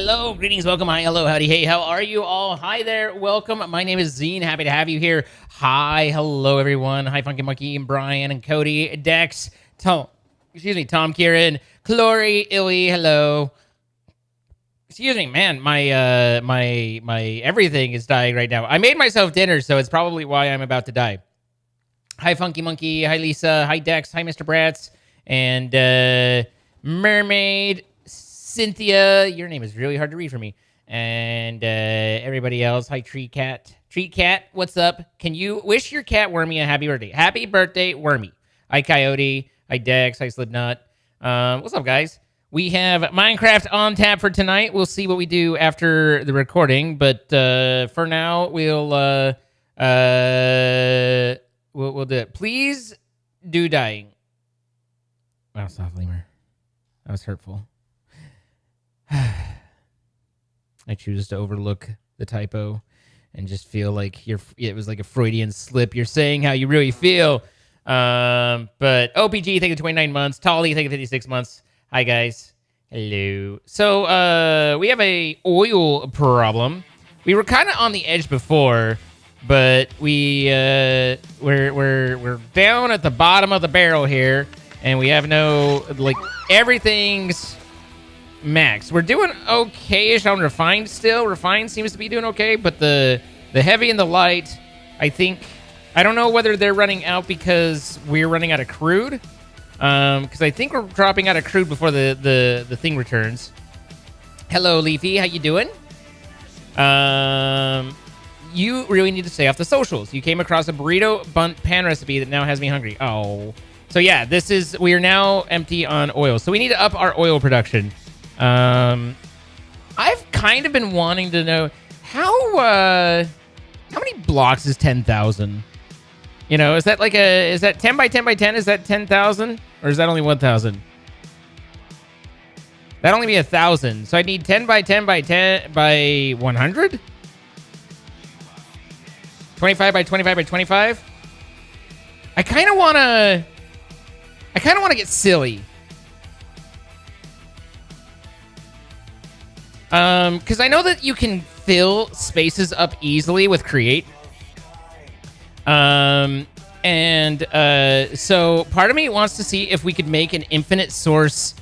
Hello, greetings, welcome, hi, hello, howdy, hey, how are you all? Hi there, welcome. My name is Zine, happy to have you here. Hi, hello, everyone. Hi, Funky Monkey, and Brian, and Cody, Dex, Tom, Kieran, Chloe, Illy, hello. Excuse me, man, my everything is dying right now. I made myself dinner, so it's probably why I'm about to die. Hi, Funky Monkey, hi, Lisa, hi, Dex, hi, Mr. Bratz, and Mermaid, Cynthia, your name is really hard to read for me. And everybody else. Hi, Treat Cat. Treat Cat, what's up? Can you wish your cat Wormy a happy birthday? Happy birthday, Wormy. Hi, Coyote. Hi, Dex. Hi, Slipknot. What's up, guys? We have Minecraft on tap for tonight. We'll see what we do after the recording. But for now, we'll do it. Please do dying. Wow, soft lemur. That was hurtful. I choose to overlook the typo and just feel like it was like a Freudian slip. You're saying how you really feel. But OPG, thank you 29 months. Tolly, thank you 56 months. Hi, guys. Hello. So we have a oil problem. We were kind of on the edge before, but we're down at the bottom of the barrel here, and we have no, like, everything's max. We're doing okay-ish on refined still. Refined seems to be doing okay, but the heavy and the light, I don't know whether they're running out because we're running out of crude. Because I think we're dropping out of crude before the thing returns. Hello, Leafy. How you doing? You really need to stay off the socials. You came across a burrito bunt pan recipe that now has me hungry. Oh. So yeah, we are now empty on oil. So we need to up our oil production. I've kind of been wanting to know how many blocks is 10,000? You know, is that 10 by 10 by 10? Is that 10,000? Or is that only 1,000? That'd only be 1,000. So I need 10 by 10 by 10 by 100? 25 by 25 by 25? I kind of want to get silly. Because I know that you can fill spaces up easily with create. So part of me wants to see if we could make an infinite source,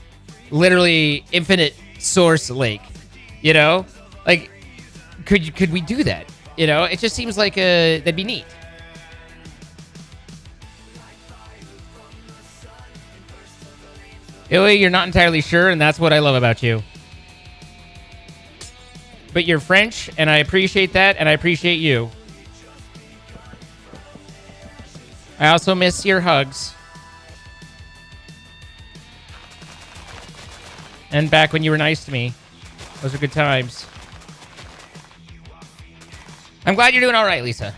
literally infinite source lake. You know, like could we do that? You know, it just seems like that'd be neat. Illy, you're not entirely sure, and that's what I love about you. But you're French, and I appreciate that, and I appreciate you. I also miss your hugs. And back when you were nice to me. Those are good times. I'm glad you're doing all right, Lisa.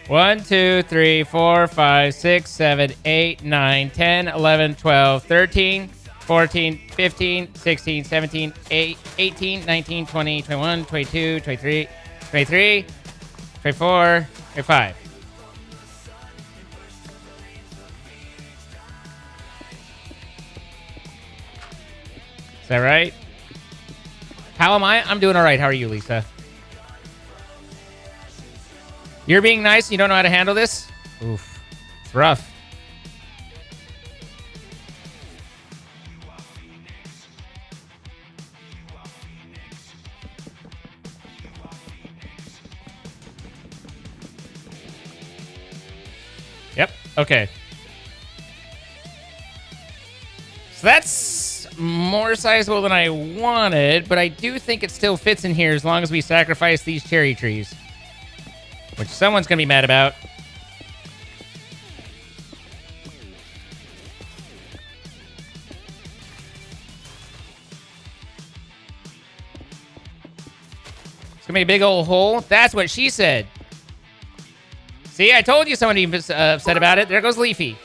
One, 2, 3, 4, 5, 6, 7, 8, 9, 10, 11, 12, 13, 14, 15, 16, 17, 18, 19, 20, 21, 22, 23, 23, 24, 25. Is that right? How am I? I'm doing all right. How are you, Lisa? You're being nice and you don't know how to handle this? Oof. It's rough. Yep. Okay. So that's more sizable than I wanted, but I do think it still fits in here as long as we sacrifice these cherry trees. Which someone's going to be mad about. It's going to be a big old hole. That's what she said. See, I told you somebody was upset about it. There goes Leafy.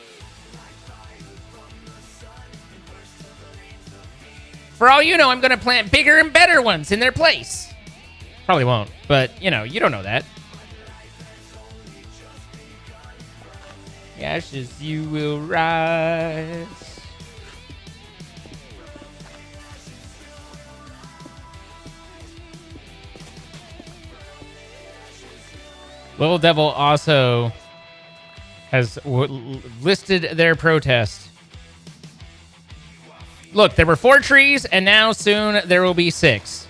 For all you know, I'm going to plant bigger and better ones in their place. Probably won't, but, you know, you don't know that. Ashes you will rise. Little Devil also has listed their protest. Look, there were 4 trees, and now soon there will be 6.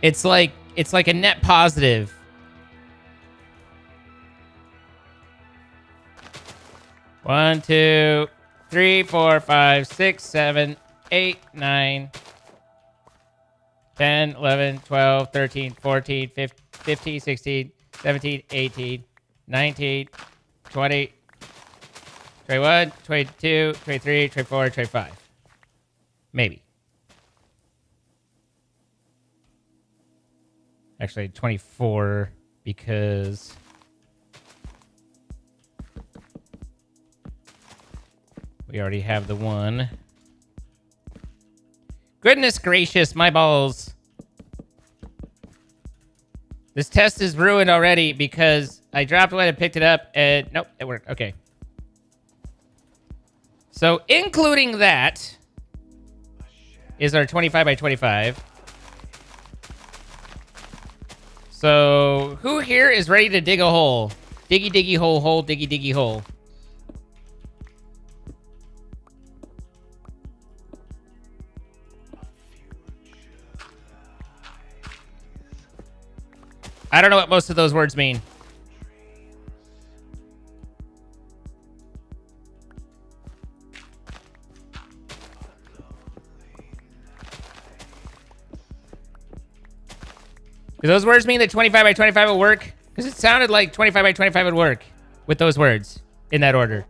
It's like a net positive. One, 2, 3, 4, 5, 6, 7, 8, 9, 10, 11, 12, 13, 14, 15, 16, 17, 18, 19, 20, 21, 22, 23, 24, 25. Maybe. Actually, 24 because we already have the one. Goodness gracious, my balls. This test is ruined already because I dropped one and picked it up and nope, it worked. Okay. So including that is our 25 by 25. So who here is ready to dig a hole? Diggy, diggy, hole, hole, diggy, diggy, hole. I don't know what most of those words mean. Do those words mean that 25 by 25 will work? Because it sounded like 25 by 25 would work with those words in that order.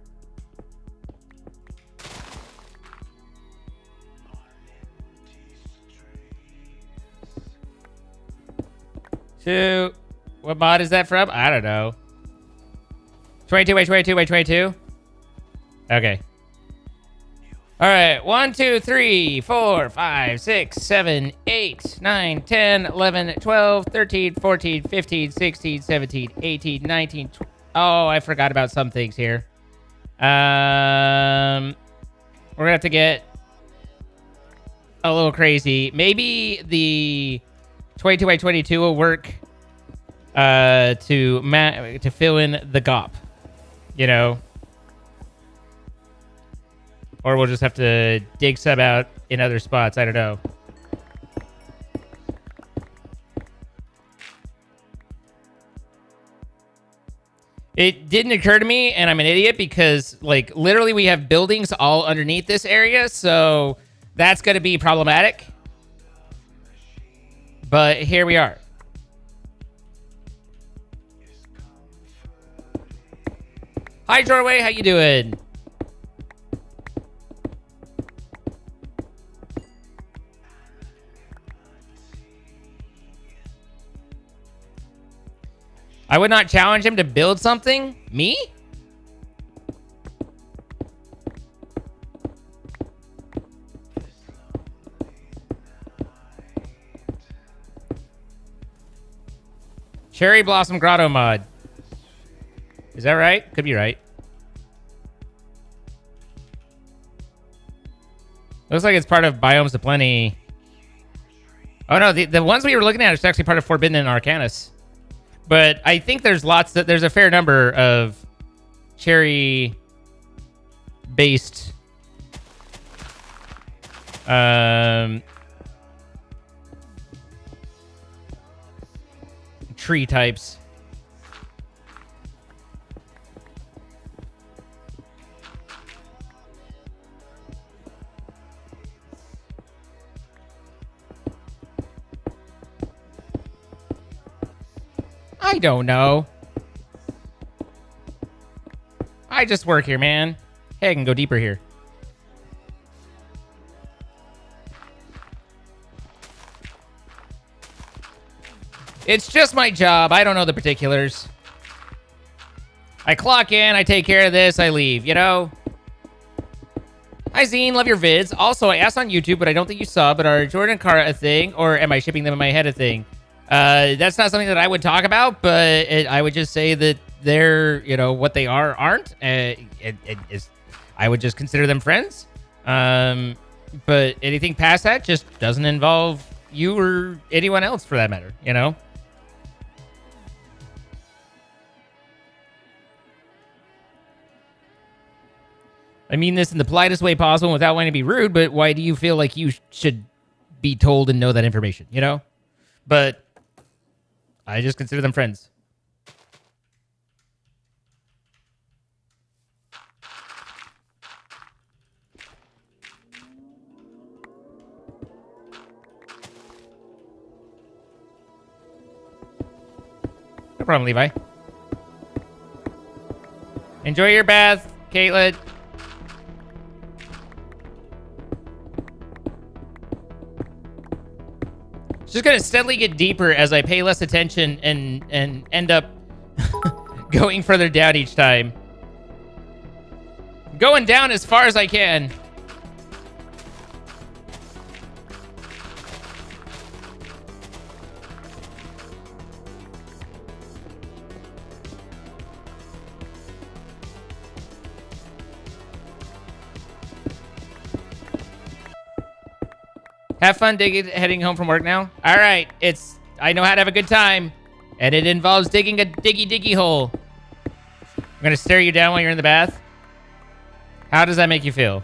Two. What mod is that from? I don't know. 22 by 22 by 22? Okay. All right. 1, 2, 3, 4, 5, 6, 7, 8, 9, 10, 11, 12, 13, 14, 15, 16, 17, 18, 19. Oh, I forgot about some things here. We're going to have to get a little crazy. Maybe the 22 by 22 will work to fill in the gap, you know, or we'll just have to dig some out in other spots. I don't know. It didn't occur to me, and I'm an idiot because, like, literally we have buildings all underneath this area, so that's going to be problematic. But here we are. Hi, Jorway. How you doing? I would not challenge him to build something? Me? Cherry Blossom Grotto mod. Is that right? Could be right. Looks like it's part of Biomes of Plenty. Oh no, the ones we were looking at is actually part of Forbidden and Arcanus. But I think there's there's a fair number of cherry based tree types. I don't know. I just work here, man. Hey, I can go deeper here. It's just my job. I don't know the particulars. I clock in, I take care of this, I leave, you know? Hi, Zine. Love your vids. Also, I asked on YouTube, but I don't think you saw, but are Jordan and Kara a thing, or am I shipping them in my head a thing? That's not something that I would talk about, but I would just say that they're, you know, what they aren't, I would just consider them friends. But anything past that just doesn't involve you or anyone else for that matter, you know? I mean this in the politest way possible without wanting to be rude, but why do you feel like you should be told and know that information, you know? But I just consider them friends. No problem, Levi. Enjoy your bath, Caitlin. It's just gonna steadily get deeper as I pay less attention and end up going further down each time. Going down as far as I can. Have fun heading home from work now. All right, I know how to have a good time, and it involves digging a diggy hole. I'm gonna stare you down while you're in the bath. How does that make you feel?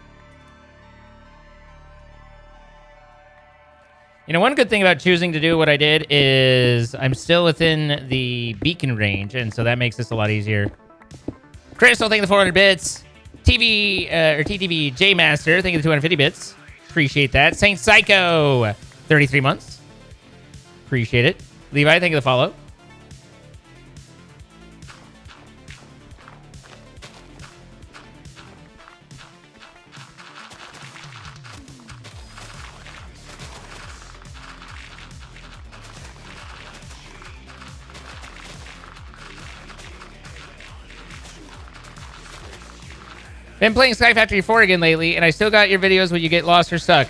You know, one good thing about choosing to do what I did is I'm still within the beacon range, and so that makes this a lot easier. Crystal, thank you for the 400 bits. TTV J Master, thank you for the 250 bits. Appreciate that. Saint Psycho, 33 months. Appreciate it. Levi, thank you for the follow. Been playing Sky Factory 4 again lately, and I still got your videos when you get lost or stuck.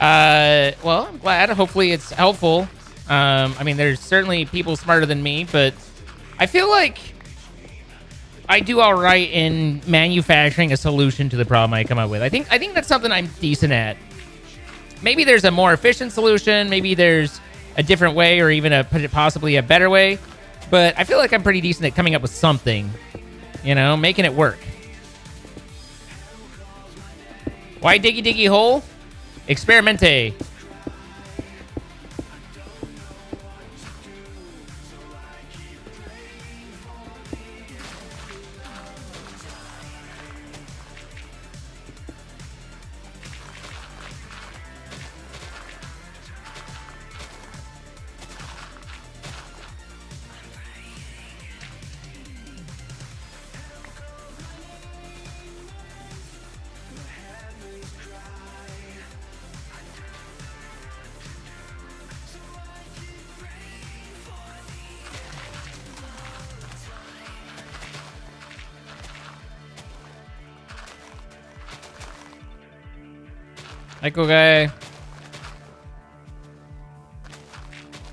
Well, I'm glad. Hopefully it's helpful. I mean, there's certainly people smarter than me, but I feel like I do all right in manufacturing a solution to the problem I come up with. I think that's something I'm decent at. Maybe there's a more efficient solution. Maybe there's a different way or even possibly a better way. But I feel like I'm pretty decent at coming up with something, you know, making it work. Why diggy hole? Experimente. Hi, cool guy.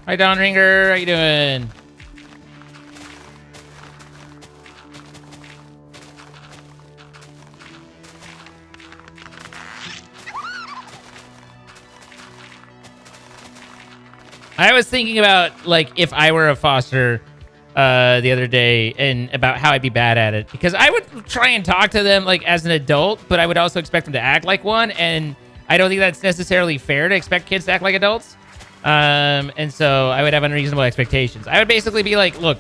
Hi, Downringer. How you doing? I was thinking about, like, if I were a foster the other day and about how I'd be bad at it. Because I would try and talk to them, like, as an adult, but I would also expect them to act like one, and I don't think that's necessarily fair to expect kids to act like adults. And so I would have unreasonable expectations. I would basically be like, look,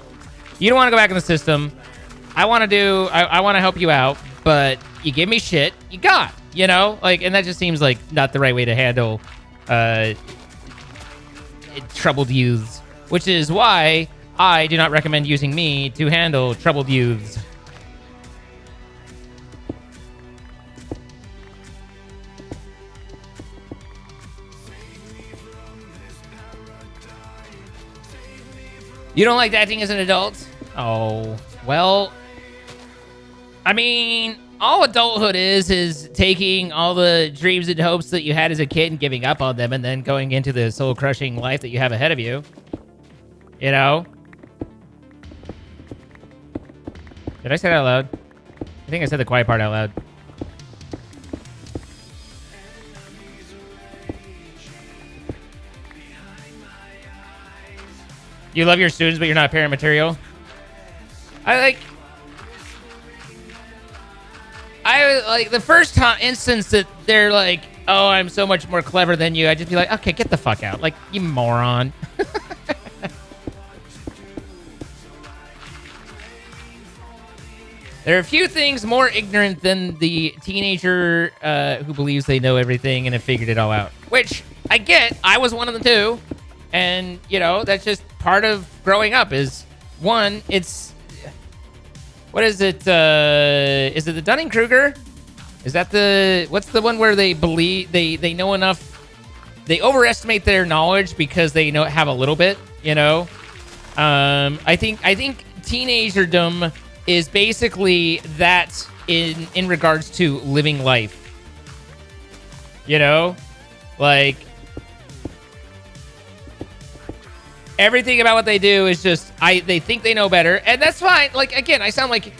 you don't want to go back in the system. I want to help you out, but you give me shit, you got, you know? Like, and that just seems like not the right way to handle troubled youths, which is why I do not recommend using me to handle troubled youths. You don't like acting as an adult? Oh, well, I mean, all adulthood is taking all the dreams and hopes that you had as a kid and giving up on them and then going into the soul-crushing life that you have ahead of you. You know? Did I say that out loud? I think I said the quiet part out loud. You love your students, but you're not parent material. I like the first time instance that they're like, oh, I'm so much more clever than you. I'd just be like, okay, get the fuck out. Like, you moron. There are a few things more ignorant than the teenager who believes they know everything and have figured it all out. Which, I get. I was one of them too. And, you know, that's just part of growing up is, one, it's... What is it? Is it the Dunning-Kruger? Is that the... What's the one where they believe... They know enough... They overestimate their knowledge because they have a little bit, you know? I think teenagerdom is basically that in regards to living life. You know? Like, everything about what they do is just they think they know better, and that's fine. Like, again, I sound like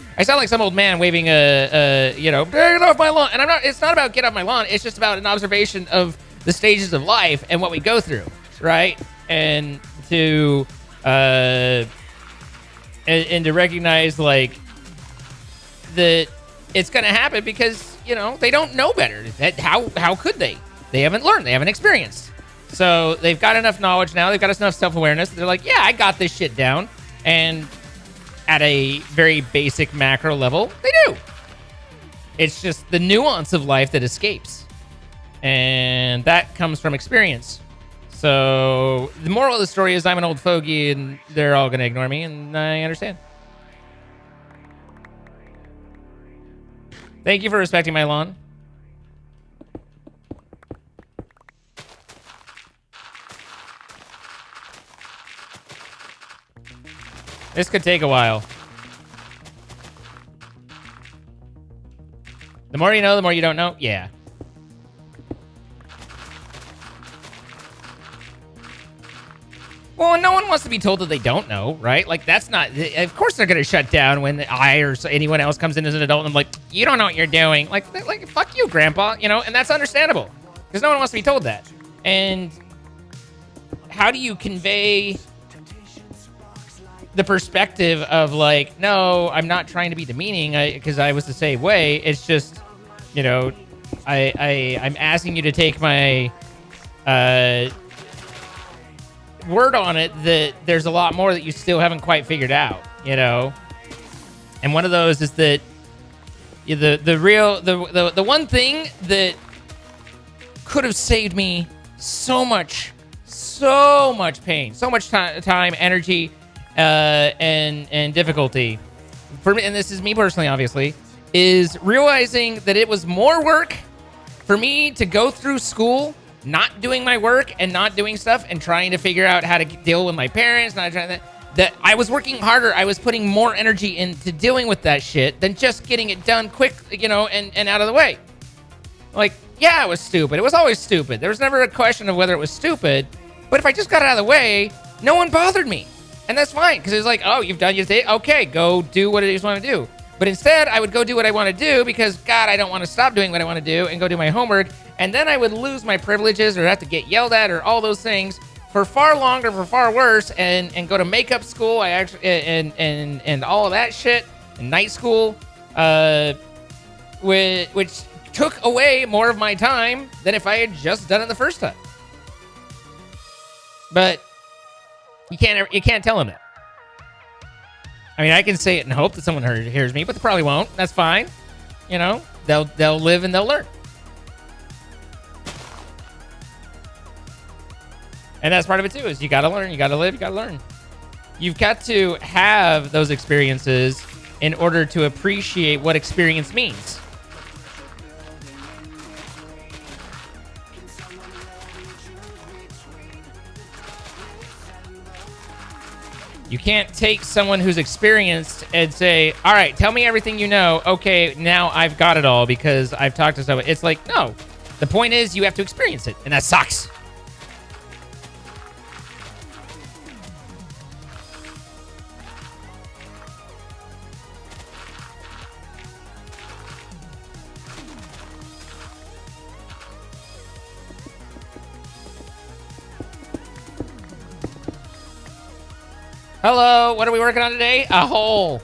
some old man waving a get off my lawn. And I'm not. It's not about get off my lawn. It's just about an observation of the stages of life and what we go through, right? And to and to recognize like that it's going to happen because they don't know better. How could they? They haven't learned. They haven't experienced. So they've got enough knowledge now. They've got enough self-awareness. They're like, yeah, I got this shit down. And at a very basic macro level, they do. It's just the nuance of life that escapes. And that comes from experience. So the moral of the story is I'm an old fogey and they're all going to ignore me, and I understand. Thank you for respecting my lawn. This could take a while. The more you know, the more you don't know. Yeah. Well, no one wants to be told that they don't know, right? Like, that's not... Of course they're going to shut down when I or anyone else comes in as an adult and I'm like, you don't know what you're doing. Like fuck you, Grandpa, and that's understandable. Because no one wants to be told that. And how do you convey the perspective of like, no, I'm not trying to be demeaning because I was the same way. It's just, I'm asking you to take my word on it that there's a lot more that you still haven't quite figured out, And one of those is that the one thing that could have saved me so much pain, so much time, energy, and difficulty for me, and this is me personally, obviously, is realizing that it was more work for me to go through school not doing my work and not doing stuff and trying to figure out how to deal with my parents, not trying that I was working harder. I was putting more energy into dealing with that shit than just getting it done quick, and out of the way. Like, yeah, it was stupid. It was always stupid. There was never a question of whether it was stupid, but if I just got it out of the way, no one bothered me. And that's fine, because it's like, oh, you've done your thing. Okay, go do what it is you want to do. But instead, I would go do what I want to do because, God, I don't want to stop doing what I want to do and go do my homework. And then I would lose my privileges or have to get yelled at or all those things for far longer, for far worse, and go to makeup school. I actually and all of that shit, and night school, which took away more of my time than if I had just done it the first time. But you can't tell them that. I mean, I can say it and hope that someone hears me, but they probably won't. That's fine. They'll live and they'll learn. And that's part of it too, is you got to learn, you got to live, you got to learn. You've got to have those experiences in order to appreciate what experience means. You can't take someone who's experienced and say, all right, tell me everything you know. Okay, now I've got it all because I've talked to someone. It's like, no. The point is you have to experience it, and that sucks. Hello, what are we working on today? A hole.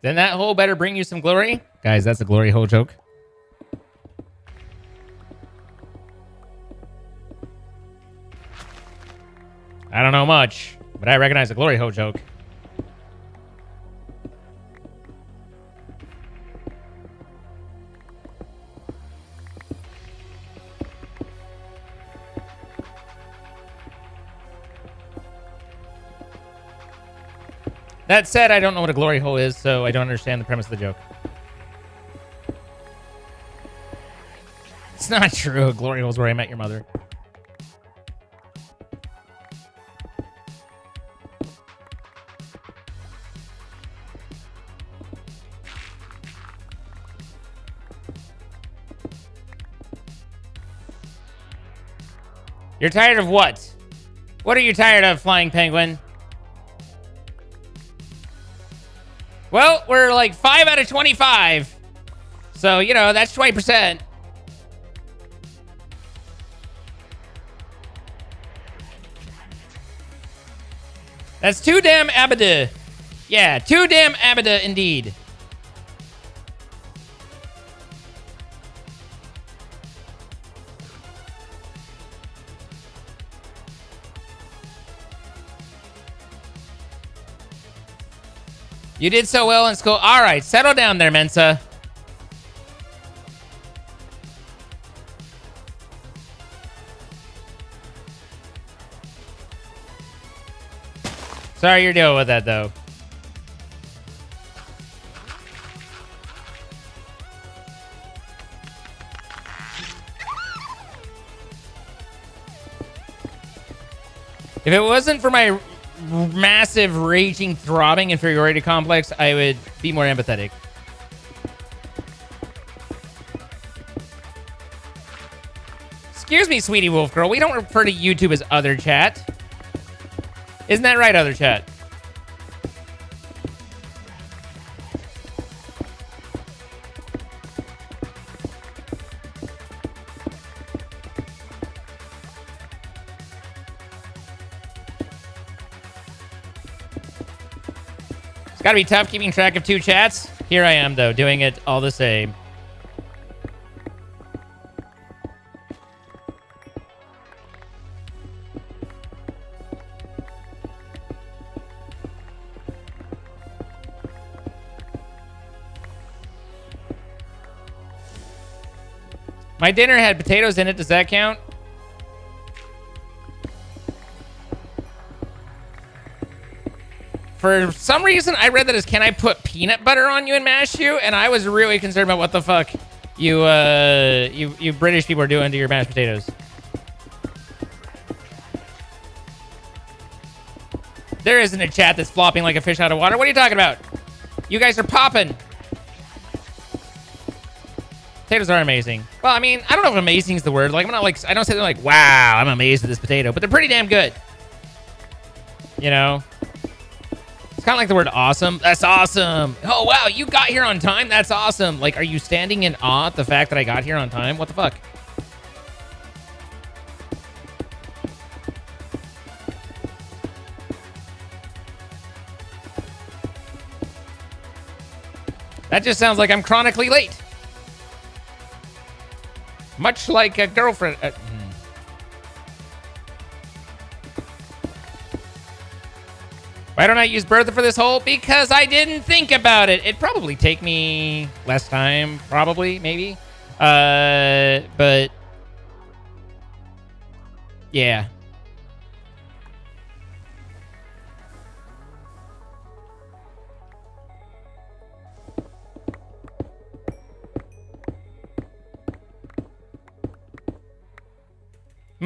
Then that hole better bring you some glory. Guys, that's a glory hole joke. I don't know much, but I recognize a glory hole joke. That said, I don't know what a glory hole is, so I don't understand the premise of the joke. It's not true. A glory hole is where I met your mother. You're tired of what? What are you tired of, Flying Penguin? Well, we're like 5 out of 25. So, you know, that's 20%. That's too damn abada. Yeah, too damn abada indeed. You did so well in school. All right, settle down there, Mensa. Sorry you're dealing with that, though. If it wasn't for my massive, raging, throbbing inferiority complex, I would be more empathetic. Excuse me, sweetie wolf girl. We don't refer to YouTube as other chat. Isn't that right, other chat? It's gotta be tough keeping track of 2 chats. Here I am, though, doing it all the same. My dinner had potatoes in it. Does that count? For some reason, I read that as, can I put peanut butter on you and mash you? And I was really concerned about what the fuck you British people are doing to your mashed potatoes. There isn't a chat that's flopping like a fish out of water. What are you talking about? You guys are popping. Potatoes are amazing. Well, I mean, I don't know if amazing is the word. Like, I'm not like, I don't say they're like, wow, I'm amazed at this potato, but they're pretty damn good. You know? It's kind of like the word awesome. That's awesome. Oh, wow, you got here on time? That's awesome. Like, are you standing in awe at the fact that I got here on time? What the fuck? That just sounds like I'm chronically late. Much like a girlfriend. Why don't I use Bertha for this hole? Because I didn't think about it. It'd probably take me less time, probably, maybe. But yeah.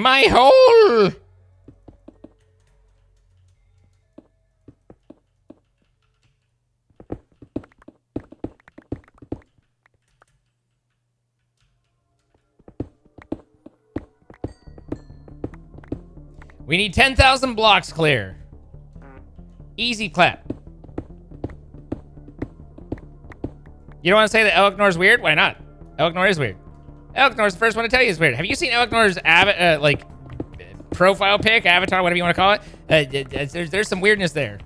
My hole! We need 10,000 blocks clear. Easy clap. You don't want to say that Elknor's weird? Why not? Elknor is weird. Elknor's the first one to tell you it's weird. Have you seen Elknor's like profile pic, avatar, whatever you want to call it? There's some weirdness there.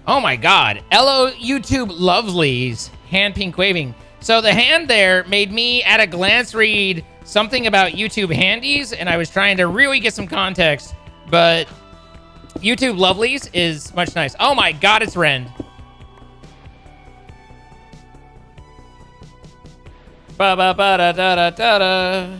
Oh my God. Hello, YouTube lovelies. Hand pink waving. So the hand there made me at a glance read something about YouTube handies, and I was trying to really get some context, but YouTube lovelies is much nice. Oh my God, it's Ren. Ba-ba-ba-da-da-da-da-da.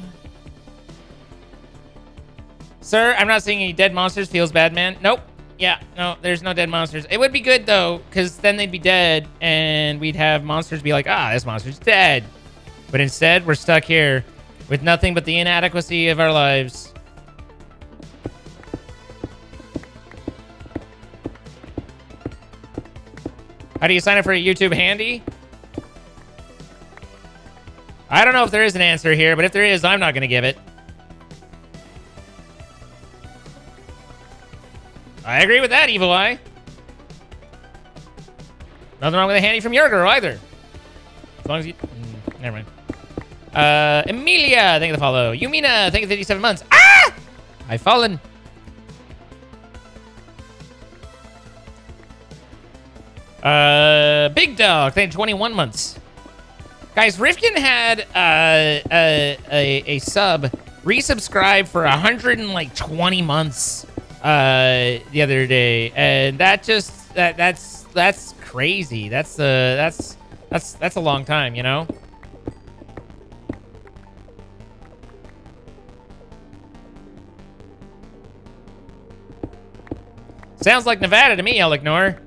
Sir, I'm not seeing any dead monsters. Feels bad, man. Nope. Yeah, no, there's no dead monsters. It would be good, though, because then they'd be dead, and we'd have monsters be like, ah, this monster's dead. But instead, we're stuck here with nothing but the inadequacy of our lives. How do you sign up for a YouTube handy? I don't know if there is an answer here, but if there is, I'm not going to give it. I agree with that, Evil Eye. Nothing wrong with a handy from your girl, either. As long as you... never mind. Emilia, thank you for the follow. Yumina, thank you for 57 months. Ah! I've fallen. Big Dog, thank you for 21 months. Guys, Rifkin had a sub resubscribe for 120 months the other day, and that just that's crazy. That's a long time, you know. Sounds like Nevada to me, Elknor.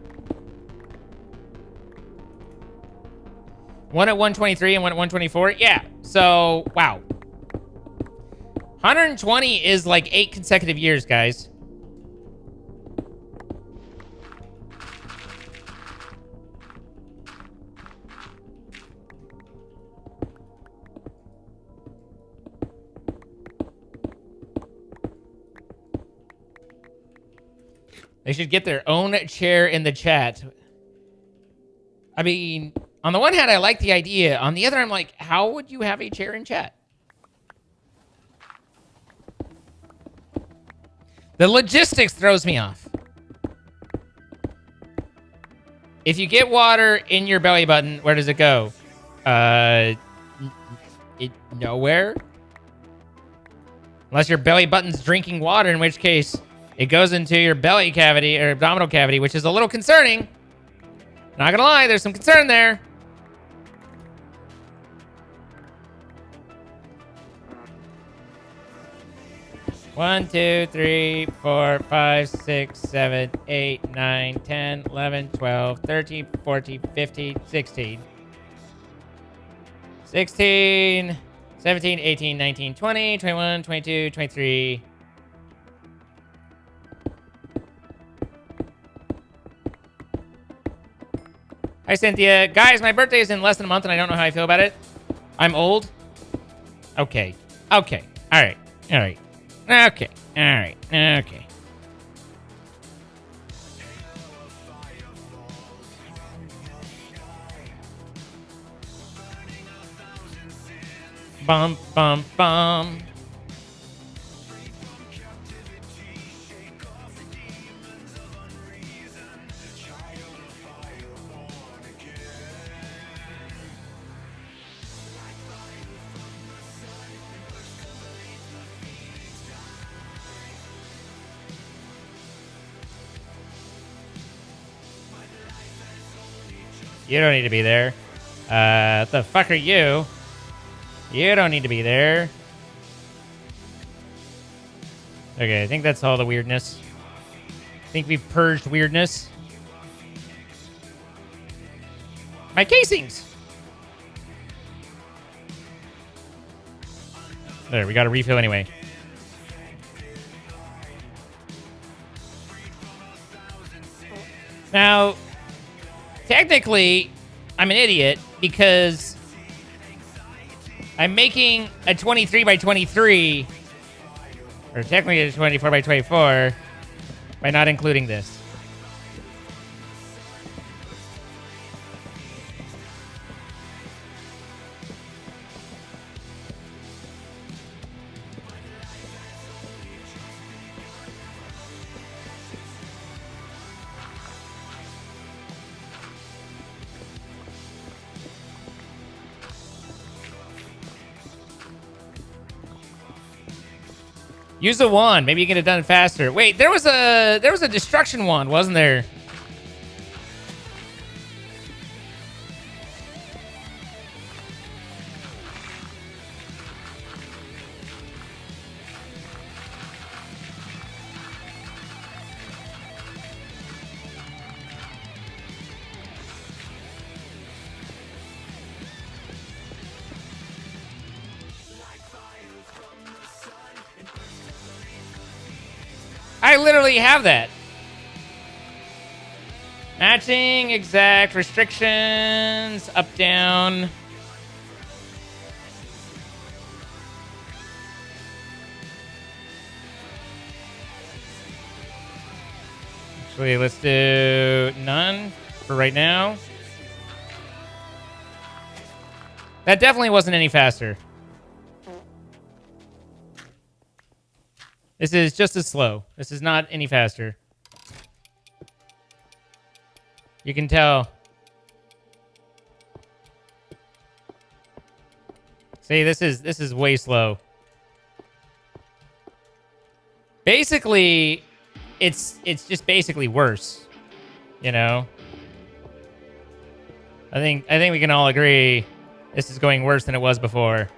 One at 123 and one at 124. Yeah. So, wow. 120 is like 8 consecutive years, guys. They should get their own chair in the chat. I mean, on the one hand, I like the idea. On the other, I'm like, how would you have a chair in chat? The logistics throws me off. If you get water in your belly button, where does it go? Nowhere. Unless your belly button's drinking water, in which case it goes into your belly cavity or abdominal cavity, which is a little concerning. Not gonna lie, there's some concern there. One, 2, 3, 4, 5, 6, 7, 8, 9, 10, 11, 12, 13, 14, 15, 16. 16, 17, 18, 19, 20, 21, 22, 23. Hi, Cynthia. Guys, my birthday is in less than a month, and I don't know how I feel about it. I'm old. Okay. Okay. All right. All right. Okay. All right. Okay. Bum, bum, bum. You don't need to be there. What the fuck are you? You don't need to be there. Okay, I think that's all the weirdness. I think we've purged weirdness. My casings! There, we got a refill anyway. Now, technically, I'm an idiot because I'm making a 23 by 23, or technically a 24 by 24, by not including this. Use the wand. Maybe you can get it done faster. Wait, there was a destruction wand, wasn't there? I literally have that. Matching, exact, restrictions, up, down. Actually, let's do none for right now. That definitely wasn't any faster. This is just as slow. This is not any faster. You can tell. See, this is way slow. Basically, it's just basically worse. You know? I think we can all agree this is going worse than it was before.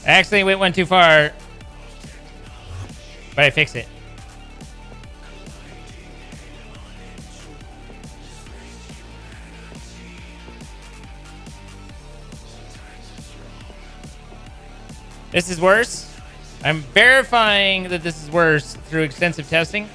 I actually went one too far, but I fixed it. This is worse. I'm verifying that this is worse through extensive testing.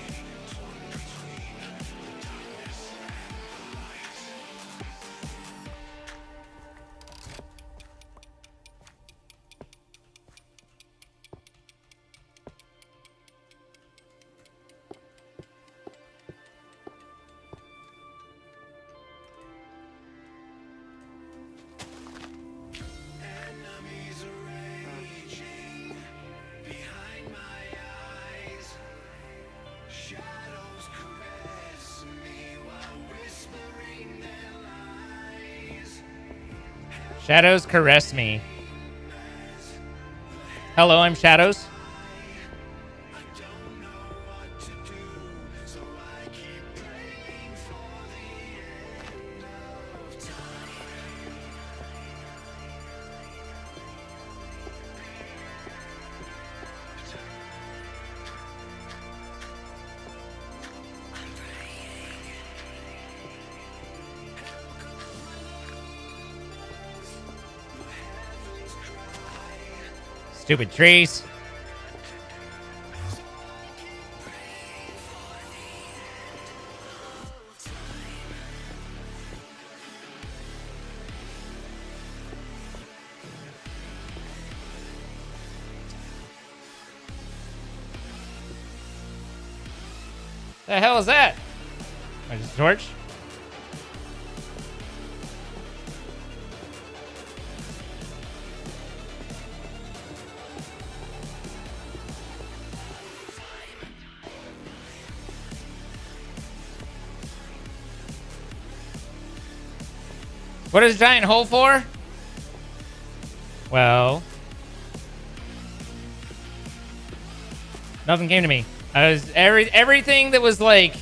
Shadows caress me. Hello, I'm Shadows. Stupid trees. The hell is that? Oh, just a torch? What is a giant hole for? Well, nothing came to me. I was everything that was like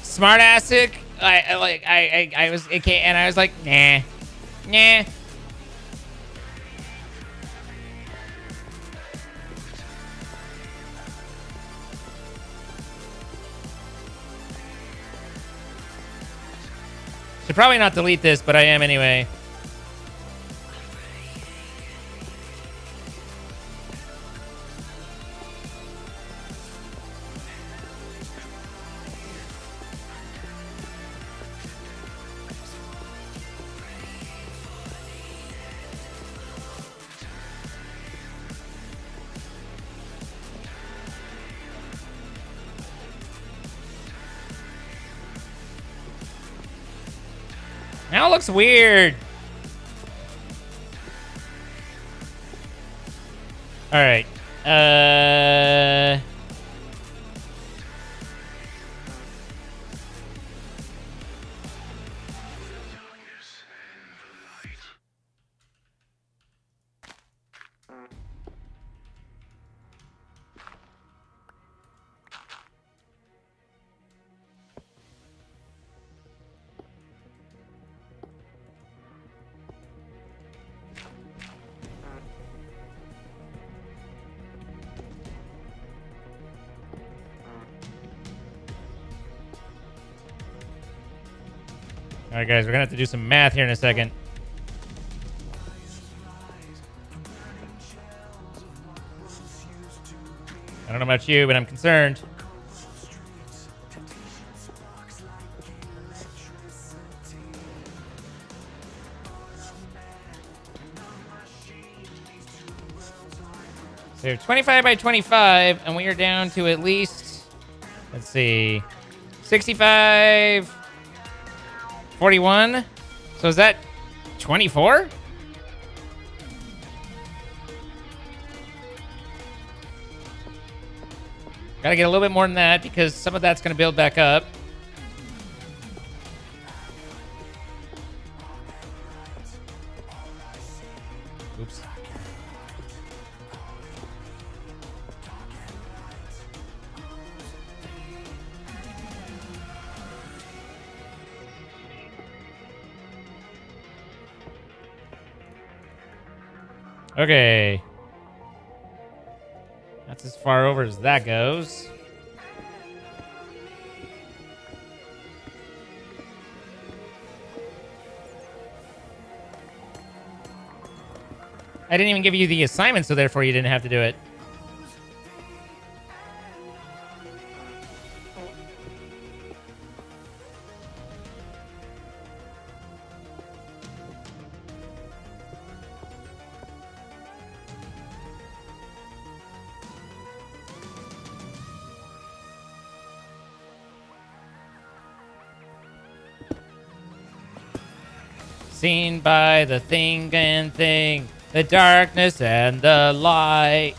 smart-assing. I was okay, and I was like, nah. Should probably not delete this, but I am anyway. Now it looks weird. All right. All right, guys, we're gonna have to do some math here in a second. I don't know about you, but I'm concerned. So 25 by 25, and we are down to at least, let's see, 65, 41. So is that 24? Gotta get a little bit more than that because some of that's gonna build back up. Oops. Okay. That's as far over as that goes. I didn't even give you the assignment, so therefore you didn't have to do it. Seen by the thing and thing, the darkness and the light.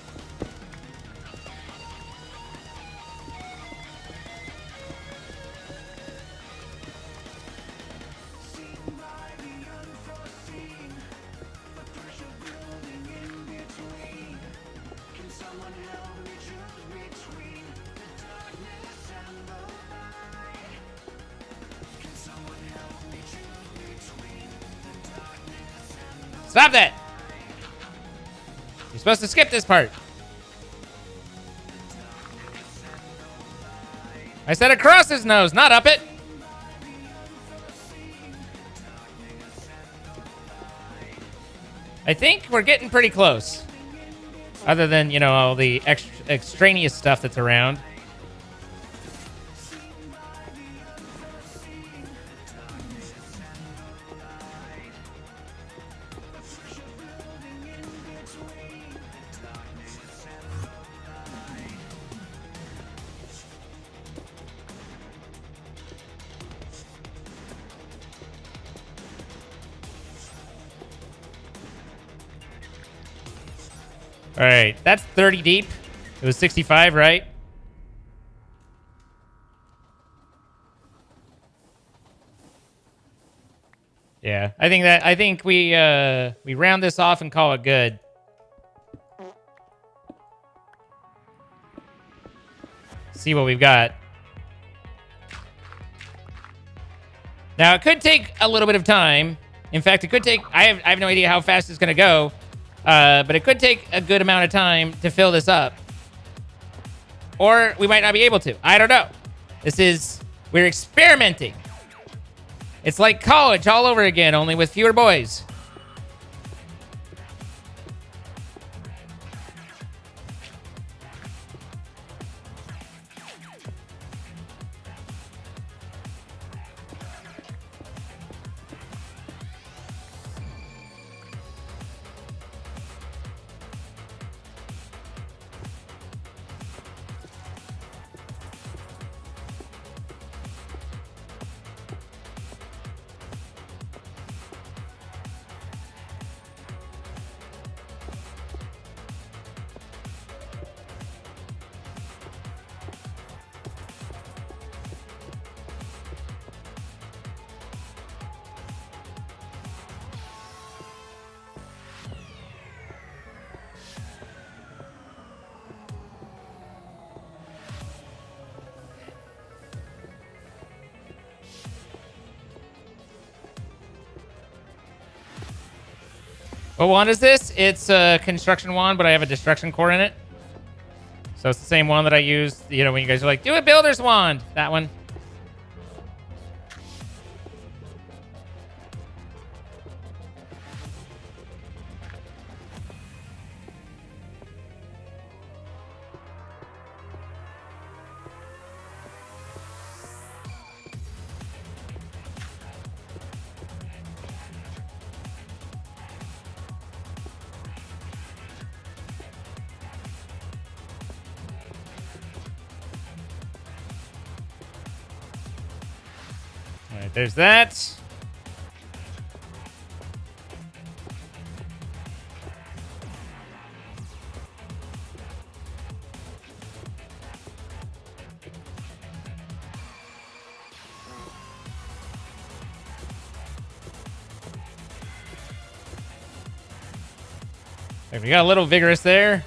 Stop that! You're supposed to skip this part. I said across his nose, not up it. I think we're getting pretty close. Other than, you know, all the extraneous stuff that's around. All right, that's 30 deep. It was 65, right? Yeah, I think we round this off and call it good. See what we've got. Now, it could take a little bit of time. In fact, it could take... I have no idea how fast it's going to go. But it could take a good amount of time to fill this up. Or we might not be able to. I don't know. We're experimenting. It's like college all over again, only with fewer boys. What wand is this? It's a construction wand, but I have a destruction core in it. So it's the same one that I used, you know, when you guys are like, do a builder's wand. That one. All right, there's that. We got a little vigorous there.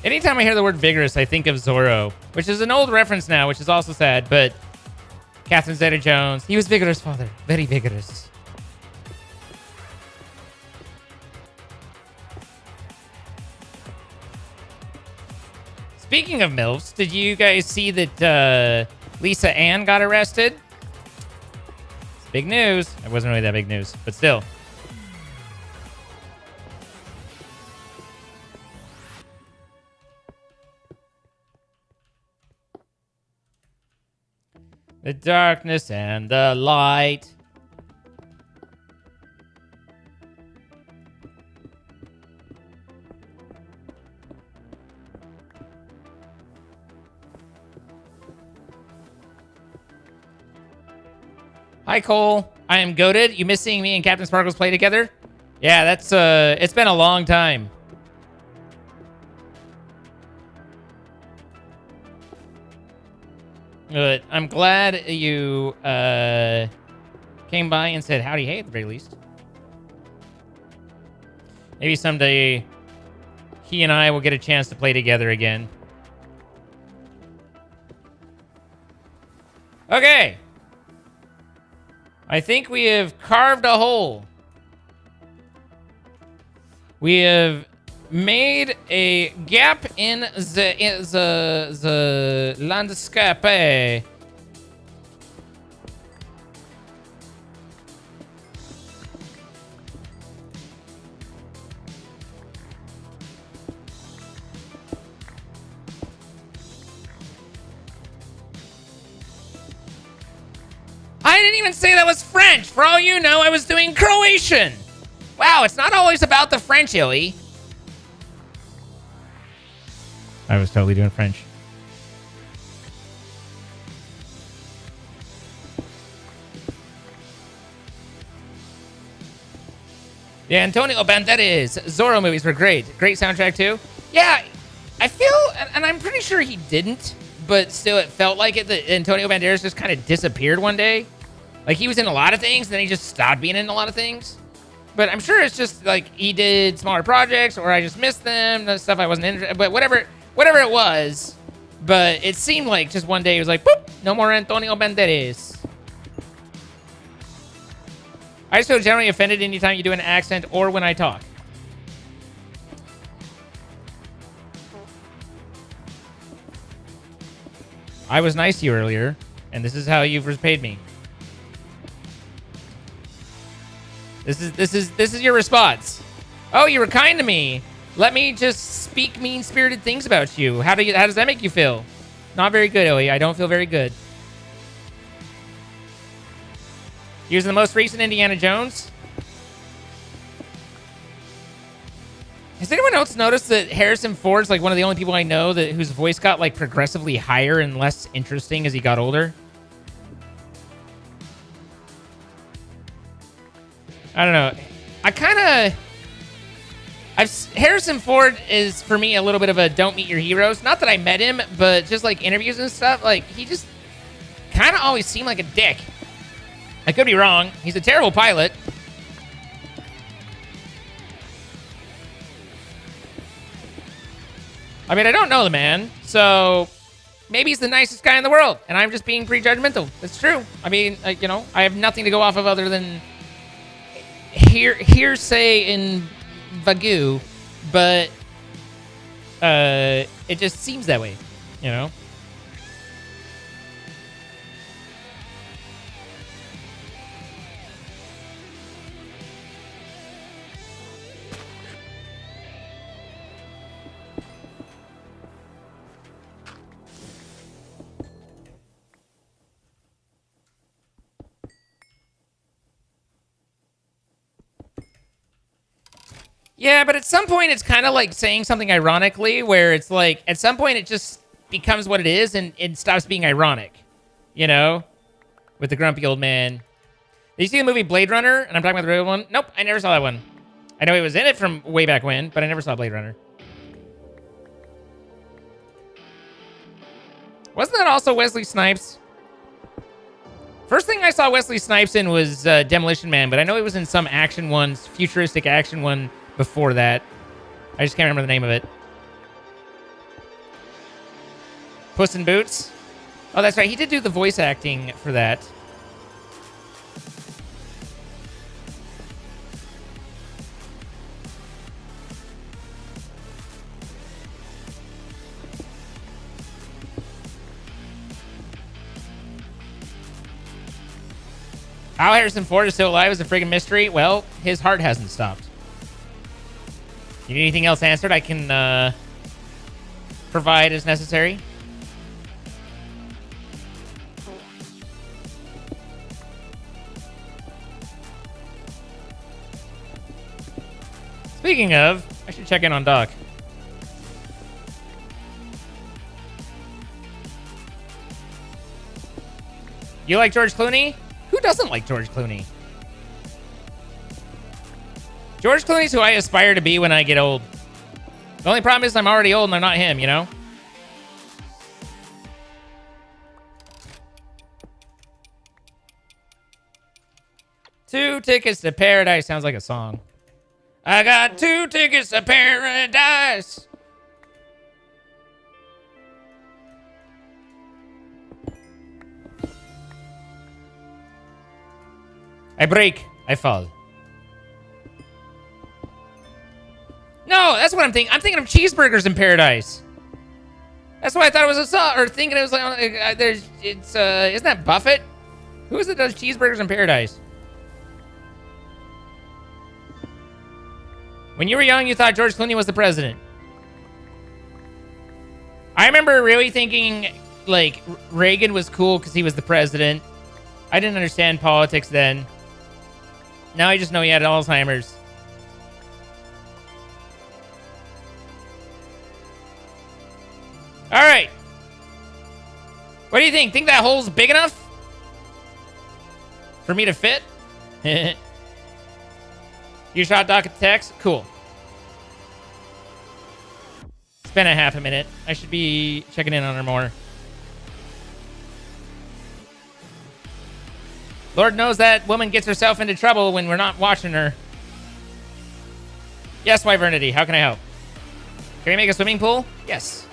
Anytime I hear the word vigorous, I think of Zorro, which is an old reference now, which is also sad, but Catherine Zeta-Jones, he was vigorous, father. Very vigorous. Speaking of MILFs, did you guys see that Lisa Ann got arrested? It's big news. It wasn't really that big news, but still. The darkness and the light. Hi, Cole. I am goated. You miss seeing me and Captain Sparkles play together? Yeah, that's it's been a long time. But I'm glad you came by and said howdy hey at the very least. Maybe someday he and I will get a chance to play together again. Okay. I think we have carved a hole. We have made a gap in the landscape. didn't even say that was French. For all you know, I was doing Croatian. Wow, it's not always about the French, Illy. I was totally doing French. Yeah, Antonio Banderas. Zorro movies were great. Great soundtrack, too. Yeah, I feel, and I'm pretty sure he didn't, but still it felt like it, that Antonio Banderas just kind of disappeared one day. Like, he was in a lot of things, and then he just stopped being in a lot of things. But I'm sure it's just, like, he did smaller projects, or I just missed them, the stuff I wasn't interested in, but whatever it was. But it seemed like just one day he was like, boop, no more Antonio Banderas. I just feel generally offended anytime you do an accent or when I talk. I was nice to you earlier, and this is how you've repaid me. This is your response. Oh, you were kind to me. Let me just speak mean-spirited things about you. How does that make you feel? Not very good, Owie. I don't feel very good. Using the most recent Indiana Jones. Has anyone else noticed that Harrison Ford's like one of the only people I know that whose voice got like progressively higher and less interesting as he got older? I don't know. Harrison Ford is for me a little bit of a don't meet your heroes. Not that I met him, but just like interviews and stuff, like he just kind of always seemed like a dick. I could be wrong. He's a terrible pilot. I mean, I don't know the man, so maybe he's the nicest guy in the world, and I'm just being prejudgmental. It's true. I mean, you know, I have nothing to go off of other than hearsay and Vagu, but it just seems that way, you know? Yeah, but at some point it's kind of like saying something ironically, where it's like, at some point it just becomes what it is and it stops being ironic, you know? With the grumpy old man. Did you see the movie Blade Runner? And I'm talking about the real one? Nope, I never saw that one. I know he was in it from way back when, but I never saw Blade Runner. Wasn't that also Wesley Snipes? First thing I saw Wesley Snipes in was Demolition Man, but I know he was in some action ones, futuristic action one before that. I just can't remember the name of it. Puss in Boots? Oh, that's right. He did do the voice acting for that. How Harrison Ford is still alive is a friggin' mystery. Well, his heart hasn't stopped. You need anything else answered? I can provide as necessary. Speaking of, I should check in on Doc. You like George Clooney? Who doesn't like George Clooney? George Clooney's who I aspire to be when I get old. The only problem is I'm already old and I'm not him, you know? Two tickets to paradise sounds like a song. I got 2 tickets to paradise. I break, I fall. No, that's what I'm thinking. I'm thinking of Cheeseburgers in Paradise. That's why I thought it was a song, or thinking it was like, isn't that Buffett? Who is it that does Cheeseburgers in Paradise? When you were young, you thought George Clooney was the president. I remember really thinking, like, Reagan was cool because he was the president. I didn't understand politics then. Now I just know he had Alzheimer's. All right. What do you think? Think that hole's big enough for me to fit? You shot Doc at the text? Cool. It's been a half a minute. I should be checking in on her more. Lord knows that woman gets herself into trouble when we're not watching her. Yes, Wyvernity. How can I help? Can we make a swimming pool? Yes.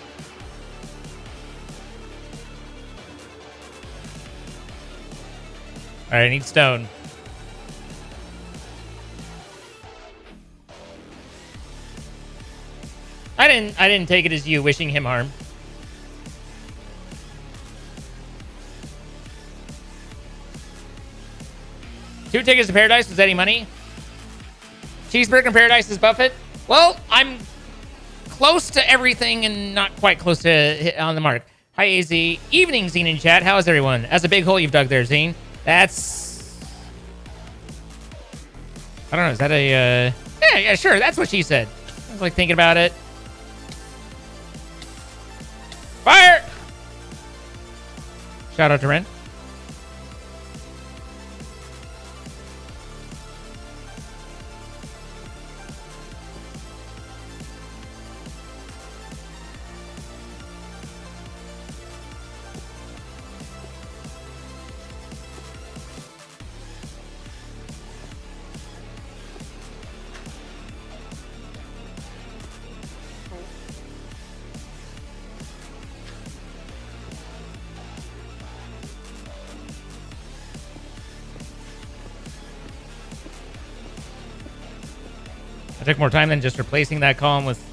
All right, I need stone. I didn't take it as you wishing him harm. Two tickets to paradise. Was that any money? Cheeseburger in paradise is Buffett. Well, I'm close to everything and not quite close to hit on the mark. Hi, AZ. Evening, Zine in chat. How's everyone? That's a big hole you've dug there, Zine. That's... I don't know. Is that a... Yeah, sure. That's what she said. I was like thinking about it. Fire! Shout out to Ren. Took more time than just replacing that column with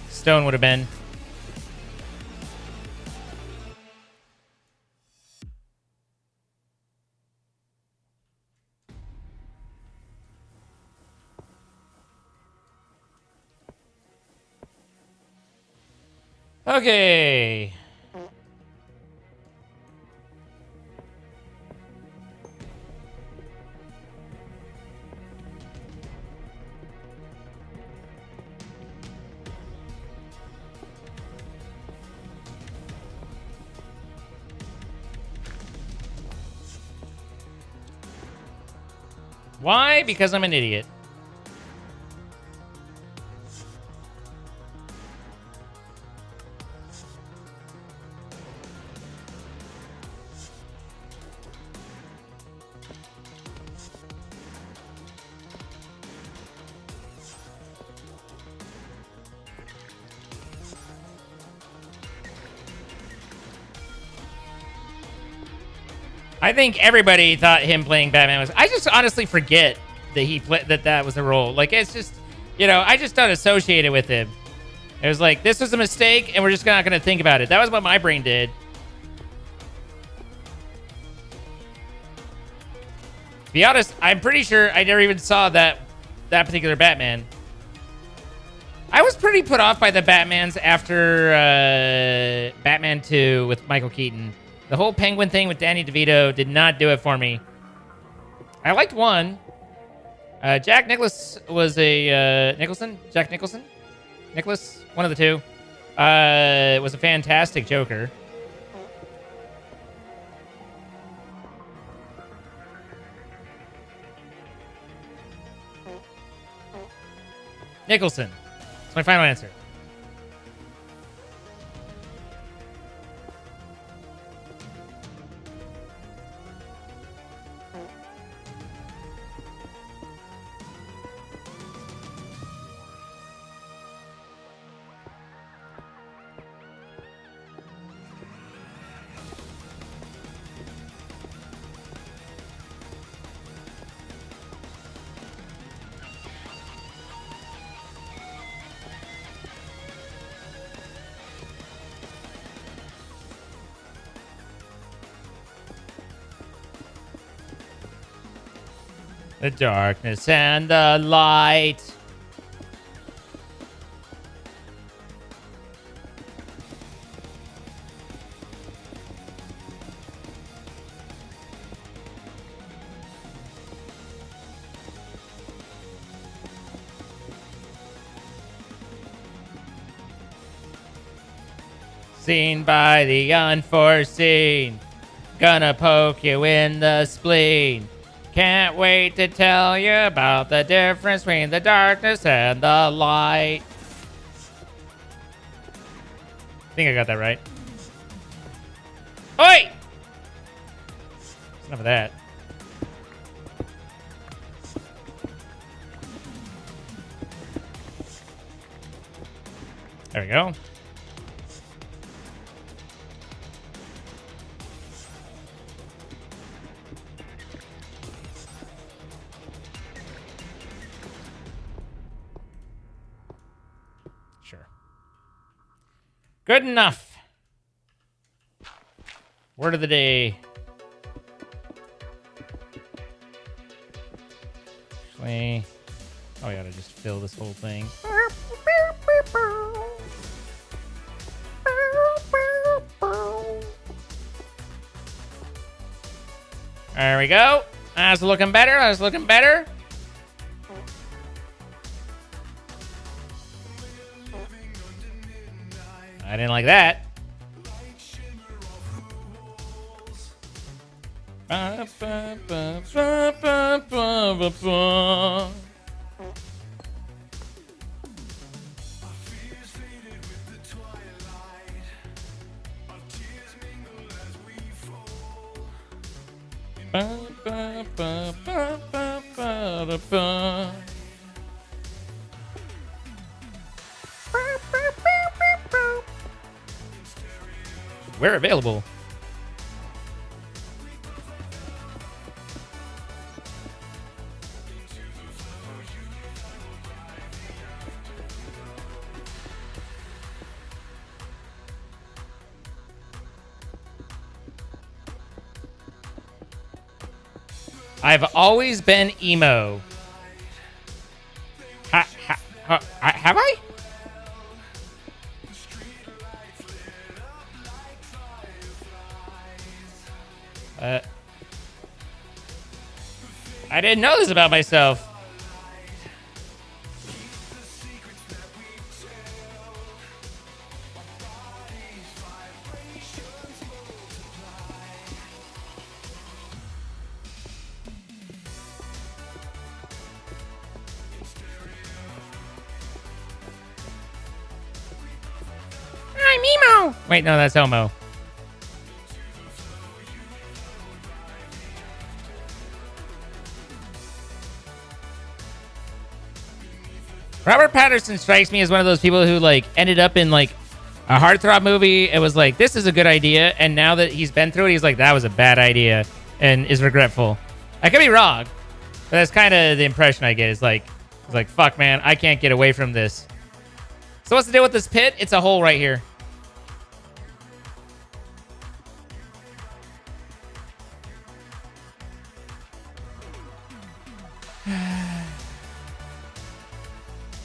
stone would have been. Okay. Why? Because I'm an idiot. I think everybody thought him playing Batman was... I just honestly forget that he played that was the role. Like, it's just, you know, I just don't associate it with him. It was like, this was a mistake, and we're just not going to think about it. That was what my brain did. To be honest, I'm pretty sure I never even saw that particular Batman. I was pretty put off by the Batmans after Batman 2 with Michael Keaton. The whole Penguin thing with Danny DeVito did not do it for me. I liked one. Jack Nicklaus was a... Nicholson? Jack Nicholson? Nicholas? One of the two. Was a fantastic Joker. Nicholson. That's my final answer. The darkness and the light. Seen by the unforeseen. Gonna poke you in the spleen. Can't wait to tell you about the difference between the darkness and the light. I think I got that right. Oi! Enough of that. There we go. Sure. Good enough. Word of the day. Actually, oh, I gotta just fill this whole thing. There we go. That's looking better. That's looking better. I didn't like that. We're available. I've always been emo. Have I? I didn't know this about myself. I'm emo. Wait, no, that's homo. Robert Pattinson strikes me as one of those people who like ended up in like a heartthrob movie. It was like, this is a good idea, and now that he's been through it, he's like, that was a bad idea, and is regretful. I could be wrong, but that's kind of the impression I get. It's like, fuck, man, I can't get away from this. So what's the deal with this pit? It's a hole right here.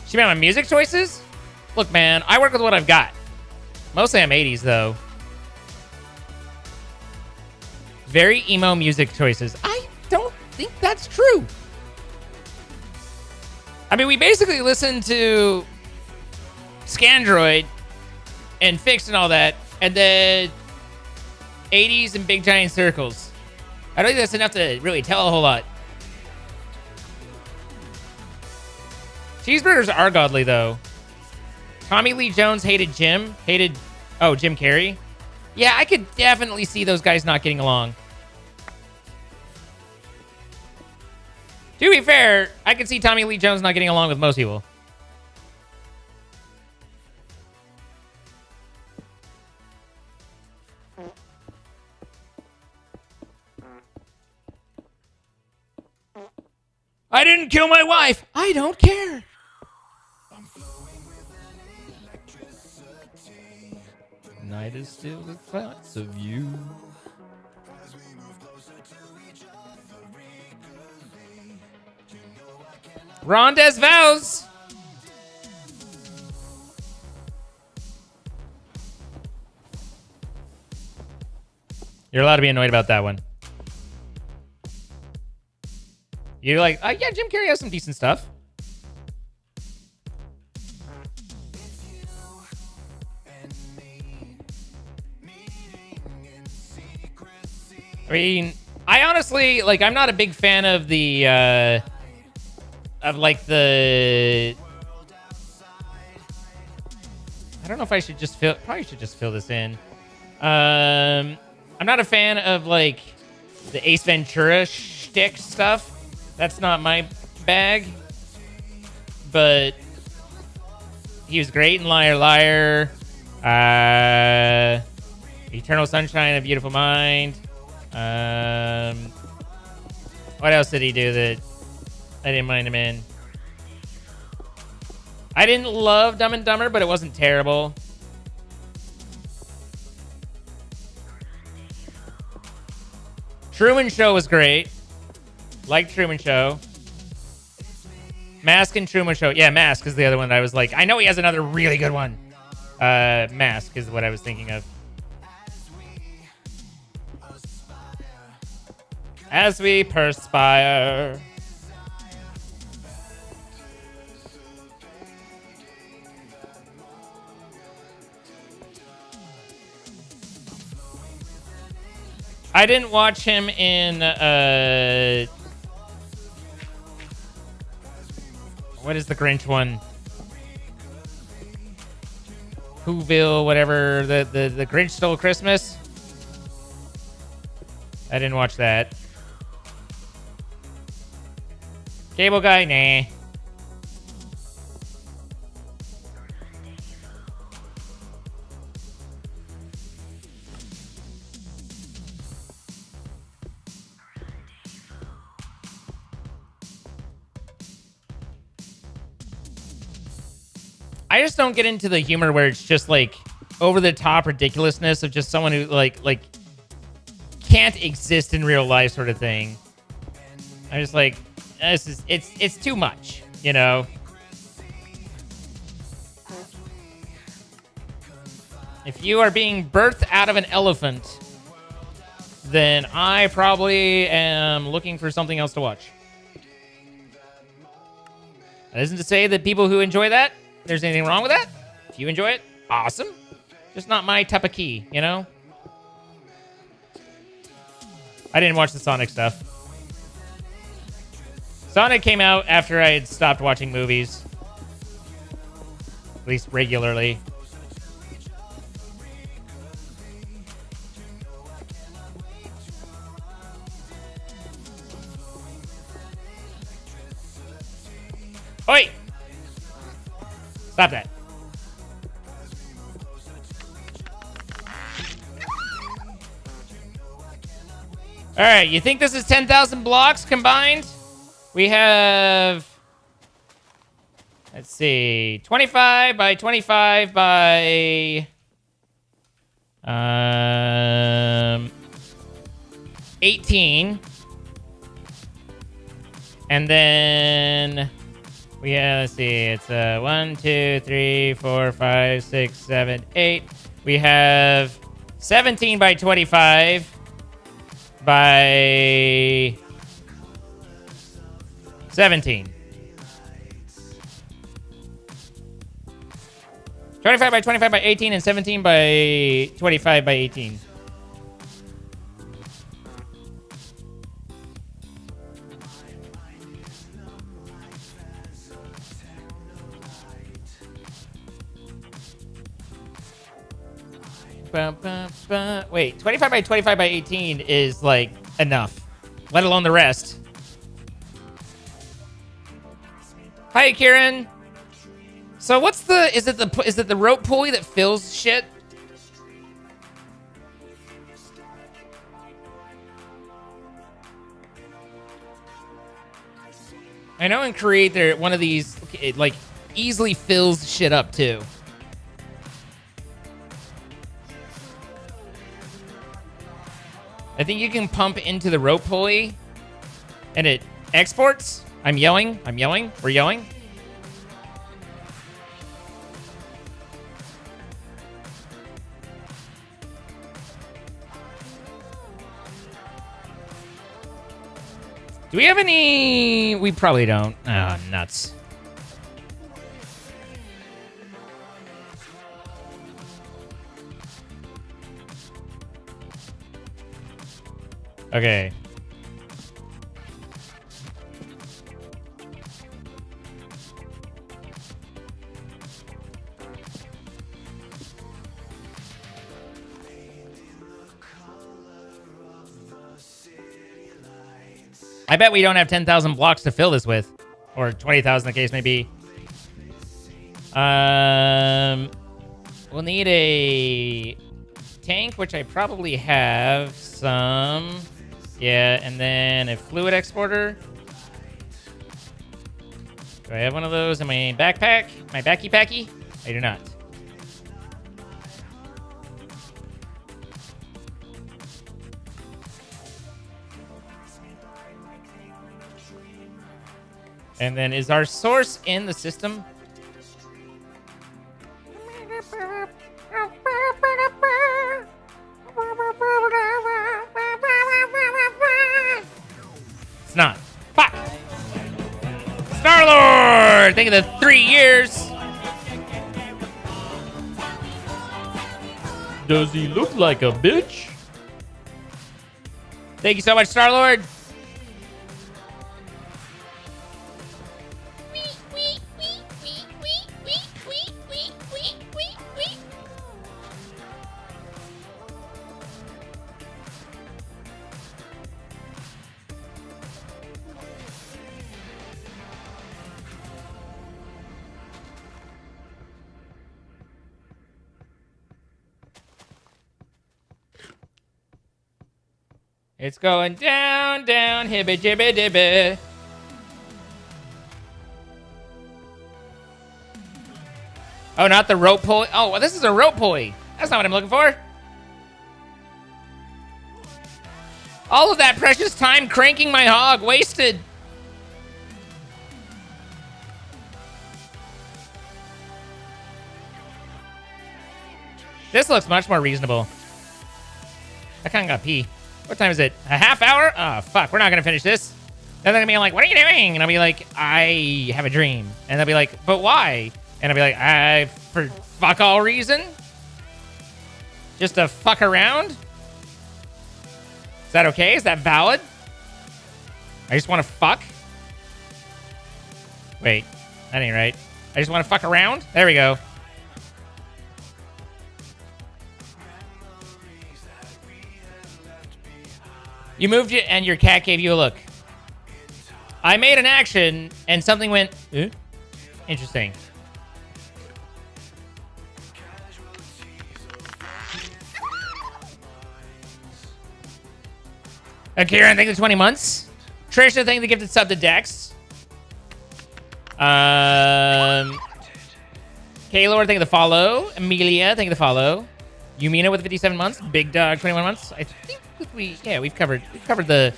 She made my music choices? Look, man, I work with what I've got. Mostly I'm 80s, though. Very emo music choices. I don't think that's true. I mean, we basically listened to Scandroid and Fixed and all that, and then 80s and Big Giant Circles. I don't think that's enough to really tell a whole lot. Cheeseburgers are godly, though. Tommy Lee Jones hated Jim. Jim Carrey. Yeah, I could definitely see those guys not getting along. To be fair, I could see Tommy Lee Jones not getting along with most people. I didn't kill my wife. I don't care. Night is still with thoughts of you. Rondes vows. You're allowed to be annoyed about that one. You're like, yeah, Jim Carrey has some decent stuff. I mean, I honestly, like, I'm not a big fan of the, like, the... I don't know if I should just fill... Probably should just fill this in. I'm not a fan of, like, the Ace Ventura shtick stuff. That's not my bag. But he was great in Liar Liar. Eternal Sunshine of a Beautiful Mind. What else did he do that I didn't mind him in? I didn't love Dumb and Dumber, but it wasn't terrible. Truman Show was great. Liked Truman Show. Mask and Truman Show. Yeah, Mask is the other one that I was like, I know he has another really good one. Mask is what I was thinking of. As we perspire. I didn't watch him in, what is the Grinch one? Whoville, whatever, the Grinch Stole Christmas? I didn't watch that. Cable Guy? Nah. I just don't get into the humor where it's just like over the top ridiculousness of just someone who like can't exist in real life sort of thing. I'm just like, it's too much, you know. If you are being birthed out of an elephant, then I probably am looking for something else to watch. That isn't to say that people who enjoy that, there's anything wrong with that. If you enjoy it, awesome. Just not my type of key, you know? I didn't watch the Sonic stuff. Sonic came out after I had stopped watching movies. At least regularly. Oi! Stop that. All right, you think this is 10,000 blocks combined? We have, let's see, 25 by 25 by 18. And then we have, let's see, it's 1, 2, 3, 4, 5, 6, 7, 8. We have 17 by 25 by 17. 25 by 25 by 18 and 17 by 25 by 18. Wait, 25 by 25 by 18 is like enough, let alone the rest. Hi, Kieran. So what's the, is it the rope pulley that fills shit? I know in Create there one of these it like easily fills shit up too. I think you can pump into the rope pulley and it exports. I'm yelling. We're yelling. Do we have any? We probably don't. Oh, nuts. Okay. I bet we don't have 10,000 blocks to fill this with. Or 20,000, the case may be. We'll need a tank, which I probably have some. Yeah, and then a fluid exporter. Do I have one of those in my backpack? My backy-packy? I do not. And then is our source in the system? It's not. Fuck! Star-Lord! Think of the 3 years. Does he look like a bitch? Thank you so much, Star-Lord. It's going down, down, hibby jibby dibby. Oh, not the rope pulley. Oh, well, this is a rope pulley. That's not what I'm looking for. All of that precious time cranking my hog wasted. This looks much more reasonable. I kind of got pee. What time is it? A half hour? Oh, fuck. We're not going to finish this. Then they're going to be like, what are you doing? And I'll be like, I have a dream. And they'll be like, but why? And I'll be like, for fuck all reason? Just to fuck around? Is that okay? Is that valid? I just want to fuck? Wait, that ain't right. I just want to fuck around? There we go. You moved it and your cat gave you a look. I made an action and something went, eh? Interesting. Karen, thank you for 20 months. Trisha, thank you for the gifted sub to Dex. Kaylor, thank you for the follow. Amelia, thank you for the follow. Yumina with 57 months. Big Dog, 21 months. I think we've covered the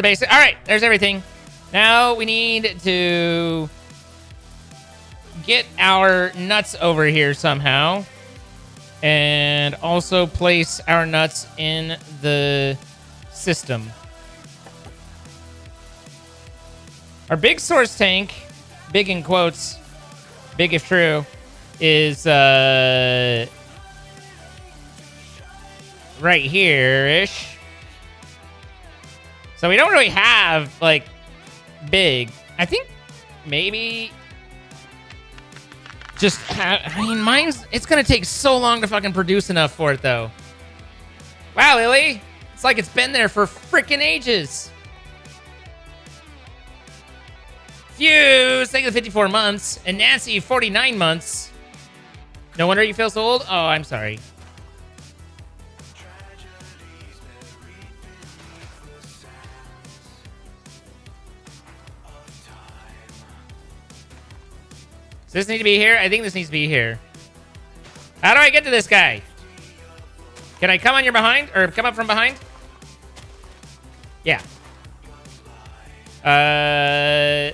basics. All right, there's everything. Now we need to get our nuts over here somehow, and also place our nuts in the system. Our big source tank, big in quotes, big if true, is right here-ish. So we don't really have, like, big. I think maybe just I mean, it's going to take so long to fucking produce enough for it, though. Wow, Lily. It's like it's been there for freaking ages. Fuse, thank you for 54 months. And Nancy, 49 months. No wonder you feel so old? Oh, I'm sorry. Does this need to be here? I think this needs to be here. How do I get to this guy? Can I come on your behind? Or come up from behind? Yeah. I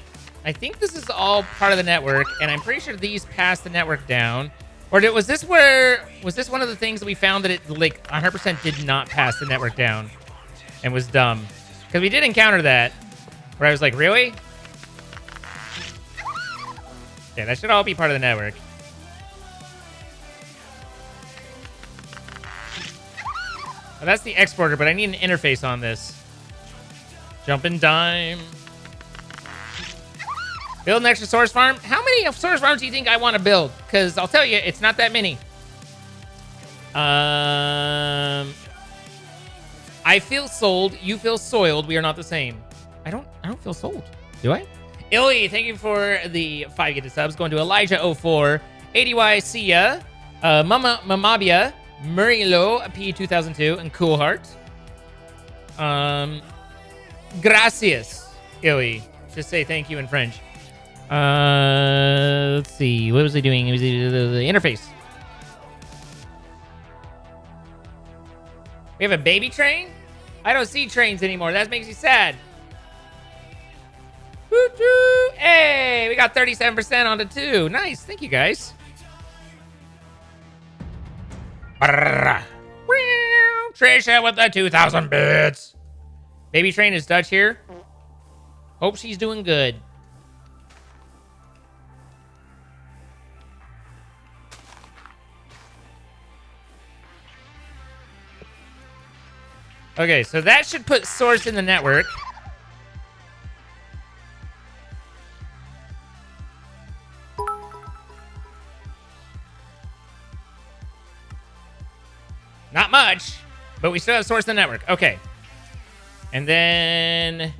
think this is all part of the network, and I'm pretty sure these pass the network down. Or was this one of the things that we found that it, like, 100% did not pass the network down and was dumb? Because we did encounter that, where I was like, really? Yeah, that should all be part of the network. Well, that's the exporter, but I need an interface on this. Jumping dime. Build an extra source farm. How many source farms do you think I want to build? Because I'll tell you, it's not that many. I feel sold. You feel soiled. We are not the same. I don't feel sold. Do I? Illy, thank you for the 5 gifted subs. Going to Elijah04, ADY Sia, Mama Mamabia, Murilo P2002, and Cool Heart. Gracias, Illy. Just say thank you in French. Let's see. What was he doing? It was the interface. We have a baby train? I don't see trains anymore. That makes me sad. Woo-hoo! Hey, we got 37% on the 2. Nice. Thank you, guys. Trisha with the 2,000 bits. Baby train is Dutch here. Hope she's doing good. Okay, so that should put source in the network. Not much, but we still have source in the network. Okay. And then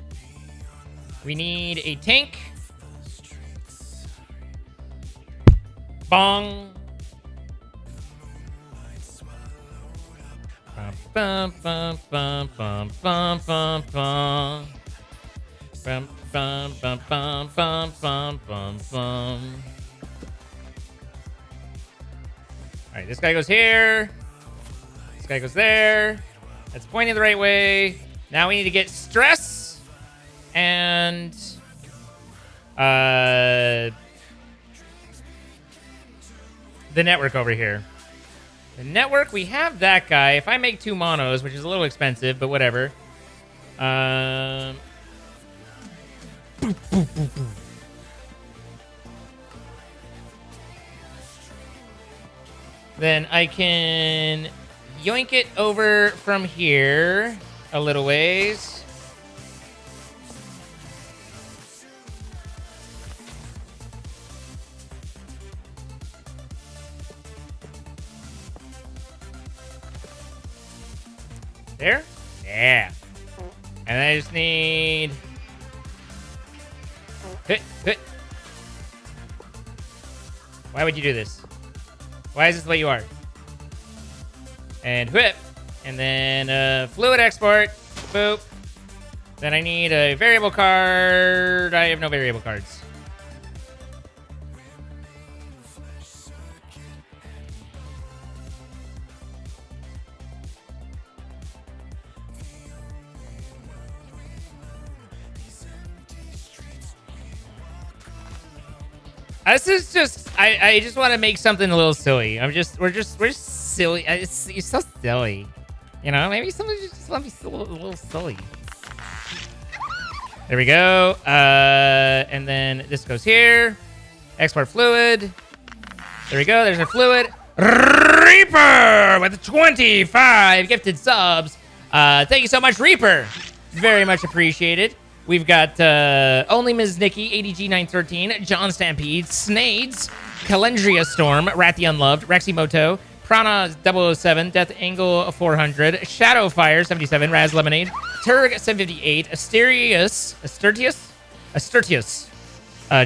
we need a tank. Bong. Bum, bum, bum, bum, bum, bum, bum. Bum, bum, bum, bum, bum, bum, bum, bum. All right, this guy goes here. This guy goes there. That's pointing the right way. Now we need to get stress and the network over here. The network, we have that guy. If I make 2 monos, which is a little expensive, but whatever. Then I can yoink it over from here a little ways. There? Yeah. And I just need... Hit. Why would you do this? Why is this the way you are? And whip. And then fluid export. Boop. Then I need a variable card. I have no variable cards. This is just, I just want to make something a little silly. We're silly. You're so silly. You know, maybe somebody just want to be a little silly. There we go. And then this goes here. Export fluid. There we go. There's our fluid. Reaper with 25 gifted subs. Thank you so much, Reaper. Very much appreciated. We've got Only Ms. Nikki, ADG913, John Stampede, Snades, Calendria Storm, Rat the Unloved, Reximoto, Prana 007, Death Angle 400, Shadowfire 77, Raz Lemonade, Turg 758, Asturtius,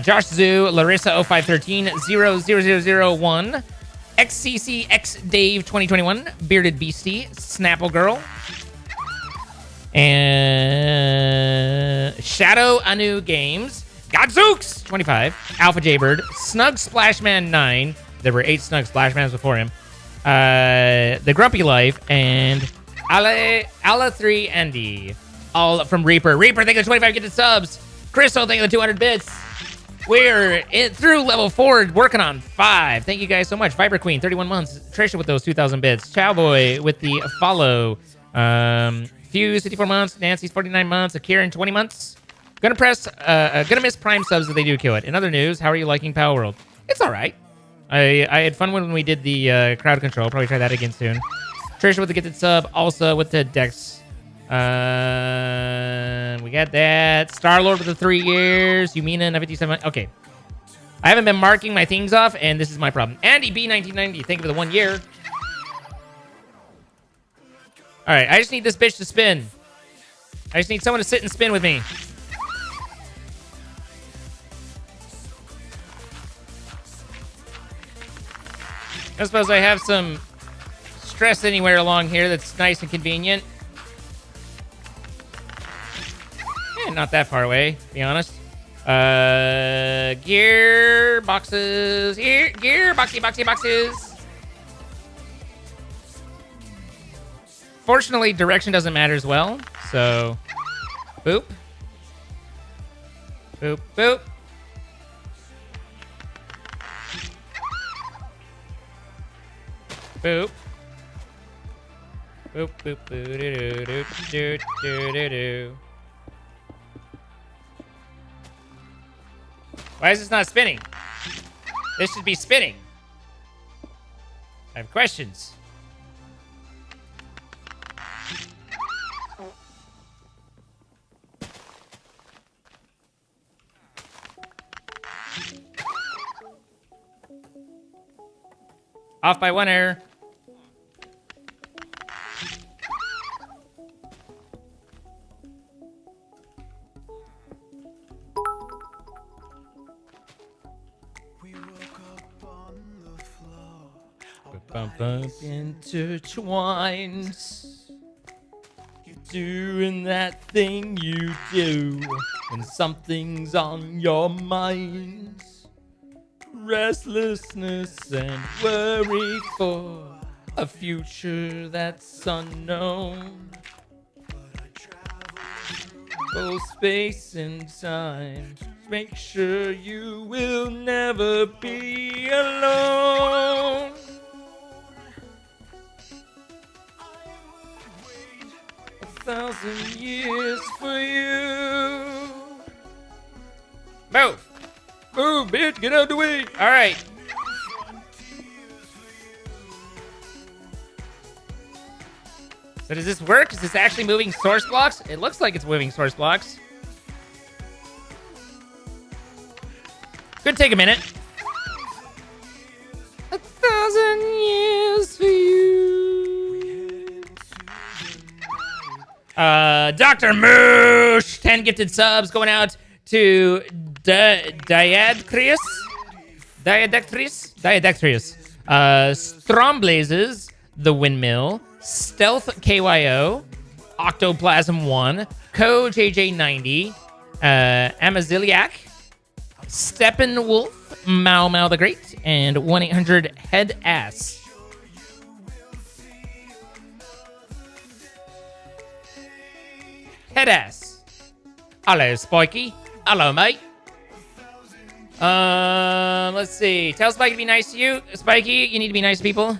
Josh Zoo, Larissa 0513, 00001, XCC X Dave 2021, Bearded Beastie, Snapple Girl, and Shadow Anu Games, Godzooks 25, Alpha Jaybird, Snug Splashman 9. There were 8 Snug Splashmans before him. The Grumpy Life and Ala 3 Andy, all from Reaper. Reaper, thank you for 25 gifted subs. Crystal, thank you for 200 bits. We're through level 4, working on 5. Thank you guys so much. Viper Queen, 31 months. Trisha with those 2,000 bits. Chowboy with the follow. Fuse, 54 months. Nancy's 49 months. Akira, 20 months. Gonna miss Prime subs if they do kill it. In other news, how are you liking Power World? It's all right. I had fun when we did the crowd control. Probably try that again soon. Trisha with the gifted sub. Also with the Dex We got that. Star-Lord with the 3 years. Yumina and 57. Okay. I haven't been marking my things off, and this is my problem. Andy B 1990. Thank you for the 1 year. All right. I just need this bitch to spin. I just need someone to sit and spin with me. I suppose I have some stress anywhere along here that's nice and convenient. Not that far away, to be honest. Gear boxes. Here, gear boxes. Fortunately, direction doesn't matter as well. So, boop. Boop, boop. Boop. Boop, boop, boo, doo, doo, doo, doo, doo, doo, doo. Why is this not spinning? This should be spinning. I have questions. Off by 1 error. Intertwines. Doing that thing you do when something's on your mind. Restlessness and worry for a future that's unknown. Both space and time. Make sure you will never be alone. 1,000 years for you. Move. Move, bitch. Get out of the way. All right. So does this work? Is this actually moving source blocks? It looks like it's moving source blocks. Could take a minute. 1,000 years for you. Dr. Moosh, 10 gifted subs going out to Diadectrius. Stromblazes, The Windmill, Stealth KYO, Octoplasm 1, Co JJ90, Amaziliac, Steppenwolf, Mau the Great, and 1-800 Head Ass. Head Ass. Hello, Spiky. Hello, mate. Let's see. Tell Spiky to be nice to you. Spiky, you need to be nice to people.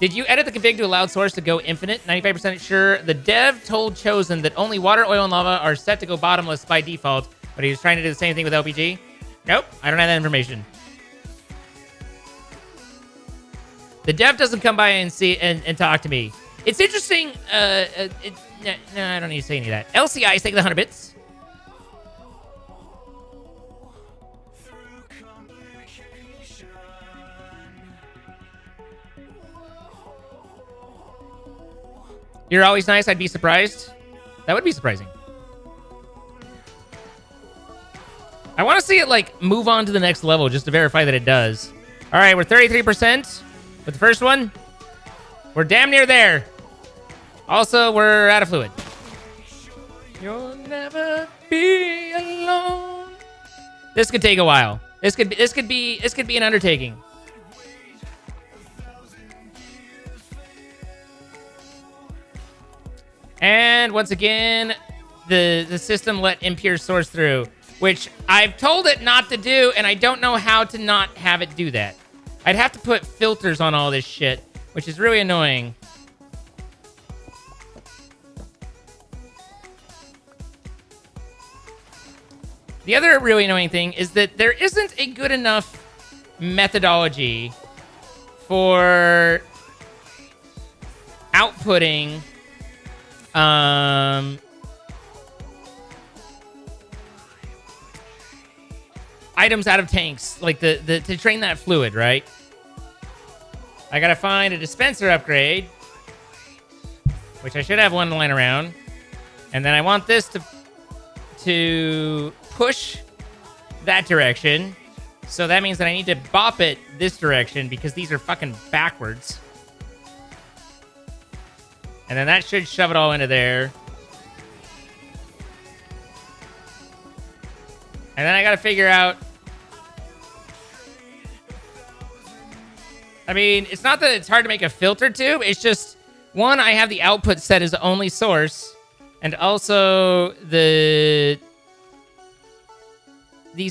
Did you edit the config to allow source to go infinite? 95% sure. The dev told Chosen that only water, oil, and lava are set to go bottomless by default, but he was trying to do the same thing with LPG. Nope, I don't have that information. The dev doesn't come by and see and talk to me. It's interesting. No, I don't need to say any of that. LCI is taking the 100 bits. You're always nice. I'd be surprised. That would be surprising. I want to see it, like, move on to the next level just to verify that it does. All right, we're 33% with the first one. We're damn near there. Also, we're out of fluid. You'll never be alone. This could take a while. This could be an undertaking. And once again, the system let impure source through, which I've told it not to do, and I don't know how to not have it do that. I'd have to put filters on all this shit, which is really annoying. The other really annoying thing is that there isn't a good enough methodology for outputting Items out of tanks, like the to drain that fluid, right? I gotta find a dispenser upgrade, which I should have one lying around, and then I want this to push that direction. So that means that I need to bop it this direction because these are fucking backwards. And then that should shove it all into there. And then I gotta figure out... I mean, it's not that it's hard to make a filter tube. It's just, one, I have the output set as the only source. And also, these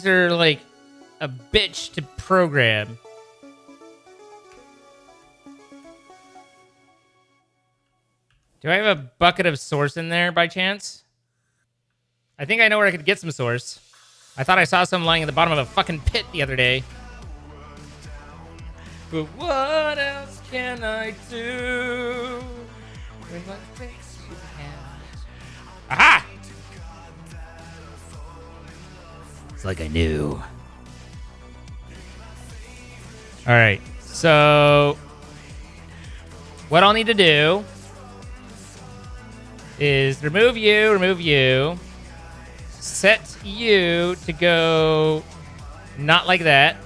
are, like, a bitch to program. Do I have a bucket of source in there by chance? I think I know where I could get some source. I thought I saw some lying at the bottom of a fucking pit the other day. But what else can I do? Aha! It's like I knew. All right, so what I'll need to do is remove you, set you to go not like that.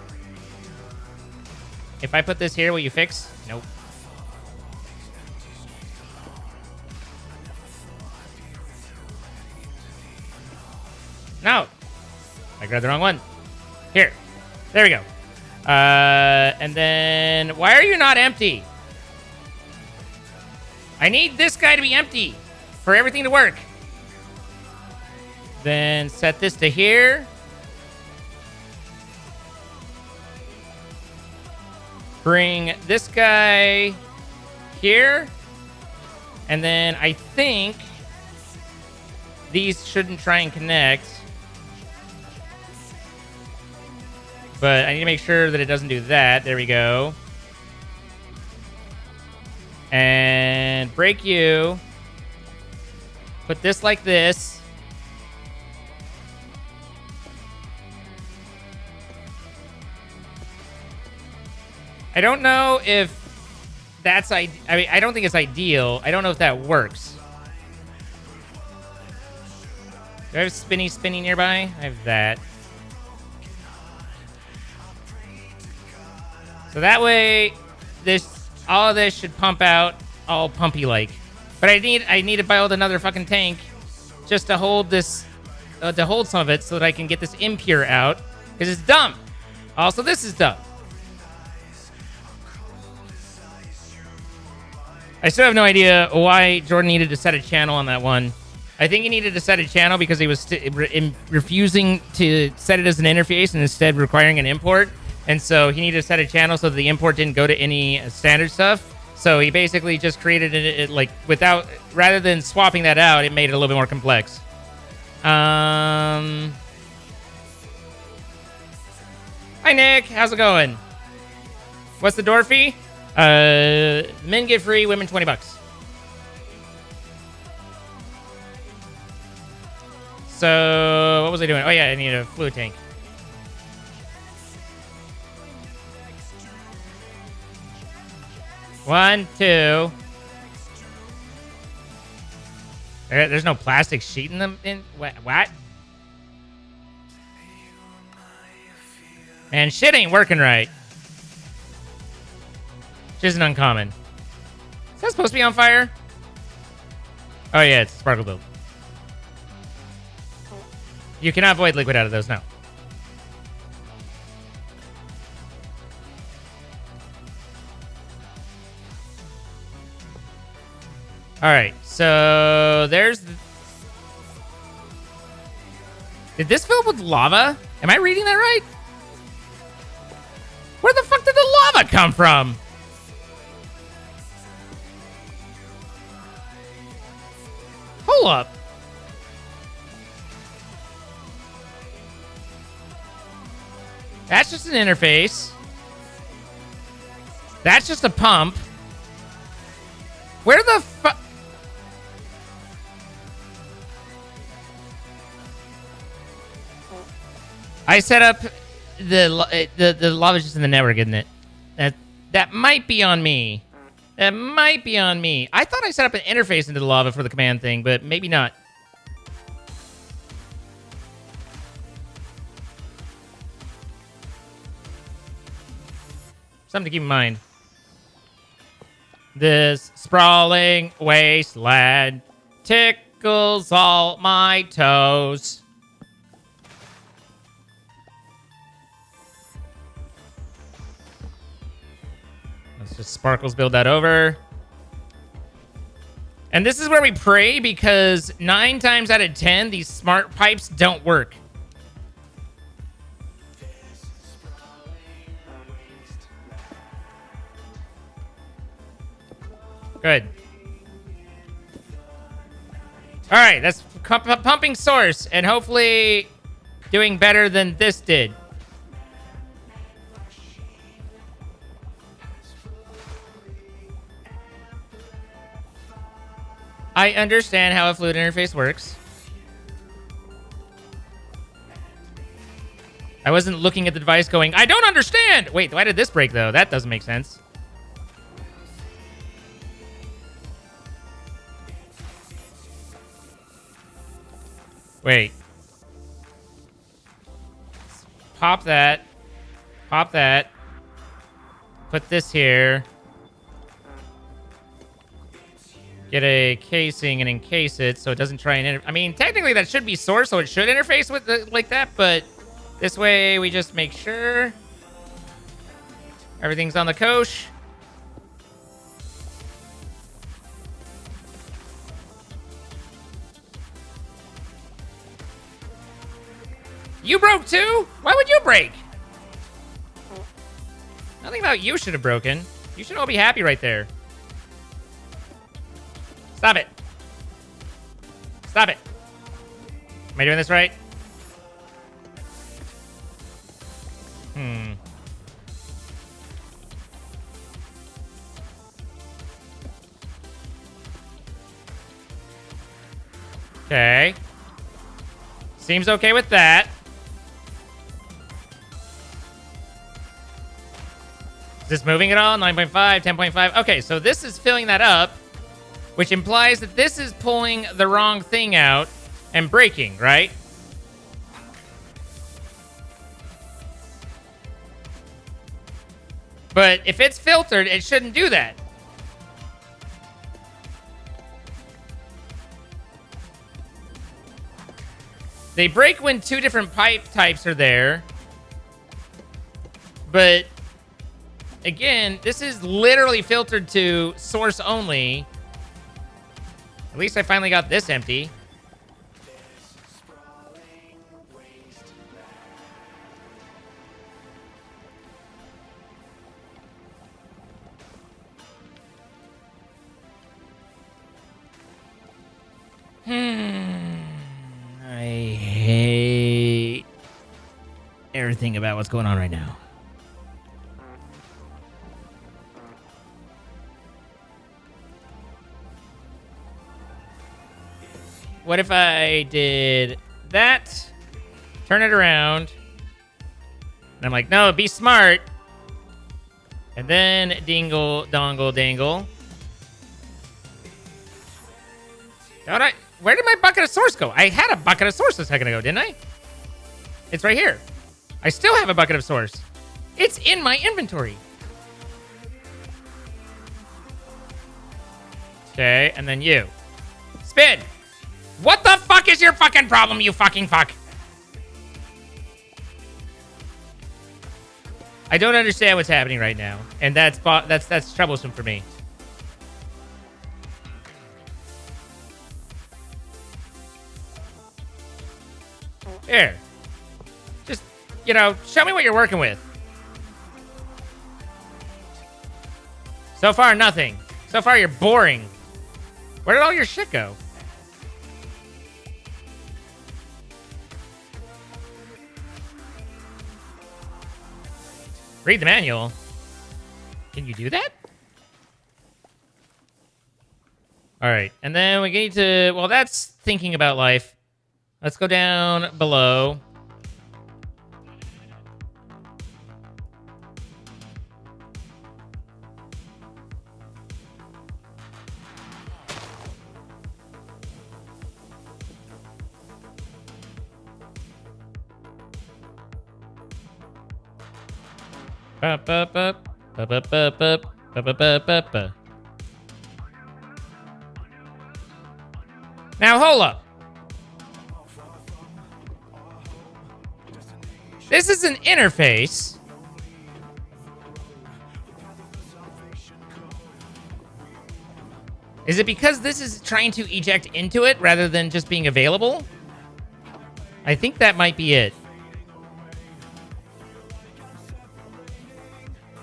If I put this here, will you fix? Nope. No. I grabbed the wrong one. Here. There we go. And then, why are you not empty? I need this guy to be empty for everything to work. Then set this to here. Bring this guy here. And then I think these shouldn't try and connect. But I need to make sure that it doesn't do that. There we go. And break you. Put this like this. I don't know if that's... I mean, I don't think it's ideal. I don't know if that works. Do I have spinny nearby? I have that. So that way, all of this should pump out all pumpy-like. But I need to build another fucking tank just to hold this, to hold some of it so that I can get this impure out. Because it's dumb. Also, this is dumb. I still have no idea why Jordan needed to set a channel on that one. I think he needed to set a channel because he was refusing to set it as an interface and instead requiring an import. And so he needed to set a channel so that the import didn't go to any standard stuff. So he basically just created it like without, rather than swapping that out, it made it a little bit more complex. Hi, Nick. How's it going? What's the door fee? Men get free, women $20. So what was I doing? Oh yeah, I need a fluid tank. One, two. There's no plastic sheet in them. What? Man, shit ain't working right. Which isn't uncommon. Is that supposed to be on fire? Oh yeah, it's sparkle build. You cannot void liquid out of those, no. All right, so there's... Did this fill up with lava? Am I reading that right? Where the fuck did the lava come from? Hold up. That's just an interface. That's just a pump. Where the fuck? I set up the lava's just in the network, isn't it? That might be on me. That might be on me. I thought I set up an interface into the lava for the command thing, but maybe not. Something to keep in mind. This sprawling wasteland tickles all my toes. Let's just sparkles build that over. And this is where we pray, because 9 times out of 10, these smart pipes don't work. Good. All right, that's pumping source, and hopefully doing better than this did. I understand how a fluid interface works. I wasn't looking at the device going, I don't understand! Wait, why did this break, though? That doesn't make sense. Wait. Pop that. Pop that. Put this here. Get a casing and encase it so it doesn't try and... I mean, technically that should be source, so it should interface with it like that, but this way we just make sure everything's on the coast. You broke too? Why would you break? Nothing about you should have broken. You should all be happy right there. Stop it. Stop it. Am I doing this right? Okay. Seems okay with that. Is this moving at all? 9.5, 10.5. Okay, so this is filling that up, which implies that this is pulling the wrong thing out and breaking, right? But if it's filtered, it shouldn't do that. They break when 2 different pipe types are there. But again, this is literally filtered to source only. At least I finally got this empty. I hate everything about what's going on right now. What if I did that, turn it around, and I'm like, no, be smart, and then dingle, dongle, dangle. Where did my bucket of source go? I had a bucket of source a second ago, didn't I? It's right here. I still have a bucket of source. It's in my inventory. Okay, and then you. Spin. What the fuck is your fucking problem, you fucking fuck? I don't understand what's happening right now, and that's troublesome for me. Here. Just, you know, show me what you're working with. So far, nothing. So far, you're boring. Where did all your shit go? Read the manual. Can you do that? All right. And then we need to... Well, that's thinking about life. Let's go down below. Up, up, up, up, up, up, up, up, up, up, up, up. Now hold up. This is an interface. Is it because this is trying to eject into it rather than just being available? I think that might be it.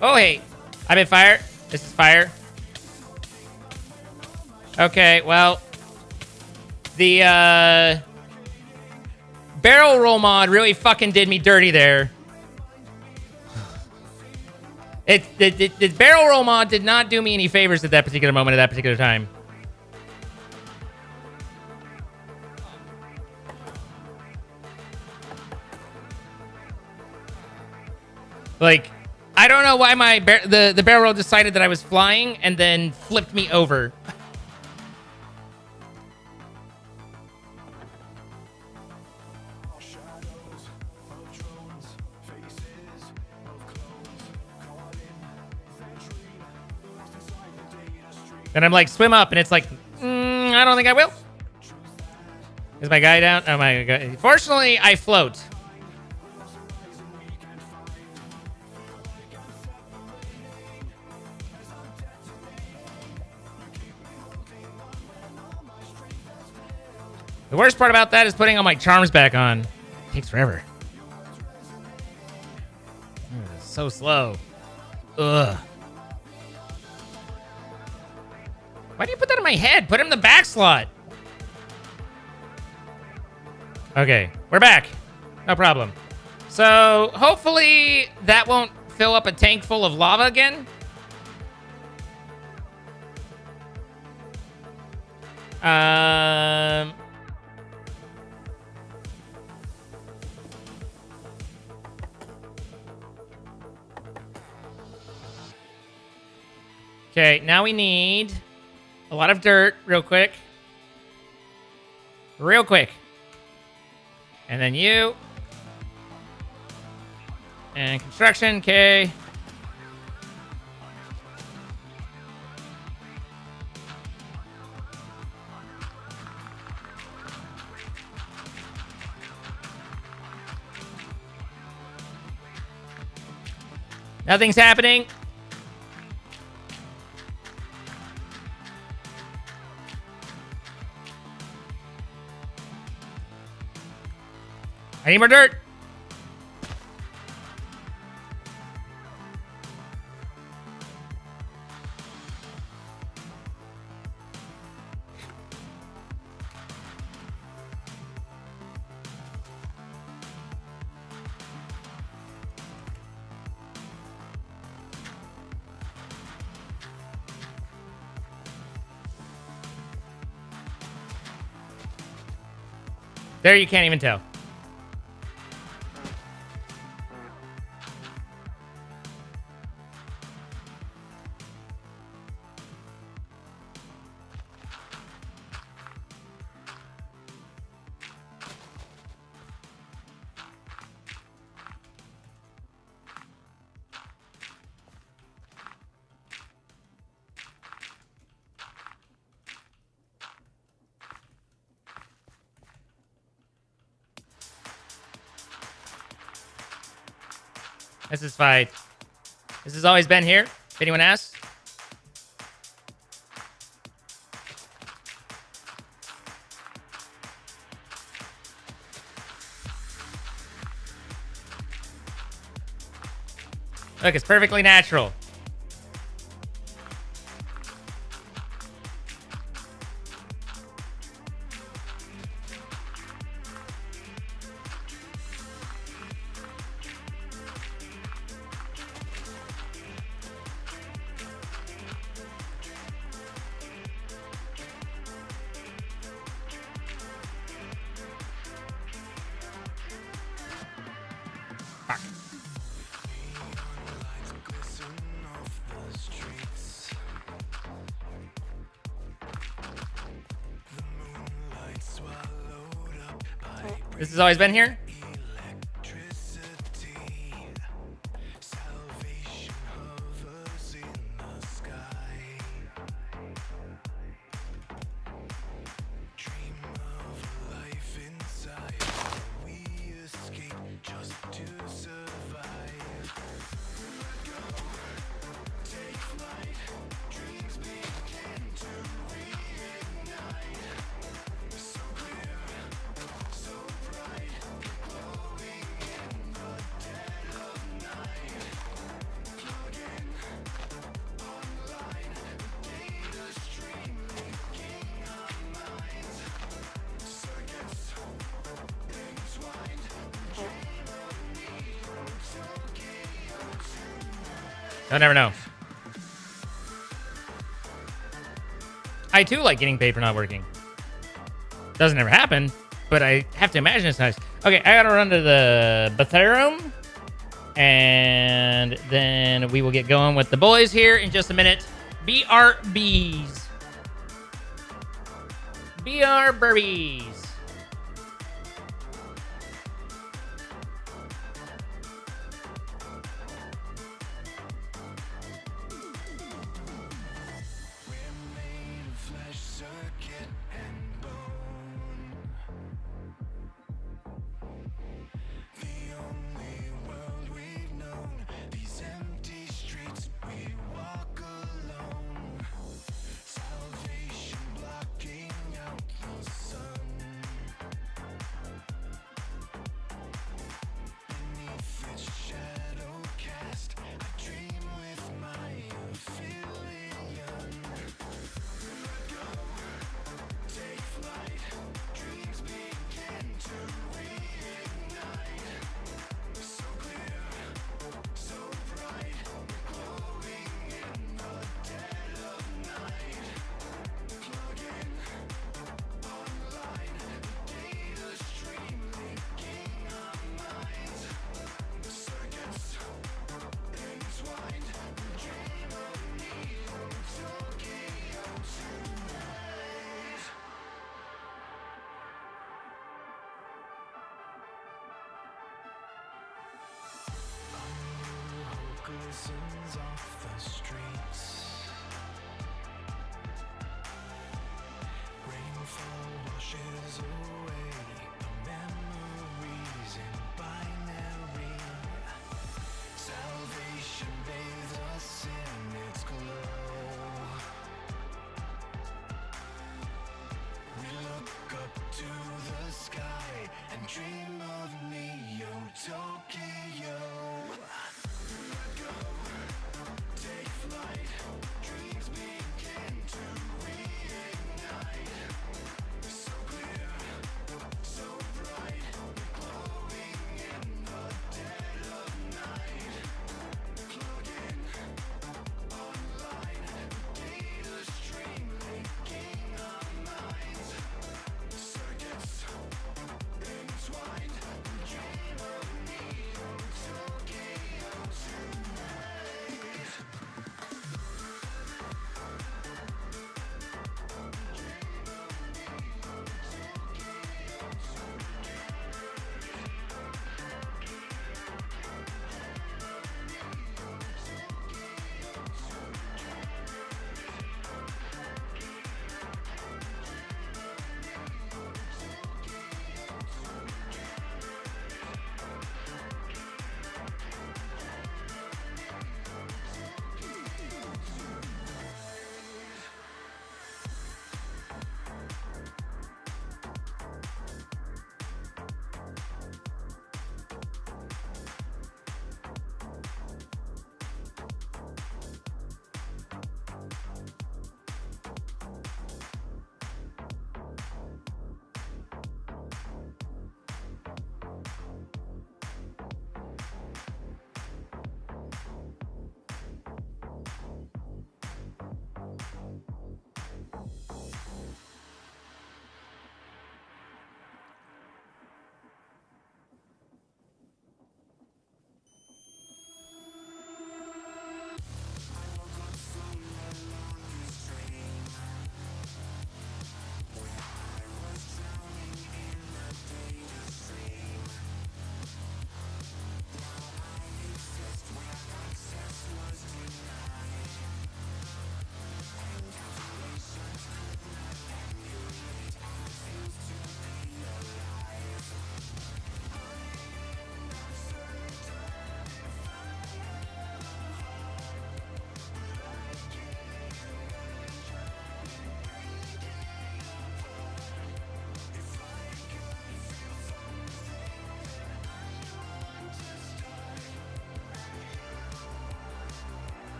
Oh, hey. I'm in fire. This is fire. Okay, well. The, barrel roll mod really fucking did me dirty there. The barrel roll mod did not do me any favors at that particular moment, at that particular time. Like, I don't know why the barrel roll decided that I was flying and then flipped me over. And I'm like, swim up, and it's like, I don't think I will. Is my guy down? Oh my god. Fortunately, I float. The worst part about that is putting all my charms back on. It takes forever. It's so slow. Ugh. Why do you put that on my head? Put it in the back slot. Okay, we're back. No problem. So, hopefully that won't fill up a tank full of lava again. Okay, now we need a lot of dirt, real quick. Real quick. And then you. And construction, okay. Nothing's happening. I need more dirt. There, you can't even tell. This is fine. This has always been here, if anyone asks. Look, it's perfectly natural. This has always been here? I never know. I too like getting paid for not working. Doesn't ever happen, but I have to imagine it's nice. Okay, I gotta run to the bathroom, and then we will get going with the boys here in just a minute. BRBs. BRBs. Glistens off the streets. Rainfall washes away the memories in binary. Salvation bathes us in its glow. We look up to the sky and dream of Neo Tokyo. Take flight, dreams begin to reignite. So clear.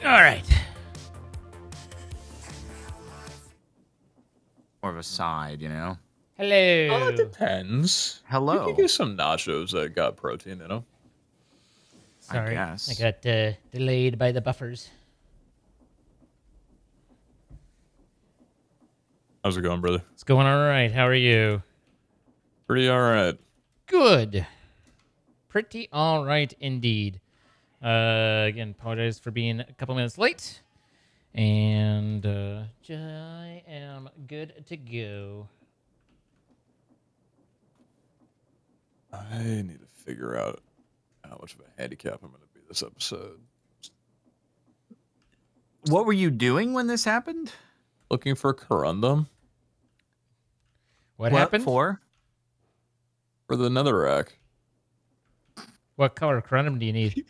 All right. More of a side, you know? Hello. It depends. Hello. You can get some nachos that got protein in them. Sorry, I guess. I got delayed by the buffers. How's it going, brother? It's going all right. How are you? Pretty all right. Good. Pretty all right indeed. Again, apologize for being a couple minutes late. And I am good to go. I need to figure out how much of a handicap I'm going to be this episode. What were you doing when this happened? Looking for corundum What happened? For the netherrack. What color corundum do you need?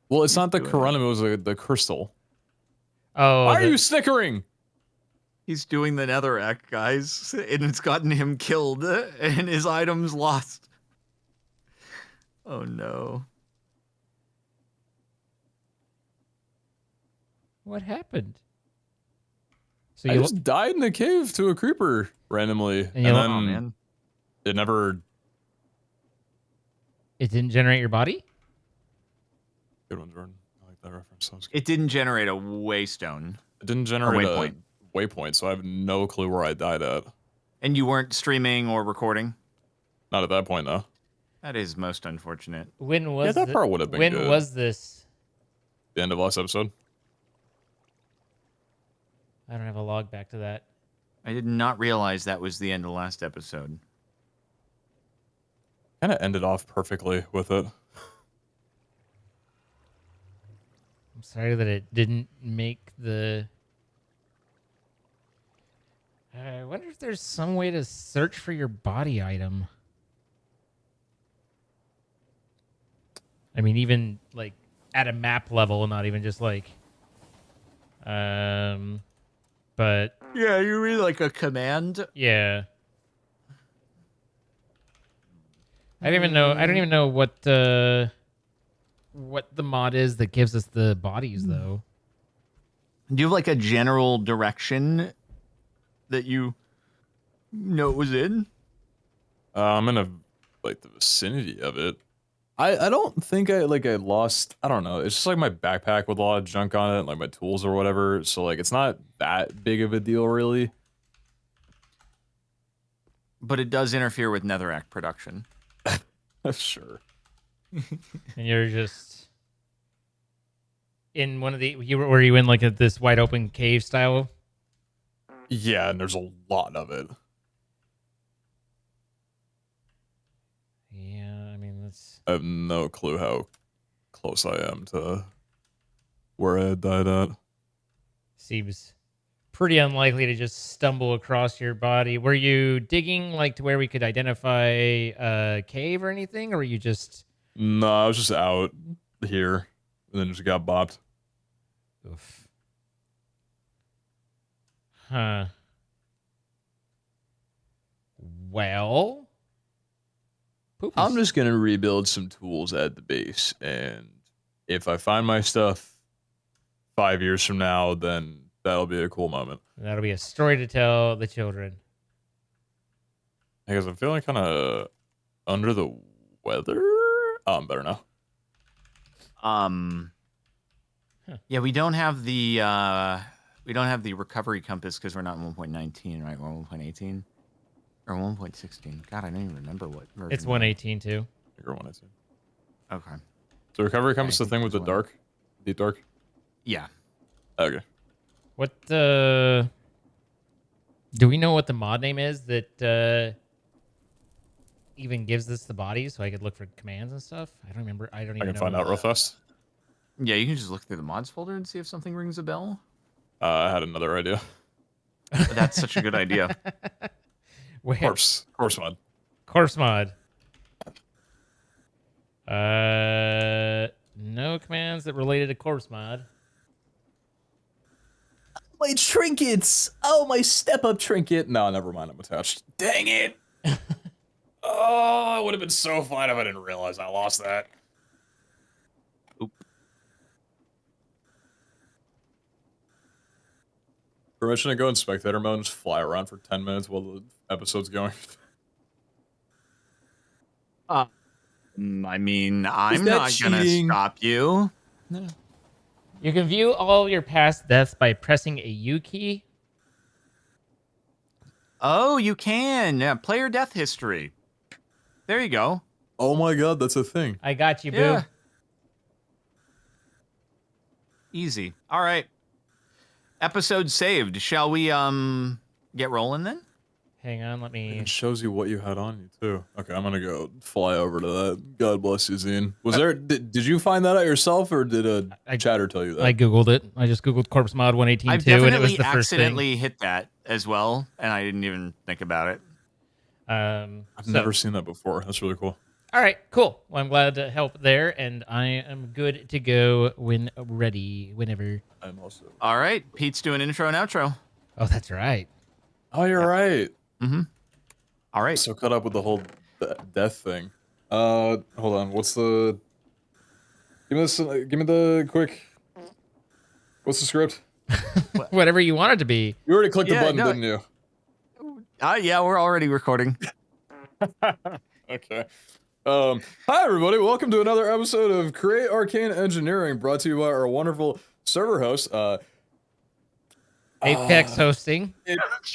Well, it's not the corundum, it was the crystal. Oh, Why are you snickering? He's doing the netherrack, guys, and it's gotten him killed and his items lost. Oh no. What happened? So I just died in a cave to a creeper randomly. And then oh, man. It never... It didn't generate your body? Good one, Jordan. I like that reference. Sounds good. It didn't generate a waystone. It didn't generate waypoint. a waypoint, so I have no clue where I died at. And you weren't streaming or recording? Not at that point, though. That is most unfortunate. When was that part would have been good. When was this? The end of last episode. I don't have a log back to that. I did not realize that was the end of last episode. Kind of ended off perfectly with it. I'm sorry that it didn't make the... I wonder if there's some way to search for your body item. I mean, even like at a map level, not even just like... But Yeah, you read like a command. yeah. I don't even know what the mod is that gives us the bodies though. Do you have like a general direction that you know it was in? I'm in the vicinity of it. I don't think I lost, I don't know. It's just like my backpack with a lot of junk on it, like my tools or whatever. So like it's not that big of a deal really. But it does interfere with netherrack production. Sure. And you're just in one of the were you in like this wide open cave style? Yeah, and there's a lot of it. Yeah, I mean that's... I have no clue how close I am to where I had died at. Seems pretty unlikely to just stumble across your body. Were you digging like to where we could identify a cave or anything, or were you just... No, I was just out here and then just got bopped. Oof. Huh. Well, I'm just gonna rebuild some tools at the base, and if I find my stuff 5 years from now, then that'll be a cool moment. That'll be a story to tell the children. Because I'm feeling kind of under the weather. Oh, I'm better now. Yeah, we don't have the recovery compass because we're not in 1.19, right? We're 1.18 or 1.16. God, I don't even remember what version. It's 118 too. You're 118. Okay. So recovery compass, the thing with the dark, deep dark. Yeah. Okay. What do we know what the mod name is that even gives us the bodies so I could look for commands and stuff? I don't remember. I don't even know. I can find out real fast. Yeah, you can just look through the mods folder and see if something rings a bell. I had another idea. That's such a good idea. Corpse mod. Corpse mod. No commands that related to corpse mod. My trinkets! Oh, my step-up trinket! No, never mind, I'm attached. Dang it! Oh, it would have been so fun if I didn't realize I lost that. Oop. Permission to go in spectator mode and just fly around for 10 minutes while the episode's going. I mean, I'm that not gonna cheating? stop you. No. You can view all your past deaths by pressing a U key. Oh, you can. Yeah, player death history. There you go. Oh my god, that's a thing. I got you, boo. Yeah. Easy. All right. Episode saved. Shall we get rolling then? Hang on, let me. It shows you what you had on you too. Okay, I'm gonna go fly over to that. God bless you, Zine. Was there? Did you find that out yourself, or did a chatter tell you that? I googled it. I just googled corpse mod 118.2, I and it was definitely the first thing. accidentally hit that as well, and I didn't even think about it. I've never seen that before. That's really cool. All right, cool. Well, I'm glad to help there, and I am good to go when ready, whenever. I'm also. All right, Pete's doing intro and outro. Oh, that's right. Oh, you're right. Mm-hmm. All right. So caught up with the whole death thing. Hold on. What's the? Give me this. Give me the quick. What's the script? Whatever you want it to be. You already clicked the Yeah, button, no. didn't you? Yeah, we're already recording. Okay. Hi everybody. Welcome to another episode of Create Arcane Engineering, brought to you by our wonderful server host. Apex hosting.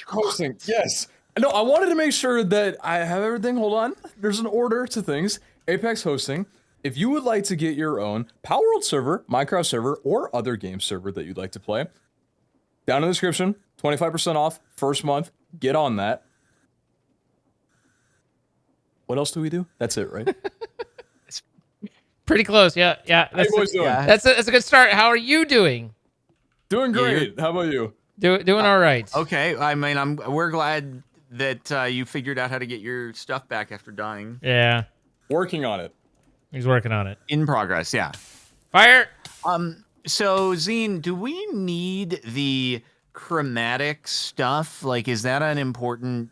Hosting. Yes. No, I wanted to make sure that I have everything. Hold on. There's an order to things. Apex Hosting. If you would like to get your own Power World server, Minecraft server, or other game server that you'd like to play, down in the description, 25% off, first month. Get on that. What else do we do? That's it, right? Pretty close. Yeah. How you boys doing? Yeah. That's a good start. How are you doing? Doing Yeah, great. How about you? Doing all right. Okay. I mean, we're glad that you figured out how to get your stuff back after dying. Yeah. Working on it. He's working on it. In progress. Yeah. Fire. So Zine, do we need the chromatic stuff? Like, is that an important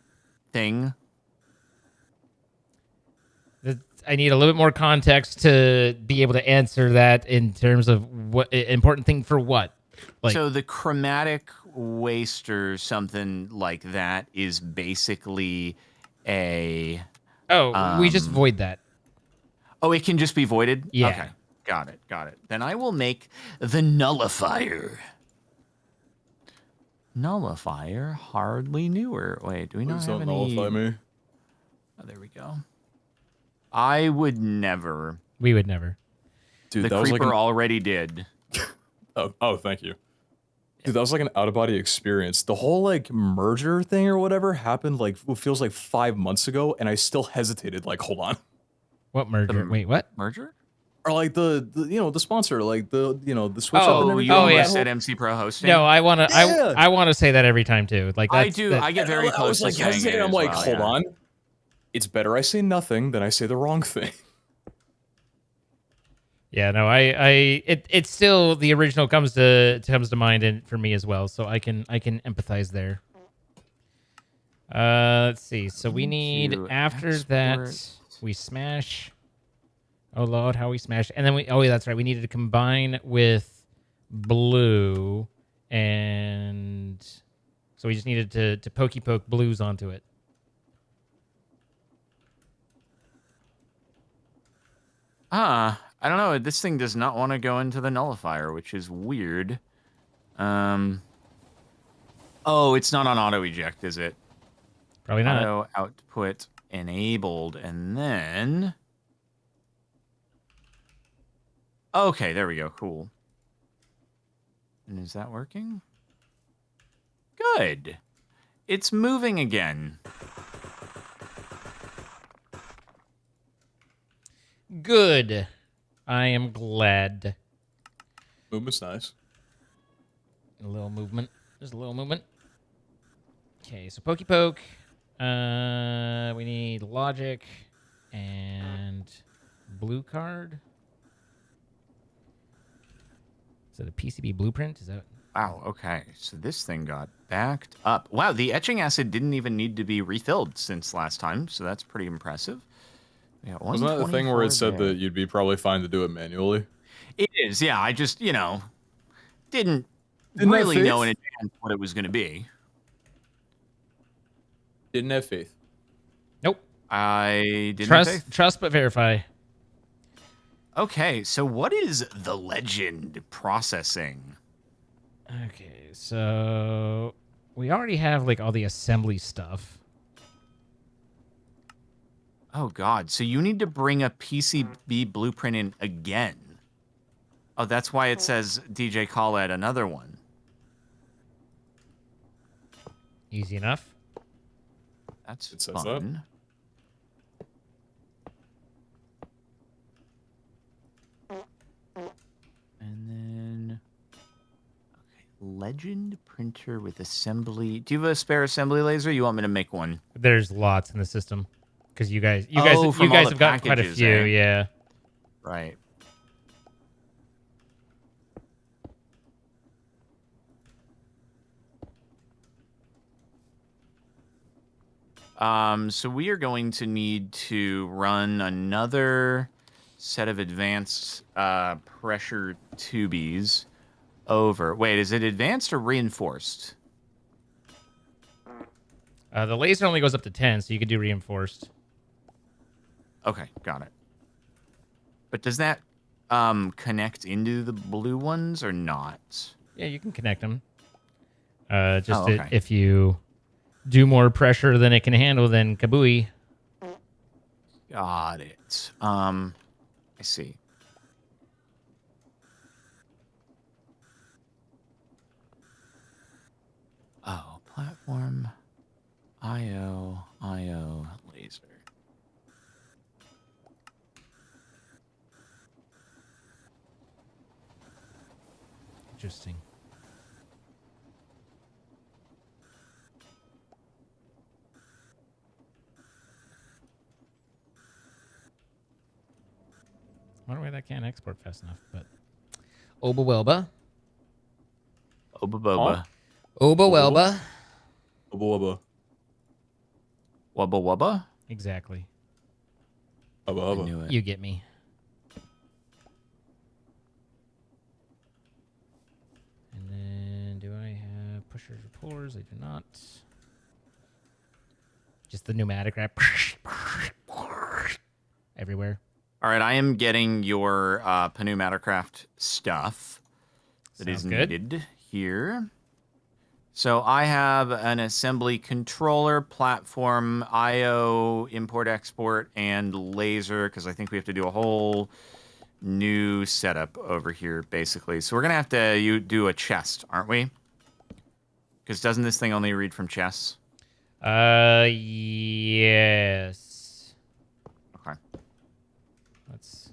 thing? I need a little bit more context to be able to answer that in terms of what important thing for what. Like, So the chromatic waste or something like that is basically a... we just void that. Oh, it can just be voided? Yeah. Okay. Got it. Then I will make the nullifier. Nullifier, hardly newer. Wait, do we not Please have don't any... nullify me. Oh, there we go. I would never. We would never. Dude, The that was creeper like an, already did. oh, thank you. Dude, that was like an out-of-body experience. The whole like merger thing or whatever happened like it feels like 5 months ago, and I still hesitated. Like, hold on, What merger? Wait, what? Merger? or like the the sponsor, like the switch up and Oh, everything. you Oh, yeah. almost said MC Pro hosting? No, I want to. Yeah. I want to say that every time too. Like I that's, do. that- I get very I close was to like saying hesitating. it I'm as like, well, hold yeah. on. It's better I say nothing than I say the wrong thing. Yeah, no, it's still the original comes to mind and for me as well, so I can empathize there. Let's see. So we need you after that export? we smash. Oh Lord, how we smash, and then yeah, that's right. We needed to combine with blue, and so we just needed to poke blues onto it. I don't know. This thing does not want to go into the nullifier, which is weird. Oh, it's not on auto eject, is it? Probably not. Auto output enabled, and then... Okay, there we go. Cool. And is that working? Good. It's moving again. Good. I am glad. Movement's nice. A little movement. Just a little movement. Okay, so pokey poke. We need logic and blue card. Is that a PCB blueprint? Is that? Wow, okay. So this thing got backed up. Wow, the etching acid didn't even need to be refilled since last time, so that's pretty impressive. Yeah, Wasn't that the thing where it said that you'd be probably fine to do it manually? It is, yeah. I just, didn't Didn't have really know in faith? advance what it was going to be. Didn't have faith. Nope. I didn't have faith. Trust, but verify. Okay, so what is the legend processing? Okay, so we already have like all the assembly stuff. Oh God! So you need to bring a PCB blueprint in again. Oh, that's why it says DJ call at another one. Easy enough. That's It says fun. And then, okay, legend printer with assembly. Do you have a spare assembly laser? You want me to make one? There's lots in the system because you guys from all the have got quite a packages, few. eh? Yeah. Right. So we are going to need to run another set of advanced pressure tubies over. Wait, is it advanced or reinforced? The laser only goes up to 10, so you could do reinforced. Okay, got it. But does that connect into the blue ones or not? Yeah, you can connect them. okay. If you do more pressure than it can handle, then kabooey. Got it. I see. Oh, platform, IO, laser. Interesting. I wonder why that can't export fast enough, but Oba Welba. Oba boba. Oba Welba. Ubba Wubba wubba? Exactly. Ubba I Ubba. knew it. You get me. And then do I have pushers or pullers? I do not. Just the pneumatic wrap. Everywhere. All right, I am getting your pneumaticraft stuff that is Sounds good. needed here. So I have an assembly controller, platform, IO, import, export, and laser, because I think we have to do a whole new setup over here, basically. So we're going to have to do a chest, aren't we? Because doesn't this thing only read from chests? Yes. Okay. Let's.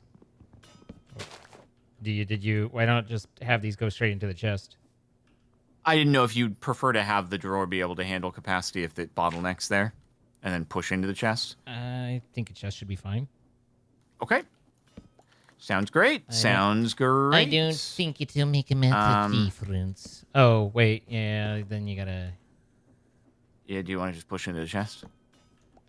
Did you? Why not just have these go straight into the chest? I didn't know if you'd prefer to have the drawer be able to handle capacity if it bottlenecks there, and then push into the chest. I think a chest should be fine. Okay. Sounds great. I Sounds great. I don't think it will make a massive difference. Oh wait, yeah. Then you gotta. Yeah, do you want to just push into the chest?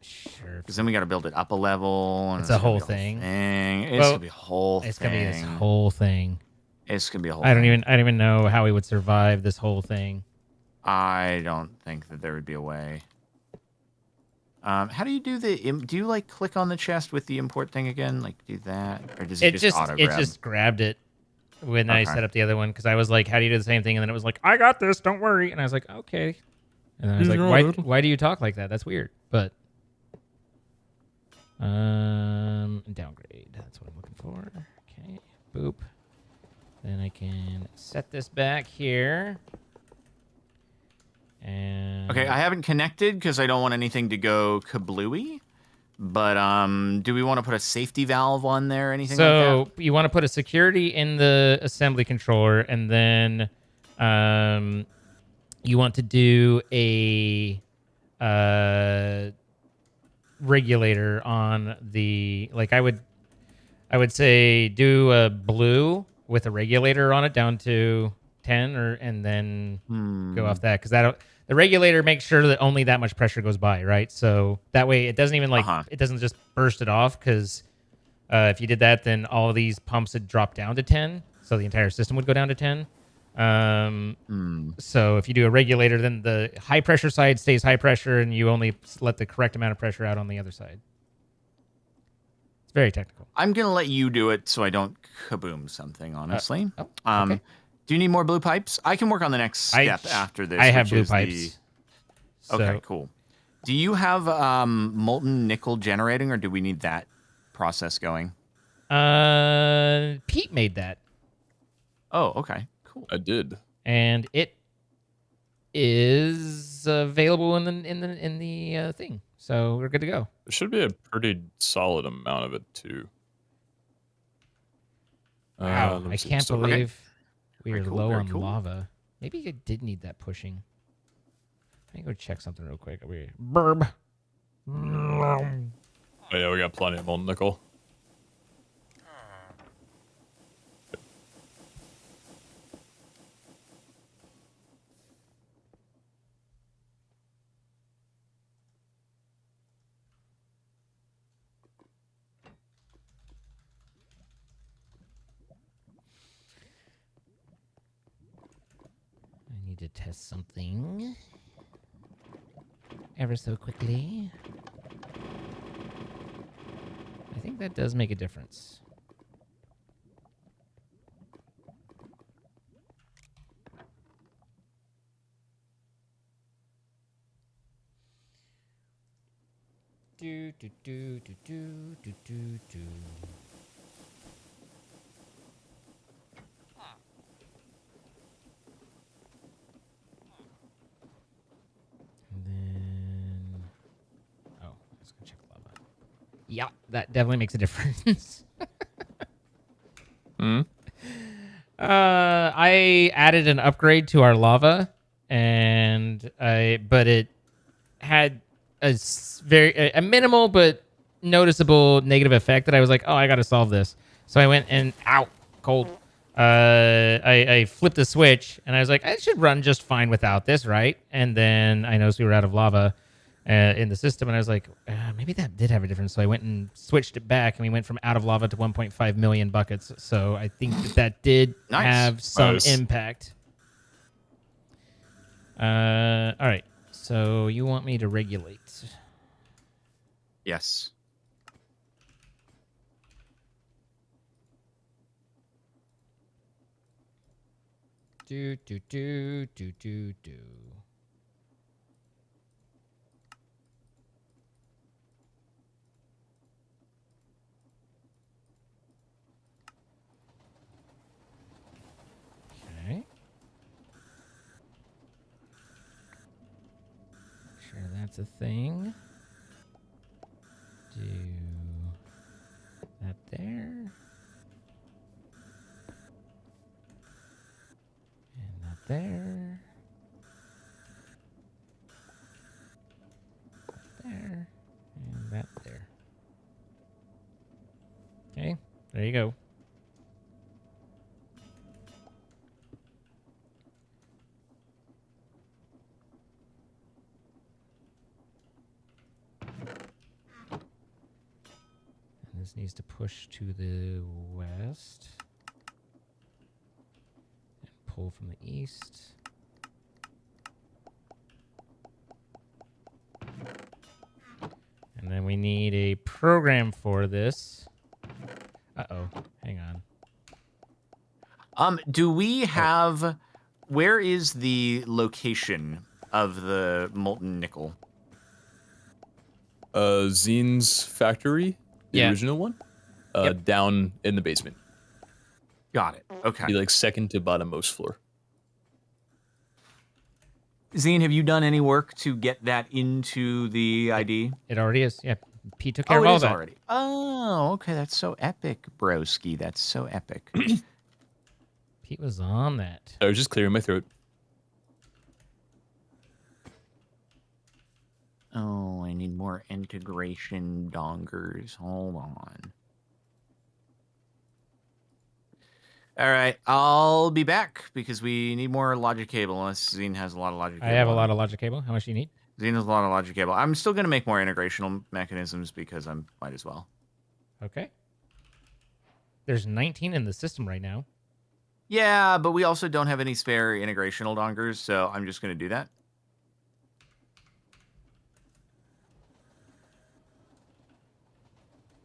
Sure. Because then we got to build it up a level. And It's a gonna whole be thing. It's Well, gonna be a whole thing. It's gonna be this whole thing. It's gonna be a whole. I don't thing. even know how we would survive this whole thing. I don't think that there would be a way. How do you do the? Do you like click on the chest with the import thing again? Like do that, or does it just auto grab? It just grabbed it when I Okay. set up the other one because I was like, "How do you do the same thing?" And then it was like, "I got this, don't worry." And I was like, "Okay." And then I was like, "Why do you talk like that? That's weird." But downgrade. That's what I'm looking for. Okay, boop. Then I can set this back here. And Okay, I haven't connected because I don't want anything to go kablooey. But do we want to put a safety valve on there or anything like so you want to put a security in the assembly controller, and then you want to do a regulator on the I would say do a blue with a regulator on it down to 10 and then go off that because the regulator makes sure that only that much pressure goes by, right? So that way it doesn't even it doesn't just burst it off because if you did that, then all of these pumps would drop down to 10, so the entire system would go down to 10. So if you do a regulator, then the high pressure side stays high pressure, and you only let the correct amount of pressure out on the other side. It's very technical. I'm gonna let you do it so I don't kaboom something. Honestly. Okay. Do you need more blue pipes? I can work on the next step after this. I have which blue is pipes. Okay, cool. Do you have molten nickel generating, or do we need that process going? Pete made that. Oh, okay, cool. I did. And it is available in the thing, so we're good to go. There should be a pretty solid amount of it too. Wow, I can't believe we are low on cool. lava. Maybe I did need that pushing. Let me go check something real quick. Burb. Oh yeah, we got plenty of molten nickel. I need to test something ever so quickly. I think that does make a difference. Do do do do do do do do. And then, oh, let's go check lava. Yeah, that definitely makes a difference. I added an upgrade to our lava, but it had a minimal but noticeable negative effect that I was like, oh, I got to solve this. So I went and cold. I flipped the switch and I was like, I should run just fine without this, right? And then I noticed we were out of lava in the system, and I was like, maybe that did have a difference. So I went and switched it back, and we went from out of lava to 1.5 million buckets. So I think that did have some impact. All right. So you want me to regulate? Yes. Do do do do do do. Okay. Sure, that's a thing. Do that there. And that there. That there. And that there. Okay, there you go. This needs to push to the west and pull from the east. And then we need a program for this. Uh-oh, hang on. Do we have... Where is the location of the molten nickel? Zine's factory. The original one, down in the basement. Got it. Okay. Be like second to bottommost floor. Zine, have you done any work to get that into the ID? It already is. Yeah, Pete took care of all that. Already. Oh, okay. That's so epic, broski. That's so epic. Pete was on that. I was just clearing my throat. Oh, I need more integration dongers. Hold on. All right, I'll be back because we need more logic cable. Unless Zine has a lot of logic cable. I have a lot of logic cable. How much do you need? Zine has a lot of logic cable. I'm still going to make more integrational mechanisms because I might as well. Okay. There's 19 in the system right now. Yeah, but we also don't have any spare integrational dongers, so I'm just going to do that.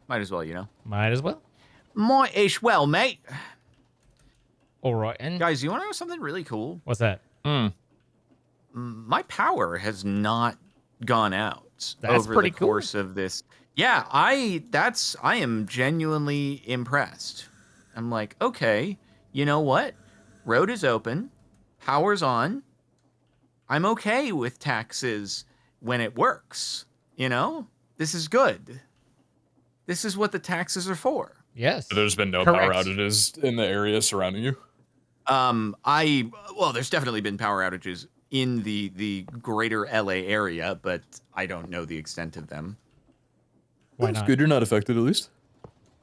Might as well, you know. Might as well. Might as well, mate. All right, and Guys, you want to know something really cool? what's that? My power has not gone out That's over pretty the course of this. Yeah, I am genuinely impressed. I'm like, okay, you know what? Road is open, power's on. I'm okay with taxes when it works, you know? This is good. This is what the taxes are for. Yes. There's been no Correct. power outages in the area surrounding you. Well, there's definitely been power outages in the greater LA area, but I don't know the extent of them. Why That's not? good. You're not affected, at least.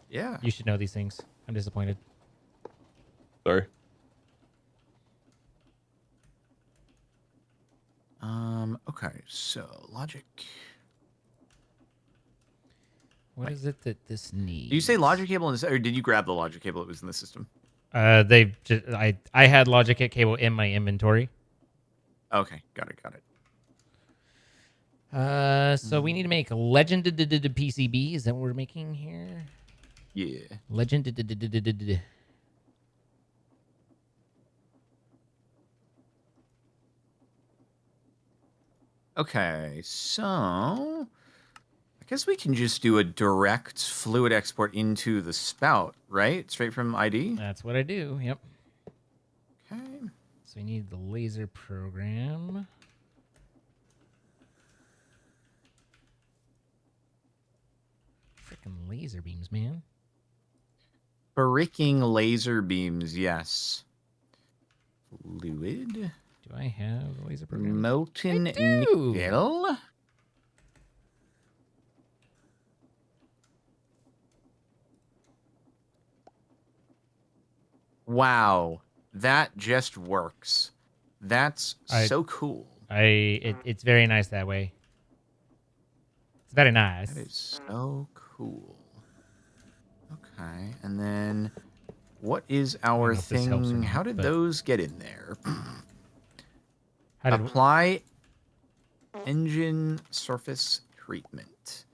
Yeah. You should know these things. I'm disappointed. Sorry. Okay, so logic. What is it that this needs? Do you say logic cable, or did you grab the logic cable that was in the system? They just, I had logic kit cable in my inventory. Okay, got it. So we need to make legend PCB. Is that what we're making here? Yeah. Legend. Okay, so I guess we can just do a direct fluid export into the spout, right? Straight from ID. That's what I do. Yep. Okay. So we need the laser program. Freaking laser beams, man. Bricking laser beams, yes. Fluid. Do I have the laser program? Molten I do. nickel. Wow, that just works. That's so cool. It's very nice that way. It's very nice. That is so cool. Okay, and then what is our if this helps or thing? not, How did but- those get in there? How did Apply engine surface treatment.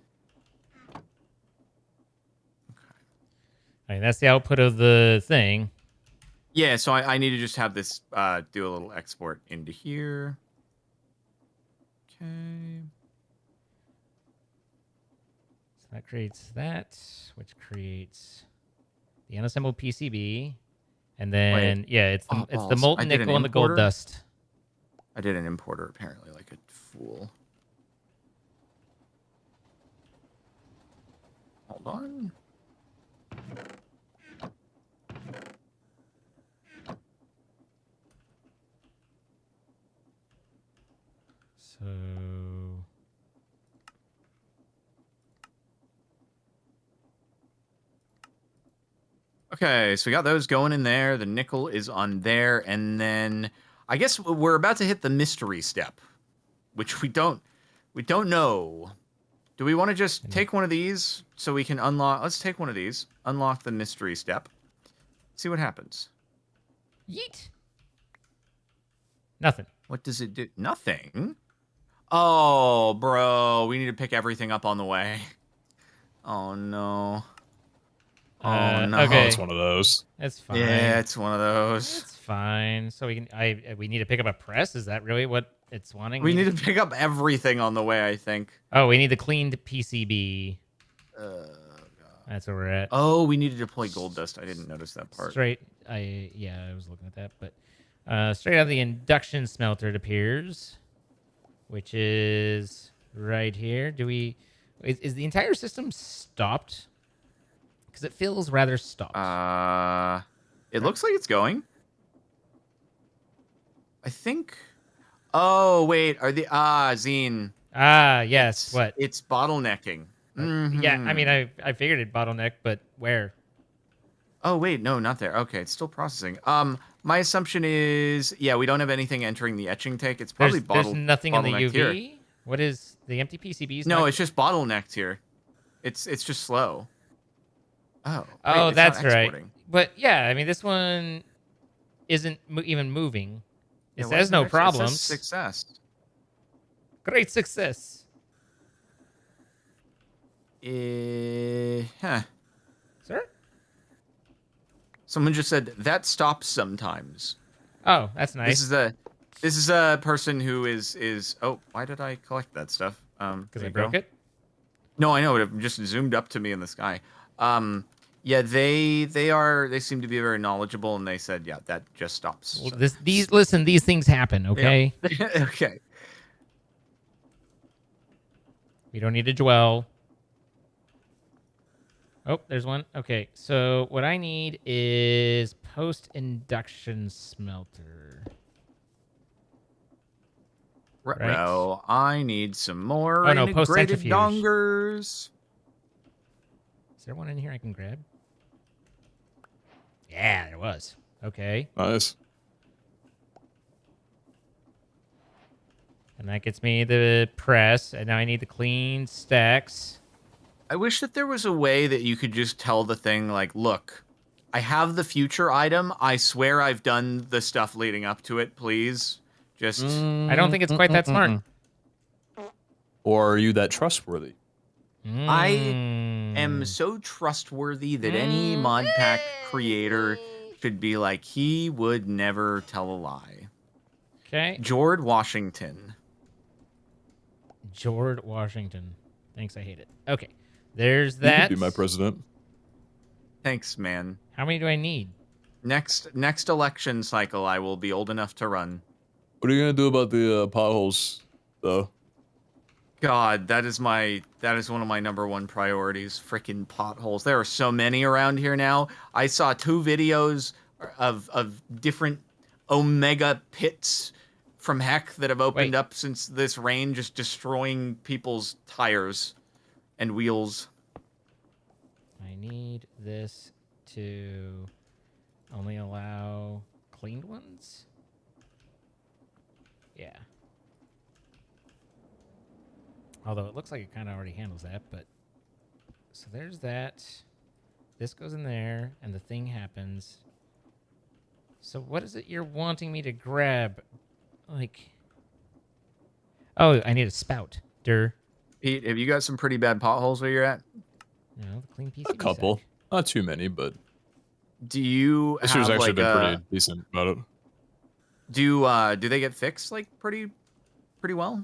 I mean, that's the output of the thing. Yeah, so I need to just have this do a little export into here. Okay. So that creates that, which creates the unassembled PCB, and then it's the balls. molten I did an nickel and the gold importer? dust. I did an importer apparently like a fool. Hold on. So Okay, so we got those going in there. The nickel is on there, and then I guess we're about to hit the mystery step, which we don't know. Do we want to just take one of these so we can unlock? Let's take one of these, unlock the mystery step, see what happens. yeet. Nothing. What does it do? Nothing. Oh, bro, we need to pick everything up on the way. Oh no. Oh no. Okay. It's one of those. That's fine. Yeah, it's one of those. It's fine. So we can. We need to pick up a press. Is that really what it's wanting? We need to pick up everything on the way, I think. Oh, we need the cleaned PCB. God. That's where we're at. Oh, we need to deploy gold dust. I didn't notice that part. Straight. I was looking at that, but straight out of the induction smelter, it appears, which is right here. Is the entire system stopped? Because it feels rather stopped. It looks like it's going. I think. Oh wait, are the Zine? Yes. What? It's bottlenecking. Yeah, I mean, I figured it bottleneck, but where? Oh wait, no, not there. Okay, it's still processing. My assumption is, yeah, we don't have anything entering the etching tank. It's probably There's nothing in the UV. Here. What is the empty PCBs? No, it's just bottlenecked here. It's just slow. Oh. Oh, wait, it's that's not right. exporting. But yeah, I mean, this one. isn't even moving. It Yeah, why says is no it problems. It says success. Great success. Huh. Sir? Someone just said that stops sometimes. Oh, that's nice. This is a person who is. Oh, why did I collect that stuff? Because there I you broke go. it? No, I know it just zoomed up to me in the sky. Yeah, they seem to be very knowledgeable, and they said, yeah, that just stops. Well, So- these things happen, okay? Yeah. Okay. We don't need to dwell. Oh, there's one. Okay, so what I need is post-induction smelter. Right. Ruh-roh, I need some more Oh, no, integrated post-centrifuge. dongers. Is there one in here I can grab? Yeah, there was. Okay. Nice. And that gets me the press, and now I need the clean stacks. I wish that there was a way that you could just tell the thing, like, look, I have the future item. I swear I've done the stuff leading up to it. Please, just I don't think it's quite that smart. Or are you that trustworthy? I am so trustworthy that any mod pack creator should be like, he would never tell a lie. Okay. George Washington. George Washington. Thanks, I hate it. Okay. There's You that. could be my president. Thanks, man. How many do I need? Next election cycle, I will be old enough to run. What are you gonna do about the potholes, though? God, that is one of my number one priorities. Freaking potholes. There are so many around here now. I saw 2 videos of different Omega pits from heck that have opened up since this rain, just destroying people's tires and wheels. I need this to only allow cleaned ones? Yeah. Although it looks like it kind of already handles that, but... So there's that. This goes in there, and the thing happens. So what is it you're wanting me to grab? Like... Oh, I need a spout. Durr. Pete, have you got some pretty bad potholes where you're at? No, the clean piece. A couple, not too many, but Do you this have year's actually like been pretty decent about it. do they get fixed like pretty well?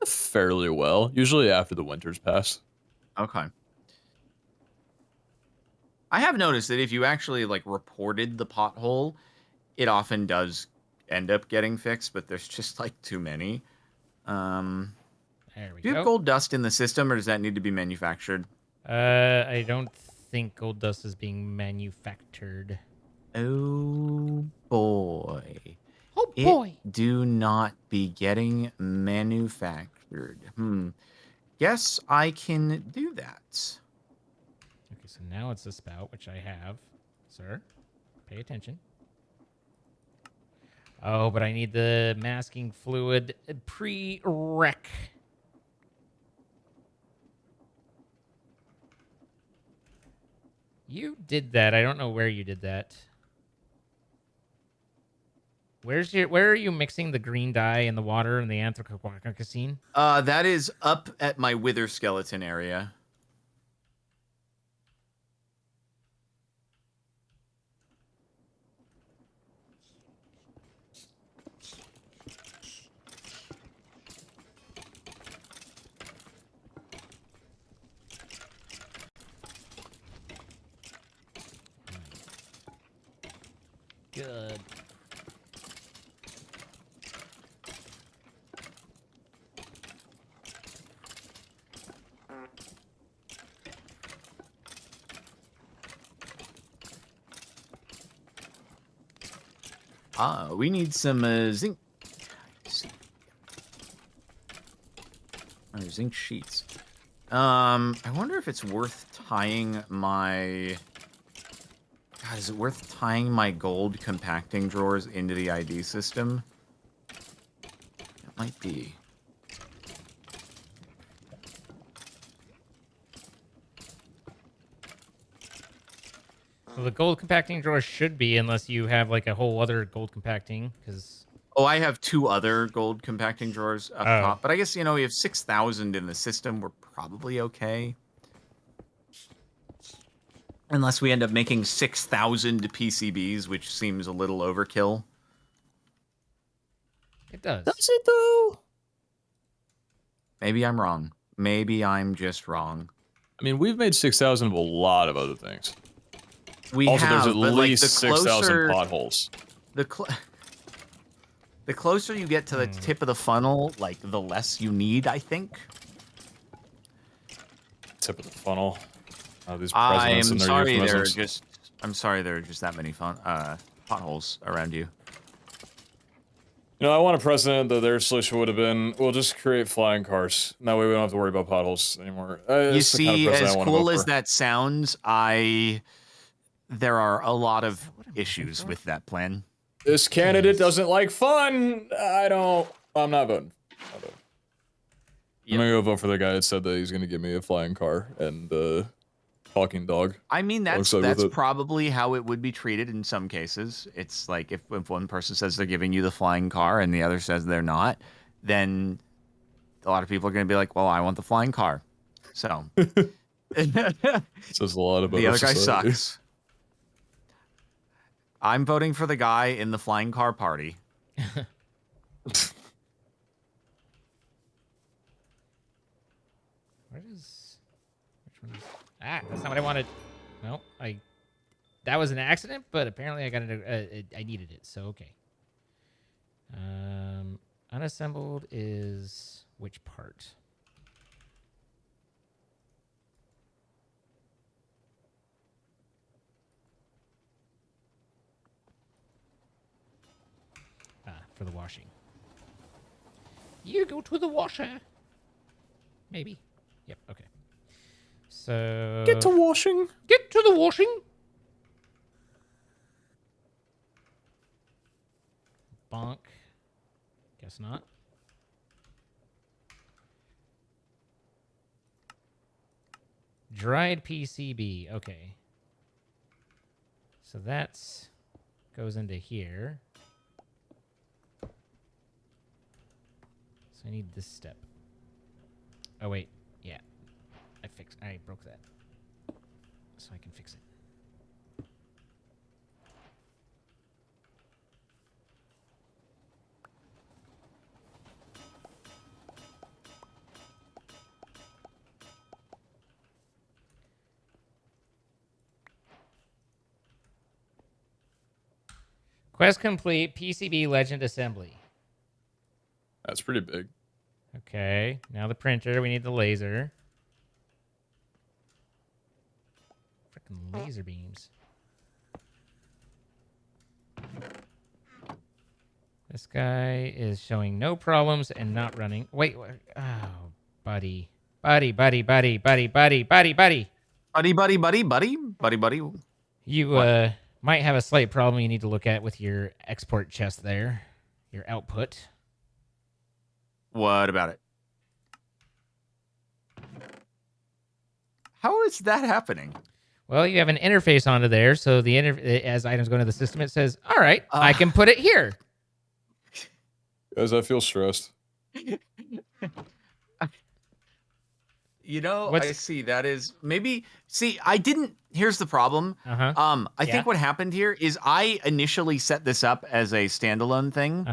Fairly well, usually after the winter's passed. Okay. I have noticed that if you actually like reported the pothole, it often does end up getting fixed, but there's just like too many. There we Do you go. have gold dust in the system, or does that need to be manufactured? I don't think gold dust is being manufactured. Oh boy. Oh boy. It do not be getting manufactured. Guess I can do that. Okay, so now it's a spout, which I have. Sir, pay attention. Oh, but I need the masking fluid pre-rec. You did that. I don't know where you did that. Where are you mixing the green dye and the water and the anthropocene? That is up at my wither skeleton area. Good. We need some zinc. Oh, zinc sheets. I wonder if it's worth tying my... God, is it worth tying my gold compacting drawers into the ID system? It might be. Well, the gold compacting drawer should be, unless you have like a whole other gold compacting, because... Oh, I have 2 other gold compacting drawers up Oh. top, but I guess, we have 6,000 in the system. We're probably okay. Unless we end up making 6,000 PCBs, which seems a little overkill. It does. Does it though? Maybe I'm wrong. Maybe I'm just wrong. I mean, we've made 6,000 of a lot of other things. We Also, have, there's at but, like, least the 6,000 potholes. The closer you get to the tip of the funnel, like, the less you need, I think. Tip of the funnel. These I presidents am and their sorry euphemisms. I'm sorry there are just that many potholes around you. You know, I want a precedent that their solution would have been, we'll just create flying cars. That way we don't have to worry about potholes anymore. You It's the kind of see, precedent as I want to cool vote as for. that sounds, there are a lot of issues with that plan. This candidate doesn't like fun. I'm not voting. I'm gonna go vote for the guy that said that he's gonna give me a flying car and talking dog. I mean, that's Alongside with it. probably how it would be treated in some cases. It's like if one person says they're giving you the flying car and the other says they're not, then a lot of people are going to be like, well, I want the flying car. So Says a lot about the our other guy society. sucks. I'm voting for the guy in the flying car party. Which one is... Ah, that's not what I wanted. No, that was an accident, but apparently I got it. I needed it, so okay. Unassembled is which part? For the washing. You go to the washer. Maybe. Yep, okay. So... Get to washing. Get to the washing. Bonk. Guess not. Dried PCB. Okay. So that's goes into here. So I need this step. Oh wait, yeah. I broke that. So I can fix it. Quest complete. PCB Legend Assembly. That's pretty big. Okay, now the printer. We need the laser. Freaking laser beams. This guy is showing no problems and not running. Wait, oh, buddy. Buddy. Buddy. You might have a slight problem you need to look at with your export chest there. Your output. What about it? How is that happening? Well, you have an interface onto there, so as items go into the system, it says, all right, I can put it here. Guys, I feel stressed. I see that is maybe I didn't. Here's the problem. I think what happened here is I initially set this up as a standalone thing,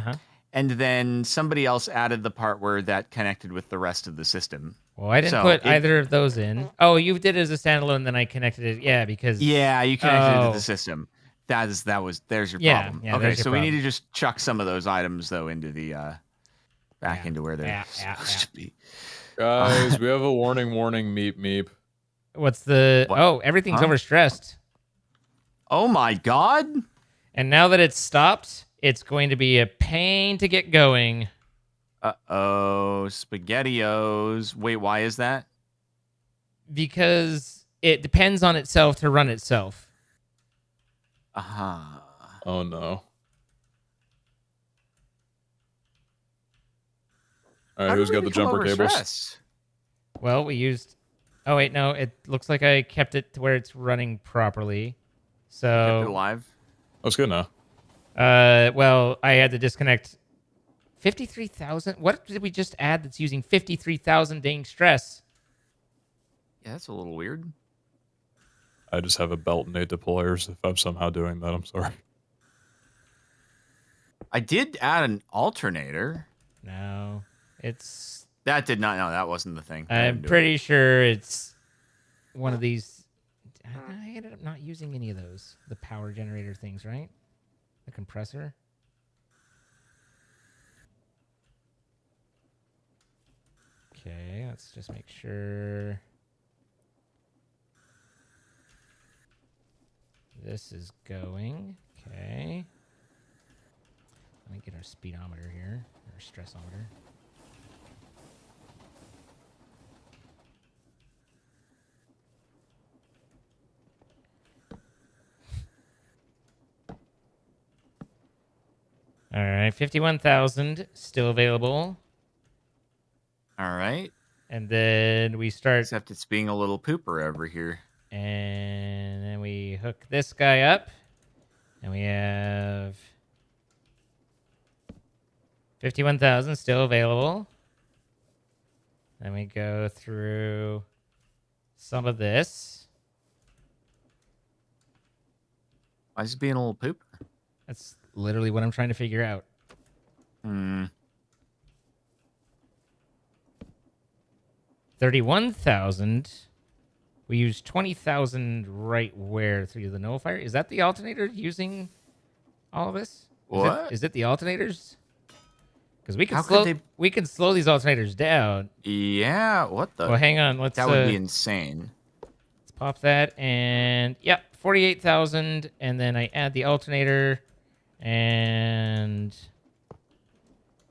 and then somebody else added the part where that connected with the rest of the system. Well, I didn't put either of those in. Oh, you did it as a standalone, then I connected it. Yeah, because you connected it to the system. There's your problem. Yeah, okay, so we need to just chuck some of those items though into the back into where they're supposed to be. Guys, we have a warning, meep, meep. What's the... What? Oh, everything's overstressed. Oh my god. And now that it's stopped, it's going to be a pain to get going. Uh-oh, SpaghettiOs. Wait, why is that? Because it depends on itself to run itself. Uh-huh. Oh, no. All right, who's got the jumper cables? Well, we used... Oh, wait, no. It looks like I kept it to where it's running properly. Kept it So, alive. Oh, it's good now. well, I had to disconnect 53,000. What did we just add that's using 53,000 dang stress? Yeah, that's a little weird. I just have a belt and 8 deployers. If I'm somehow doing that, I'm sorry. I did add an alternator. No, it's. That did not. No, that wasn't the thing. That I'm didn't do it. pretty sure it's one of these. I ended up not using any of those. The power generator things, right? The compressor. Okay, let's just make sure. This is going. Okay. Let me get our speedometer here, our stressometer. All right, 51,000 still available. All right. And then we start, Except it's being a little pooper over here. and then we hook this guy up, and we have 51,000 still available. Then we go through some of this. Why is it being a little pooper? That's literally what I'm trying to figure out. 31,000. We use 20,000 right where through the nullifier. Is that the alternator using all of this? What? Is it the alternators? Because we can How could they- we can slow these alternators down. Yeah, what the? Well, hang on. Let's That would be insane. let's pop that, and yep, 48,000, and then I add the alternator, and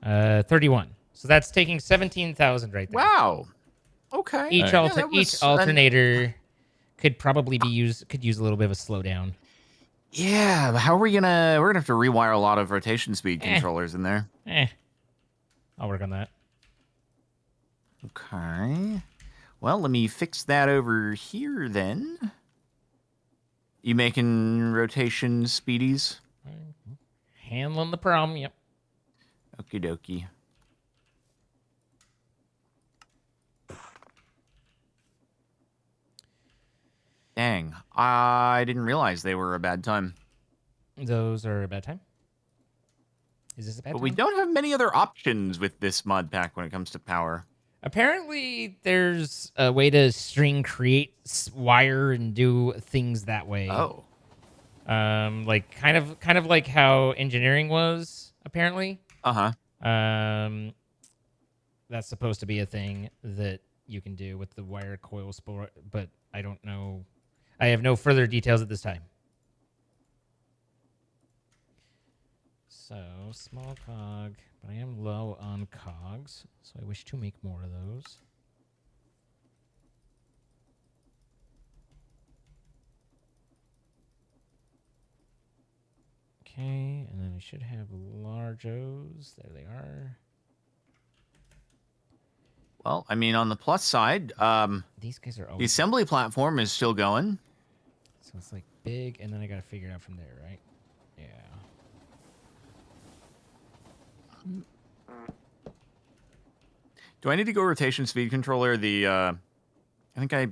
31. So that's taking 17,000 right there. Wow. Okay. Each Yeah, that was each alternator could probably could use a little bit of a slowdown. Yeah, but how are we gonna? We're gonna have to rewire a lot of rotation speed controllers in there. I'll work on that. Okay. Well, let me fix that over here then. You making rotation speedies? Handling the problem. Yep. Okie dokie. Dang, I didn't realize they were a bad time. Those are a bad time. Is this a bad But time? we don't have many other options with this mod pack when it comes to power. Apparently, there's a way to string create wire and do things that way. Oh. Like kind of like how engineering was apparently. Uh-huh. That's supposed to be a thing that you can do with the wire coil sport, but I don't know. I have no further details at this time. So, small cog, but I am low on cogs, so I wish to make more of those. Okay, and then I should have large O's. There they are. Well, I mean, on the plus side, These guys are the always... assembly platform is still going. So it's like big, and then I got to figure it out from there, right? Yeah. Do I need to go rotation speed controller? I think I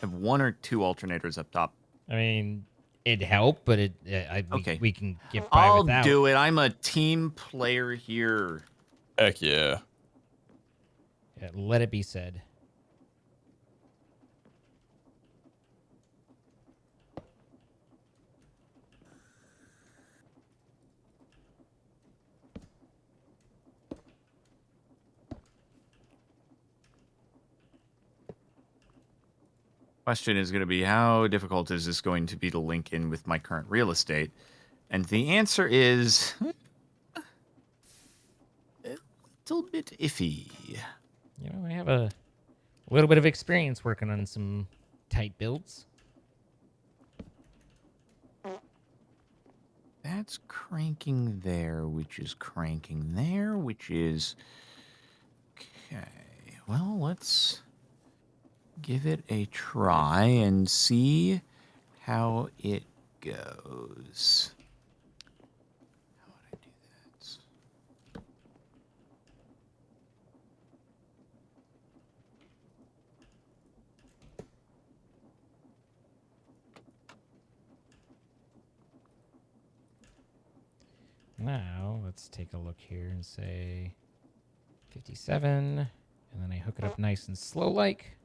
have one or two alternators up top. I mean, it'd help, but Okay. we can get by I'll without. do it. I'm a team player here. Heck yeah. Yeah, let it be said. Question is going to be, how difficult is this going to be to link in with my current real estate? And the answer is a little bit iffy. You know, I have a little bit of experience working on some tight builds. That's cranking there, which is cranking there, which is... Okay, well, let's give it a try and see how it goes. How would I do that? Now, let's take a look here and say 57. And then I hook it up nice and slow like.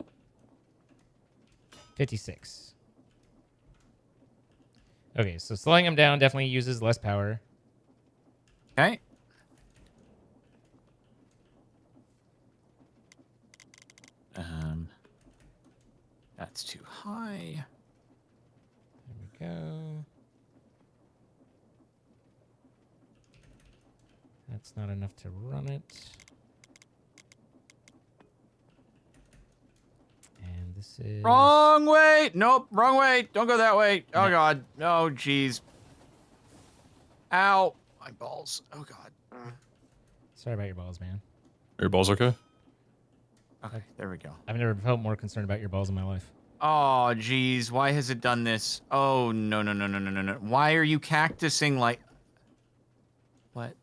56. Okay, so slowing them down definitely uses less power. Okay. That's too high. There we go. That's not enough to run it. And this is... Wrong way! Nope, wrong way. Don't go that way. Oh, No. God. Oh, jeez. Ow. My balls. Oh, God. Sorry about your balls, man. Are your balls okay? Okay, there we go. I've never felt more concerned about your balls in my life. Oh, jeez. Why has it done this? Oh, no, no, no, no, no, no, no. Why are you cactusing like... What?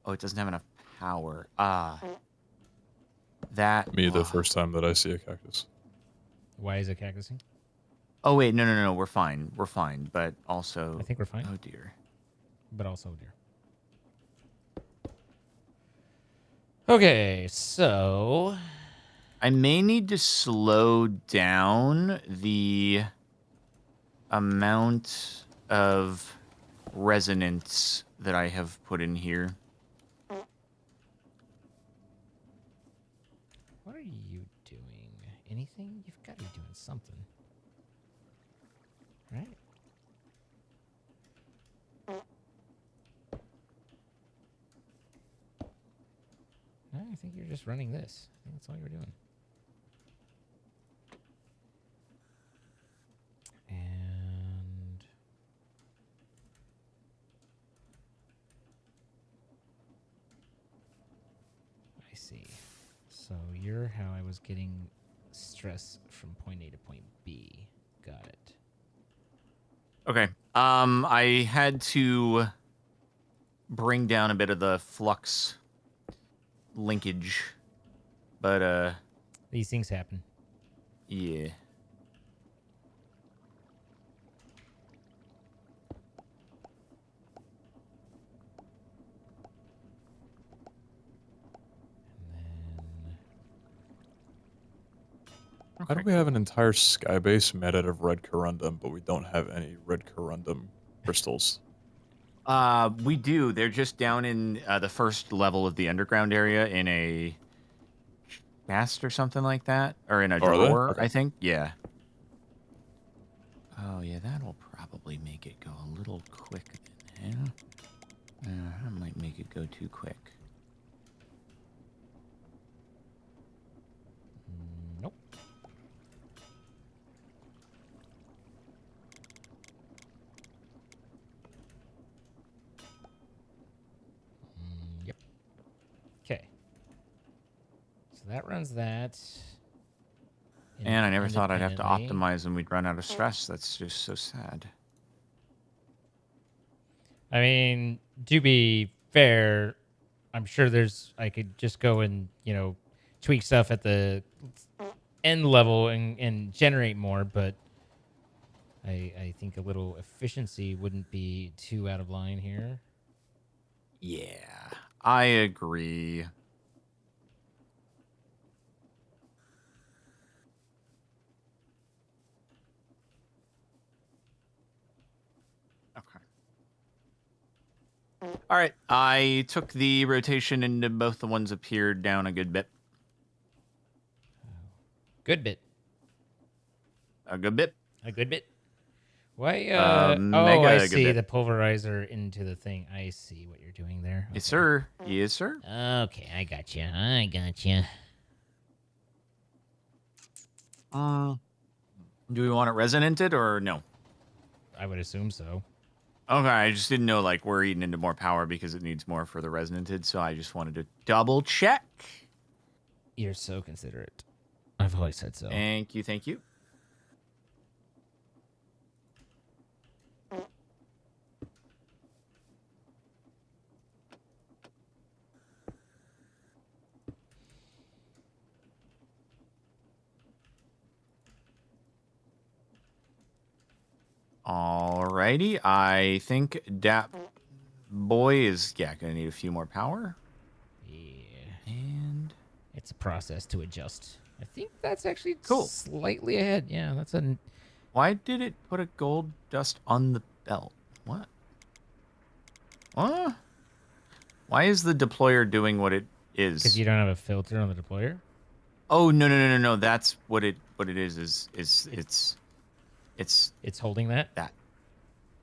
Oh, it doesn't have enough power. That... Me, the first time that I see a cactus. Why is it cactusing? Oh, wait. No, no, no. We're fine. We're fine. But also... I think we're fine. Oh, dear. But also, dear. Okay, so... I may need to slow down the amount of resonance that I have put in here. What are you doing? Anything? You've got to be doing something. Right? No, I think you're just running this. I think that's all you're doing. And... I see. So you're how I was getting stress from point A to point B. Got it. Okay. I had to bring down a bit of the flux linkage, but These things happen. yeah. How do we have an entire skybase made out of red corundum, but we don't have any red corundum crystals? We do. They're just down in the first level of the underground area in a chest or something like that, or in a Oh, are they? drawer, Okay. I think. Yeah. Oh yeah, that'll probably make it go a little quick. Then. That might make it go too quick. Nope. Yep. Okay. So that runs that. And I never thought I'd have to independently. optimize and we'd run out of stress. That's just so sad. I mean, to be fair, I'm sure I could just go and, tweak stuff at the end level and generate more, but I think a little efficiency wouldn't be too out of line here. Yeah, I agree. Okay. All right. I took the rotation into both the ones up here down a good bit. Good bit. A good bit. A good bit. Why? Mega I good see bit. the pulverizer into the thing. I see what you're doing there. Yes, sir. Yes, sir. Okay, I got you. I got you. Do we want it resonanted or no? I would assume so. Okay, I just didn't know like we're eating into more power because it needs more for the resonanted, so I just wanted to double check. You're so considerate. I've always said so. Thank you, thank you. Alrighty, I think that boy is gonna need a few more power. Yeah. And It's a process to adjust. I think that's actually Cool. slightly ahead. Yeah, that's a... why did it put a gold dust on the belt? What? What? Why is the deployer doing what it is? Because you don't have a filter on the deployer? Oh no! That's what it is. It's holding that? That.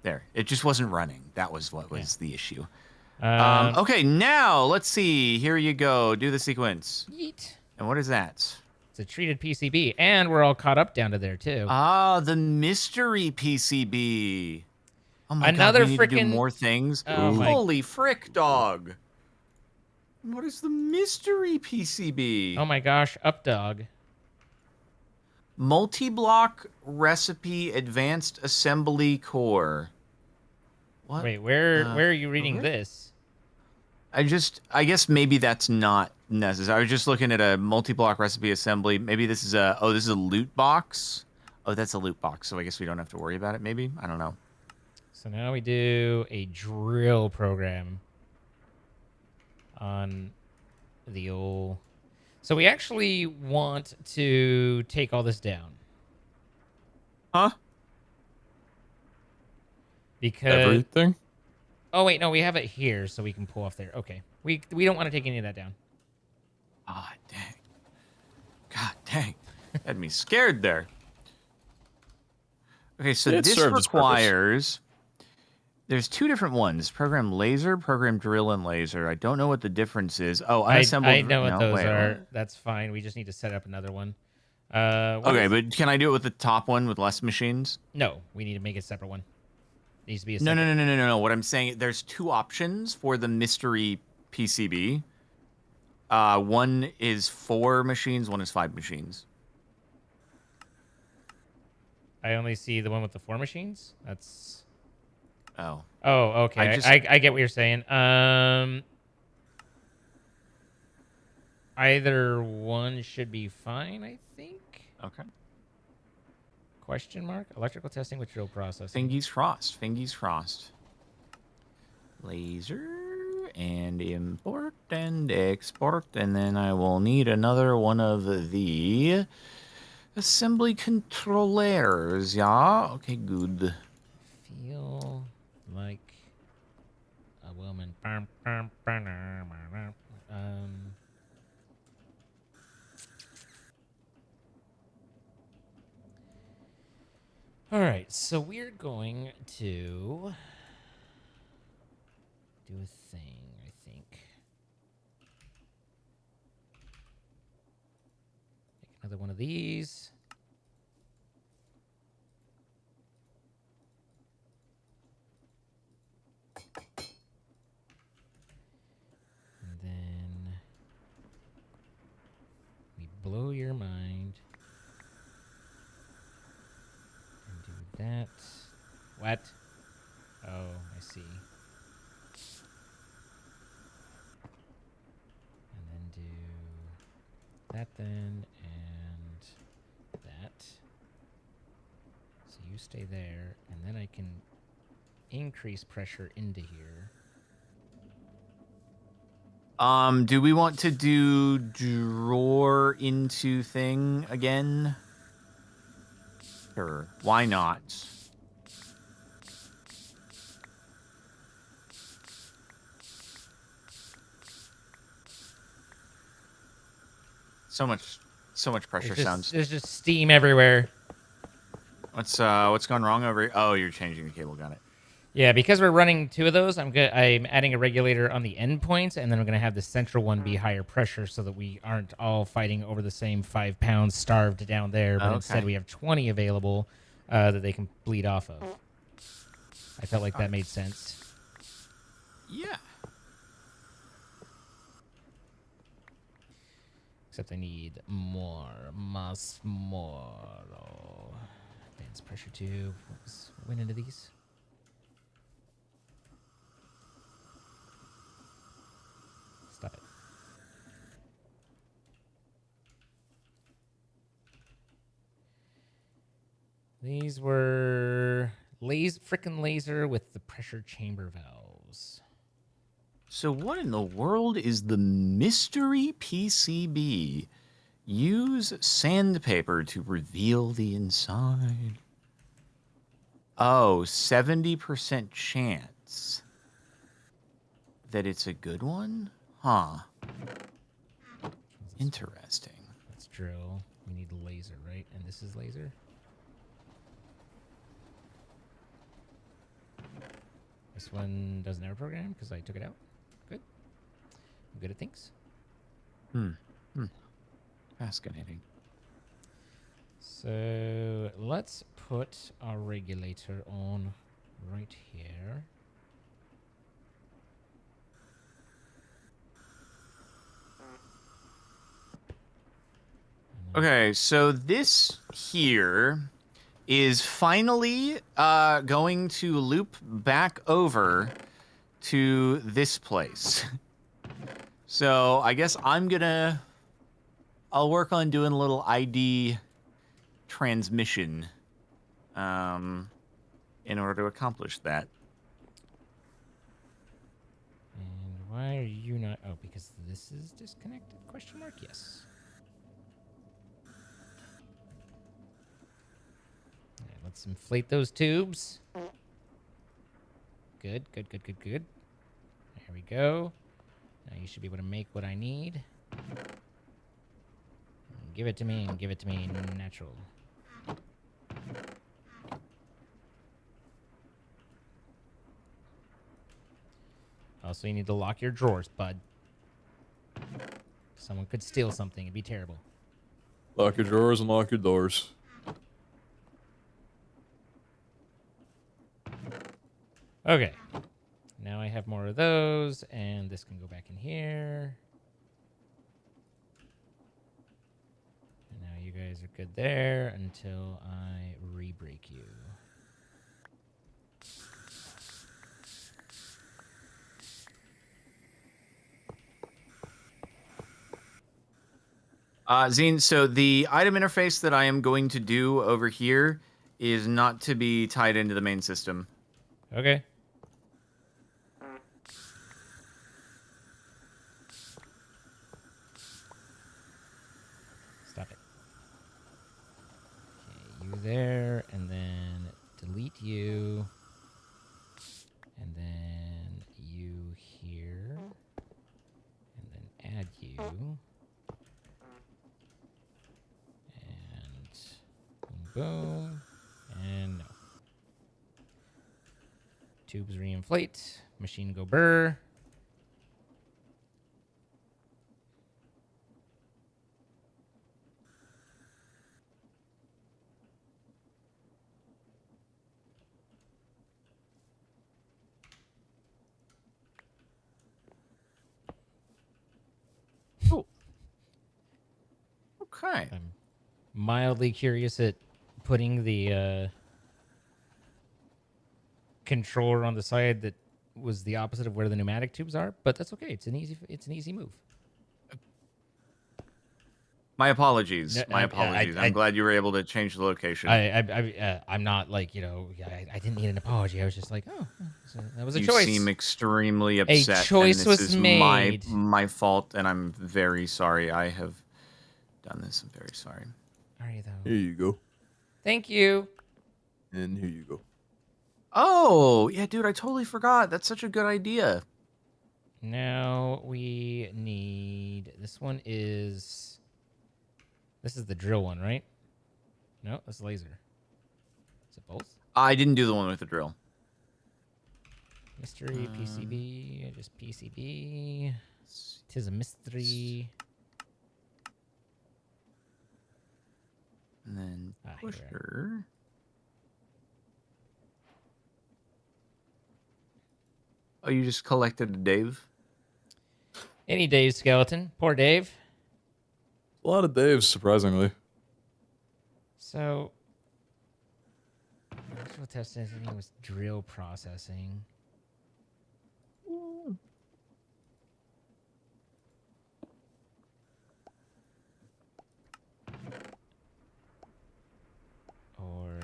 There. It just wasn't running. That was what was the issue. Um, Okay, now let's see. Here you go. Do the sequence. Yeet. And what is that? It's a treated PCB, and we're all caught up down to there, too. Ah, the mystery PCB. Oh my Another god, we need to do frickin'- more things. Oh my- Holy frick, dog. What is the mystery PCB? Oh my gosh, up dog. Multi-block recipe advanced assembly core. What? Wait, where are you reading okay. this? I guess maybe that's not necessary. I was just looking at a multi-block recipe assembly. Maybe this is a, this is a loot box. Oh, that's a loot box, so I guess we don't have to worry about it, maybe? I don't know. So now we do a drill program on the old... So we actually want to take all this down. Huh? Because... Everything? Oh, wait, no, we have it here, so we can pull off there. Okay. We don't want to take any of that down. Ah, dang. God dang. Had me scared there. Okay, so It this served its purpose. requires... There's two different ones. Program laser, program drill, and laser. I don't know what the difference is. Oh, unassembled... I know what no, those wait, are. what? That's fine. We just need to set up another one. Okay, but can I do it with the top one with less machines? No, we need to make a separate one. Needs to be a No, separate... no. What I'm saying, there's two options for the mystery PCB. One is 4 machines, one is 5 machines. I only see the one with the 4 machines. That's... Oh. Oh, okay. I get what you're saying. Either one should be fine, I think. Okay. Question mark? Electrical testing with drill processing. Fingies frost. Laser and import and export, and then I will need another one of the assembly controllers. Yeah. Okay. Good. Feel like a woman. All right, so we're going to do a thing, I think. Make another one of these. And then we blow your mind. And do that. What? Oh, I see. And then do that then, and that. So you stay there, and then I can increase pressure into here. Do we want to do drawer into thing again? Sure. Why not? So much pressure sounds. There's just steam everywhere. What's going wrong over here? Oh, you're changing the cable. Got it. Yeah, because we're running 2 of those, I'm adding a regulator on the endpoints, and then we're going to have the central one be higher pressure so that we aren't all fighting over the same 5 pounds starved down there, but instead we have 20 available that they can bleed off of. I felt like that made sense. Yeah. Except I need more. Oh. Advanced pressure tube. What went into these? Stop it. These were frickin' laser with the pressure chamber valves. So what in the world is the mystery PCB? Use sandpaper to reveal the inside. Oh, 70% chance that it's a good one? Huh. Interesting. Let's drill. We need laser, right? And this is laser. This one doesn't have a program because I took it out. Good. I'm good at things. Fascinating. So let's put our regulator on right here. Okay, so this here is finally going to loop back over to this place. So I guess I'll work on doing a little ID transmission in order to accomplish that. And why are you not? Oh, because this is disconnected? Question mark? Yes. All right, let's inflate those tubes. Good, good, good, good, good. There we go. Now you should be able to make what I need. Give it to me and give it to me natural. Also, you need to lock your drawers, bud. Someone could steal something. It'd be terrible. Lock your drawers and lock your doors. Okay. Now I have more of those, and this can go back in here. And now you guys are good there until I re-break you. Zine, so the item interface that I am going to do over here is not to be tied into the main system. Okay. Stop it. Okay, you there, and then delete you. And then you here. And then add you. And boom, boom. And no. Tubes reinflate. Machine go burr. Cool. Okay. I'm mildly curious at putting the controller on the side that was the opposite of where the pneumatic tubes are, but that's okay. It's an easy move. My apologies. No, My apologies. I'm glad you were able to change the location. I'm not like, I didn't need an apology. I was just like, oh, so that was a you choice. seem extremely upset. A choice and this was is made. my fault, and I'm very sorry. I have done this. I'm very sorry. Are you though? Here you go. Thank you. And here you go. Oh, yeah, dude, I totally forgot. That's such a good idea. Now we need, this is the drill one, right? No, that's laser. Is it both? I didn't do the one with the drill. Mystery, PCB, just PCB. 'Tis a mystery. And then here we are. pusher. Oh, you just collected a Dave? Any Dave skeleton. Poor Dave. A lot of Daves, surprisingly. So, actual test testing was drill processing. Or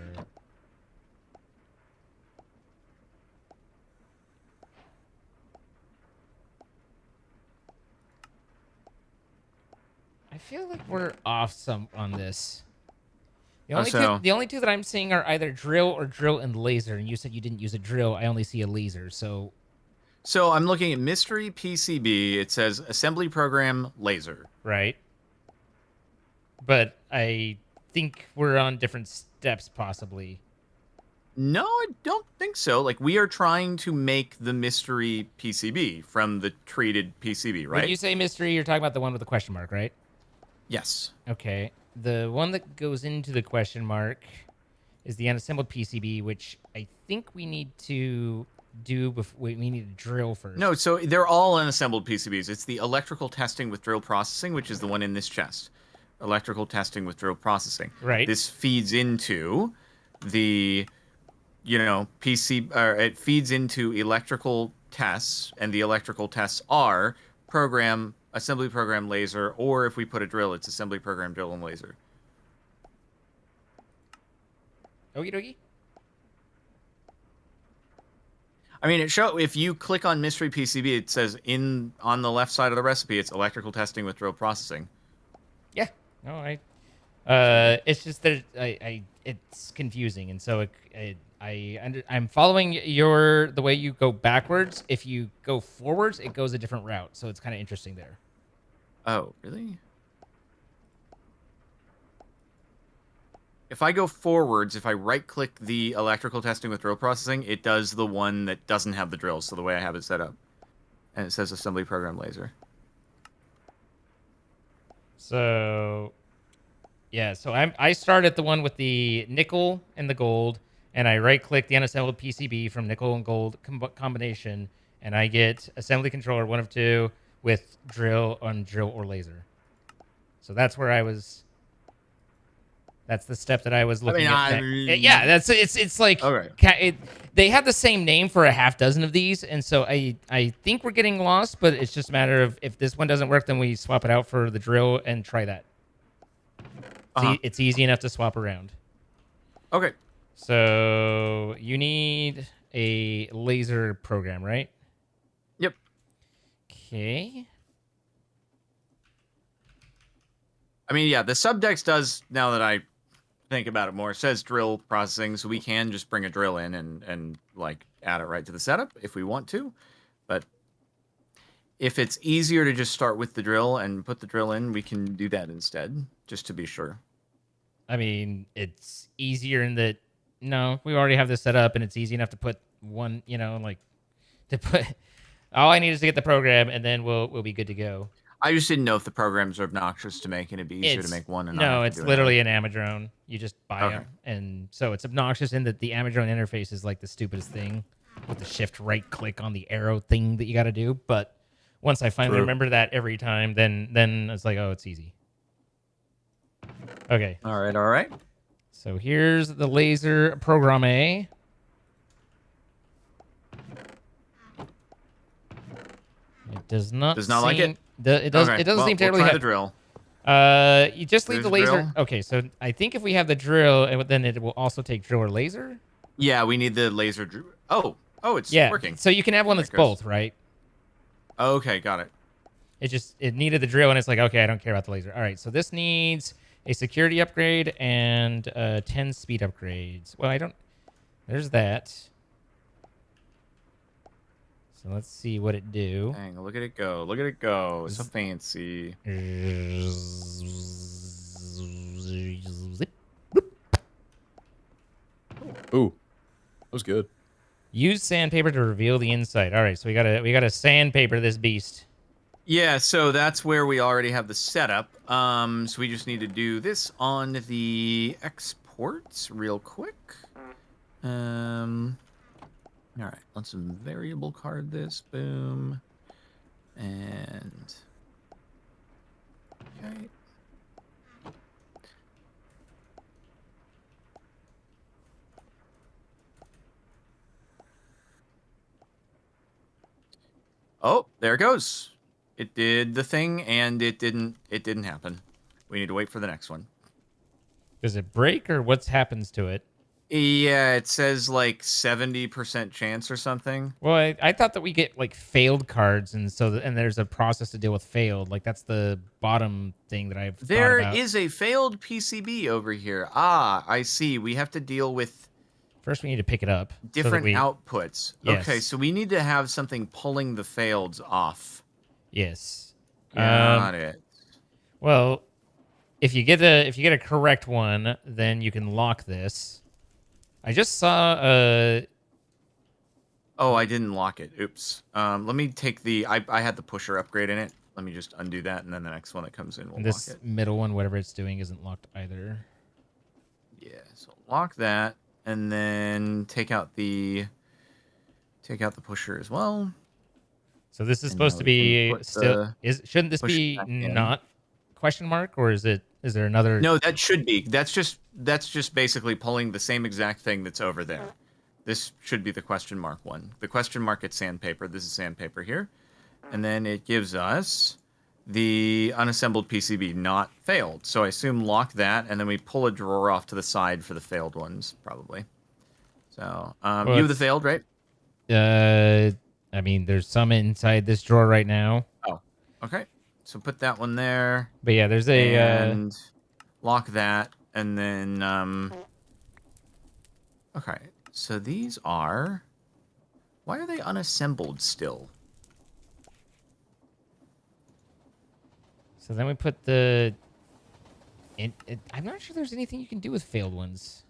feel like we're off some on this. How so? The only two that I'm seeing are either drill or drill and laser. And you said you didn't use a drill. I only see a laser. So So I'm looking at mystery PCB. It says assembly program laser. right. But I think we're on different steps, possibly. No, I don't think so. Like, we are trying to make the mystery PCB from the treated PCB, right? When you say mystery, you're talking about the one with the question mark, right? Yes. Okay. The one that goes into the question mark is the unassembled PCB, which I think we need to do before we need to drill first. No, so they're all unassembled PCBs. It's the electrical testing with drill processing, which is the one in this chest. Electrical testing with drill processing. Right. This feeds into the, it feeds into electrical tests, and the electrical tests are assembly program laser, or if we put a drill, it's assembly program drill and laser. Okie dokie. I mean, if you click on mystery PCB, it says on the left side of the recipe, it's electrical testing with drill processing. Yeah. No, it's just that it's confusing, and so I'm following the way you go backwards. If you go forwards, it goes a different route, so it's kind of interesting there. Oh, really? If I go forwards, if I right-click the electrical testing with drill processing, it does the one that doesn't have the drills, so the way I have it set up. And it says assembly program laser. So, yeah, so I start at the one with the nickel and the gold, and I right-click the unassembled PCB from nickel and gold combination, and I get assembly controller 1 of 2 with drill or laser. So that's where I was. That's the step that I was looking at. Yeah, it's like okay. They have the same name for a half dozen of these, and so I think we're getting lost, but it's just a matter of if this one doesn't work, then we swap it out for the drill and try that. It's easy enough to swap around. Okay. So you need a laser program, right? Yep. Okay. I mean, yeah, the subtext does, now that I think about it more, it says drill processing, so we can just bring a drill in and like add it right to the setup if we want to. But if it's easier to just start with the drill and put the drill in, we can do that instead, just to be sure. I mean, it's easier in that, no, we already have this set up, and it's easy enough to put one, all I need is to get the program, and then we'll be good to go. I just didn't know if the programs are obnoxious to make, and it'd be easier to make one. No, it's literally an Amadrone. You just buy them, and so it's obnoxious in that the Amadrone interface is like the stupidest thing with the shift right click on the arrow thing that you got to do. But once I finally remember that every time, then it's like, oh, it's easy. Okay. All right. So here's the laser program A. It does not like it. It doesn't seem terribly. We'll try the drill. You just leave the laser. Drill. Okay, so I think if we have the drill, then it will also take drill or laser. Yeah, we need the laser. Oh, it's working. So you can have one that's both, right? Okay, got it. It needed the drill, and it's like, okay, I don't care about the laser. All right, so this needs a security upgrade and 10 speed upgrades. Well, I don't. There's that. So let's see what it do. Dang, look at it go. Look at it go. It's so fancy. Ooh, that was good. Use sandpaper to reveal the inside. All right, so we gotta sandpaper this beast. Yeah, so that's where we already have the setup. So we just need to do this on the exports real quick. All right, let's variable card this. Boom. And okay. Oh, there it goes. It did the thing, and it didn't happen. We need to wait for the next one. Does it break, or what happens to it? Yeah, it says like 70% chance or something. Well, I thought that we get like failed cards, and and there's a process to deal with failed. Like that's the bottom thing that I've thought There about. is a failed PCB over here. Ah, I see. We have to deal with First, we need to pick it up so that different we. outputs. Okay, Yes. so we need to have something pulling the faileds off. Yes. Got it. Well, if you get a correct one, then you can lock this. I just saw Oh, I didn't lock it. Oops. Let me take the... I had the pusher upgrade in it. Let me just undo that, and then the next one that comes in will lock this it. middle one, whatever it's doing, isn't locked either. Yeah, so lock that, and then take out the pusher as well. So this is And supposed now to we can be put still the shouldn't this pusher be back in. not question mark, or is there another? No, that should be. That's just basically pulling the same exact thing that's over there. This should be the question mark one. The question mark at sandpaper. This is sandpaper here. And then it gives us the unassembled PCB not failed. So I assume lock that, and then we pull a drawer off to the side for the failed ones, probably. So Well, you have the failed, right? I mean, there's some inside this drawer right now. Oh, okay. So put that one there. But yeah, there's a And lock that, and then okay. So these are... Why are they unassembled still? So then we put the. I'm not sure there's anything you can do with failed ones.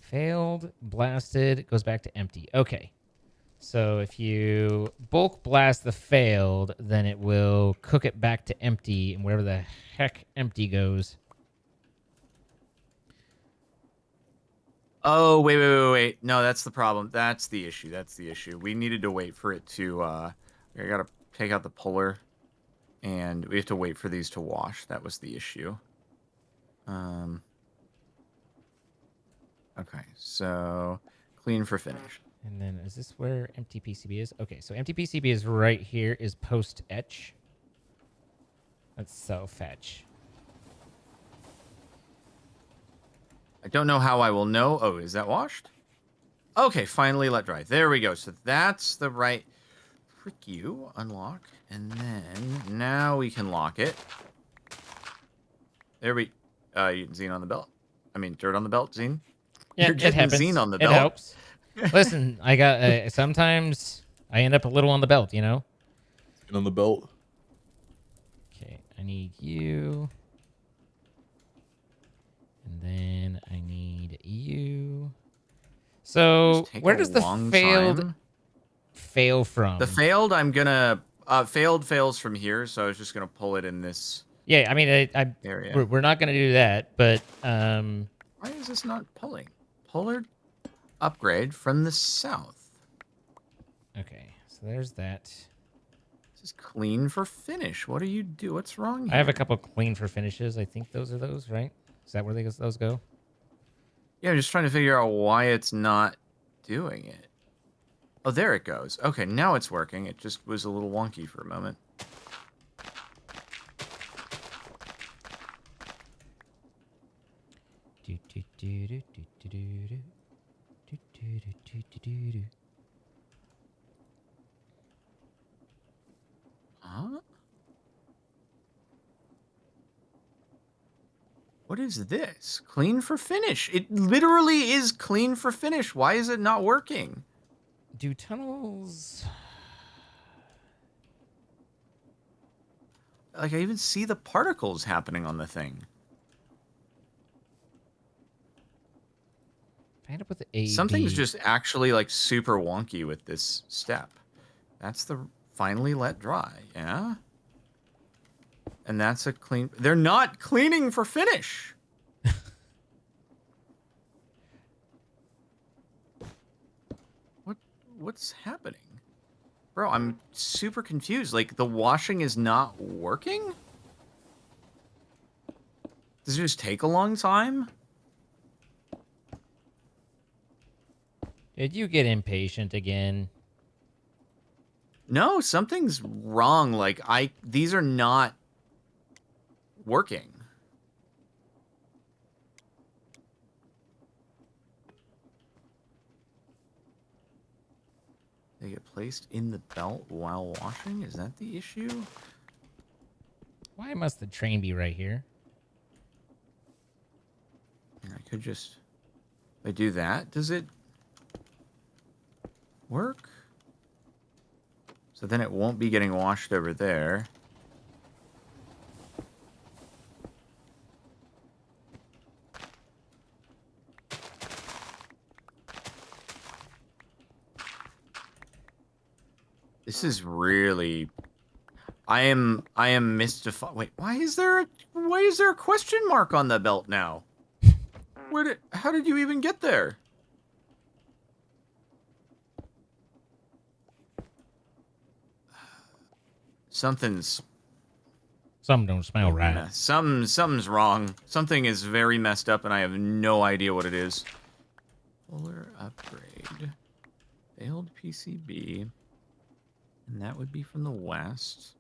Failed, blasted, it goes back to empty. Okay. So if you bulk blast the failed, then it will cook it back to empty, and wherever the heck empty goes. Oh, wait. No, that's the problem. That's the issue. That's the issue. We needed to wait for it to... I gotta take out the puller, and we have to wait for these to wash. That was the issue. Okay, so clean for finish. And then is this where empty PCB is? Okay, so empty PCB is right here, is post etch. Let's so fetch. I don't know how I will know. Oh, is that washed? Okay, finally let dry. There we go. So that's the right... Frick you. Unlock. And then now we can lock it. There we... Zine on the belt. I mean, dirt on the belt, Zine. Yeah, You're it getting happens. Zine on the It belt. helps. Listen, I got sometimes I end up a little on the belt, you know. Get on the belt. Okay, I need you, and then I need you. So Just take where a does the long failed time. fail from? The failed, I'm gonna... failed fails from here, so I was just gonna pull it in this Yeah, I mean, area. we're not gonna do that, but Why is this not pulling? Puller upgrade from the south. okay. So there's that. This is clean for finish. What do you do? What's wrong here? I have a couple clean for finishes. I think those are those, right? Is that where those go? Yeah, I'm just trying to figure out why it's not doing it. Oh, there it goes. Okay, now it's working. It just was a little wonky for a moment. Huh? What is this? Clean for finish. It literally is clean for finish. Why is it not working? Do tunnels... Like, I even see the particles happening on the thing. I end up with the A. Something's just actually, like, super wonky with this step. That's the finally let dry, yeah? And that's a clean... They're not cleaning for finish! What's happening? Bro, I'm super confused. Like, the washing is not working? Does it just take a long time? Did you get impatient again? No, something's wrong. Like, these are not working. They get placed in the belt while washing? Is that the issue? Why must the train be right here? I could just... If I do that, does it work? So then it won't be getting washed over there. This is really... I am mystified. Wait, why is there a question mark on the belt now? How did you even get there? Some don't smell right. Something's wrong. Something is very messed up, and I have no idea what it is. Solar upgrade. Failed PCB. And that would be from the west.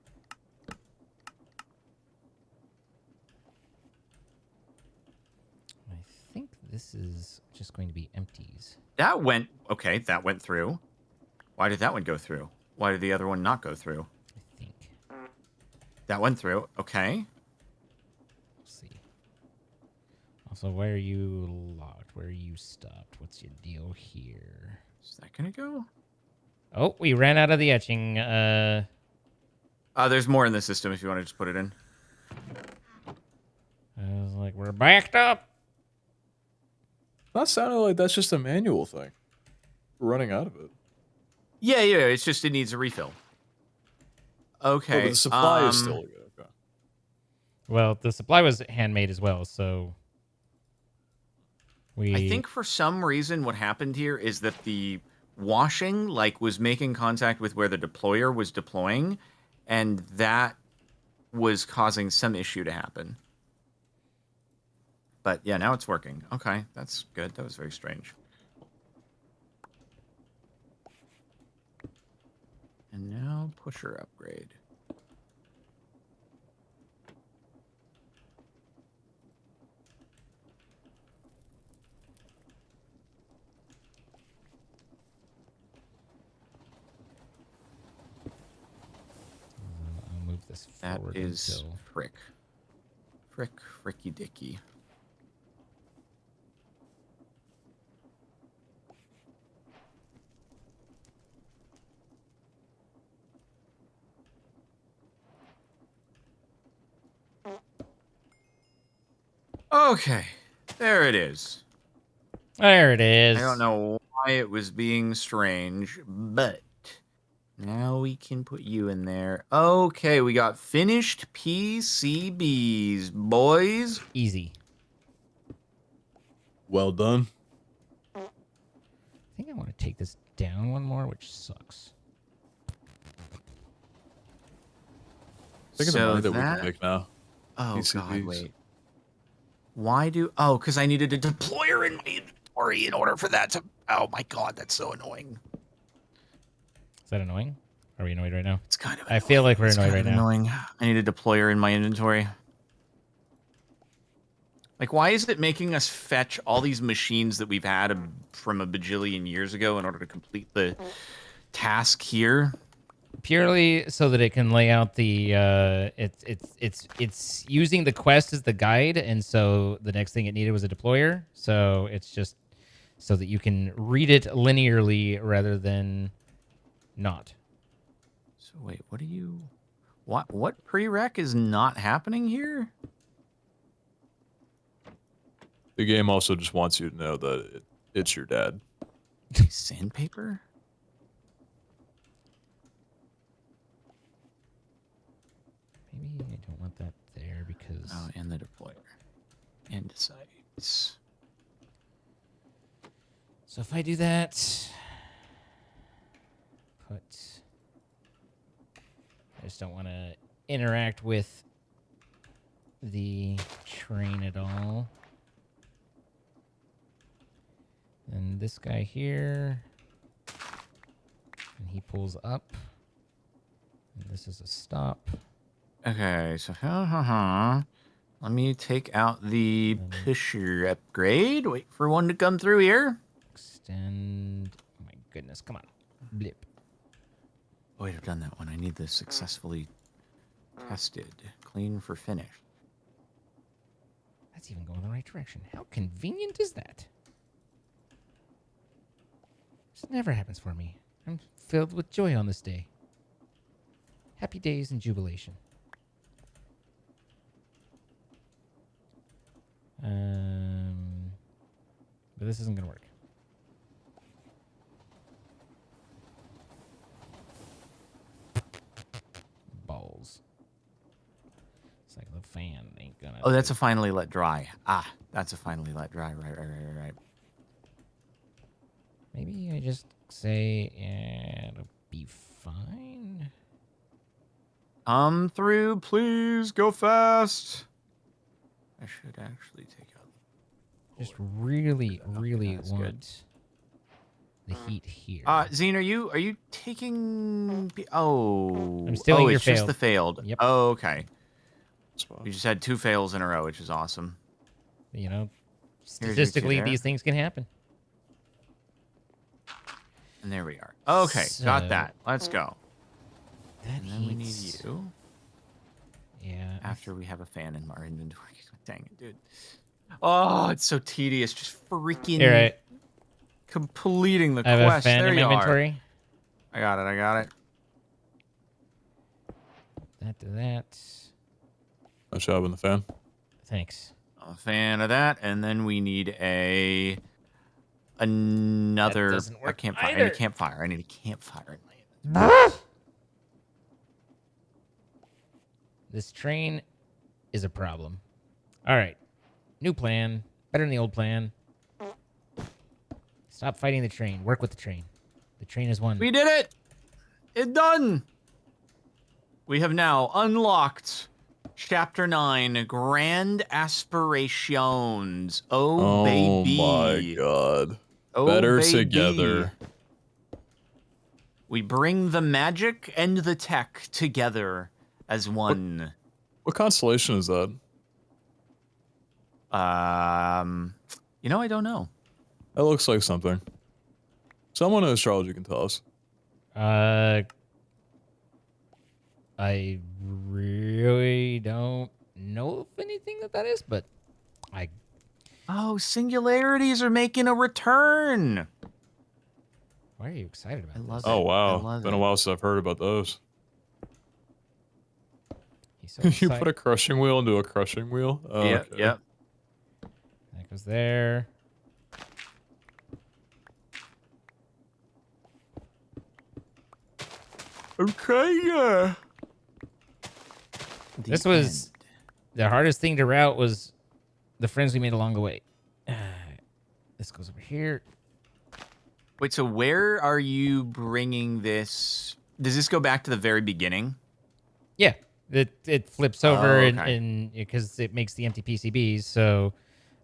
I think this is just going to be empties. That went through. Why did that one go through? Why did the other one not go through? I think. That went through. Okay. Let's see. Also, why are you locked? Where are you stopped? What's your deal here? Is that gonna go? Oh, we ran out of the etching. There's more in the system if you want to just put it in. I was like, we're backed up. That sounded like that's just a manual thing. We're running out of it. Yeah, it's just it needs a refill. Okay. Oh, but the supply is still good. Okay. Well, the supply was handmade as well, so I think for some reason what happened here is that the washing was making contact with where the deployer was deploying, and that was causing some issue to happen. But yeah, now it's working. Okay, that's good. That was very strange. And now pusher upgrade. I'll move this That forward is until... Fricky dicky. Okay, there it is. There it is. I don't know why it was being strange, but now we can put you in there. Okay, we got finished PCBs, boys. Easy. Well done. I think I want to take this down one more, which sucks. Think of the money that we can make now. Oh, PCBs. God, wait. Why do... Oh, because I needed a deployer in my inventory in order for that to... Oh, my God, that's so annoying. Is that annoying? Are we annoyed right now? It's kind of I feel like we're annoyed right now. Annoying. I need a deployer in my inventory. Like, why is it making us fetch all these machines that we've had from a bajillion years ago in order to complete the task here? Purely so that it can lay out the it's using the quest as the guide, and so the next thing it needed was a deployer. So it's just so that you can read it linearly rather than not. So wait, what are you... What prereq is not happening here? The game also just wants you to know that it's your dad. Sandpaper? Maybe I don't want that there because... Oh, and the deployer. And sites. So if I do that... Put... I just don't want to interact with the train at all. And this guy here... And he pulls up. And this is a stop. Okay, so let me take out the pusher upgrade. Wait for one to come through here. Extend. Oh my goodness, come on. Blip. Wait, I've done that one. I need this successfully tested. Clean for finish. That's even going the right direction. How convenient is that? This never happens for me. I'm filled with joy on this day. Happy days and jubilation. But this isn't gonna work. Balls. It's like the fan ain't gonna. Oh, that's a finally let dry. Ah, that's a finally let dry. Right. Maybe I just say it'll be fine. Come through, please. Go fast. I should actually take out. Just really that's want good. the heat here. Zine, are you taking? Oh, I'm stealing your it's just failed. the failed. Yep. Oh, okay. Spot. We just had 2 fails in a row, which is awesome. You know, Here's your two statistically, there. these things can happen. And there we are. Okay, So- got that. Let's go. That And then we need heat's- you Yeah. after we have a fan in our inventory. Dang it, dude. Oh, it's so tedious. Just freaking You're right. completing the I have quest. a fan There in my you are. inventory. I got it. That to that. Nice job in the fan. Thanks. A fan of that, and then we need another doesn't work campfire. I either. need a campfire. I need a campfire in my inventory. This train is a problem. All right. New plan. Better than the old plan. Stop fighting the train. Work with the train. The train is one. We did it! It's done! We have now unlocked Chapter 9, Grand Aspirations. Oh, baby. my god. Oh, Better baby. together. We bring the magic and the tech together as one. What constellation is that? You know, I don't know. That looks like something. Someone in astrology can tell us. I really don't know of anything that is, but I. Oh, singularities are making a return. Why are you excited about I this? love Oh I wow. love Been a it. while since I've heard about those. He's so You excited. put a crushing wheel into a crushing wheel? Oh, Yep, okay. yep. That goes there. Okay, yeah. This was the hardest thing to route was the friends we made along the way. This goes over here. Wait, so where are you bringing this? Does this go back to the very beginning? Yeah, it flips over okay. and because it makes the empty PCBs. So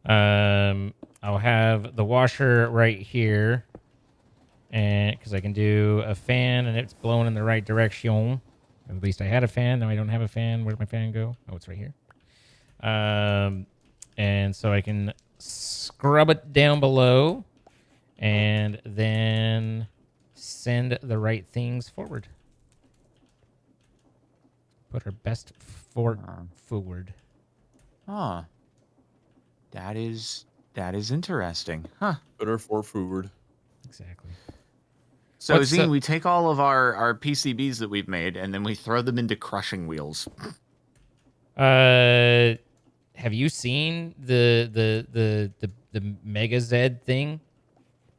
I'll have the washer right here, and because I can do a fan and it's blowing in the right direction. At least I had a fan. Now I don't have a fan. Where'd my fan go? Oh, it's right here. And so I can scrub it down below and then send the right things forward. Put our best fort forward. Huh. That is interesting. Huh. Better for forward. Exactly. So, What's Zine, up? we take all of our PCBs that we've made and then we throw them into crushing wheels. Have you seen the Mega Zed thing?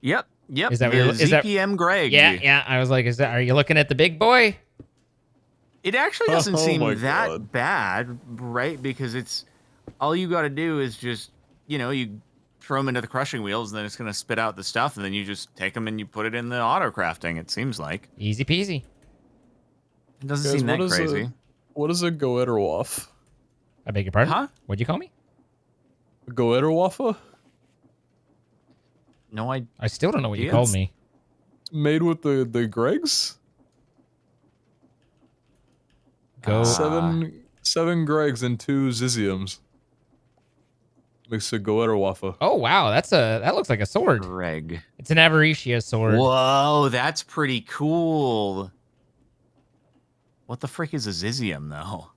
Yep. Is that the what you're- is that- ZPM Greg. Yeah. I was like, are you looking at the big boy? It actually doesn't Oh seem my that God. bad, right? Because it's all you got to do is just, you throw them into the crushing wheels, and then it's going to spit out the stuff, and then you just take them and you put it in the auto crafting. It seems like Easy peasy. it doesn't Guys, seem that what is crazy. What is a goetterwaff? I beg your pardon? Huh? What'd you call me? A goetterwaffe? No, I still don't know what you Yeah, called it's- me. Made with the Gregs? Go. Seven Gregs and 2 Ziziums. Makes a goetterwaffe. Oh wow, that looks like a sword. Greg. It's an Avaricia sword. Whoa, that's pretty cool. What the frick is a Zizium, though?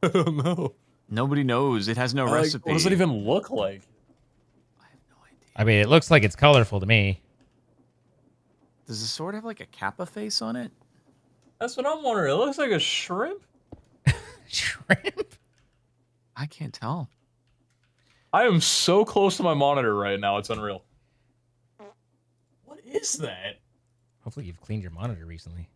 I don't know. Nobody knows. It has no Like, recipe. what does it even look like? I have no idea. I mean, it looks like it's colorful to me. Does the sword have like a kappa face on it? That's what I'm wondering. It looks like a shrimp. Shrimp? I can't tell. I am so close to my monitor right now. It's unreal. What is that? Hopefully you've cleaned your monitor recently.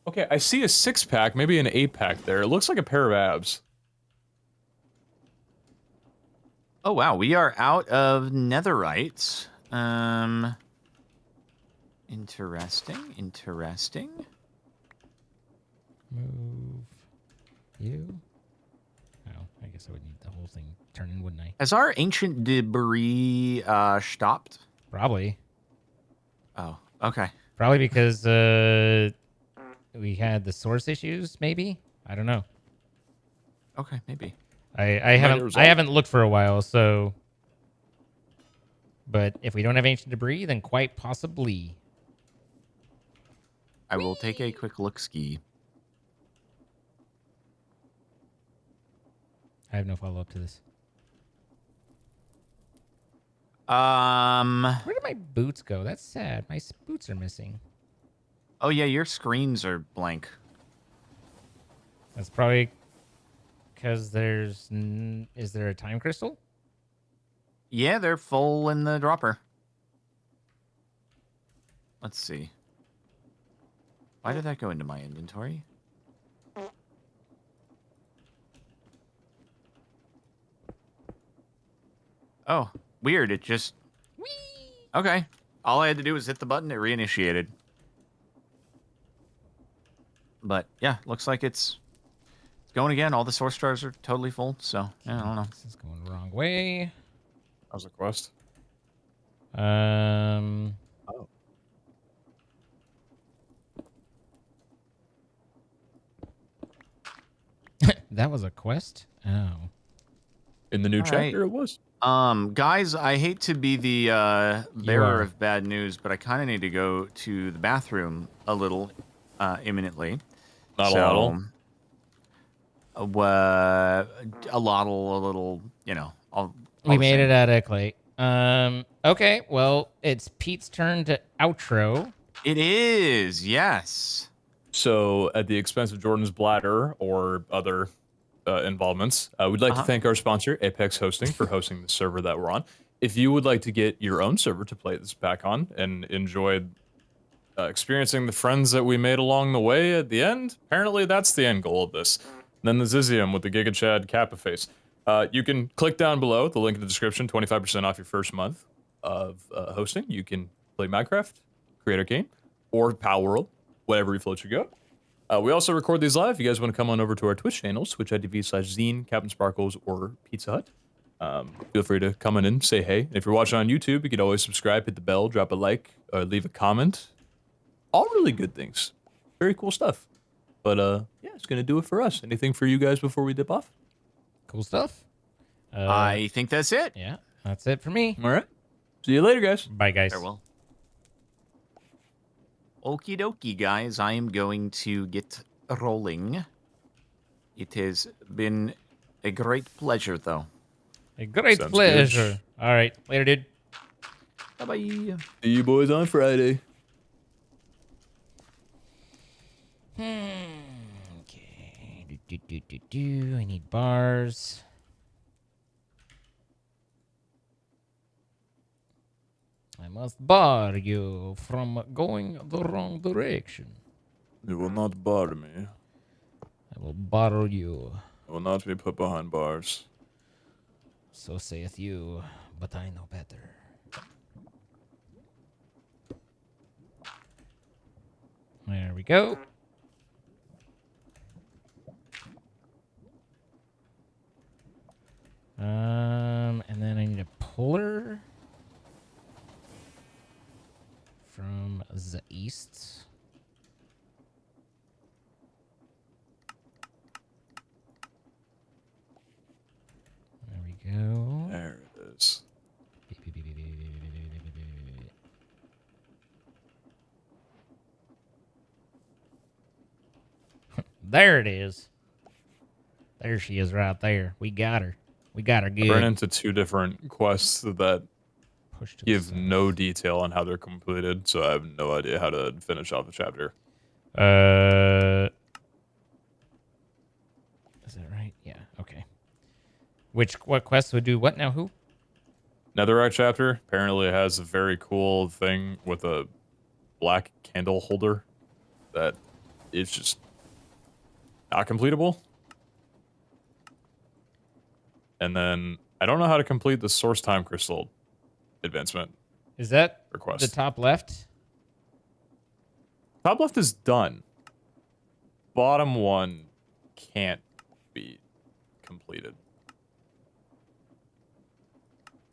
Okay, I see a 6-pack, maybe an 8-pack there. It looks like a pair of abs. Oh wow, we are out of netherite. Interesting. Move you. Oh, I guess I would need the whole thing turning, wouldn't I? Has our ancient debris stopped? Probably. Oh, okay. Probably because we had the source issues, maybe? I don't know. Okay, maybe. I haven't looked for a while, so, but if we don't have ancient debris, then quite possibly. I will take a quick look ski. I have no follow up to this. Oh Where did my boots go? That's sad. My boots are missing. yeah, your screens are blank. That's probably because there's. Is there a time crystal? Yeah, they're full in the dropper. Let's see. Why did that go into my inventory? Oh, weird. It just... Whee! Okay. All I had to do was hit the button. It reinitiated. But, yeah, looks like it's going again. All the source jars are totally full, so, yeah, I don't know. This is going the wrong way. How's the quest? Oh. That was a quest? Oh. In the new All chapter, right. it was. Guys, I hate to be the are. bearer of bad news, but I kind of need to go to the bathroom a little imminently. Not a lot. A little, you know. We made it out of clay. Okay, well, it's Pete's turn to outro. It is, yes. So, at the expense of Jordan's bladder or other involvements, we'd like to thank our sponsor, Apex Hosting, for hosting the server that we're on. If you would like to get your own server to play this back on and enjoy experiencing the friends that we made along the way at the end, apparently that's the end goal of this. And then the Zizium with the Giga Chad Kappa face. You can click down below, the link in the description, 25% off your first month of hosting. You can play Minecraft, create Arcane, or Power World, whatever floats your goat. We also record these live. If you guys want to come on over to our Twitch channels, twitch.tv/Zine, Captain Sparkles, or Pizza Hut. Feel free to come in and say hey. And if you're watching on YouTube, you can always subscribe, hit the bell, drop a like, or leave a comment. All really good things. Very cool stuff. But yeah, it's going to do it for us. Anything for you guys before we dip off? Cool stuff. I think that's it. Yeah, that's it for me. All right. See you later, guys. Bye, guys. Farewell. Okie dokie, guys. I am going to get rolling. It has been a great pleasure, though. A great Sounds pleasure. good. All right, later, dude. Bye-bye. See you boys on Friday. Okay. I need bars. I must bar you from going the wrong direction. You will not bar me. I will borrow you. I will not be put behind bars. So saith you, but I know better. There we go. And then I need a puller from the east. There we go. There it is. There it is. There she is right there. We got her. We got her I good. ran into 2 different quests that Push to the give south. no detail on how they're completed, so I have no idea how to finish off the chapter. Is that right? Yeah. Okay. What quest would do what now? Who? Netherite chapter apparently has a very cool thing with a black candle holder that is just not completable. And then I don't know how to complete the source time crystal advancement Is that request. the top left? Top left is done. Bottom one can't be completed.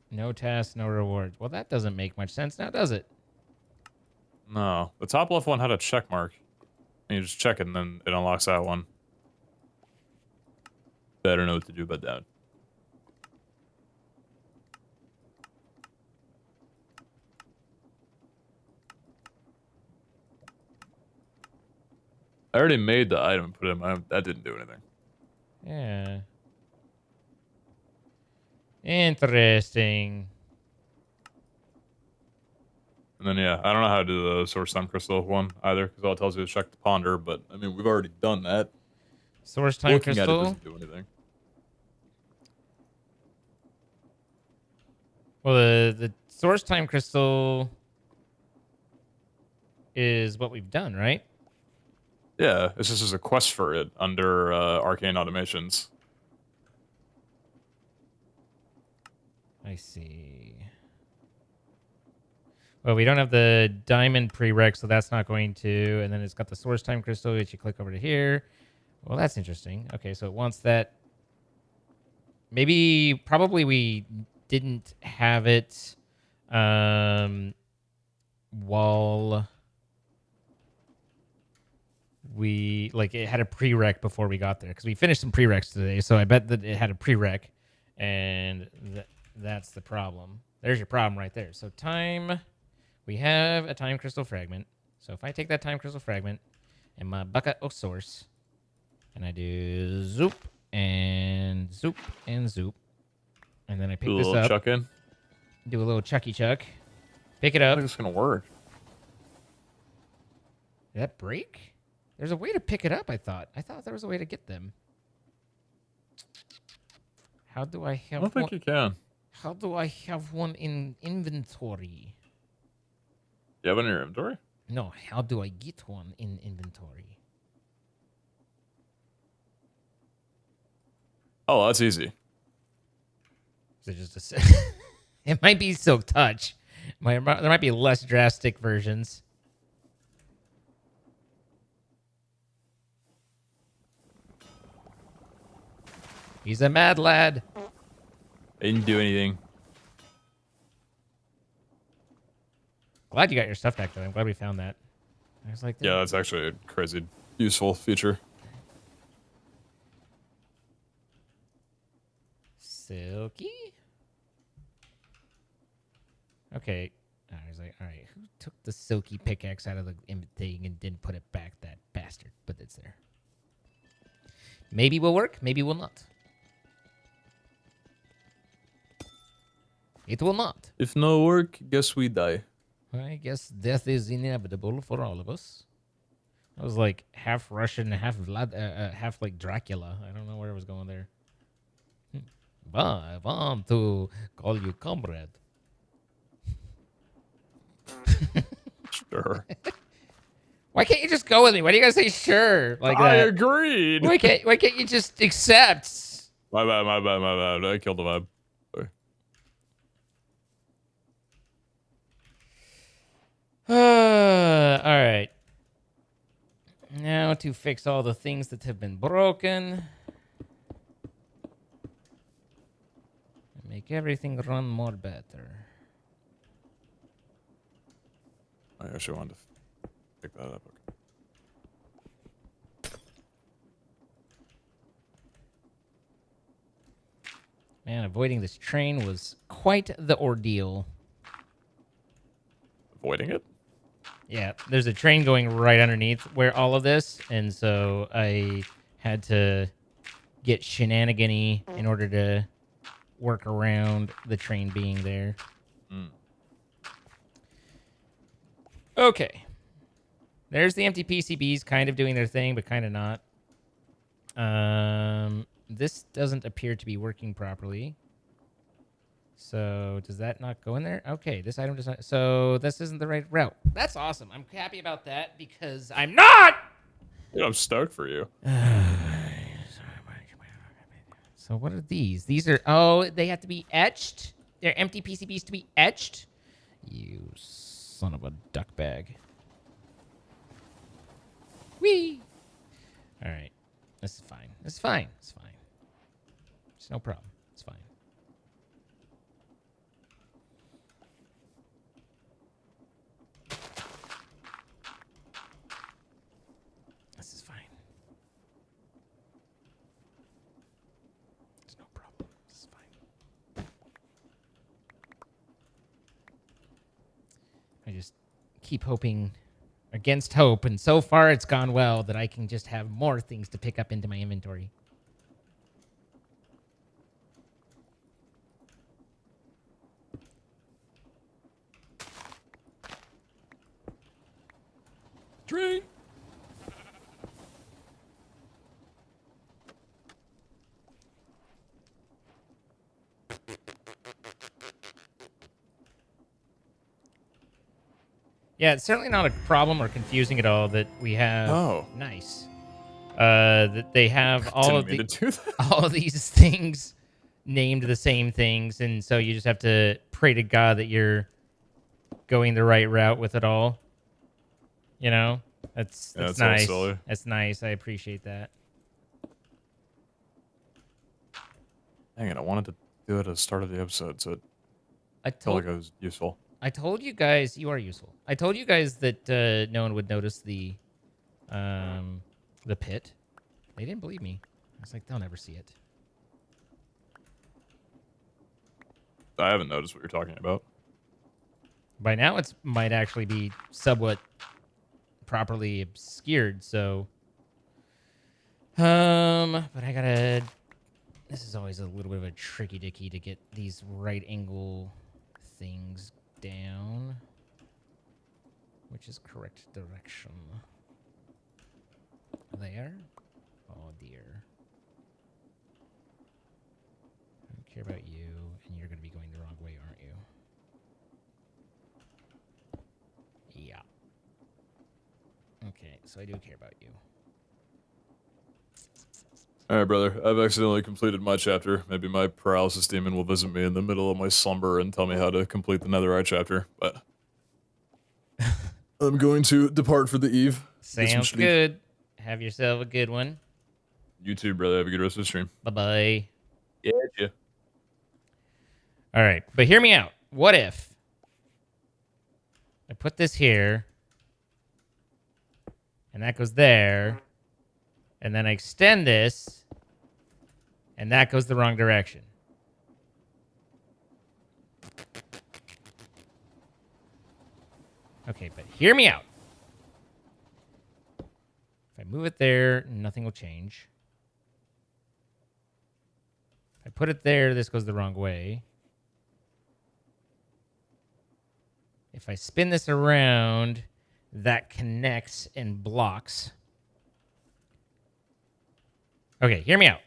No tasks, no rewards. Well, that doesn't make much sense now, does it? No, the top left one had a check mark. And you just check it and then it unlocks that one. Better know what to do about that. I already made the item and put it in my... That didn't do anything. Yeah. Interesting. And then, yeah, I don't know how to do the source time crystal one either, because all it tells you is check the ponder, but, I mean, we've already done that. Source time Looking at it crystal. doesn't do anything. Well, the source time crystal is what we've done, right? Yeah, it's just there's a quest for it under Arcane Automations. I see. Well, we don't have the diamond prereq, so that's not going to. And then it's got the source time crystal, which you click over to here. Well, that's interesting. Okay, so it wants that. Probably we didn't have it while it had a prereq before we got there, because we finished some prereqs today, so I bet that it had a prereq, and that's the problem. There's your problem right there. So time, we have a time crystal fragment. So if I take that time crystal fragment and my bucket of source, and I do zoop and zoop and zoop, and then I pick Do a this little up, chuck in. do a little chucky chuck, pick it I up. think it's gonna work. Did that break? There's a way to pick it up, I thought. I thought there was a way to get them. How do I have I don't think you can. How do I have one in inventory? You have it in your inventory? No, how do I get one in inventory? Oh, that's easy. Is it just a it might be Silk Touch. There might be less drastic versions. He's a mad lad. I didn't do anything. Glad you got your stuff back, though. I'm glad we found that. I was like, Yeah, that's actually a crazy useful feature. Silky? Okay. I was like, all right, who took the silky pickaxe out of the thing and didn't put it back? That bastard. But it's there. Maybe will work, maybe will not. It will not. If no work, guess we die. I guess death is inevitable for all of us. I was like half Russian, half half like Dracula. I don't know where I was going there. But I want to call you comrade. Sure. Why can't you just go with me? Why do you guys say sure like I that? agreed. Why can't you just accept? My bad. I killed the vibe. All right. Now to fix all the things that have been broken. Make everything run more better. I actually wanted to pick that up. Okay. Man, avoiding this train was quite the ordeal. Avoiding it? Yeah, there's a train going right underneath where all of this, and so I had to get shenanigan-y in order to work around the train being there. Mm. Okay. There's the empty PCBs kind of doing their thing, but kind of not. This doesn't appear to be working properly. So does that not go in there? Okay, this item does not. So this isn't the right route. That's awesome. I'm happy about that because I'm not. Dude, I'm stoked for you. So what are these? These are, oh, they have to be etched? They're empty PCBs to be etched? You son of a duck bag. Whee! All right. This is fine. This is fine. It's fine. It's no problem. It's fine. This is fine. It's no problem. This is fine. I just keep hoping against hope, and so far it's gone well that I can just have more things to pick up into my inventory. Train. Yeah, it's certainly not a problem or confusing at all that we have. Oh. Nice. That they have all of Didn't mean to do that. all of these things named the same things, and so you just have to pray to God that you're going the right route with it all. You know, that's Yeah, it's all nice. silly. That's nice. I appreciate that. Dang it, I wanted to do it at the start of the episode, so it I felt told like it was useful. I told you guys you are useful. I told you guys that no one would notice the pit. They didn't believe me. I was like, they'll never see it. I haven't noticed what you're talking about. By now, it might actually be somewhat properly obscured. So, but I gotta. This is always a little bit of a tricky dicky to get these right angle things down, which is correct direction. There. Oh dear. I don't care about you, and you're gonna be going the wrong way, aren't you? Yeah. Okay, so I do care about you. All right, brother. I've accidentally completed my chapter. Maybe my paralysis demon will visit me in the middle of my slumber and tell me how to complete the Netherite chapter. But I'm going to depart for the eve. Get some Sounds sleep. good. Have yourself a good one. You too, brother. Have a good rest of the stream. Bye-bye. Yeah. All right, but hear me out. What if I put this here, and that goes there, and then I extend this, and that goes the wrong direction? Okay, but hear me out. If I move it there, nothing will change. If I put it there, this goes the wrong way. If I spin this around, that connects and blocks. Okay, hear me out.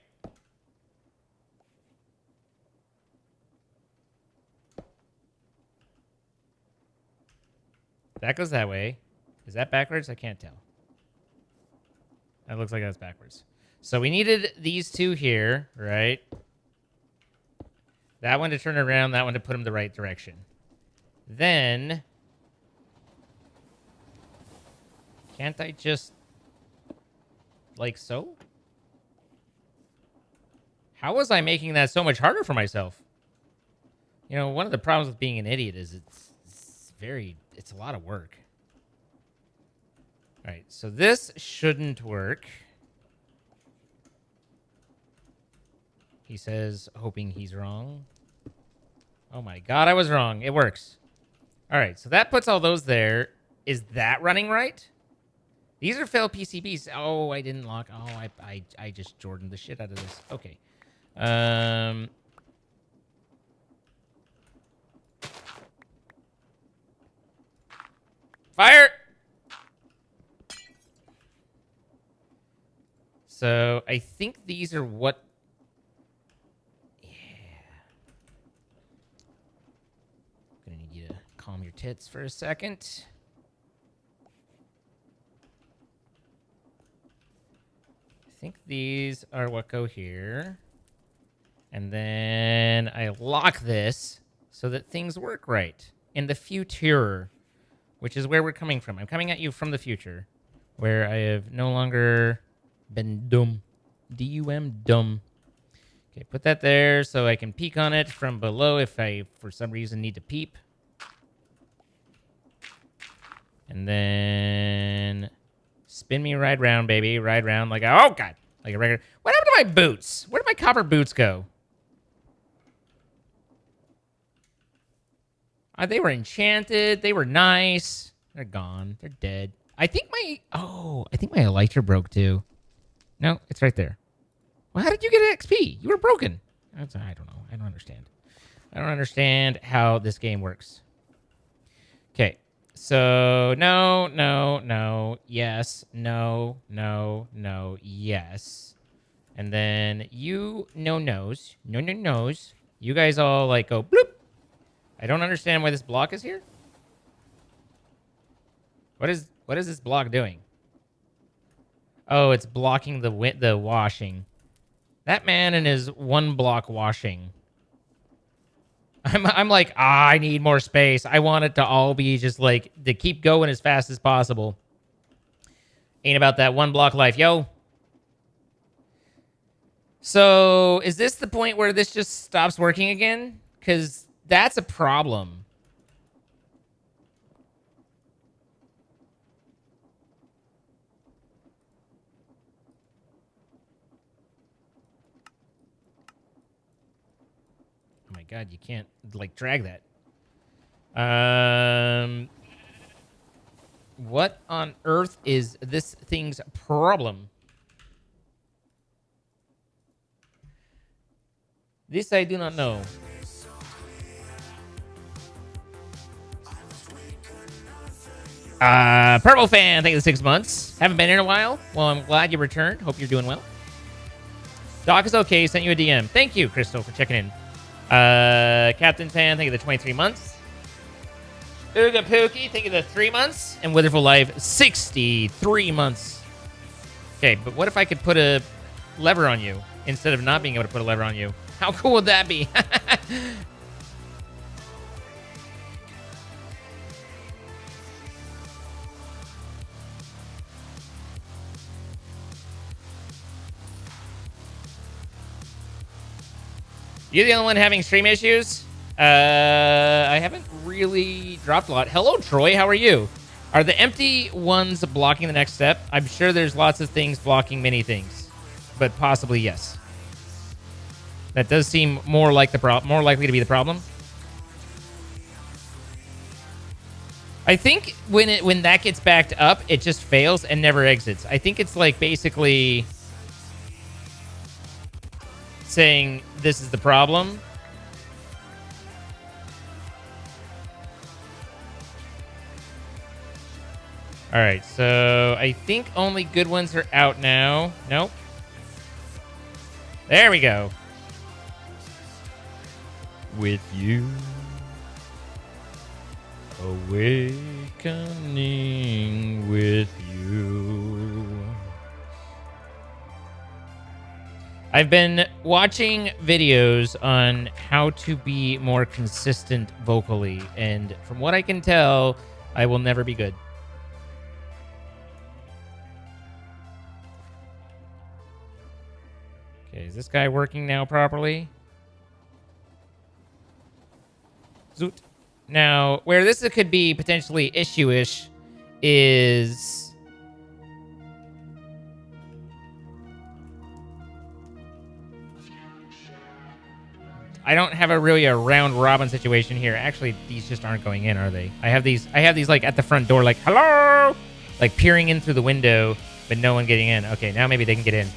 That goes that way. Is that backwards? I can't tell. That looks like that's backwards. So we needed these two here, right? That one to turn around, that one to put them the right direction. Then, can't I just, like so? How was I making that so much harder for myself? You know, one of the problems with being an idiot is it's a lot of work. All right, so this shouldn't work. He says, hoping he's wrong. Oh my God, I was wrong. It works. All right, so that puts all those there. Is that running right? These are failed PCBs. Oh, I didn't lock. Oh, I just Jordaned the shit out of this. Okay. Fire! So I think these are what... Yeah. Gonna need you to calm your tits for a second. I think these are what go here. And then I lock this so that things work right in the future, which is where we're coming from. I'm coming at you from the future, where I have no longer been dumb. D-U-M, dumb. Okay, put that there so I can peek on it from below if I, for some reason, need to peep. And then spin me right round, baby. Right round like a, oh, God. Like a regular. What happened to my boots? Where did my copper boots go? They were enchanted. They were nice. They're gone. They're dead. I think my... Oh, I think my elytra broke too. No, it's right there. Well, how did you get an XP? You were broken. I don't know. I don't understand. I don't understand how this game works. Okay. So, no, no, no. Yes. No, no, no. Yes. And then you no-nos. No-no-nos. You guys all, like, go bloop. I don't understand why this block is here. What is this block doing? Oh, it's blocking the washing. That man and his one block washing. I'm like, I need more space. I want it to all be just like to keep going as fast as possible. Ain't about that one block life, yo. So, is this the point where this just stops working again? Because that's a problem. Oh my God, you can't like drag that. What on earth is this thing's problem? This I do not know. Purple fan, thank you for 6 months. Haven't been here in a while. Well, I'm glad you returned. Hope you're doing well. Doc is okay. Sent you a DM. Thank you, Crystal, for checking in. Captain fan, thank you for the 23 months. Ooga Pookie, thank you for the 3 months. And Witherful Life, 63 months. Okay, but what if I could put a lever on you instead of not being able to put a lever on you? How cool would that be? You're the only one having stream issues? I haven't really dropped a lot. Hello, Troy. How are you? Are the empty ones blocking the next step? I'm sure there's lots of things blocking many things, but possibly yes. That does seem more like more likely to be the problem. I think when that gets backed up, it just fails and never exits. I think it's like basically saying this is the problem. All right, so I think only good ones are out now. Nope. There we go. With you, awakening with you. I've been watching videos on how to be more consistent vocally, and from what I can tell, I will never be good. Okay, is this guy working now properly? Zoot. Now, where this could be potentially issue-ish is... I don't have a round robin situation here. Actually, these just aren't going in, are they? I have these like at the front door, like hello, like peering in through the window, but no one getting in. Okay, now maybe they can get in.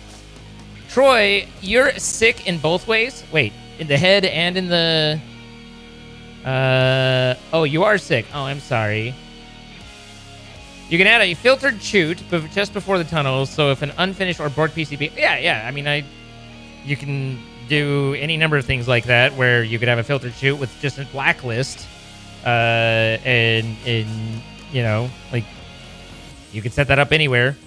Troy, you're sick in both ways. Wait, in the head and in the. Oh, you are sick. Oh, I'm sorry. You can add a filtered chute just before the tunnels. So if an unfinished or broke PCB, yeah. I mean, you can do any number of things like that, where you could have a filtered chute with just a blacklist, and you know, like you could set that up anywhere.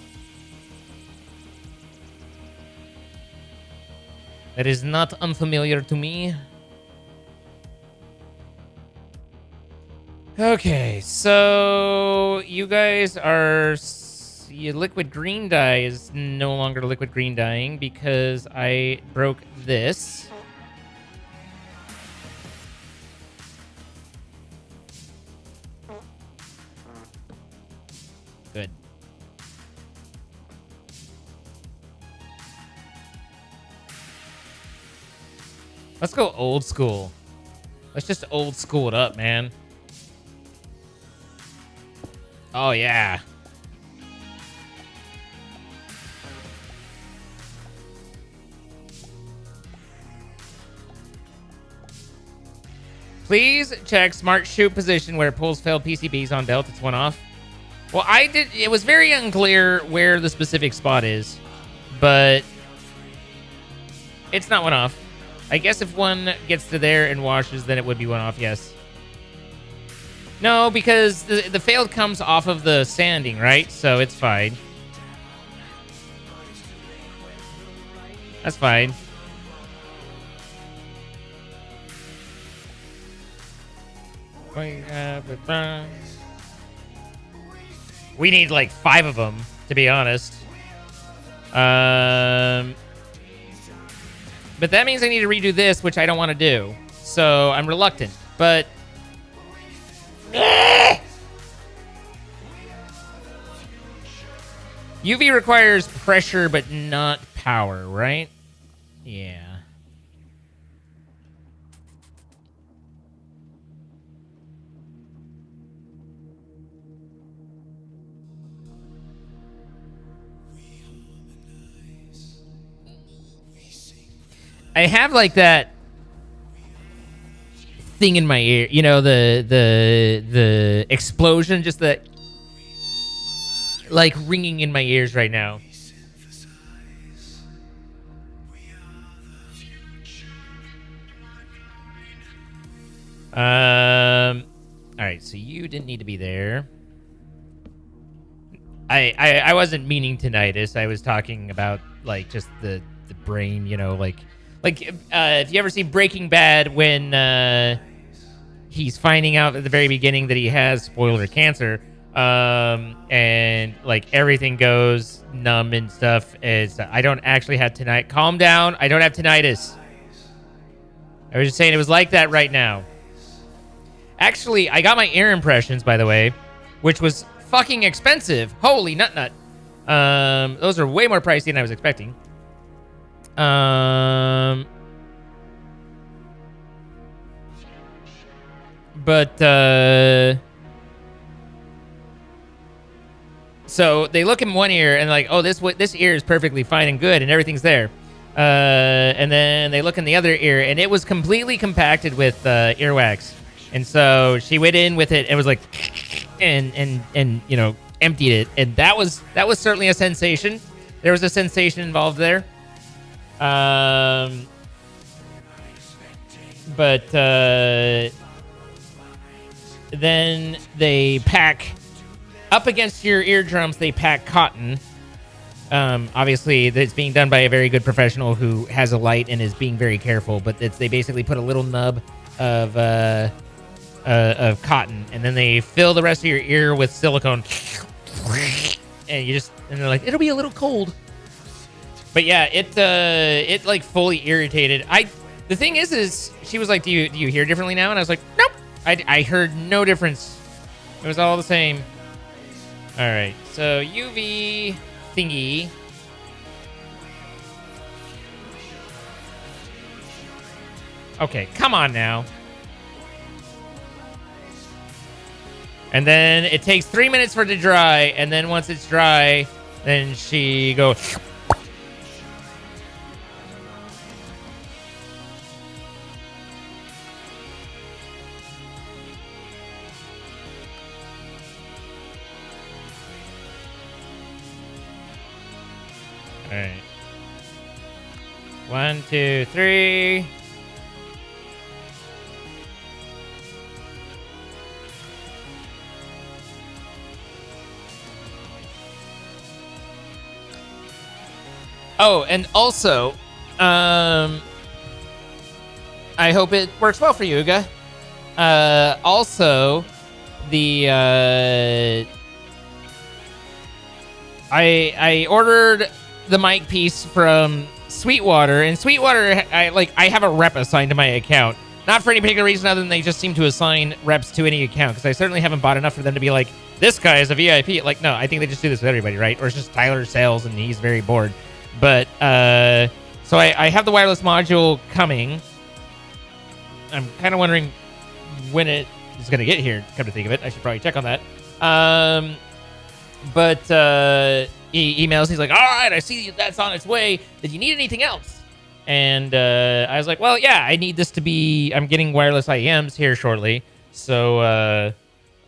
That is not unfamiliar to me. Okay, so you guys are... liquid green dye is no longer liquid green dyeing because I broke this. Good. Let's go old school. Let's just old school it up, man. Oh, yeah. Please check smart chute position where it pulls failed PCBs on belt. It's one off. Well, it was very unclear where the specific spot is, but it's not one off. I guess if one gets to there and washes, then it would be one off, yes. No, because the failed comes off of the sanding, right? So it's fine. That's fine. We need like 5 of them, to be honest. But that means I need to redo this, which I don't want to do. So I'm reluctant, but... UV requires pressure, but not power, right? Yeah. I have like that thing in my ear, you know, the explosion, just that like ringing in my ears right now. All right, so you didn't need to be there. I wasn't meaning tinnitus. I was talking about like just the brain, you know, like if you ever see Breaking Bad when he's finding out at the very beginning that he has, spoiler, cancer, and like everything goes numb and stuff. I don't actually have tinnitus. Calm down. I don't have tinnitus. I was just saying it was like that right now. Actually, I got my ear impressions, by the way, which was fucking expensive. Holy nut. Those are way more pricey than I was expecting. So they look in one ear and like, oh, this ear is perfectly fine and good and everything's there. And then they look in the other ear and it was completely compacted with earwax. And so she went in with it and was like, and you know, emptied it. And that was certainly a sensation. There was a sensation involved there. Then they pack up against your eardrums. They pack cotton. Obviously, it's being done by a very good professional who has a light and is being very careful. But they basically put a little nub of cotton, and then they fill the rest of your ear with silicone, and they're like, it'll be a little cold. But yeah, it like fully irritated. The thing is she was like, do you hear differently now? And I was like, nope. I heard no difference. It was all the same. All right, so UV thingy. Okay, come on now. And then it takes 3 minutes for it to dry, and then once it's dry, then she goes. All right. 1, 2, 3. Oh, and also, I hope it works well for you, Uga. Also, I ordered the mic piece from Sweetwater, and Sweetwater, I have a rep assigned to my account. Not for any particular reason other than they just seem to assign reps to any account, because I certainly haven't bought enough for them to be like, this guy is a VIP. Like, no, I think they just do this with everybody, right? Or it's just Tyler sales and he's very bored. But, so I have the wireless module coming. I'm kind of wondering when it is going to get here, come to think of it. I should probably check on that. But he emails, he's like, all right, I see that's on its way. Did you need anything else? And I was like, well, yeah, I need this to be, I'm getting wireless IEMs here shortly. So,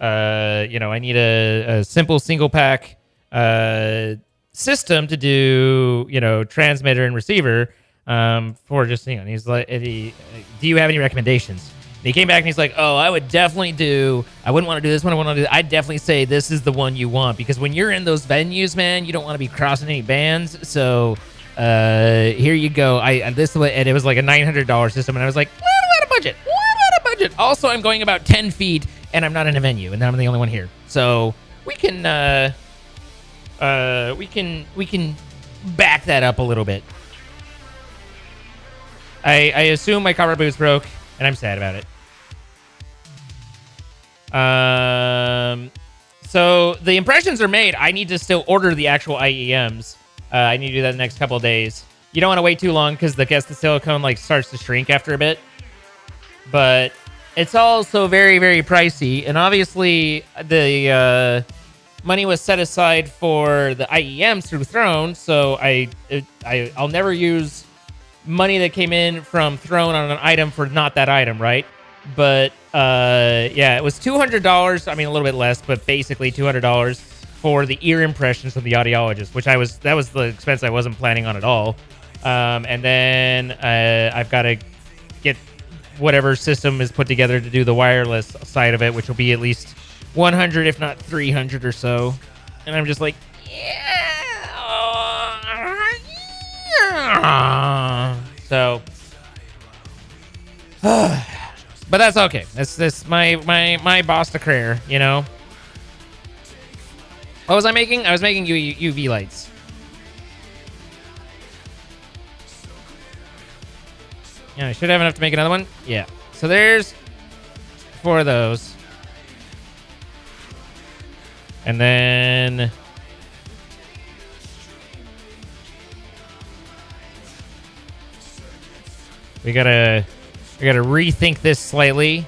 I need a simple single pack system to do, transmitter and receiver for just, and he's like, do you have any recommendations? And he came back and he's like, oh, I wouldn't want to do this one. I'd definitely say this is the one you want, because when you're in those venues, man, you don't want to be crossing any bands. So here you go. And it was like a $900 system. And I was like, what out of budget. Also, I'm going about 10 feet and I'm not in a venue and I'm the only one here. So we can back that up a little bit. I assume my copper boots broke, and I'm sad about it. So the impressions are made. I need to still order the actual IEMs. I need to do that in the next couple of days. You don't want to wait too long because the silicone starts to shrink after a bit. But it's also very, very pricey, and obviously the money was set aside for the IEMs through Throne, so I'll never use money that came in from Throne on an item for not that item, right? But yeah, it was $200. I mean, a little bit less, but basically $200 for the ear impressions of the audiologist, which that was the expense I wasn't planning on at all. And then I've got to get whatever system is put together to do the wireless side of it, which will be at least 100, if not 300 or so. And I'm just like, yeah. So, but that's okay. That's my boss to career, What was I making? I was making UV lights. Yeah, I should have enough to make another one. Yeah. So there's 4 of those. And then we gotta rethink this slightly.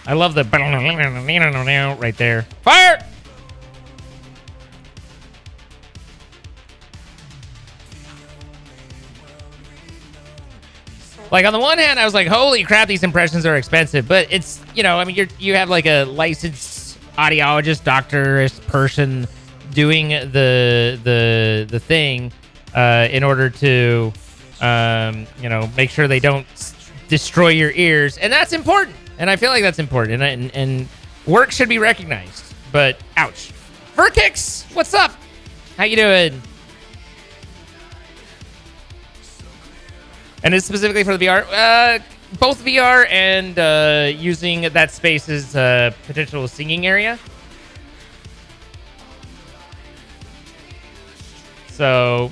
I love the right there. Fire! Like, on the one hand, I was like, holy crap, these impressions are expensive. But it's, you have like a licensed audiologist, doctor-ish person doing the thing in order to, make sure they don't destroy your ears. And that's important. And I feel like that's important. And work should be recognized. But, ouch. Furkix, what's up? How you doing? And it's specifically for the VR, both VR and using that space as a potential singing area. So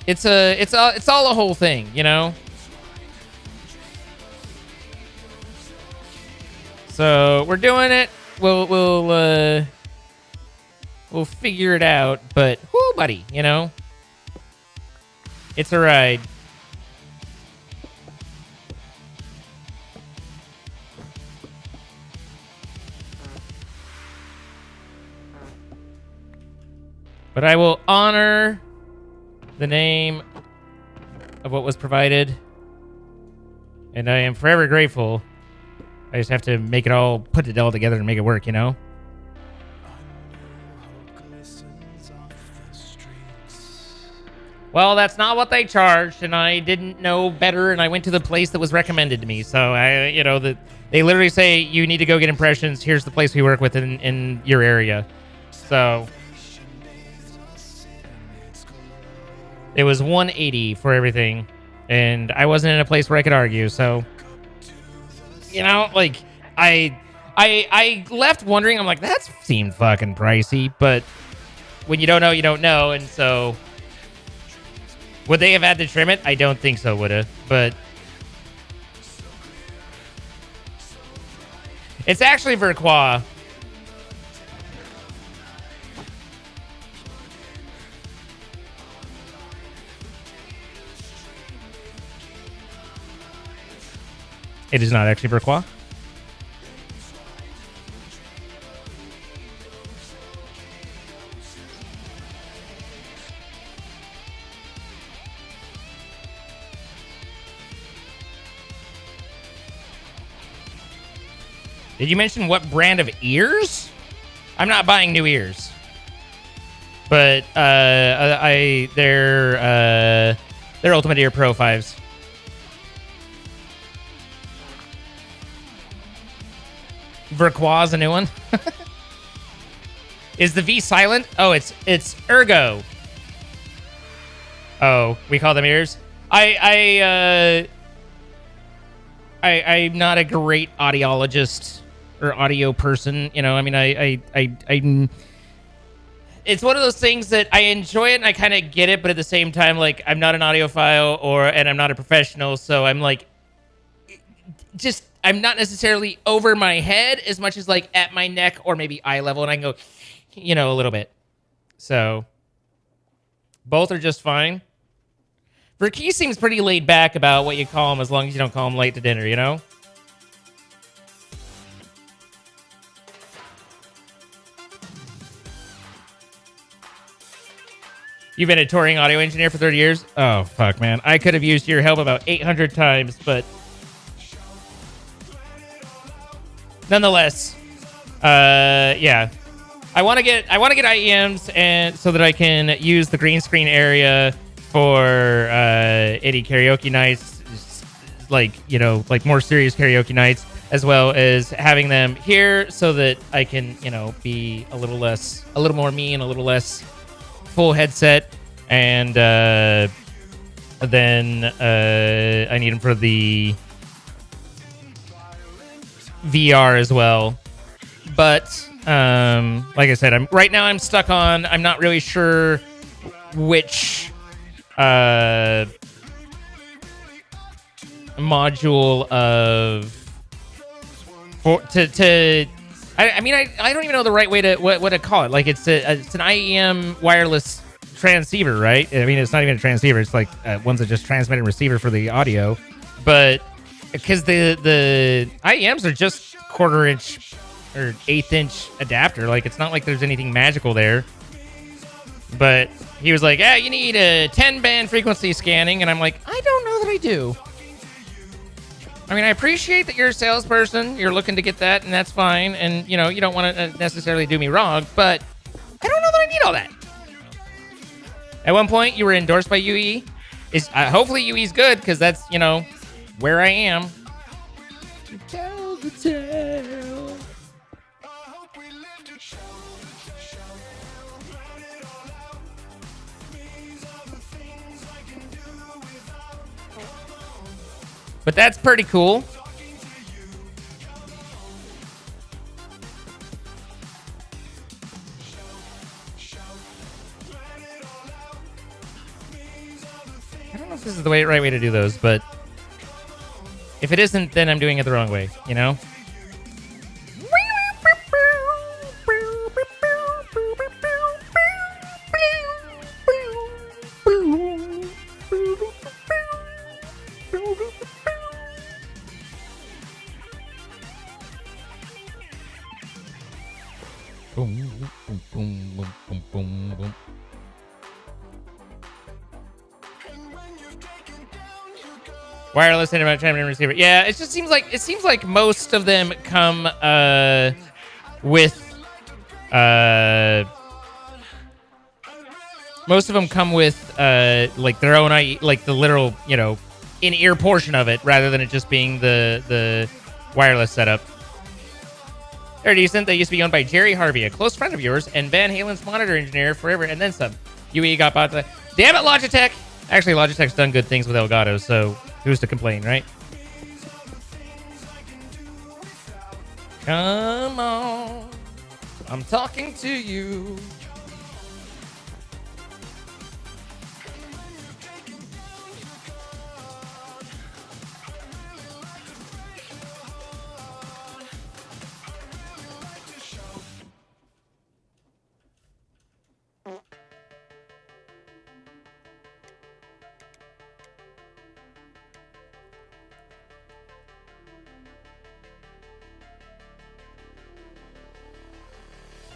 it's all a whole thing, So we're doing it. We'll We'll figure it out. But, whoo, buddy, you know? It's a ride. But I will honor the name of what was provided. And I am forever grateful. I just have to make it all, put it all together and make it work, you know? Well, that's not what they charged, and I didn't know better, and I went to the place that was recommended to me. So, they literally say, you need to go get impressions. Here's the place we work with in your area. So, it was 180 for everything, and I wasn't in a place where I could argue, so, you know, like, I left wondering, I'm like, that seemed fucking pricey, but when you don't know, you don't know, and so... Would they have had to trim it? I don't think so, would have. But it's actually Verquois. It is not actually Verquois. Did you mention what brand of ears? I'm not buying new ears. But they're Ultimate Ear Pro 5s. Verquois a new one? Is the V silent? Oh, it's Ergo. Oh, we call them ears? I'm not a great audiologist or audio person, you know. I mean, I it's one of those things that I enjoy it and I kind of get it, but at the same time, like, I'm not an audiophile and I'm not a professional, so I'm like, just, I'm not necessarily over my head as much as like at my neck or maybe eye level, and I can go, you know, a little bit. So both are just fine. Verkey seems pretty laid back about what you call him, as long as you don't call him late to dinner, you know? You've been a touring audio engineer for 30 years? Oh, fuck, man. I could have used your help about 800 times, but... nonetheless, yeah. I want to get IEMs and so that I can use the green screen area for any karaoke nights, like, you know, like more serious karaoke nights, as well as having them here so that I can, you know, be a little more me and a little less full headset. And then I need them for the VR as well. But like I said, I'm stuck on, I'm not really sure which module I mean, I don't even know the right way to what to call it. Like, it's an IEM wireless transceiver, right? I mean, it's not even a transceiver. It's like ones that just transmit and receiver for the audio. But because the IEMs are just 1/4 inch or 1/8 inch adapter, like, it's not like there's anything magical there. But he was like, you need a 10-band frequency scanning, and I'm like, I don't know that I do. I mean, I appreciate that you're a salesperson, you're looking to get that, and that's fine, and, you know, you don't want to necessarily do me wrong, but I don't know that I need all that. At one point, you were endorsed by UE. Hopefully UE's good, because that's, you know, where I am. Tell the tale. But that's pretty cool. I don't know if this is the right way to do those, but if it isn't, then I'm doing it the wrong way, you know? Wireless internet transmitter receiver. Yeah, it seems like most of them come with like their own like the literal, you know, in-ear portion of it rather than it just being the wireless setup. They're decent. They used to be owned by Jerry Harvey, a close friend of yours, and Van Halen's monitor engineer forever, and then some. UE got bought. Damn it, Logitech! Actually, Logitech's done good things with Elgato, so who's to complain, right? Come on, I'm talking to you.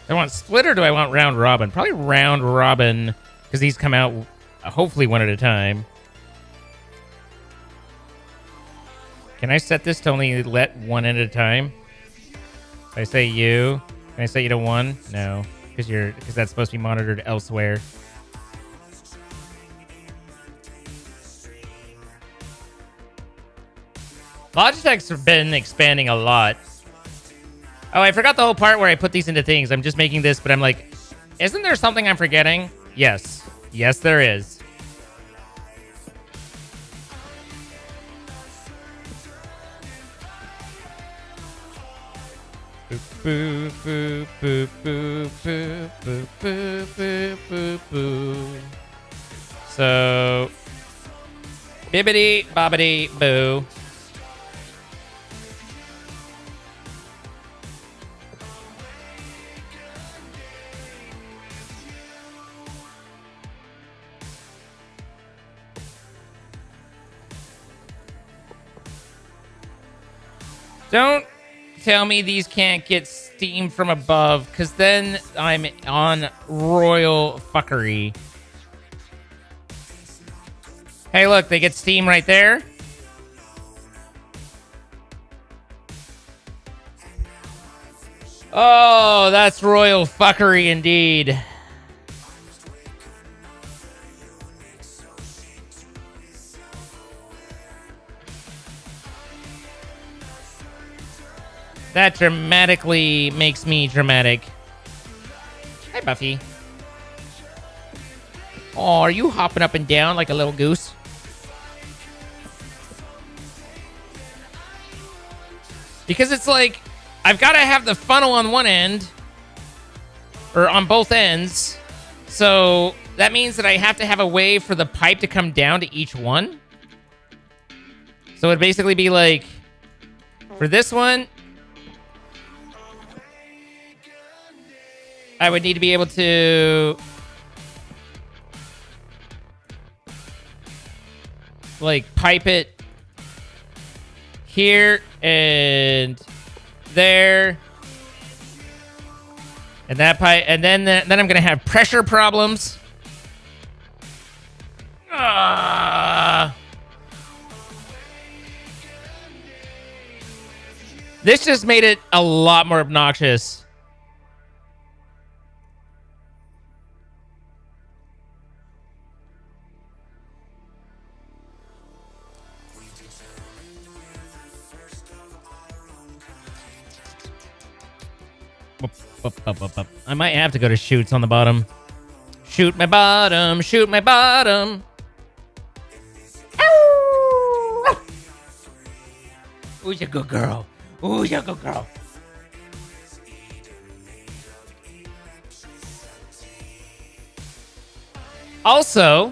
I want split or do I want round robin? Probably round robin because these come out hopefully one at a time. Can I set this to only let one at a time? If I say you, can I set you to one? No, because that's supposed to be monitored elsewhere. Logitech's been expanding a lot. Oh, I forgot the whole part where I put these into things. I'm just making this, but I'm like, isn't there something I'm forgetting? Yes. Yes, there is. Boo, boo, boo, boo, boo, boo, boo, boo, boo, boo. So, bibbity, bobbity, boo. Don't tell me these can't get steam from above, because then I'm on royal fuckery. Hey, look, they get steam right there. Oh, that's royal fuckery indeed. That dramatically makes me dramatic. Hi, Buffy. Oh, are you hopping up and down like a little goose? Because it's like, I've got to have the funnel on one end, or on both ends. So that means that I have to have a way for the pipe to come down to each one. So it'd basically be like, for this one, I would need to be able to like pipe it here and there, and that pipe, and then I'm gonna have pressure problems. This just made it a lot more obnoxious. I might have to go to shoots on the bottom. Shoot my bottom, shoot my bottom. Ow! Ooh, you good girl. Ooh, you good girl. Also,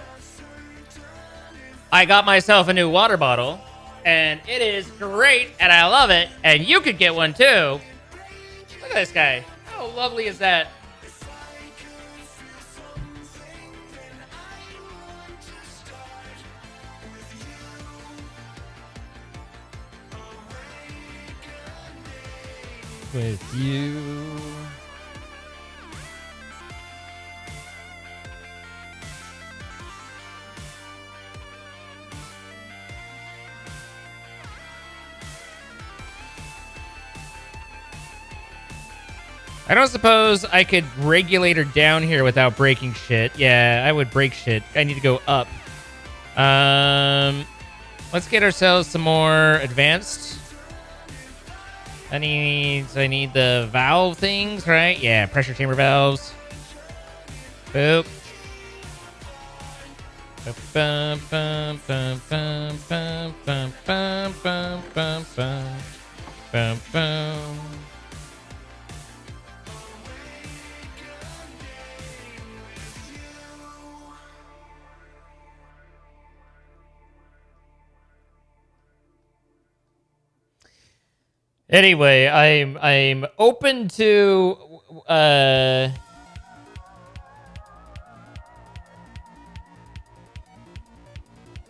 I got myself a new water bottle, and it is great, and I love it, and you could get one too. Look at this guy. How lovely is that? With you. I don't suppose I could regulate her down here without breaking shit. Yeah, I would break shit. I need to go up. Let's get ourselves some more advanced. I need the valve things, right? Yeah, pressure chamber valves. Boop. Bum, bum, bum, bum, bum, bum, bum, bum, bum, bum, bum, bum. Anyway, I'm open to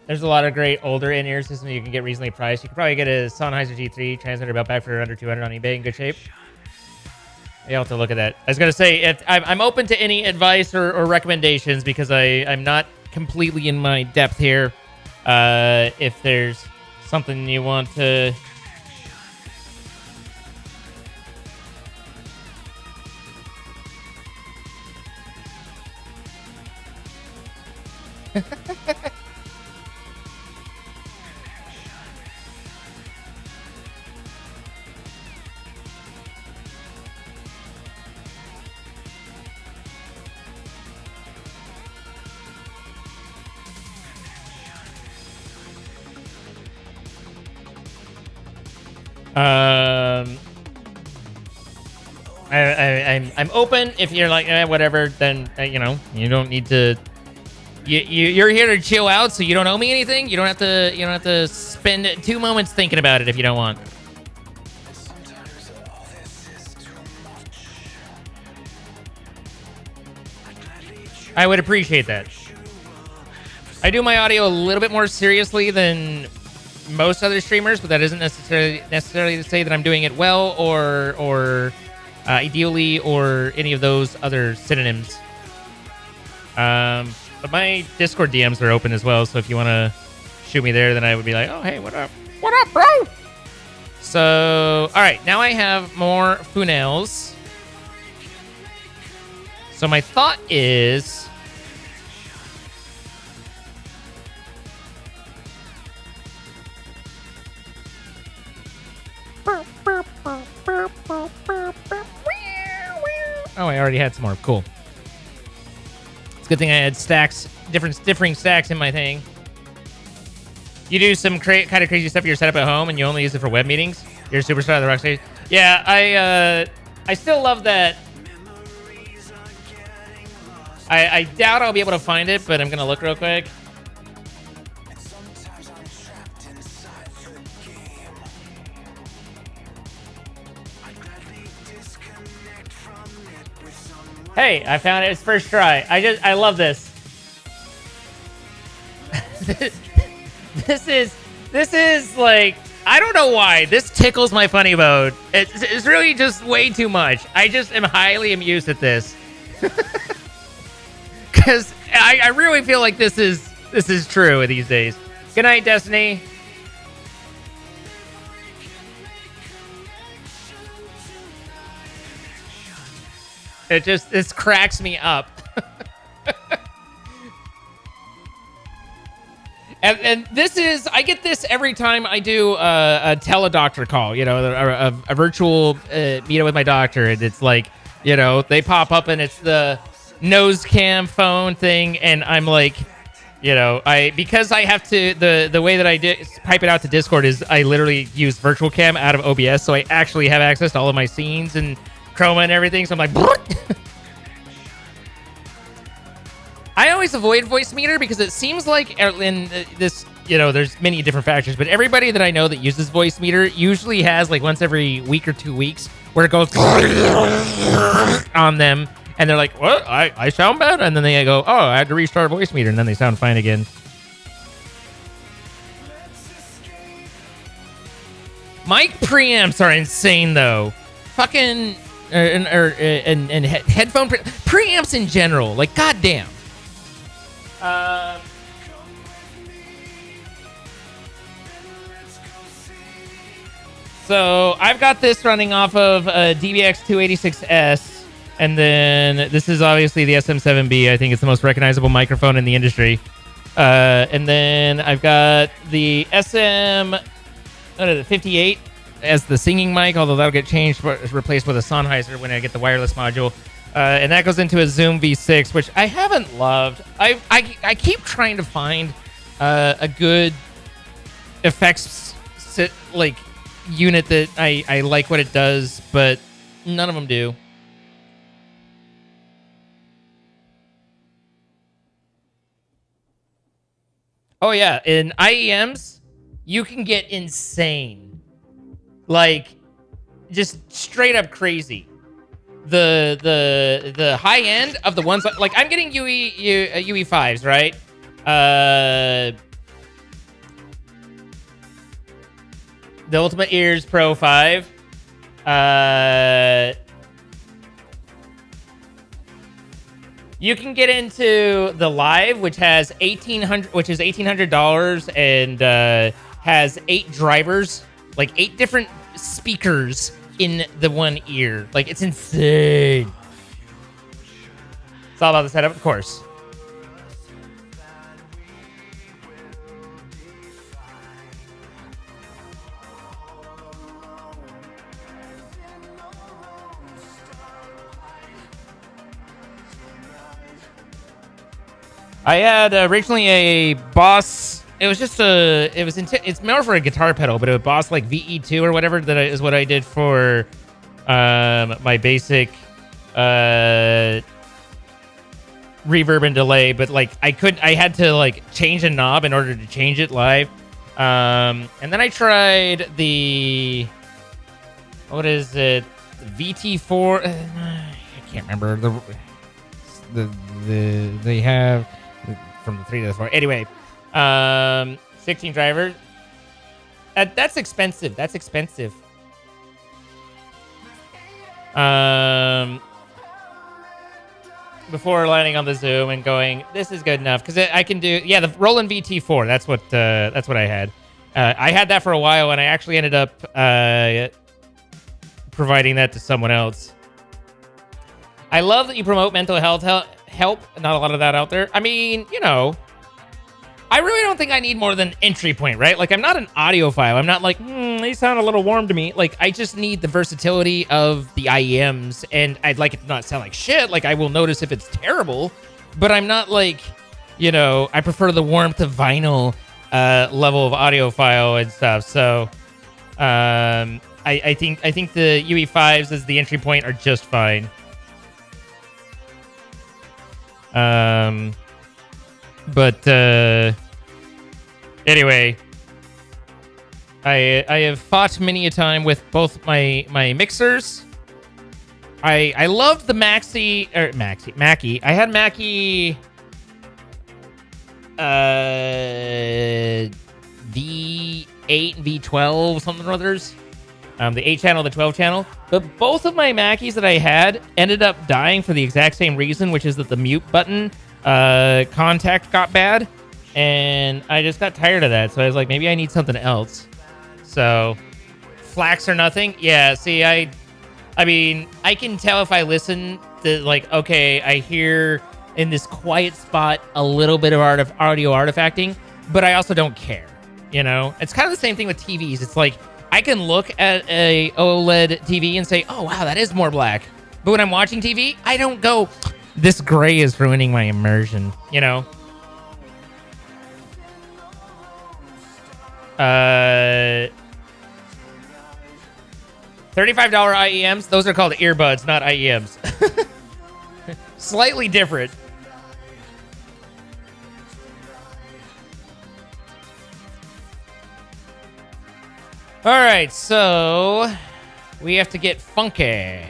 there's a lot of great older in-ear systems you can get reasonably priced. You could probably get a Sennheiser G3 transmitter belt back for under 200 on eBay in good shape. You'll have to look at that. I was gonna say if I'm open to any advice or recommendations because I'm not completely in my depth here. If there's something you want to. I'm open. If you're like whatever, then you know you don't need to. You're here to chill out, so you don't owe me anything. You don't have to spend 2 moments thinking about it if you don't want. I would appreciate that. I do my audio a little bit more seriously than most other streamers, but that isn't necessarily to say that I'm doing it well or ideally or any of those other synonyms. But my Discord DMs are open as well, so if you want to shoot me there, then I would be like, oh, hey, what up? What up, bro? So, all right, now I have more funnels. So my thought is... Oh, I already had some more. Cool. It's a good thing I had stacks, differing stacks in my thing. You do some kind of crazy stuff for your setup at home, and you only use it for web meetings. You're a superstar of the rock stage. Yeah, I still love that. I doubt I'll be able to find it, but I'm gonna look real quick. Hey, I found it. It's first try. I love this. This is like, I don't know why. This tickles my funny bone. It's really just way too much. I just am highly amused at this. Because I really feel like this is true these days. Good night, Destiny. This cracks me up. and this is, I get this every time I do a teledoctor call, you know, a virtual meeting with my doctor. And it's like, you know, they pop up and it's the nose cam phone thing. And I'm like, you know, because I have to, the way that I pipe it out to Discord is I literally use virtual cam out of OBS. So I actually have access to all of my scenes and chroma and everything, so I'm like, I always avoid voice meter because it seems like in this, you know, there's many different factors, but everybody that I know that uses voice meter usually has like once every week or 2 weeks where it goes on them, and they're like, what? I sound bad? And then they go, oh, I had to restart voice meter, and then they sound fine again. Mic preamps are insane though. Fucking and headphone preamps in general, like goddamn. So I've got this running off of a DBX 286S. And then this is obviously the SM7B. I think it's the most recognizable microphone in the industry. And then I've got the SM58 as the singing mic, although that'll get changed, replaced with a Sennheiser when I get the wireless module. And that goes into a Zoom V6, which I haven't loved. I keep trying to find a good effects unit that I like what it does, but none of them do. Oh yeah, in IEMs, you can get insane, like just straight up crazy. The high end of the ones like I'm getting UE5s, right? The Ultimate Ears Pro 5. You can get into the Live, which has $1,800, and has 8 drivers, like 8 different speakers in the one ear. Like, it's insane. It's all about the setup, of course. I had originally a Boss. It was just it's more for a guitar pedal, but a Boss like VE2 or whatever is what I did for my basic reverb and delay. But like I had to like change a knob in order to change it live. And then I tried the, what is it? VT4. I can't remember they have from the 3 to the 4. Anyway, 16 drivers. That's expensive. That's expensive. Before landing on the Zoom and going, this is good enough, because I can do, yeah, the Roland VT4. That's what I had. I had that for a while, and I actually ended up providing that to someone else. I love that you promote mental health help. Not a lot of that out there. I mean, you know, I really don't think I need more than entry point, right? Like, I'm not an audiophile. I'm not like, they sound a little warm to me. Like, I just need the versatility of the IEMs, and I'd like it to not sound like shit. Like, I will notice if it's terrible, but I'm not like, you know, I prefer the warmth of vinyl level of audiophile and stuff. So, I think the UE5s as the entry point are just fine. But anyway, I have fought many a time with both my mixers. I loved the Mackie. I had Mackie V8 and V12 something or others. The 8 channel, the 12 channel. But both of my Mackies that I had ended up dying for the exact same reason, which is that the mute button contact got bad. And I just got tired of that. So I was like, maybe I need something else. So, flax or nothing. Yeah, see, I mean, I can tell if I listen to, like, okay, I hear in this quiet spot a little bit of audio artifacting, but I also don't care, you know? It's kind of the same thing with TVs. It's like, I can look at a OLED TV and say, oh, wow, that is more black. But when I'm watching TV, I don't go, this gray is ruining my immersion, you know? $35 IEMs, those are called earbuds, not IEMs. Slightly different. All right, so we have to get funky.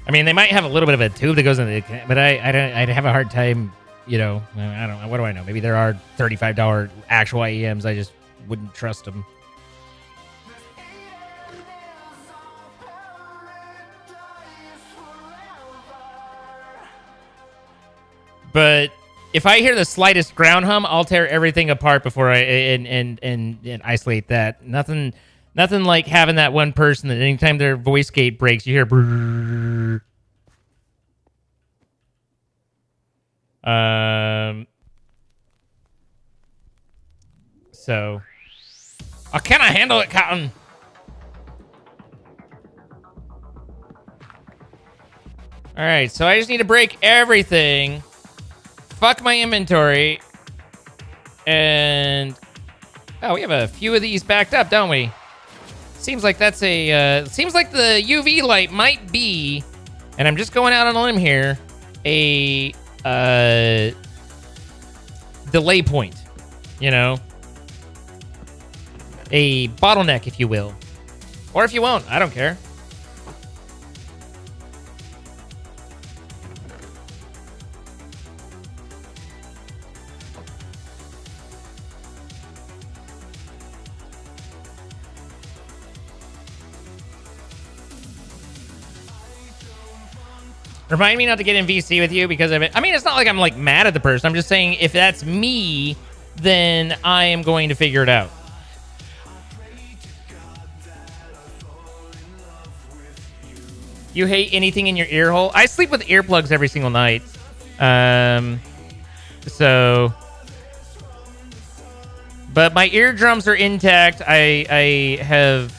I mean, they might have a little bit of a tube that goes in the, but I'd have a hard time, you know, I don't know. What do I know? Maybe there are $35 actual IEMs. I just wouldn't trust them. But if I hear the slightest ground hum, I'll tear everything apart before I and isolate that. Nothing like having that one person that anytime their voice gate breaks, you hear. Brrr. So, can I handle it, Cotton? All right, so I just need to break everything. Fuck my inventory. And oh, we have a few of these backed up, don't we? Seems like that's a seems like the UV light might be, and I'm just going out on a limb here, a delay point, you know? A bottleneck, if you will. Or if you won't, I don't care. Remind me not to get in VC with you because of it. I mean, it's not like I'm like mad at the person. I'm just saying if that's me, then I am going to figure it out. You hate anything in your ear hole? I sleep with earplugs every single night. So, but my eardrums are intact. I have,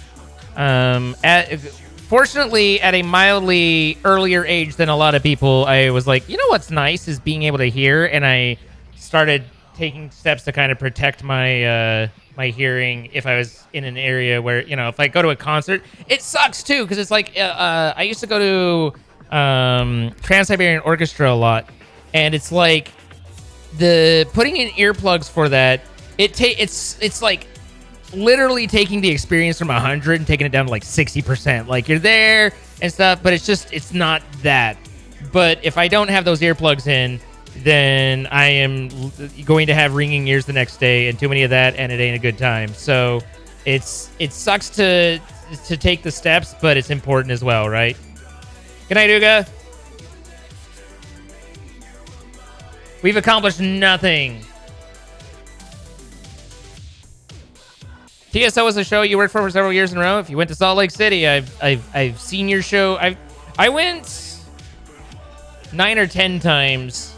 fortunately, at a mildly earlier age than a lot of people, I was like, you know what's nice is being able to hear, and I started taking steps to kind of protect my my hearing if I was in an area where, you know, if I go to a concert, it sucks too because it's like I used to go to Trans-Siberian Orchestra a lot, and it's like the putting in earplugs for that, it's like literally taking the experience from 100 and taking it down to like 60%. Like you're there and stuff, but it's not that. But if I don't have those earplugs in, then I am going to have ringing ears the next day, and too many of that, and it ain't a good time. So it sucks to take the steps, but it's important as well, right? Good night, Uga. We've accomplished nothing. TSO is a show you worked for several years in a row. If you went to Salt Lake City, I've seen your show. I went 9 or 10 times.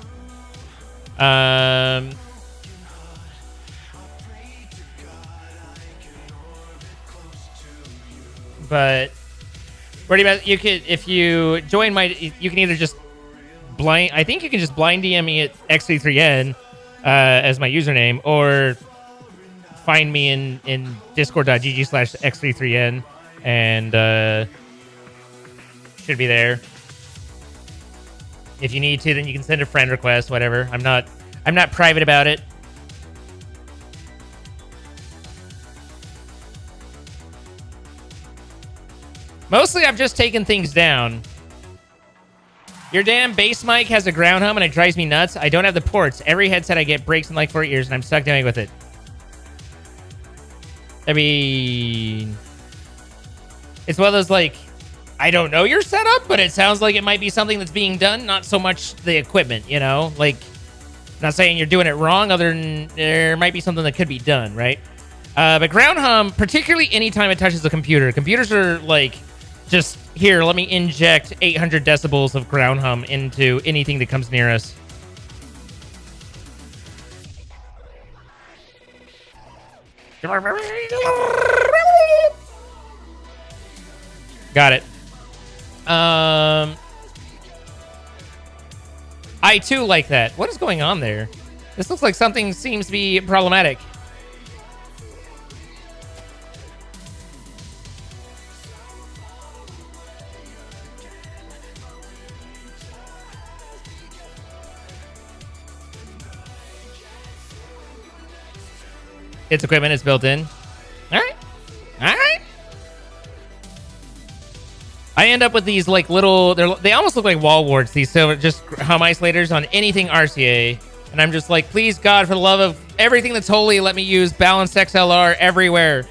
But pretty much you could, if you join my, you can either just blind, I think you can just blind DM me at x33n as my username, or find me in discord.gg/x33n and should be there. If you need to, then you can send a friend request, whatever. I'm not private about it. Mostly I've just taken things down. Your damn bass mic has a ground hum and it drives me nuts. I don't have the ports. Every headset I get breaks in like 4 years and I'm stuck dealing with it. I mean, it's one of those like, I don't know your setup, but it sounds like it might be something that's being done. Not so much the equipment, you know? Like, not saying you're doing it wrong, other than there might be something that could be done, right? But ground hum, particularly anytime it touches a computer. Computers are like, just here, let me inject 800 decibels of ground hum into anything that comes near us. Got it. I too like that. What is going on there? This looks like something seems to be problematic. It's equipment, it's built in. Alright. Alright. I end up with these like little, they almost look like wall warts, these silver, just hum isolators on anything RCA. And I'm just like, please God, for the love of everything that's holy, let me use balanced XLR everywhere.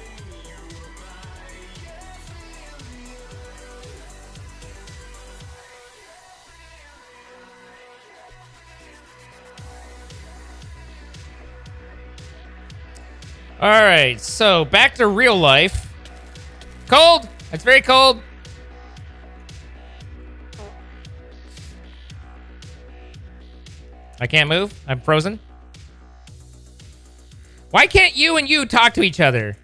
All right, so back to real life. Cold. It's very cold. I can't move. I'm frozen. Why can't you and you talk to each other?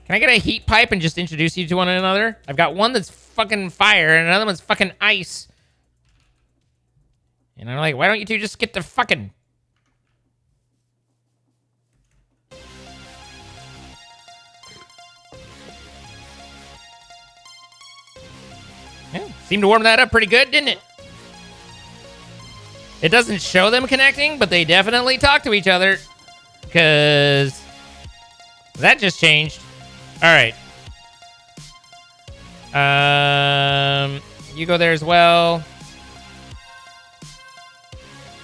Can I get a heat pipe and just introduce you to one another? I've got one that's fucking fire and another one's fucking ice. And I'm like, why don't you two just get to fucking... Yeah, seemed to warm that up pretty good, didn't it? It doesn't show them connecting, but they definitely talk to each other. Because that just changed. All right. You go there as well.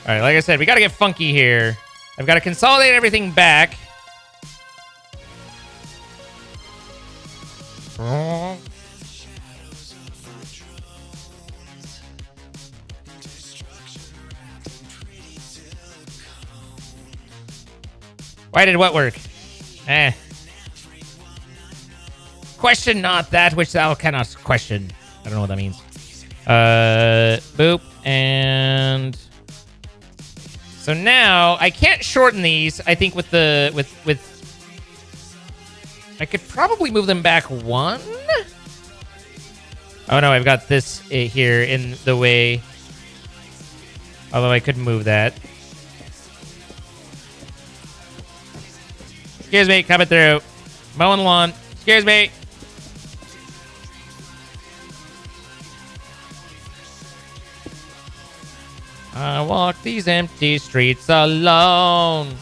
All right, like I said, we got to get funky here. I've got to consolidate everything back. Why did what work? Question not that which thou cannot question. I don't know what that means. Boop. And so now I can't shorten these. I think with the with I could probably move them back one. Oh no, I've got this here in the way. Although I could move that. Excuse me, coming through. Mowing the lawn. Excuse me. I walk these empty streets alone.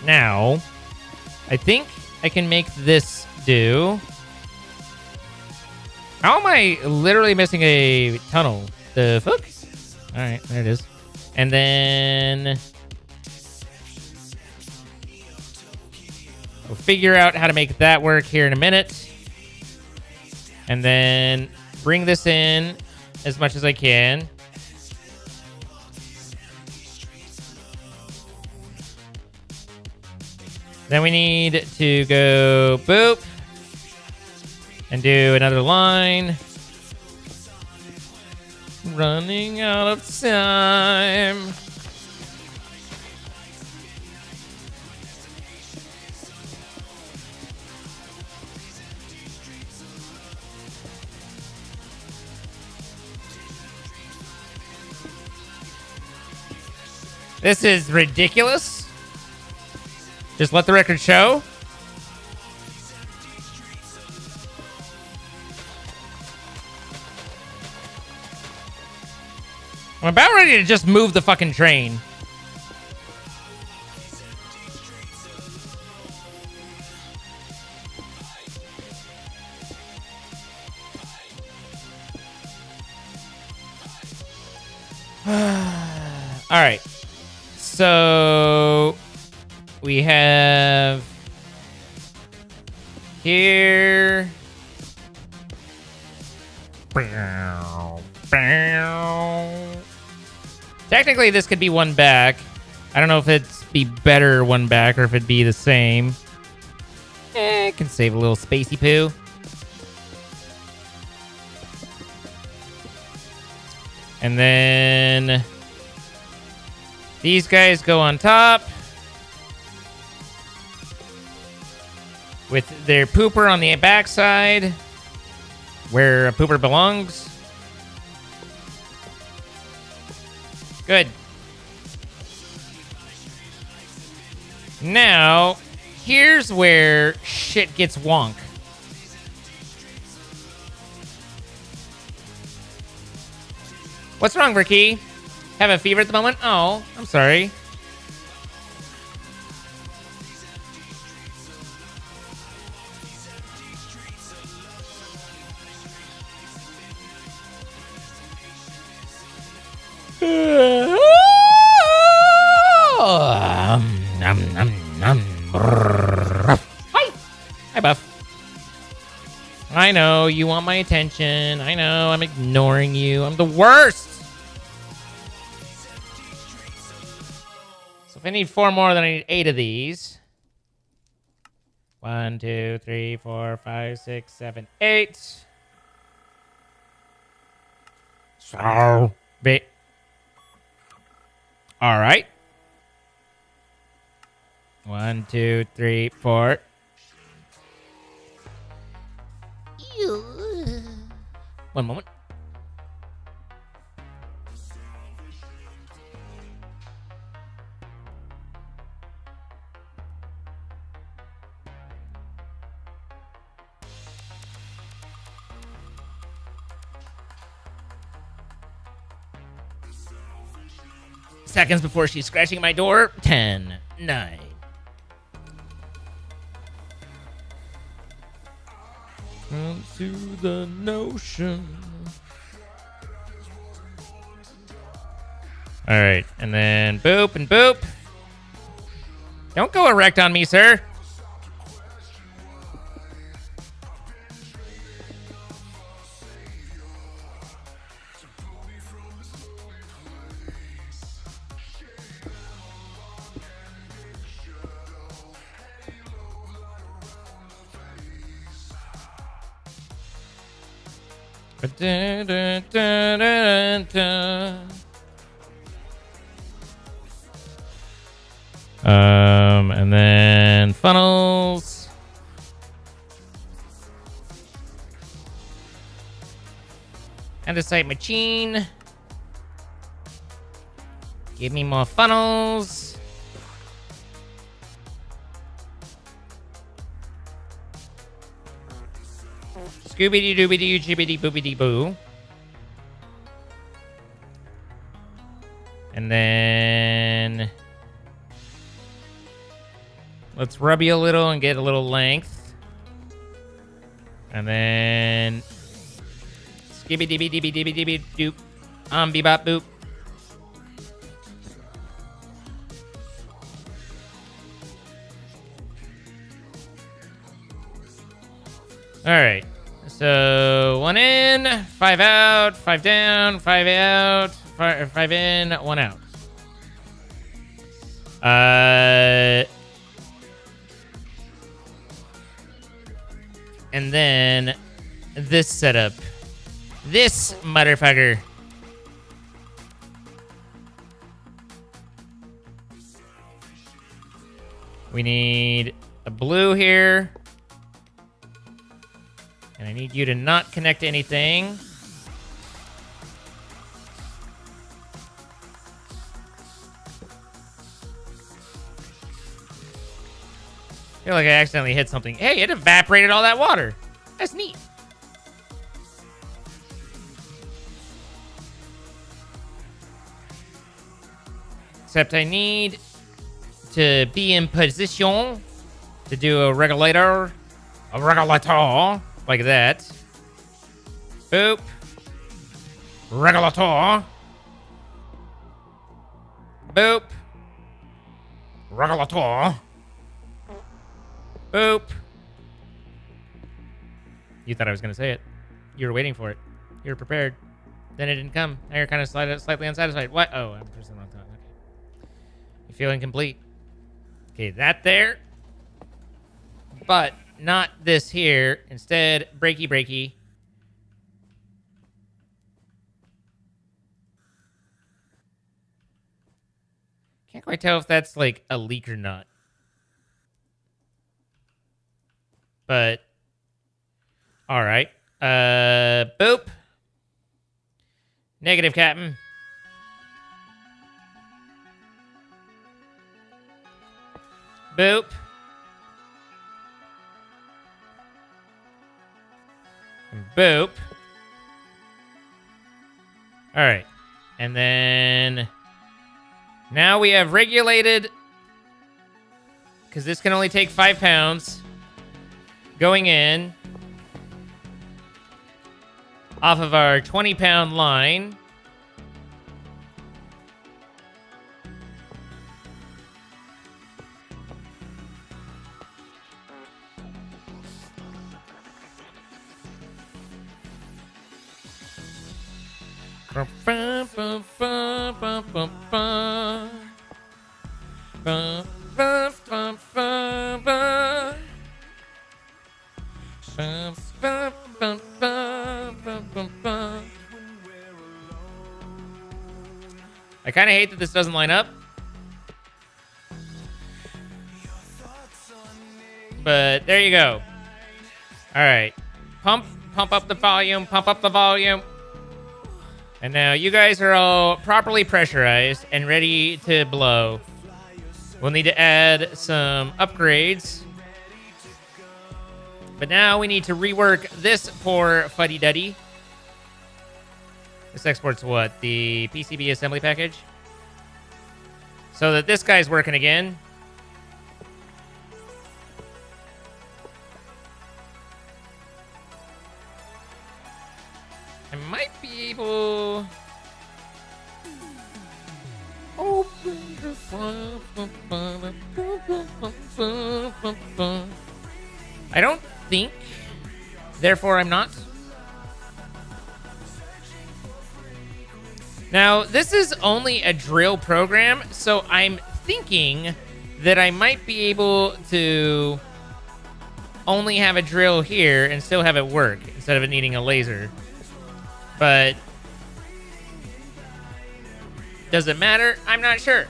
Now, I think I can make this do. How am I literally missing a tunnel? The fuck? All right, there it is. And then we'll figure out how to make that work here in a minute. And then bring this in as much as I can. Then we need to go boop and do another line. Running out of time. This is ridiculous. Just let the record show. I'm about ready to just move the fucking train. All right. So we have here. Technically, this could be one back. I don't know if it'd be better one back or if it'd be the same. It can save a little spacey poo. And then these guys go on top with their pooper on the backside where a pooper belongs. Good. Now, here's where shit gets wonk. What's wrong, Ricky? Have a fever at the moment? Oh, I'm sorry. Hi. Hi, Buff. I know you want my attention. I know I'm ignoring you. I'm the worst. I need 4 more, then I need 8 of these. 1, 2, 3, 4, 5, 6, 7, 8. So big. All right. 1, 2, 3, 4. One moment. Seconds before she's scratching my door. 10, 9. Onto the notion. All right, and then boop and boop. Don't go erect on me, sir. And then funnels. Andesite machine. Give me more funnels. Scooby Dooby Doo Jibbity Boobity Boo. And then let's rub you a little and get a little length. And then skibby dibby dibby dibby dibby doop. Bebop boop. All right. So 1 in, 5 out, 5 down, 5 out, 5 in, 1 out. And then this setup. This motherfucker. We need a blue here. And I need you to not connect to anything. I feel like I accidentally hit something. Hey, it evaporated all that water. That's neat. Except I need to be in position to do a regulator. A regulator. Like that. Boop. Regulator. Boop. Regulator. Boop. You thought I was going to say it. You were waiting for it. You were prepared. Then it didn't come. Now you're kind of slightly unsatisfied. What? Oh, I'm pressing the wrong time. Okay. You feel incomplete. Okay, that there. But not this here. Instead, breaky breaky. Can't quite tell if that's like a leak or not. But all right. Boop. Negative, Captain. Boop. Boop. All right. And then now we have regulated, because this can only take 5 pounds, going in off of our 20-pound line. Bum, bum, bum, bum, bum. Bum, bum, bum, bum, bum, bum, bum. I kind of hate that this doesn't line up. But there you go. All right. Pump up the volume, pump up the volume. And now you guys are all properly pressurized and ready to blow. We'll need to add some upgrades. But now we need to rework this poor fuddy-duddy. This exports what? The PCB assembly package? So that this guy's working again. I might be able... I don't think. Therefore, I'm not. Now, this is only a drill program, so I'm thinking that I might be able to only have a drill here and still have it work instead of it needing a laser. But does it matter? I'm not sure.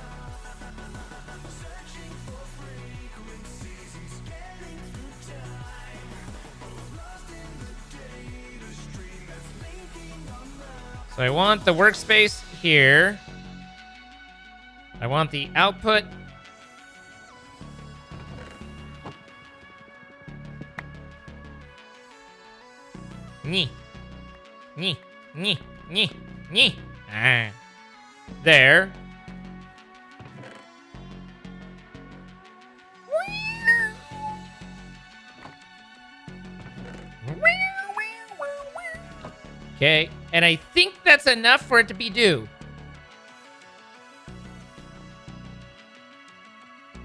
So I want the workspace here. I want the output. Nyeh. Nyeh. Nyeh. Nyeh. Nyeh. Ah. There. Okay, and I think that's enough for it to be due.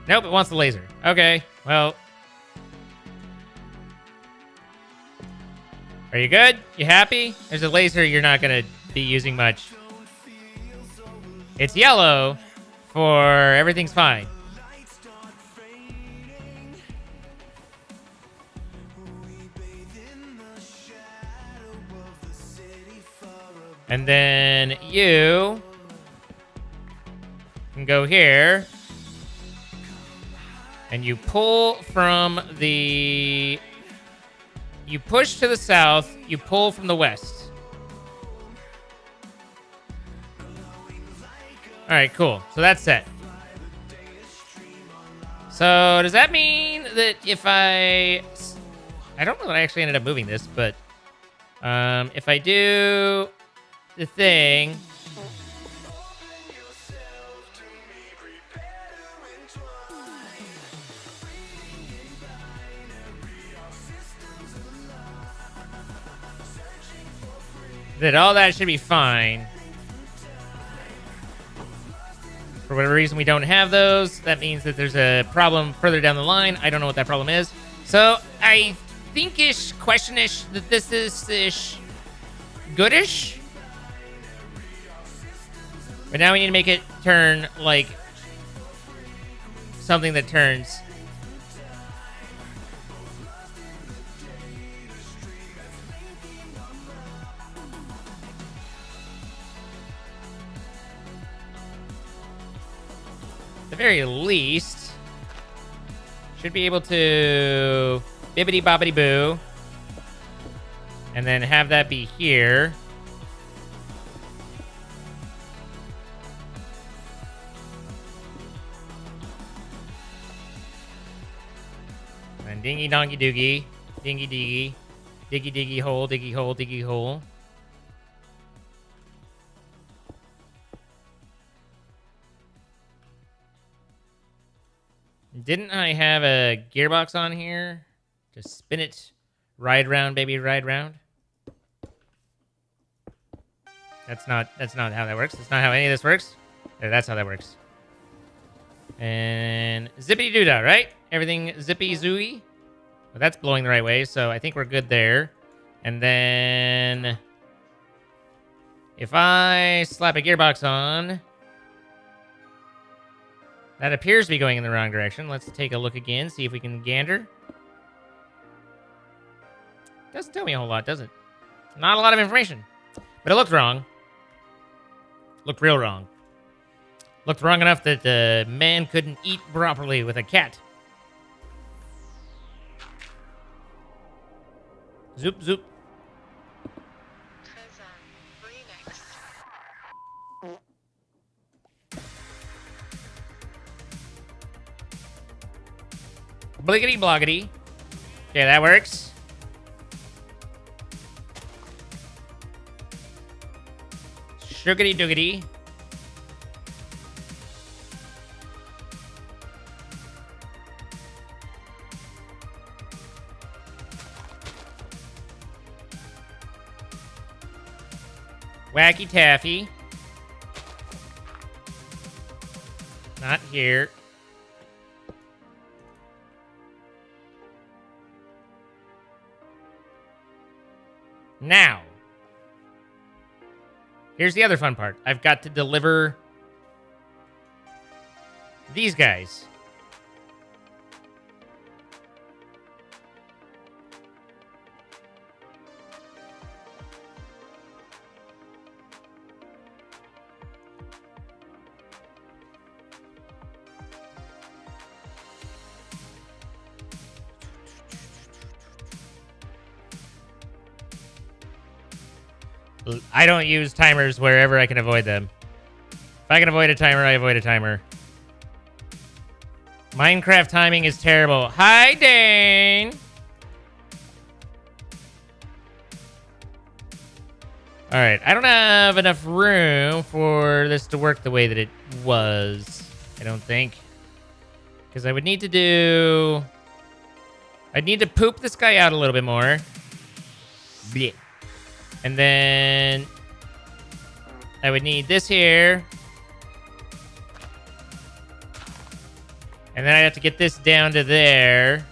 Nope, it wants the laser. Okay, well. Are you good? You happy? There's a laser you're not going to be using much. It's yellow for everything's fine. And then you can go here and you pull from the... You push to the south, you pull from the west. All right, cool. So that's set. So does that mean that if I don't know that I actually ended up moving this, but if I do the thing, that all that should be fine. For whatever reason we don't have those, that means that there's a problem further down the line. I don't know what that problem is. So I think-ish, question-ish that this is ish goodish. But now we need to make it turn like something that turns. At the very least, should be able to bibbity bobbity boo. And then have that be here. And dingy dongy doogie. Dingy diggy. Diggy diggy hole, diggy hole, diggy hole. Didn't I have a gearbox on here? Just spin it. Ride round, baby, ride round. That's not how that works. That's not how any of this works. There, that's how that works. And zippity doo dah, right? Everything zippy zooey. Well, that's blowing the right way, so I think we're good there. And then if I slap a gearbox on, That appears to be going in the wrong direction. Let's take a look again, see if we can gander. Doesn't tell me a whole lot, does it? Not a lot of information. But it looked wrong. Looked real wrong. Looked wrong enough that the man couldn't eat properly with a cat. Zoop, zoop. Bliggity bloggity. Okay, that works. Sugary doogity. Wacky taffy. Not here. Now, here's the other fun part. I've got to deliver these guys. I don't use timers wherever I can avoid them. If I can avoid a timer, I avoid a timer. Minecraft timing is terrible. Hi, Dane! Alright, I don't have enough room for this to work the way that it was. I don't think. Because I would need to do... I'd need to poop this guy out a little bit more. Blech. And then I would need this here. And then I'd have to get this down to there.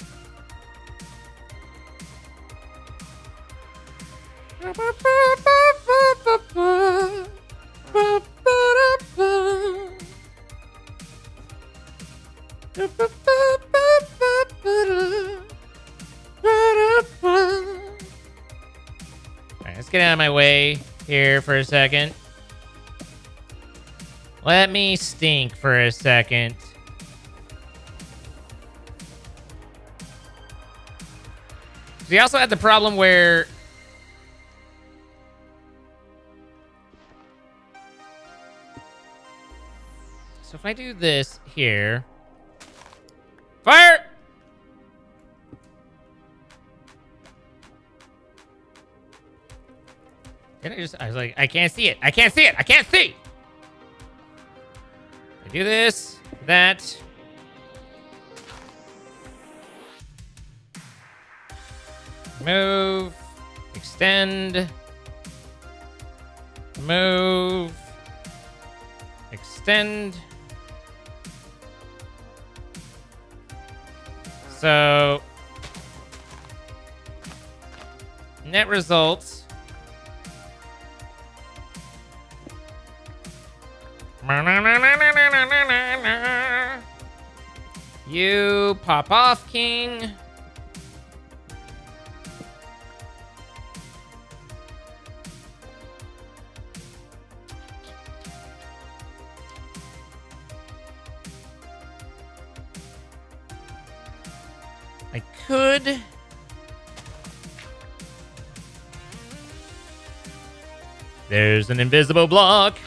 Let's get out of my way here for a second. Let me stink for a second. We also had the problem where... So if I do this here... Fire! I was like, I can't see it. I can't see it. I can't see. I do this, that. Move. Extend. Move. Extend. So, net results. You pop off, King. I could. There's an invisible block.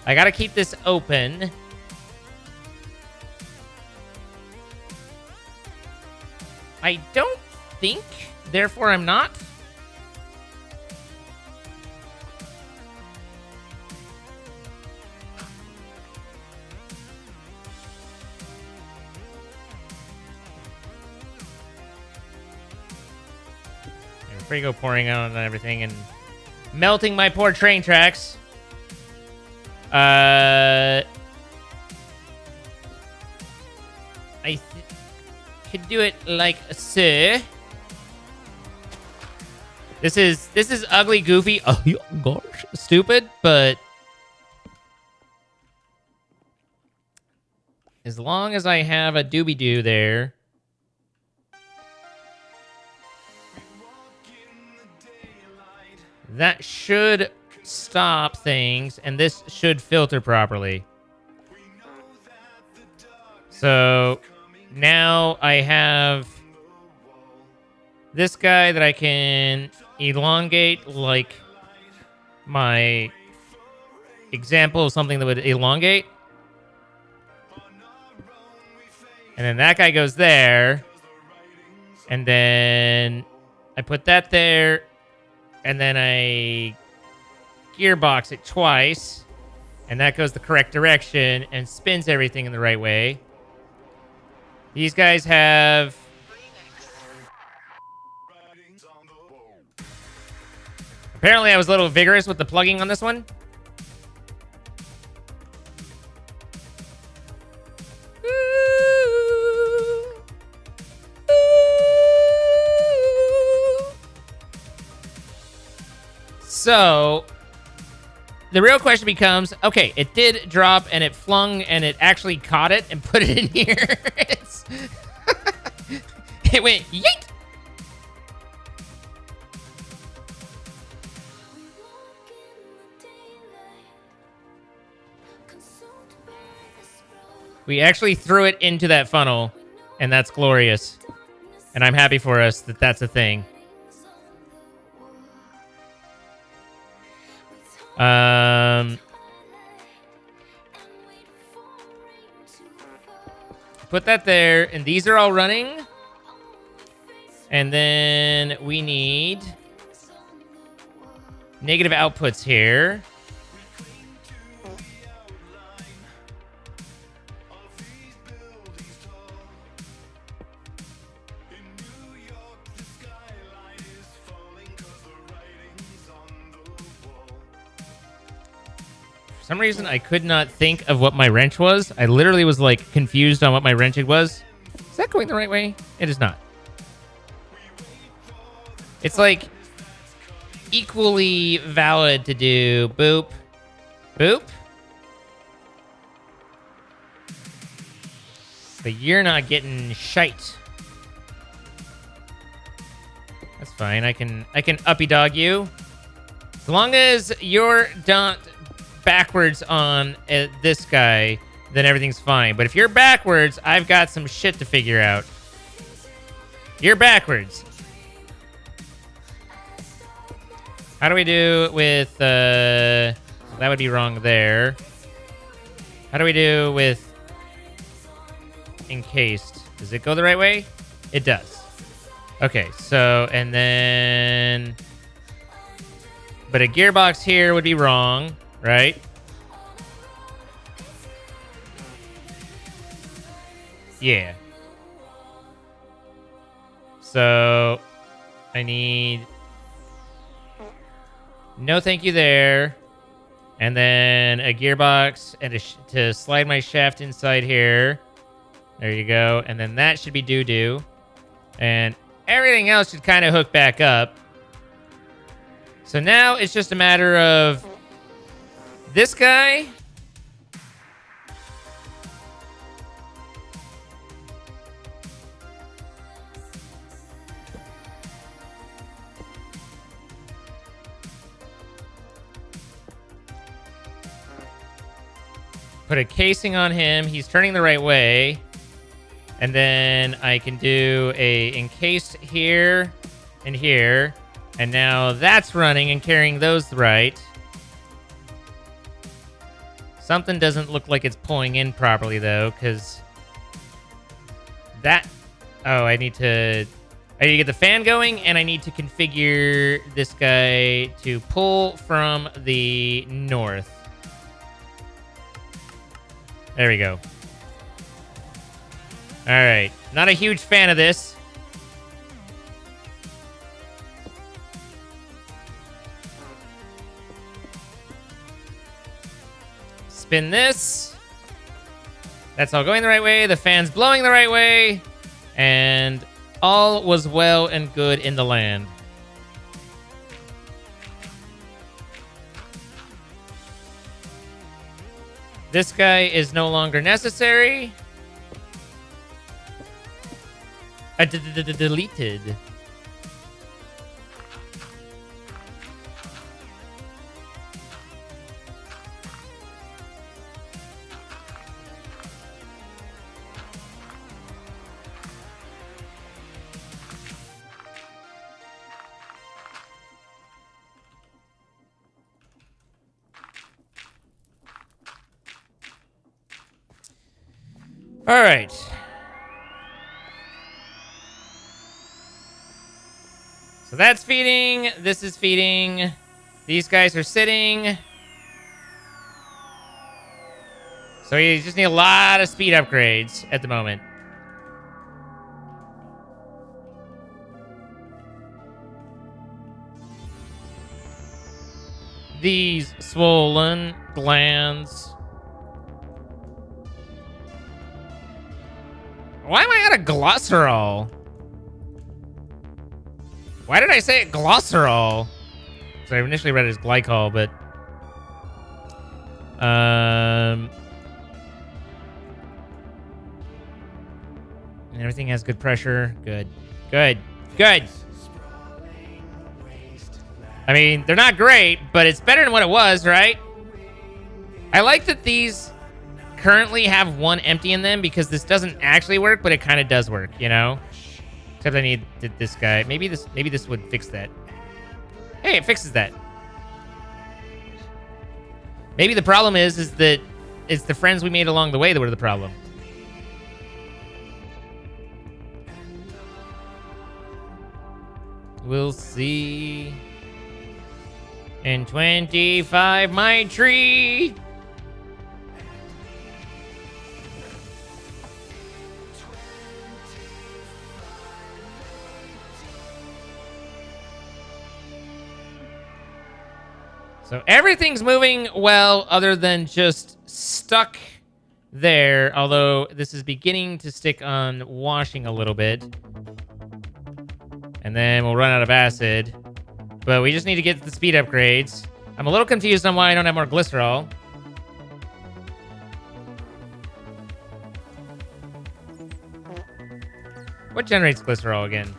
I gotta keep this open. I don't think, therefore I'm not. There we go, pouring out on everything and melting my poor train tracks. I could do it like so. This is ugly, goofy. Oh gosh, stupid, but As long as I have a doobie-doo there. That should stop things, and this should filter properly. So now I have this guy that I can elongate like my example of something that would elongate. And then that guy goes there. And then I put that there. And then I gearbox it twice. And that goes the correct direction and spins everything in the right way. These guys have... Apparently I was a little vigorous with the plugging on this one. So, the real question becomes, okay, it did drop and it flung and it actually caught it and put it in here. It went yeet. We actually threw it into that funnel, and that's glorious. And I'm happy for us that that's a thing. Put that there, and these are all running. And then we need negative outputs here. For some reason, I could not think of what my wrench was. I literally was like confused on what my wrench was. Is that going the right way? It is not. It's like equally valid to do boop, boop. But you're not getting shite. That's fine. I can uppy dog you. As long as you're not backwards on this guy, then everything's fine. But if you're backwards, I've got some shit to figure out. You're backwards. How do we do with that would be wrong there. How do we do with encased? Does it go the right way? It does. Okay, so and then but a gearbox here would be wrong, right? Yeah. So I need no thank you there. And then a gearbox and to slide my shaft inside here. There you go. And then that should be doo-doo. And everything else should kind of hook back up. So now it's just a matter of this guy. Put a casing on him. He's turning the right way. And then I can do a encased here and here. And now that's running and carrying those right. Something doesn't look like it's pulling in properly, though, because that... Oh, I need to get the fan going, and I need to configure this guy to pull from the north. There we go. All right. Not a huge fan of this. Spin this. That's all going the right way. The fan's blowing the right way. And all was well and good in the land. This guy is no longer necessary. Deleted. All right. So that's feeding. This is feeding. These guys are sitting. So you just need a lot of speed upgrades at the moment. These swollen glands. Why am I out of glycerol? Why did I say it glycerol? So I initially read it as glycol, but and everything has good pressure. Good. Good. Good. I mean, they're not great, but it's better than what it was, right? I like that these currently have one empty in them because this doesn't actually work, but it kind of does work, you know? Except I need this guy. Maybe this would fix that. Hey, it fixes that. Maybe the problem is that it's the friends we made along the way that were the problem. We'll see. In 25, my tree. So everything's moving well other than just stuck there, although this is beginning to stick on washing a little bit. And then we'll run out of acid. But we just need to get the speed upgrades. I'm a little confused on why I don't have more glycerol. What generates glycerol again?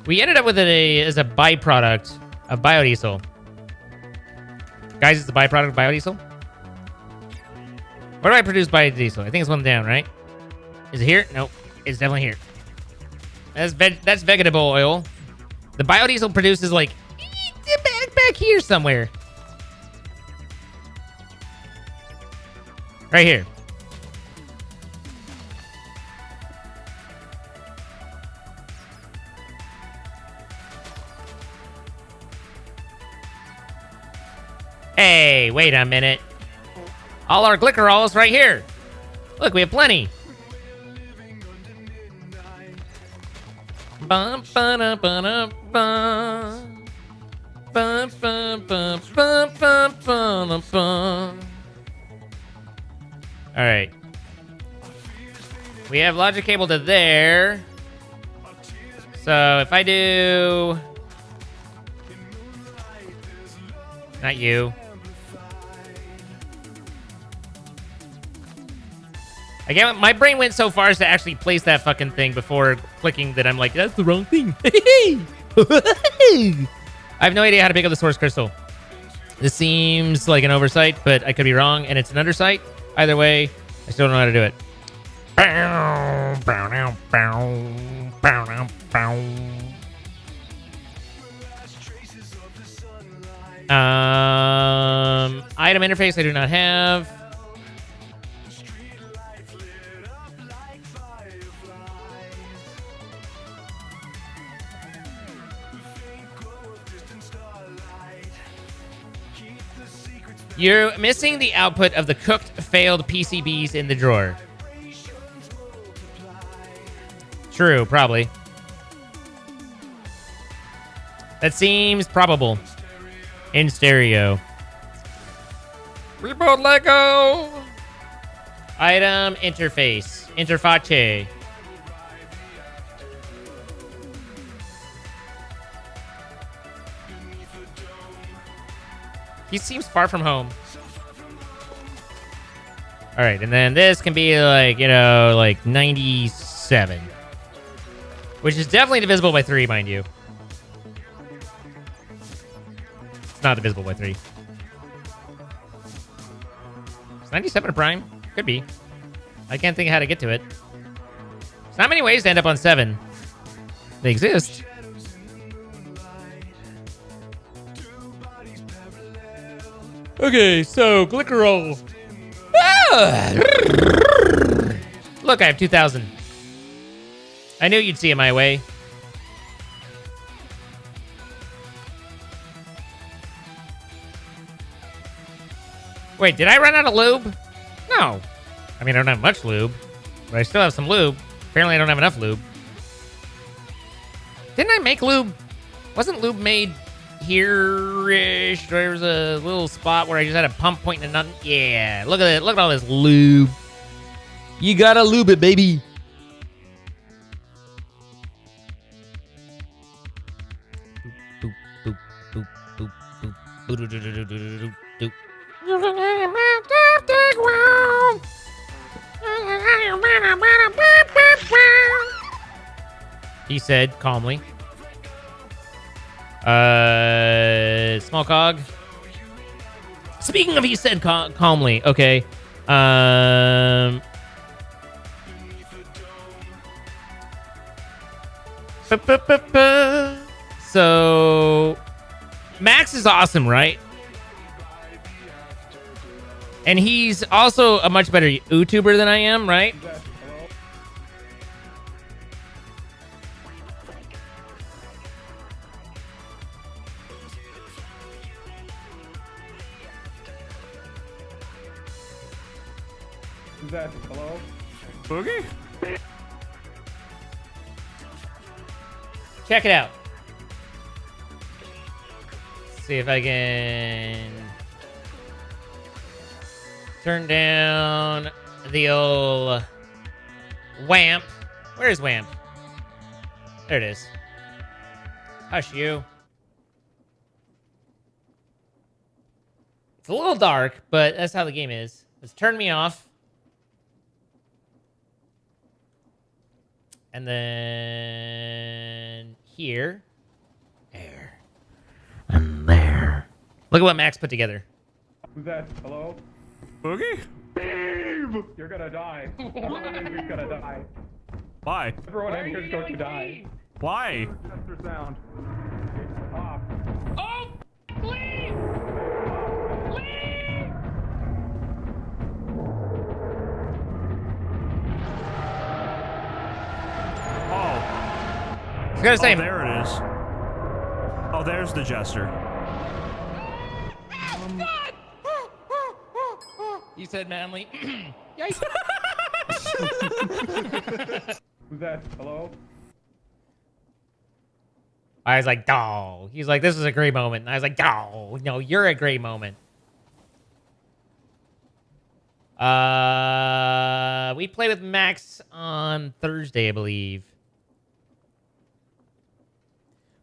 We ended up with it as a byproduct of biodiesel. Guys, it's the byproduct of biodiesel? Where do I produce biodiesel? I think it's one down, right? Is it here? Nope. It's definitely here. That's vegetable oil. The biodiesel produces like back here somewhere. Right here. Hey, wait a minute. All our glycerol is right here. Look, we have plenty. Bum, ba-da, ba-da, bum. Bum, bum, bum, bum, bum, bum, bum. All right. We have logic cable to there. So if I do... Not you. Again, my brain went so far as to actually place that fucking thing before clicking that I'm like, that's the wrong thing. I have no idea how to pick up the source crystal. This seems like an oversight, but I could be wrong, and it's an undersight. Either way, I still don't know how to do it. Item interface I do not have. You're missing the output of the cooked failed PCBs in the drawer. True, probably. That seems probable. In stereo. Rebuild Lego! Item interface. Interface. He seems far from home. All right, and then this can be like, you know, like 97. Which is definitely divisible by 3, mind you. It's not divisible by 3. It's 97 a prime? Could be. I can't think of how to get to it. There's not many ways to end up on 7. They exist. Okay, so glycerol. Ah! Look, I have 2,000. I knew you'd see it my way. Wait, did I run out of lube? No. I mean, I don't have much lube, but I still have some lube. Apparently, I don't have enough lube. Didn't I make lube? Wasn't lube made here-ish? There was a little spot where I just had a pump pointing at nothing. Yeah, look at it. Look at all this lube. You gotta lube it, baby. Boop, boop, boop, boop, boop, boop, boop, boop, boop, boop. He said calmly. Small cog. Speaking of, he said calmly. Okay. So Max is awesome, right? And he's also a much better YouTuber than I am, right? Who's that? Hello? Boogie? Check it out. See if I can turn down the old WAMP. Where is WAMP? There it is. Hush you. It's a little dark, but that's how the game is. Let's turn me off. And then here. There. And there. Look at what Max put together. Who's that? Hello? Boogie? Dave! You're gonna die. Everyone in here's gonna die. Why? Everyone in here's going to die. Why? Chester sound. Stop. Oh! Please! Please! Oh. I was gonna say, There it is. Oh, there's the jester. you said manly. Yikes. Who's that? Hello? I was like, "Dog." He's like, "This is a great moment." And I was like, "Dog, no, you're a great moment." We play with Max on Thursday, I believe,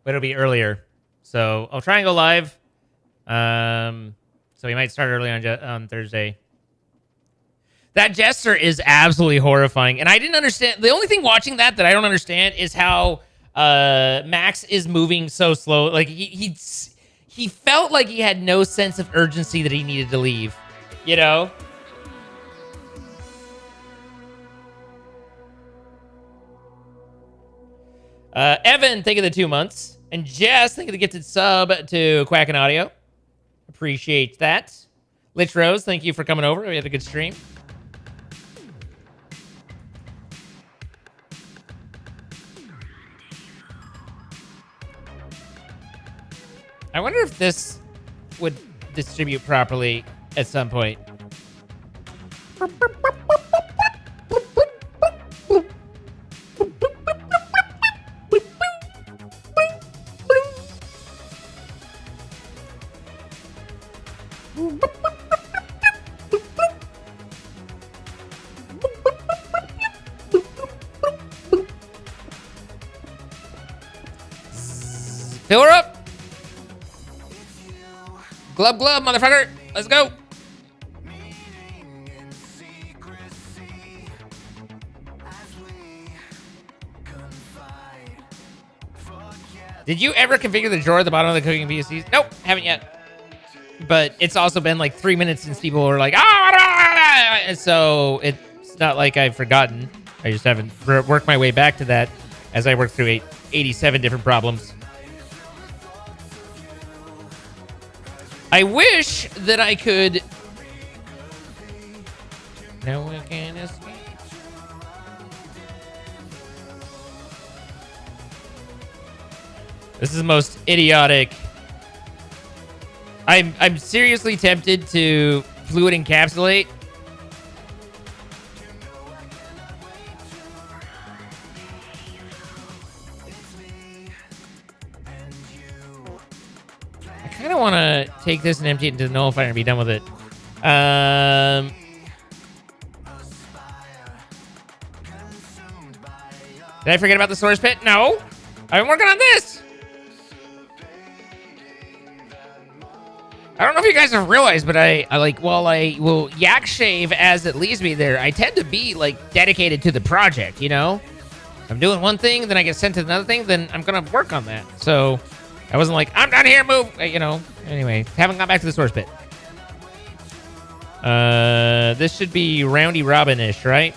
but it'll be earlier. So I'll try and go live. So we might start early on Thursday. That jester is absolutely horrifying, and I didn't understand. The only thing watching that I don't understand is how Max is moving so slow. Like he felt like he had no sense of urgency that he needed to leave. You know. Evan, thank you for the 2 months. And Jess, thank you for the gifted sub to Quack and Audio. Appreciate that. Lich Rose, thank you for coming over. We had a good stream. I wonder if this would distribute properly at some point. Fill her up. Glub, glub, motherfucker. Let's go. Did you ever configure the drawer at the bottom of the cooking PCs? Nope, haven't yet. But it's also been like 3 minutes since people were like, ah, and so it's not like I've forgotten. I just haven't worked my way back to that as I work through 87 different problems. I wish that I could. No one can escape. This is the most idiotic. I'm seriously tempted to fluid encapsulate. I kind of want to take this and empty it into the nullifier and be done with it. Did I forget about the source pit? No. I've been working on this. I don't know if you guys have realized, but I will yak shave as it leaves me there. I tend to be like dedicated to the project, you know? I'm doing one thing, then I get sent to another thing, then I'm gonna work on that. So I wasn't like, I'm done here, move, you know. Anyway, haven't got back to the source bit. This should be Roundy Robin-ish, right?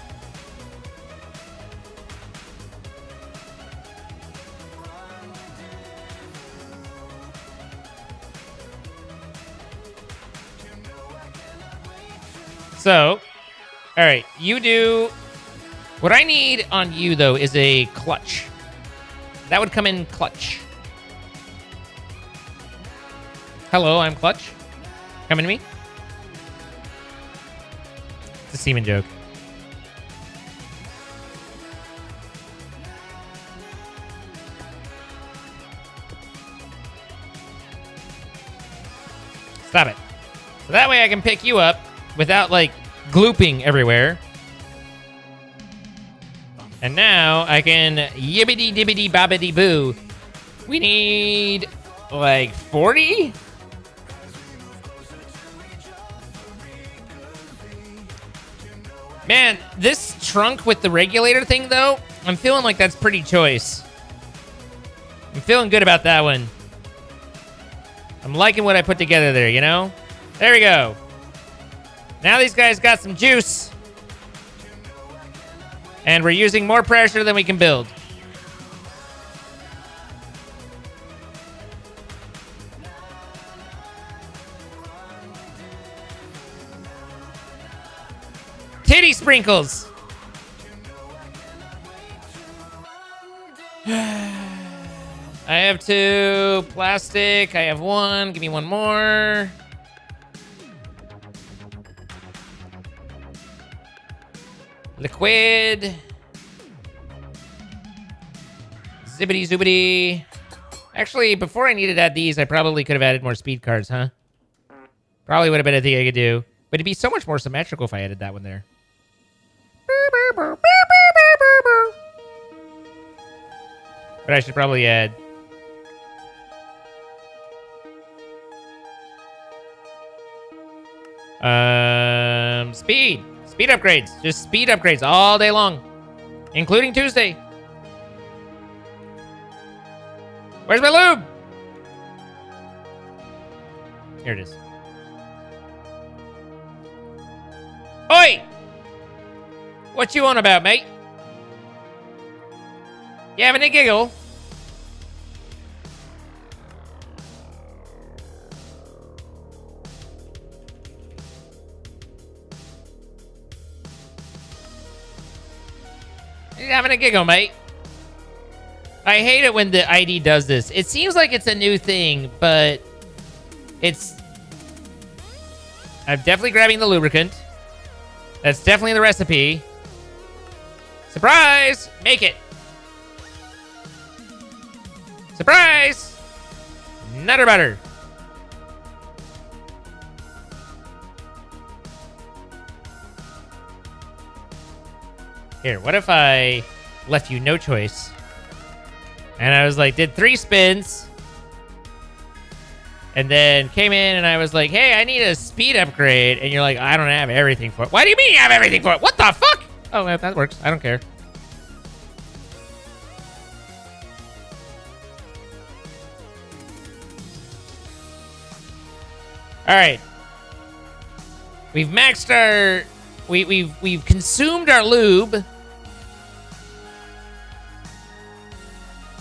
So, all right, you do. What I need on you, though, is a clutch. That would come in clutch. Hello, I'm clutch. Coming to me. It's a semen joke. Stop it. So that way I can pick you up without, like, glooping everywhere. And now I can yibbity dibbity bobbity boo. We need, like, 40? Man, this trunk with the regulator thing, though, I'm feeling like that's pretty choice. I'm feeling good about that one. I'm liking what I put together there, you know? There we go. Now these guys got some juice. And we're using more pressure than we can build. Titty sprinkles. I have 2 plastic. I have 1. Give me 1 more. Liquid. Zibbity zoobity. Actually, before I needed to add these, I probably could have added more speed cards, huh? Probably would have been a thing I could do. But it'd be so much more symmetrical if I added that one there. But I should probably add... Speed. Speed upgrades. Just speed upgrades all day long. Including Tuesday. Where's my lube? Here it is. Oi! What you on about, mate? You having a giggle? You having a giggle, mate? I hate it when the ID does this. It seems like it's a new thing, but it's... I'm definitely grabbing the lubricant. That's definitely the recipe. Surprise! Make it. Surprise! Nutter butter. Here, what if I left you no choice? And I was like, did 3 spins. And then came in and I was like, hey, I need a speed upgrade. And you're like, I don't have everything for it. What do you mean you have everything for it? What the fuck? Oh, well, that works. I don't care. All right. We've maxed our... We've consumed our lube.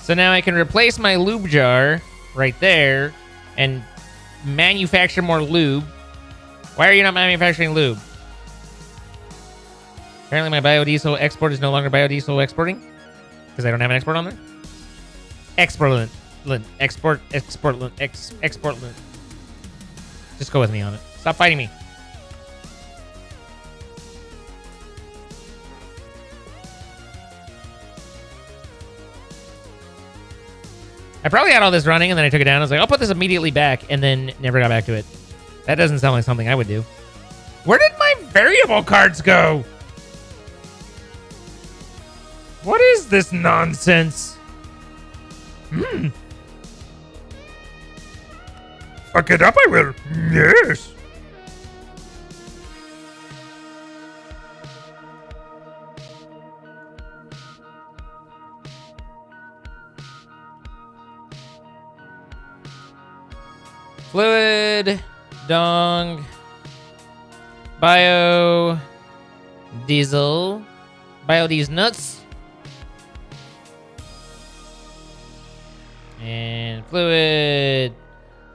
So now I can replace my lube jar right there and manufacture more lube. Why are you not manufacturing lube? Apparently my biodiesel export is no longer biodiesel exporting because I don't have an export on there. Export. Just go with me on it. Stop fighting me. I probably had all this running and then I took it down. I was like, I'll put this immediately back and then never got back to it. That doesn't sound like something I would do. Where did my variable cards go? What is this nonsense? Fuck it up, I will. Yes. Fluid, dong, bio, diesel, biodiesel nuts, and fluid,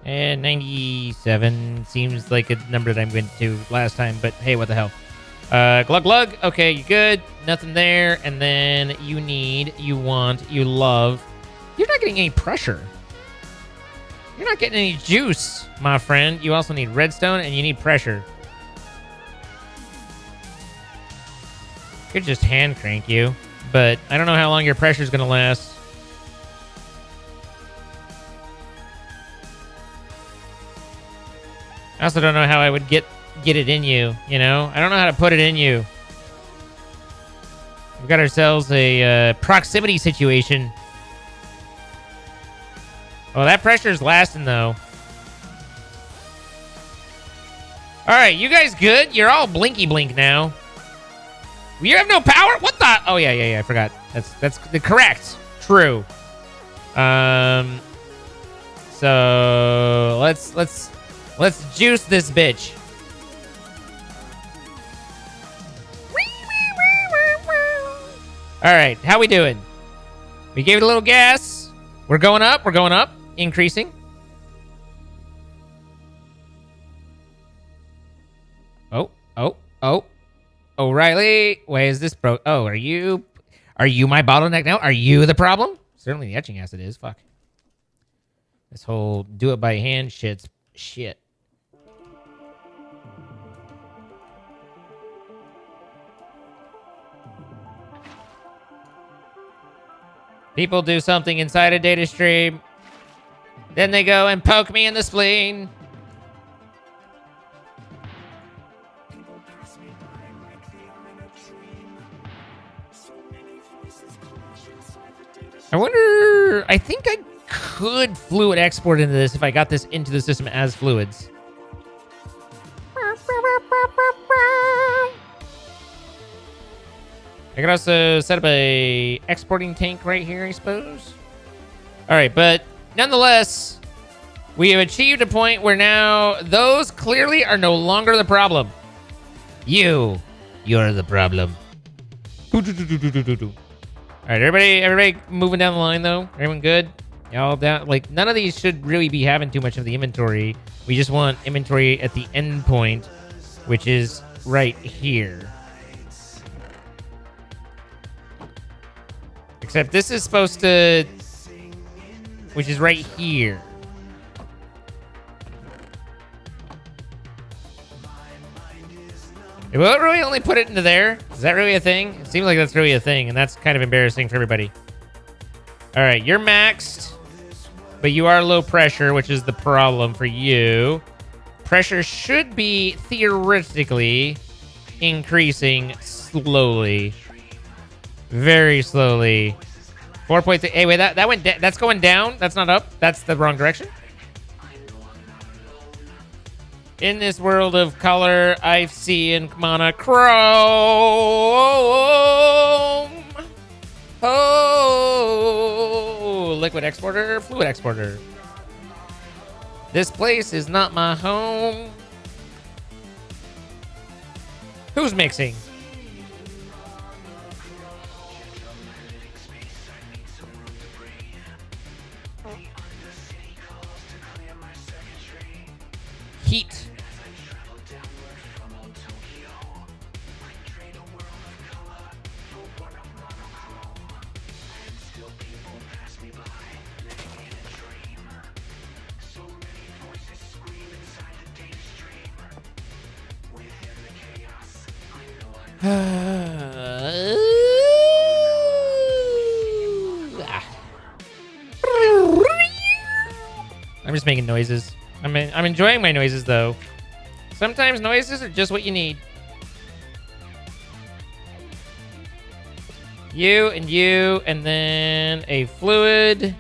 and 97 seems like a number that I went to last time, but hey, what the hell. Glug glug, okay, you good, nothing there, and then you need, you want, you love, you're not getting any pressure. You're not getting any juice, my friend. You also need redstone and you need pressure. Could just hand crank you, but I don't know how long your pressure is going to last. I also don't know how I would get it in you, you know? I don't know how to put it in you. We've got ourselves a proximity situation. Oh, that pressure's lasting, though. All right, you guys good? You're all blinky blink now. You have no power? What the? Oh, yeah, I forgot. That's the correct. True. So let's juice this bitch. All right, how we doing? We gave it a little gas. We're going up. Increasing. Oh. O'Reilly, why is this bro? Oh, are you my bottleneck now? Are you the problem? Certainly the etching acid is. Fuck. This whole do it by hand shit's shit. People do something inside a data stream. Then they go and poke me in the spleen. I wonder... I think I could fluid export into this if I got this into the system as fluids. I could also set up a exporting tank right here, I suppose. All right, but nonetheless, we have achieved a point where now those clearly are no longer the problem. You're the problem. All right, everybody moving down the line though. Everyone good? Y'all down? Like none of these should really be having too much of the inventory. We just want inventory at the end point, which is right here. Except this is supposed to, which is right here. It won't really only put it into there. Is that really a thing? It seems like that's really a thing, and that's kind of embarrassing for everybody. All right, you're maxed, but you are low pressure, which is the problem for you. Pressure should be theoretically increasing slowly. Very slowly. 4.3. Hey, wait, that went. That's going down. That's not up. That's the wrong direction. In this world of color, I see in monochrome. Oh, liquid exporter, fluid exporter. This place is not my home. Who's mixing? Heat. I'm just making noises. I'm enjoying my noises though. Sometimes noises are just what you need. You, and then a fluid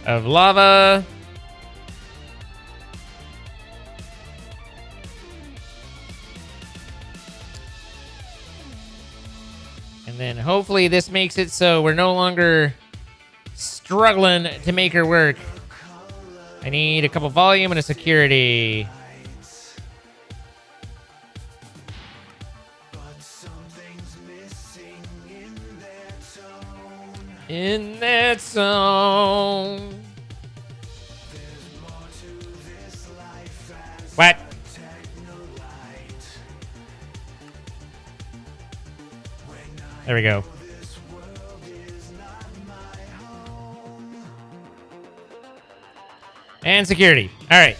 of lava. And then hopefully this makes it so we're no longer struggling to make her work. I need a couple volume and a security. In that song. What? There we go. And security. All right.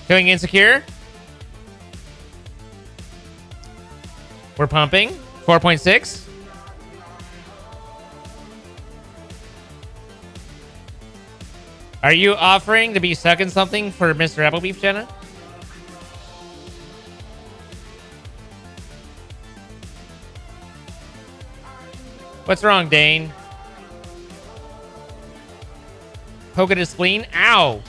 Going insecure. We're pumping. 4.6. Are you offering to be stuck in something for Mr. Applebeef, Jenna? What's wrong, Dane? Poke at his spleen? Ow!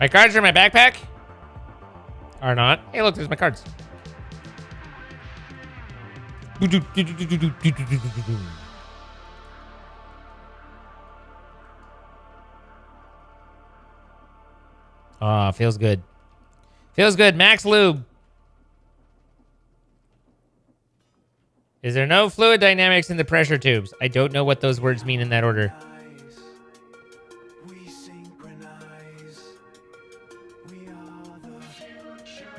My cards are in my backpack? Are not. Hey, look, there's my cards. Ah, feels good. Feels good. Max lube. Is there no fluid dynamics in the pressure tubes? I don't know what those words mean in that order.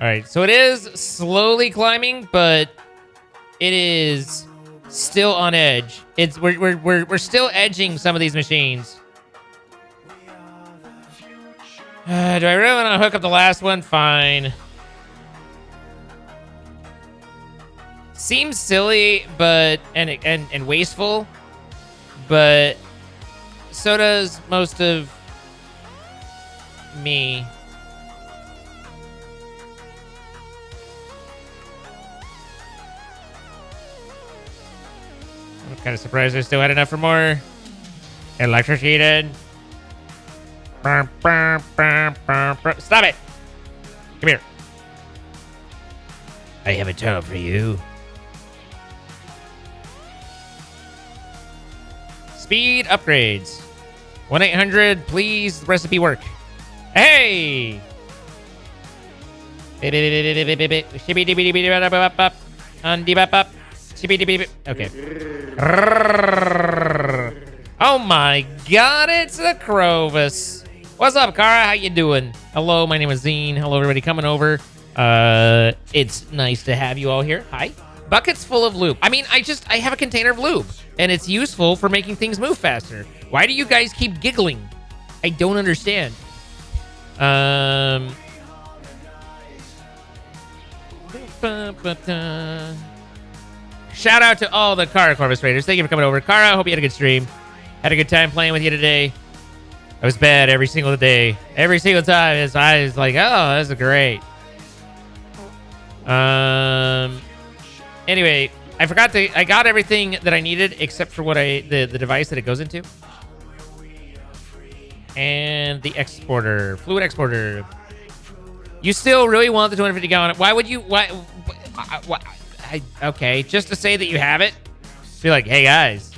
All right, so it is slowly climbing, but it is still on edge. We're still edging some of these machines. Do I really want to hook up the last one? Fine. Seems silly, but and wasteful, but so does most of me. I'm kind of surprised I still had enough for more. Electrocuted. Stop it! Come here. I have a job for you. Speed upgrades. 1-800, please, recipe work. Hey! Okay. Oh my god, it's the Crovis. What's up, Kara? How you doing? Hello, my name is Zine. Hello, everybody coming over. It's nice to have you all here. Hi. Buckets full of lube. I mean, I have a container of lube, and it's useful for making things move faster. Why do you guys keep giggling? I don't understand. Shout out to all the Kara Corvus Raiders. Thank you for coming over. Kara, I hope you had a good stream. Had a good time playing with you today. I was bad every single day. Every single time. I was like, oh, this is great. Anyway, I got everything that I needed except for the device that it goes into. And the exporter, fluid exporter. You still really want the 250 gallon? Why would you? Why? Okay, just to say that you have it. Be like, hey guys,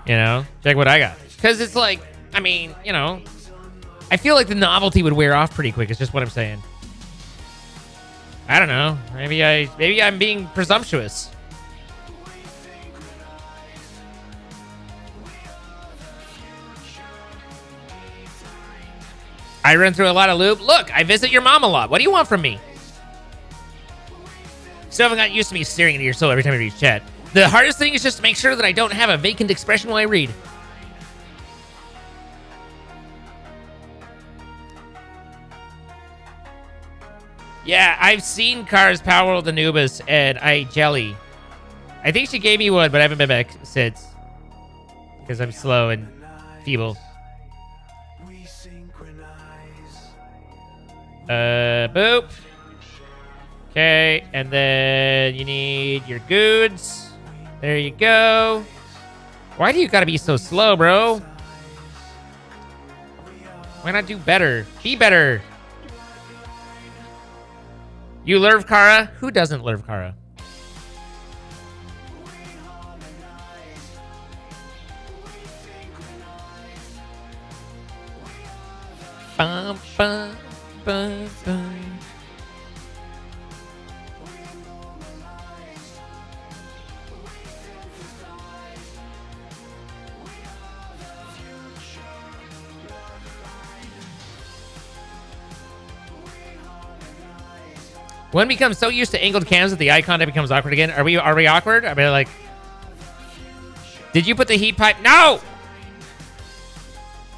you know, check what I got. Because it's like, I mean, you know, I feel like the novelty would wear off pretty quick. It's just what I'm saying. I don't know. Maybe I'm being presumptuous. I run through a lot of lube. Look, I visit your mom a lot. What do you want from me? Still haven't gotten used to me staring into your soul every time I read chat. The hardest thing is just to make sure that I don't have a vacant expression while I read. Yeah, I've seen Cars Power with Anubis, and I jelly. I think she gave me one, but I haven't been back since. Because I'm slow and feeble. Boop. Okay, and then you need your goods. There you go. Why do you gotta be so slow, bro? Why not do better? Be better. You lurv Kara? Who doesn't lurv Kara? Bum, bum, bum, bum. One becomes so used to angled cams that the eye contact becomes awkward again. Are we awkward? I mean, like, did you put the heat pipe? No!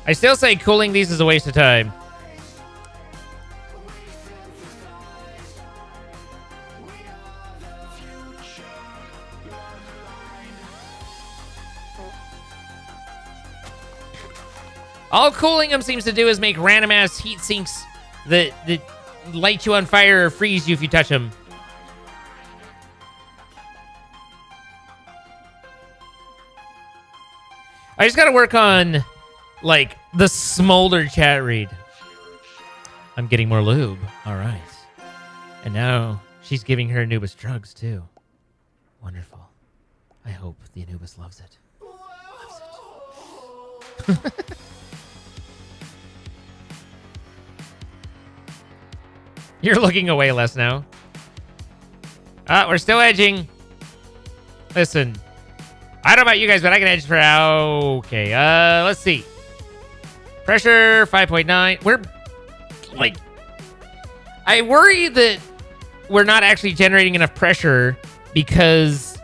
I still say cooling these is a waste of time. All cooling them seems to do is make random ass heat sinks that light you on fire or freeze you if you touch them. I just gotta work on, like, the smolder chat read. I'm getting more lube. All right. And now she's giving her Anubis drugs, too. Wonderful. I hope the Anubis loves it. Loves it. You're looking away less now. We're still edging. Listen. I don't know about you guys, but I can edge for... Okay, let's see. Pressure, 5.9. We're, like... I worry that we're not actually generating enough pressure because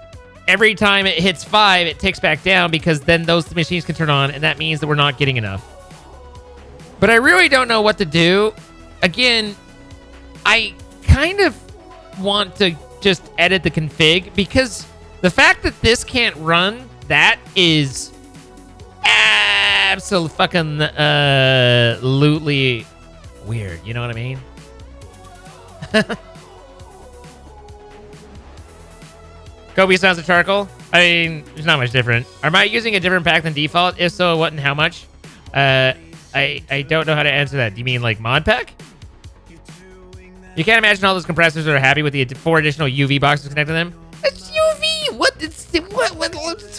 every time it hits 5, it ticks back down because then those machines can turn on, and that means that we're not getting enough. But I really don't know what to do. Again... I kind of want to just edit the config because the fact that this can't run, that is absolutely weird. You know what I mean? Kobe sounds of charcoal. I mean, there's not much different. Am I using a different pack than default? If so, what and how much? I don't know how to answer that. Do you mean like mod pack? You can't imagine all those compressors that are happy with the 4 additional UV boxes connected to them. It's UV. What? It's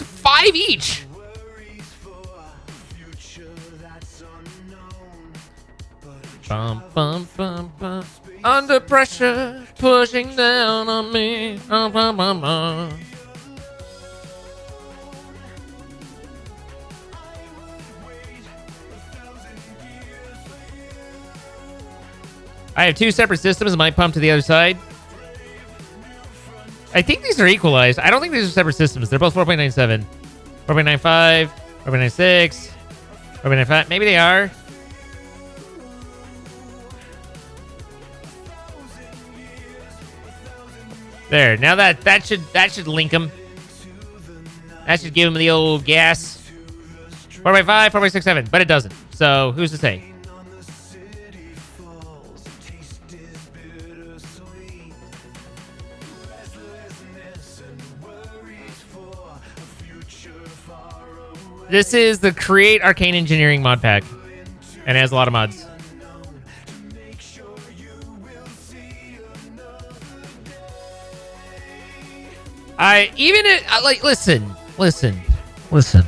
5 each. Bum, bum, bum, bum. Under pressure, pushing down on me. Bum, bum, bum, bum. I have 2 separate systems and my pump to the other side. I think these are equalized. I don't think these are separate systems. They're both 4.97. 4.95, 4.96, 4.95. Maybe they are. There. Now that should link them. That should give them the old gas. 4.5, 4.67, but it doesn't. So who's to say? This is the Create Arcane Engineering mod pack. And it has a lot of mods. Listen.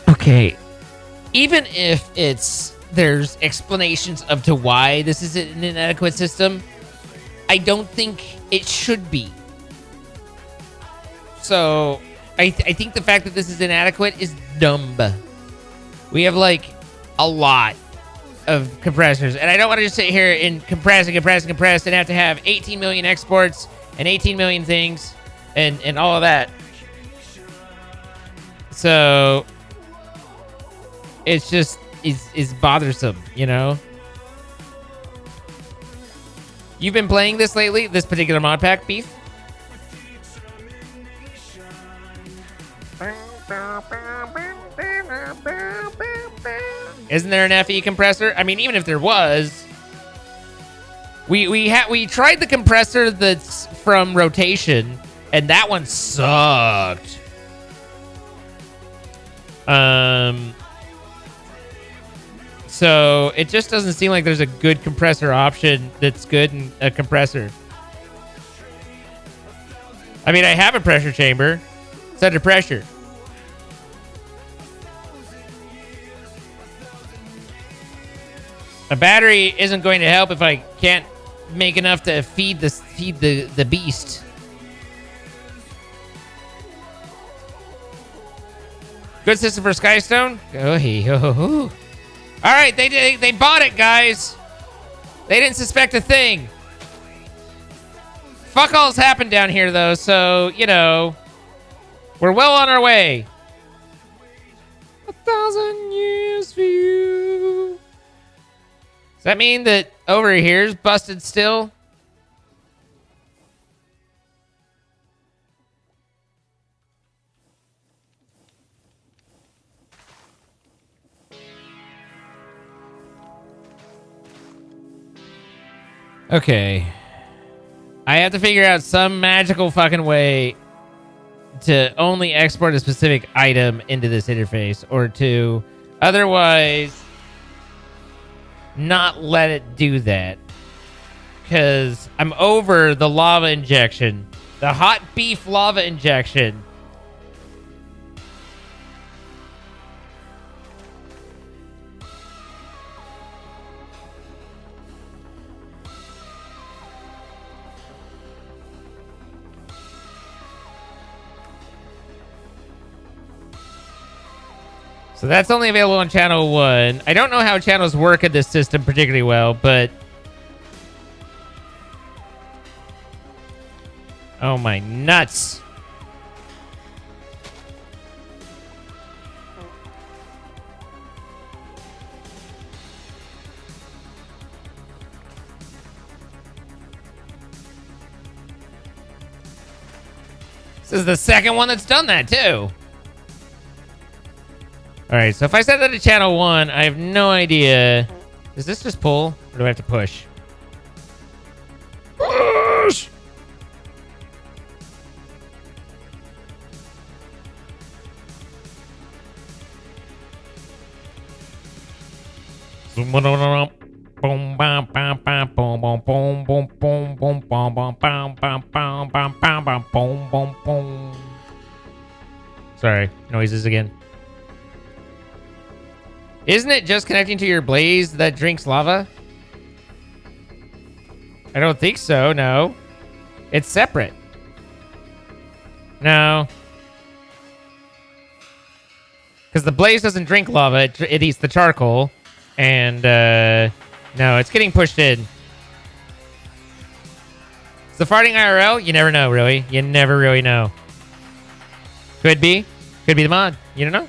Okay, even if there's explanations of to why this is an inadequate system, I don't think it should be. So I think the fact that this is inadequate is dumb. We have like a lot of compressors, and I don't want to just sit here and compress and have to have 18 million exports and 18 million things and all of that. So it's just is bothersome, you know. You've been playing this lately, this particular mod pack, Beef? Isn't there an FE compressor? I mean, even if there was, we tried the compressor that's from rotation, and that one sucked. So it just doesn't seem like there's a good compressor option that's good in a compressor. I mean, I have a pressure chamber. It's under pressure. A battery isn't going to help if I can't make enough to feed the beast. Good system for Skystone. Oh, ho. All right, they bought it, guys. They didn't suspect a thing. Fuck all's happened down here, though, so, you know, we're well on our way. 1,000 years for you. Does that mean that over here's busted still? Okay. I have to figure out some magical fucking way to only export a specific item into this interface, or to otherwise not let it do that. Because I'm over the lava injection. The hot beef lava injection. So that's only available on channel 1. I don't know how channels work in this system particularly well, but... oh my nuts. This is the second one that's done that, too. Alright, so if I set that to channel 1, I have no idea. Does this just pull? Or do I have to push? Push! Sorry, noises again. Isn't it just connecting to your blaze that drinks lava? I don't think so, no. It's separate. No. Because the blaze doesn't drink lava, it eats the charcoal. And, no, it's getting pushed in. Is the farting IRL? You never know, really. You never really know. Could be. Could be the mod. You don't know.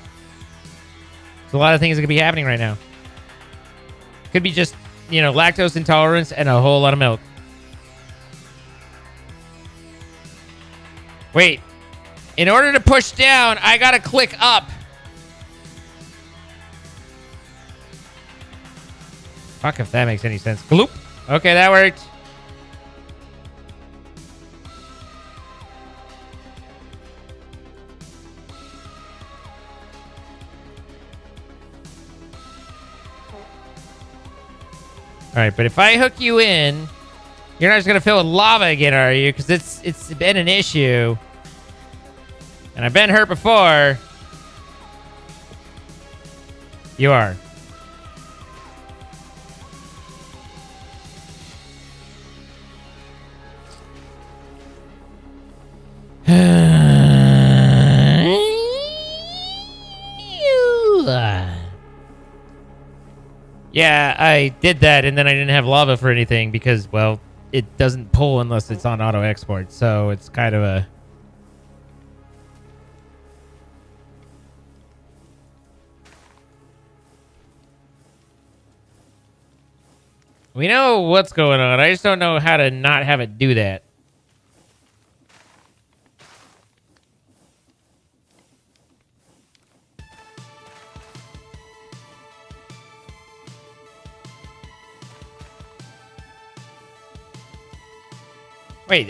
There's a lot of things that could be happening right now. Could be just, you know, lactose intolerance and a whole lot of milk. Wait. In order to push down, I gotta click up. Fuck if that makes any sense. Gloop. Okay, that worked. right, but if I hook you in, you're not just gonna fill with lava again, are you? Because it's been an issue, and I've been hurt before. You are. Yeah, I did that, and then I didn't have lava for anything because, well, it doesn't pull unless it's on auto export, so it's kind of a... We know what's going on. I just don't know how to not have it do that. Wait,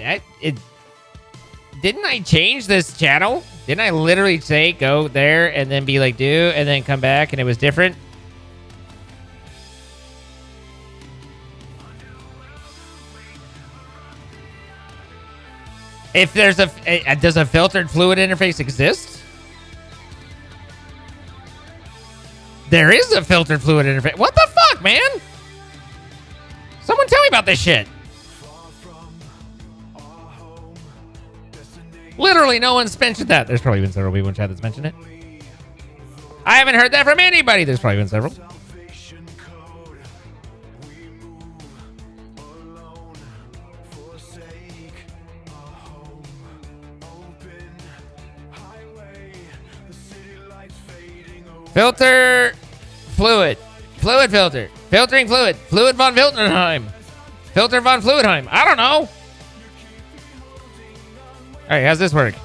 didn't I change this channel? Didn't I literally say go there and then be like do and then come back and it was different? If there's does a filtered fluid interface exist? There is a filtered fluid interface. What the fuck, man? Someone tell me about this shit. Literally, no one's mentioned that. There's probably been several people in chat that's mentioned it. I haven't heard that from anybody. There's probably been several. Filter fluid. Fluid filter. Filtering fluid. Fluid von Filternheim. Filter von Fluidheim. I don't know. All right, how's this work?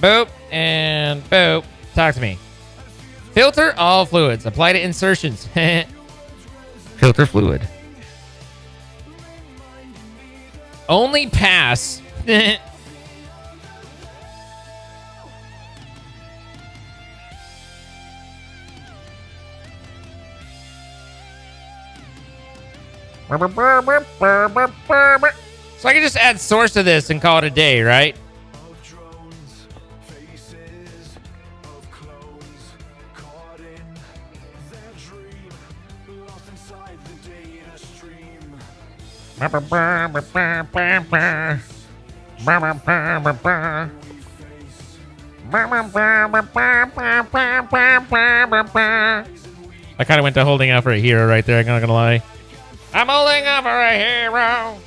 Boop and boop. Talk to me. Filter all fluids. Apply to insertions. Filter fluid. Only pass. So I can just add source to this and call it a day, right? I kind of went to holding out for a hero right there, I'm not gonna lie. I'm holding out for a hero.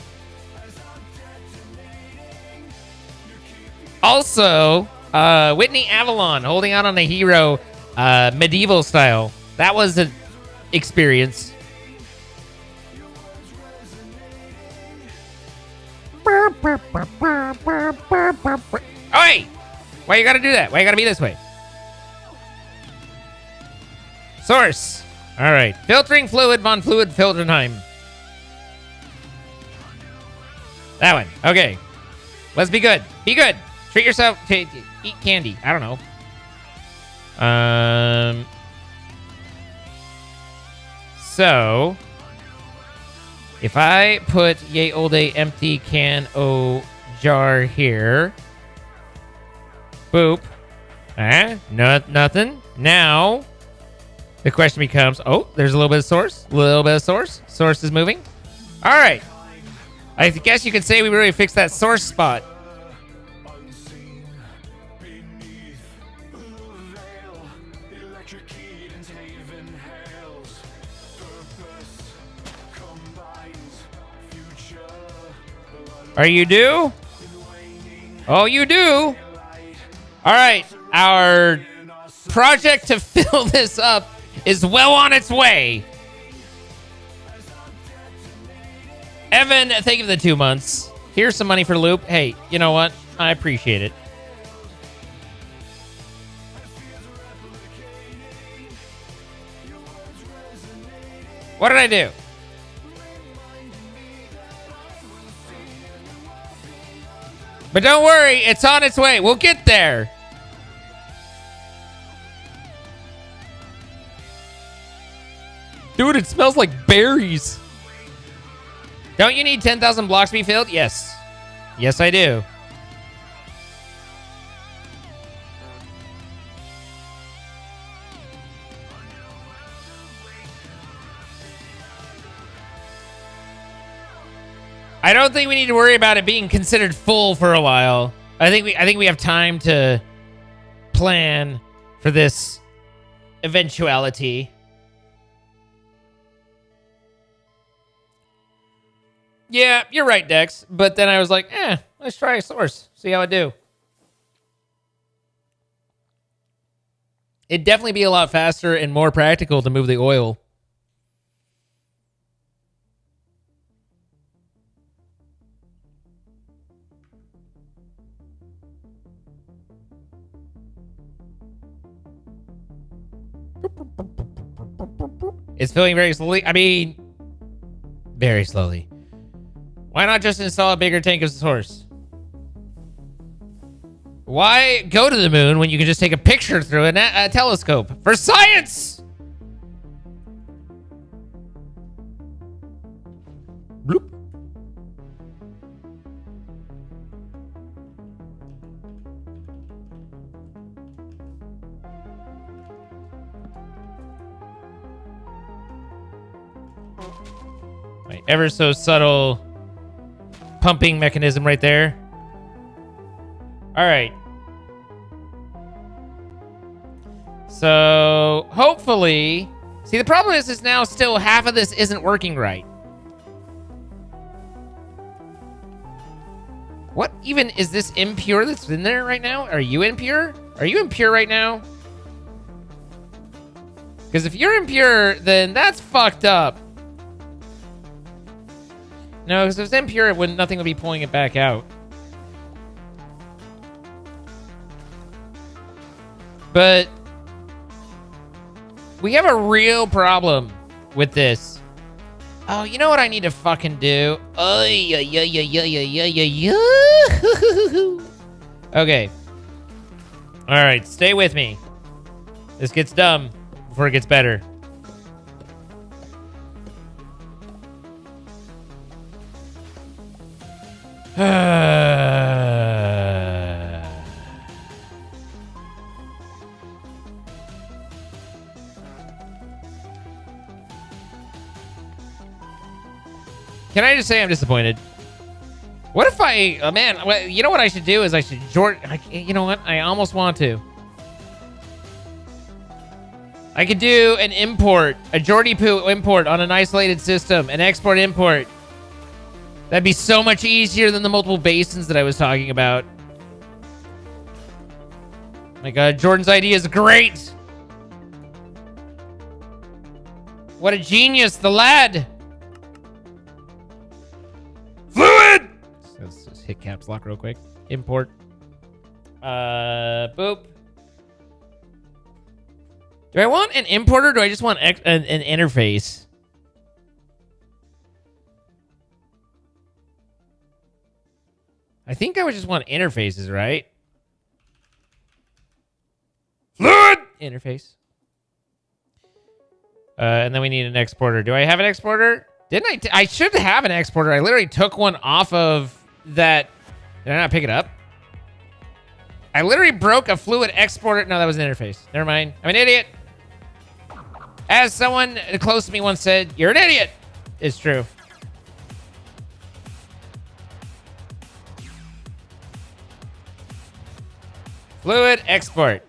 Also, Whitney Avalon holding out on a hero, medieval style. That was an experience. Oh, hey! Why you gotta do that? Why you gotta be this way? Source. All right. Filtering fluid von Fluid Filternheim. That one. Okay. Let's be good. Be good. Treat yourself to eat candy. I don't know. So if I put yay old a empty can o jar here. Boop. Nothing. Now the question becomes, oh, there's a little bit of source. A little bit of source. Source is moving. All right. I guess you could say we really fixed that source spot. Are you due? Oh, you do? All right. Our project to fill this up is well on its way. Evan, thank you for the 2 months. Here's some money for Loop. Hey, you know what? I appreciate it. What did I do? But don't worry, it's on its way. We'll get there. Dude, it smells like berries. Don't you need 10,000 blocks to be filled? Yes. Yes, I do. I don't think we need to worry about it being considered full for a while. I think we have time to plan for this eventuality. Yeah, you're right, Dex. But then I was like, let's try a source. See how I do. It'd definitely be a lot faster and more practical to move the oil. It's filling very slowly. I mean, very slowly. Why not just install a bigger tank as a source? Why go to the moon when you can just take a picture through a telescope? For science! Bloop. My ever so subtle pumping mechanism right there. All right. So hopefully, see, the problem is now still half of this isn't working right. What even is this impure that's in there right now? Are you impure? Are you impure right now? Because if you're impure, then that's fucked up. No, because if it's impure, nothing would be pulling it back out. But we have a real problem with this. Oh, you know what I need to fucking do? Oh, yeah. Okay. All right, stay with me. This gets dumb before it gets better. Can I just say I'm disappointed? What if man, you know what I should do is you know what? I almost want to. I could do an import, a Jordy Poo import on an isolated system, an export import. That'd be so much easier than the multiple basins that I was talking about. My God, Jordan's idea is great. What a genius, the lad. Fluid! Let's just hit caps lock real quick. Import. Boop. Do I want an importer or do I just want an interface? I think I would just want interfaces, right? Fluid! Interface. And then we need an exporter. Do I have an exporter? Didn't I? I should have an exporter. I literally took one off of that. Did I not pick it up? I literally broke a fluid exporter. No, that was an interface. Never mind. I'm an idiot. As someone close to me once said, you're an idiot. It's true. Fluid export.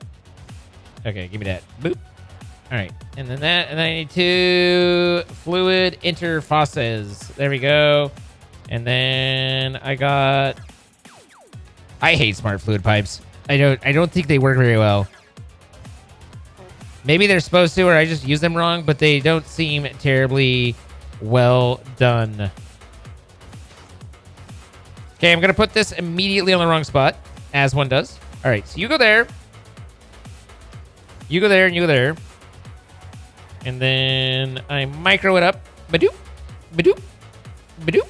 Okay, give me that. Boop. All right, and then that, and then I need two fluid interfaces. There we go. And then I hate smart fluid pipes. I don't think they work very well. Maybe they're supposed to, or I just use them wrong, but they don't seem terribly well done. Okay, I'm gonna put this immediately on the wrong spot, as one does. All right, so you go there. You go there, and you go there. And then I micro it up. Badoop, badoop, badoop.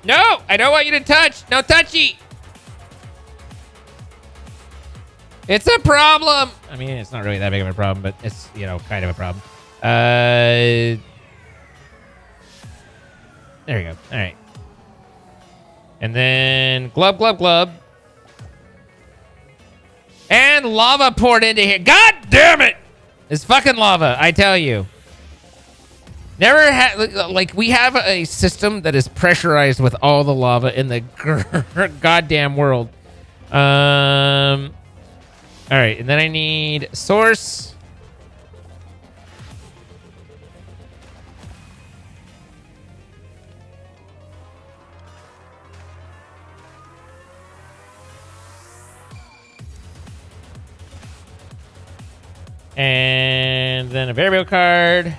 No, I don't want you to touch. No touchy. It's a problem. I mean, it's not really that big of a problem, but it's, kind of a problem. There you go. All right. And then glub, glub, glub. And lava poured into here. God damn it! It's fucking lava, I tell you. Never had, like, we have a system that is pressurized with all the lava in the goddamn world. All right, and then I need source. And then a variable card.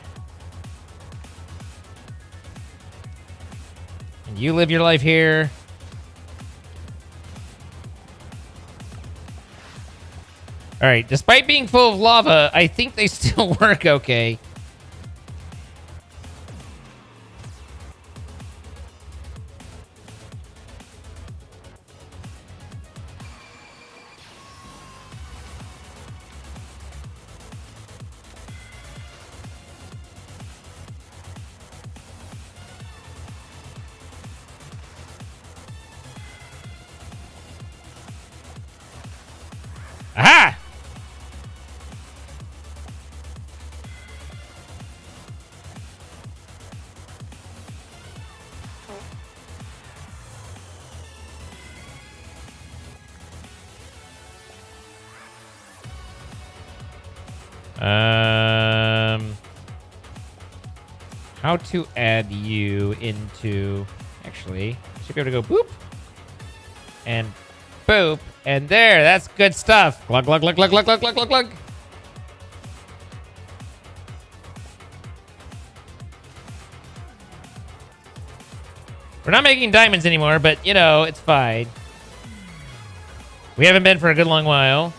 And you live your life here. All right, despite being full of lava, I think they still work okay. Aha! How to add you into... Actually, should be able to go boop. And boop. And there, that's good stuff. Glug, glug, glug, glug, glug, glug, glug, glug, glug. We're not making diamonds anymore, but, you know, it's fine. We haven't been for a good long while.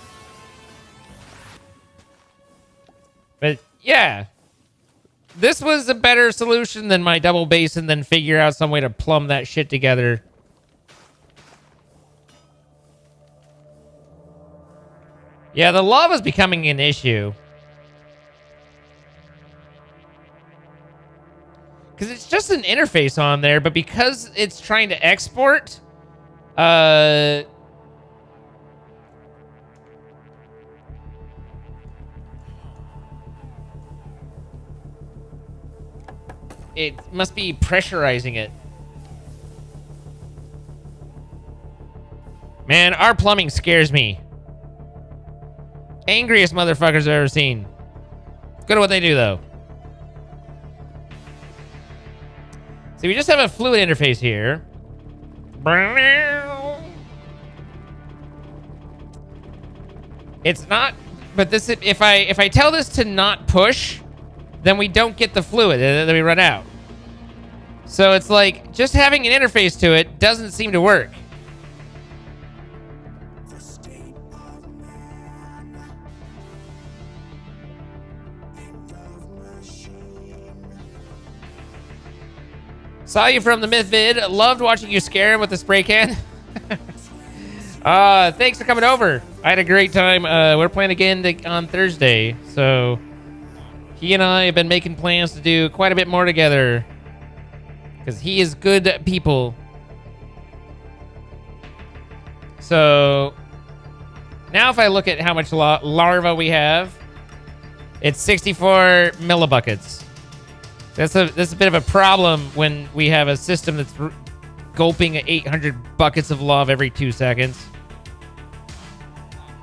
But, yeah. This was a better solution than my double base and then figure out some way to plumb that shit together. Yeah, the lava's becoming an issue. Because it's just an interface on there, but because it's trying to export, it must be pressurizing it. Man, our plumbing scares me. Angriest motherfuckers I've ever seen. Good at what they do, though. So we just have a fluid interface here. It's not, but this, if I tell this to not push, then we don't get the fluid, and then we run out. So it's like, just having an interface to it doesn't seem to work. Saw you from the myth vid. Loved watching you scare him with the spray can. Thanks for coming over. I had a great time. We're playing again on Thursday. So he and I have been making plans to do quite a bit more together. Because he is good people. So now if I look at how much larva we have, it's 64 millibuckets. That's a bit of a problem when we have a system that's gulping 800 buckets of lava every 2 seconds.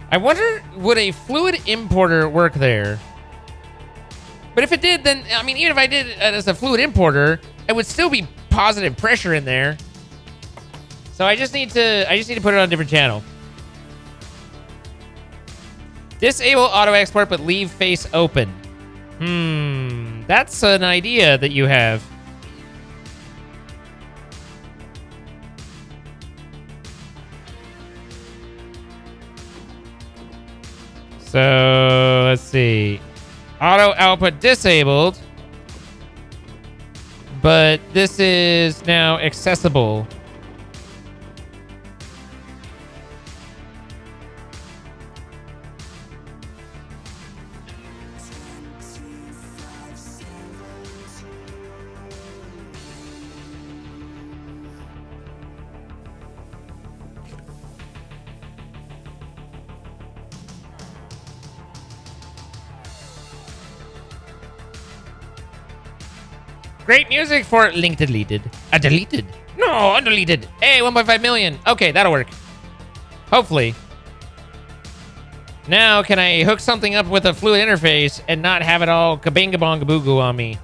I wonder, would a fluid importer work there? But if it did, then, I mean, even if I did it as a fluid importer, it would still be positive pressure in there. So I just need to put it on a different channel. Disable auto export, but leave face open. That's an idea that you have. So, let's see. Auto output disabled. But this is now accessible. Great music for link deleted. Deleted? No, undeleted. Hey, 1.5 million. Okay, that'll work. Hopefully. Now, can I hook something up with a fluid interface and not have it all kabinga-bonga-boo-goo on me?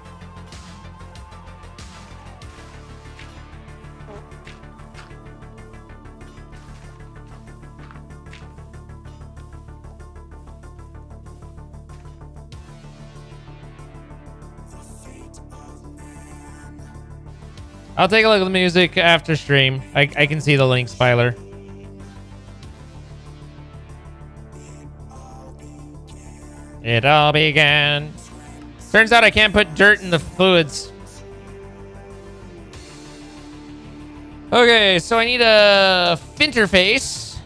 I'll take a look at the music after stream. I can see the link, Spyler. It all began. Turns out I can't put dirt in the fluids. Okay, so I need a finterface.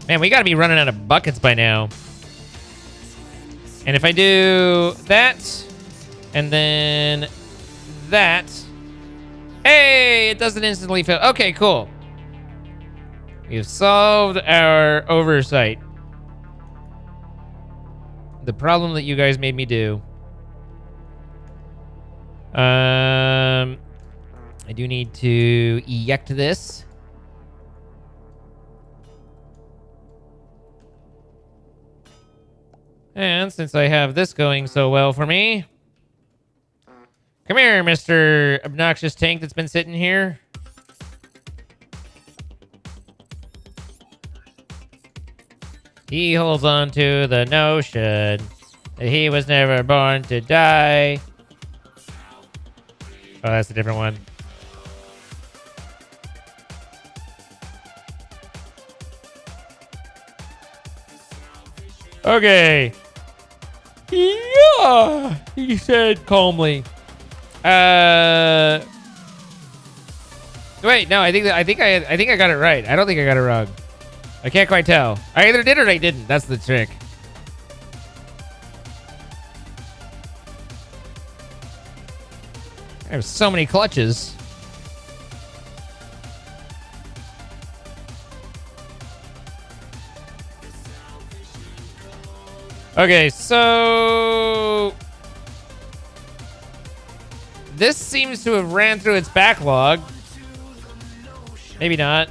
Man, we gotta be running out of buckets by now. And if I do that, and then that, hey, it doesn't instantly fill. Okay, cool. We've solved our oversight. The problem that you guys made me do. I do need to eject this. And since I have this going so well for me, come here, Mr. Obnoxious Tank that's been sitting here. He holds on to the notion that he was never born to die. Oh, that's a different one. Okay. Yeah, he said calmly. Wait, no, I think I got it right. I don't think I got it wrong. I can't quite tell. I either did or I didn't. That's the trick. I have so many clutches. Okay, so this seems to have ran through its backlog. Maybe not.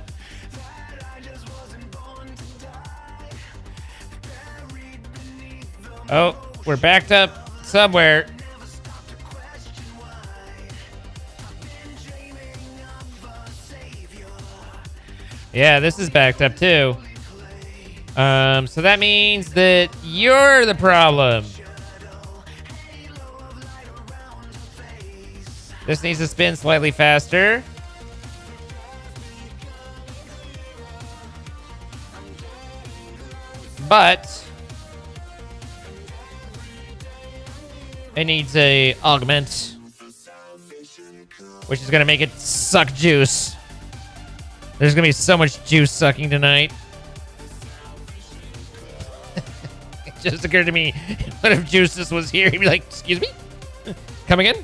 Oh, we're backed up somewhere. Yeah, this is backed up too. So that means that you're the problem. This needs to spin slightly faster. But it needs a augment, which is gonna make it suck juice. There's gonna be so much juice sucking tonight. It just occurred to me, what if Juices was here? He'd be like, excuse me? Come again?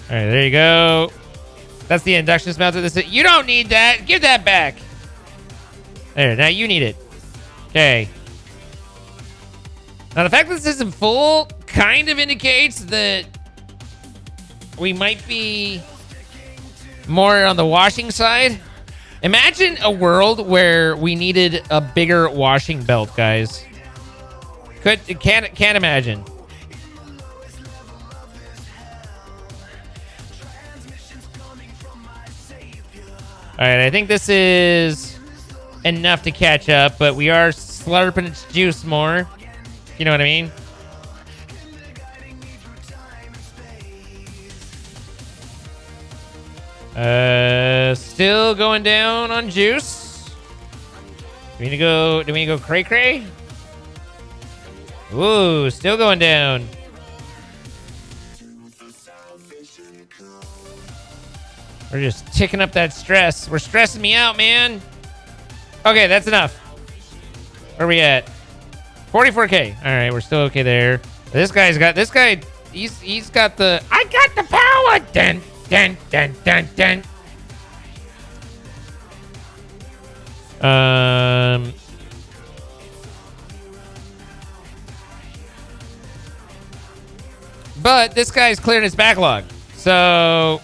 All right, there you go. That's the induction smelter. You don't need that. Give that back. There, now you need it. Okay. Now, the fact that this isn't full kind of indicates that we might be more on the washing side. Imagine a world where we needed a bigger washing belt, guys. Can't imagine. All right, I think this is enough to catch up, but we are slurping its juice more. You know what I mean? Still going down on juice. Do we need to go cray cray? Ooh, still going down. We're just ticking up that stress. We're stressing me out, man. Okay, that's enough. Where are we at? 44K. All right, we're still okay there. This guy, he's got the, I got the power then. Dun, dun, dun, dun. But this guy's clearing his backlog. So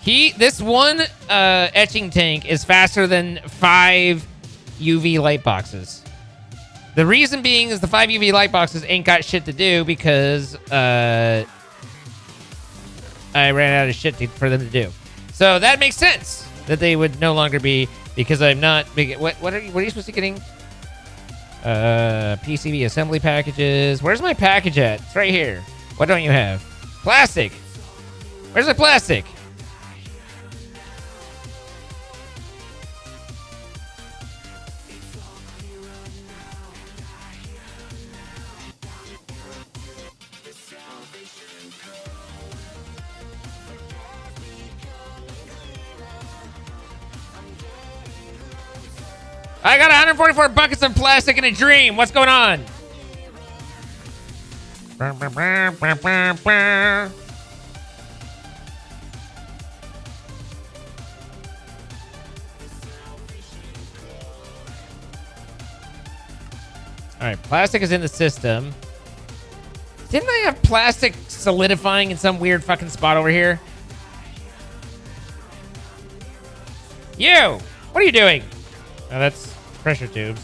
this one etching tank is faster than 5 UV light boxes. The reason being is the 5 UV light boxes ain't got shit to do because I ran out of shit for them to do. So that makes sense that they would no longer be, because I'm not big. What are you supposed to be getting? PCB assembly packages. Where's my package at? It's right here. What don't you have? Plastic. Where's the plastic? I got 144 buckets of plastic in a dream. What's going on? All right, plastic is in the system. Didn't I have plastic solidifying in some weird fucking spot over here? You! What are you doing? Oh, that's pressure tubes.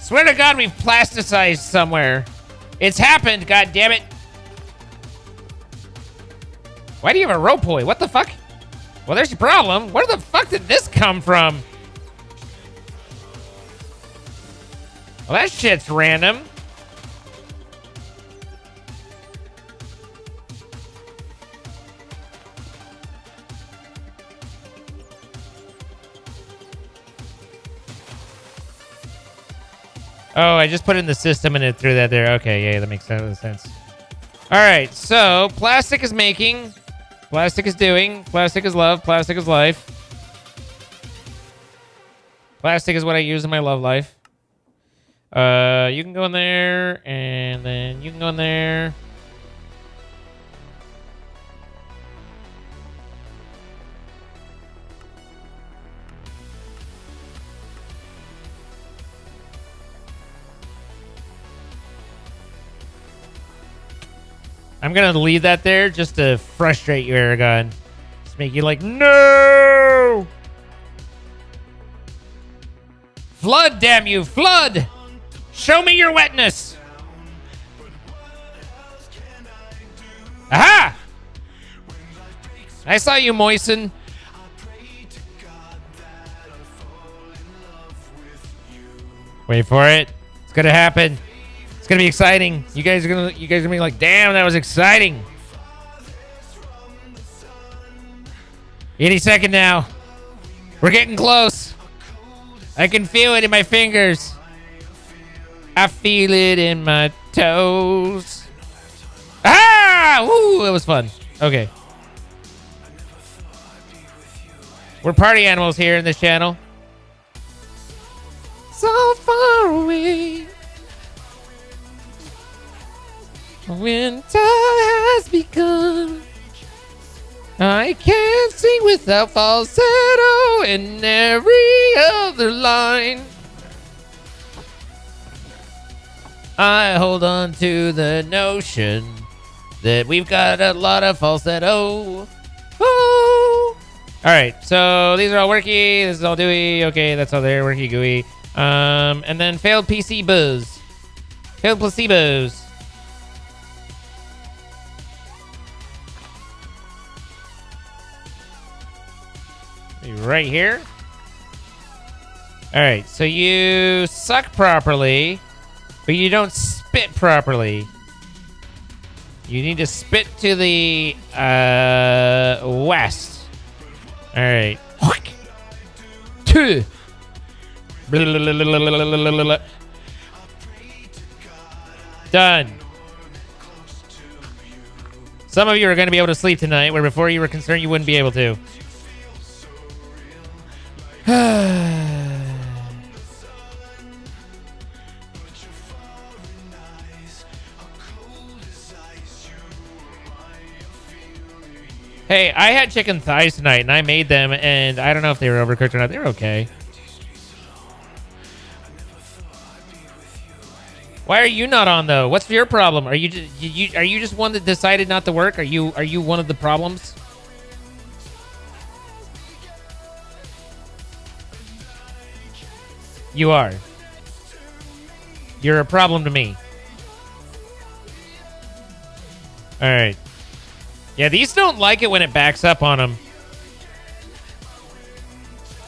Swear to God, we've plasticized somewhere. It's happened, god damn it. Why do you have a rope hoy? What the fuck? Well, there's your problem. Where the fuck did this come from? Well, that shit's random. Oh, I just put it in the system and it threw that there. Okay, yeah, that makes sense. All right, so plastic is making, plastic is doing, plastic is love, plastic is life. Plastic is what I use in my love life. You can go in there, and then you can go in there. I'm gonna leave that there just to frustrate you, Aragon. Just make you like, no! Flood, damn you, flood! Show me your wetness! Aha! I saw you moisten. Wait for it. It's gonna happen. It's gonna be exciting. You guys are gonna be like, damn, that was exciting. Any second now. We're getting close. I can feel it in my fingers. I feel it in my toes. Ah! Woo! It was fun. Okay. We're party animals here in this channel. So far away. Winter has begun. I can't sing without falsetto in every other line. I hold on to the notion that we've got a lot of falsetto. Oh. All right, so these are all worky. This is all dewy. Okay, that's all there. Worky gooey. And then failed PC buzz. Failed placebos. Right here. All right, so you suck properly, but you don't spit properly. You need to spit to the west. All right. Two. Done. Some of you are going to be able to sleep tonight, where before you were concerned you wouldn't be able to. Hey, I had chicken thighs tonight, and I made them, and I don't know if they were overcooked or not. They're okay. Why are you not on though? What's your problem? Are you just one that decided not to work? Are you one of the problems? You are. You're a problem to me. All right. Yeah, these don't like it when it backs up on them,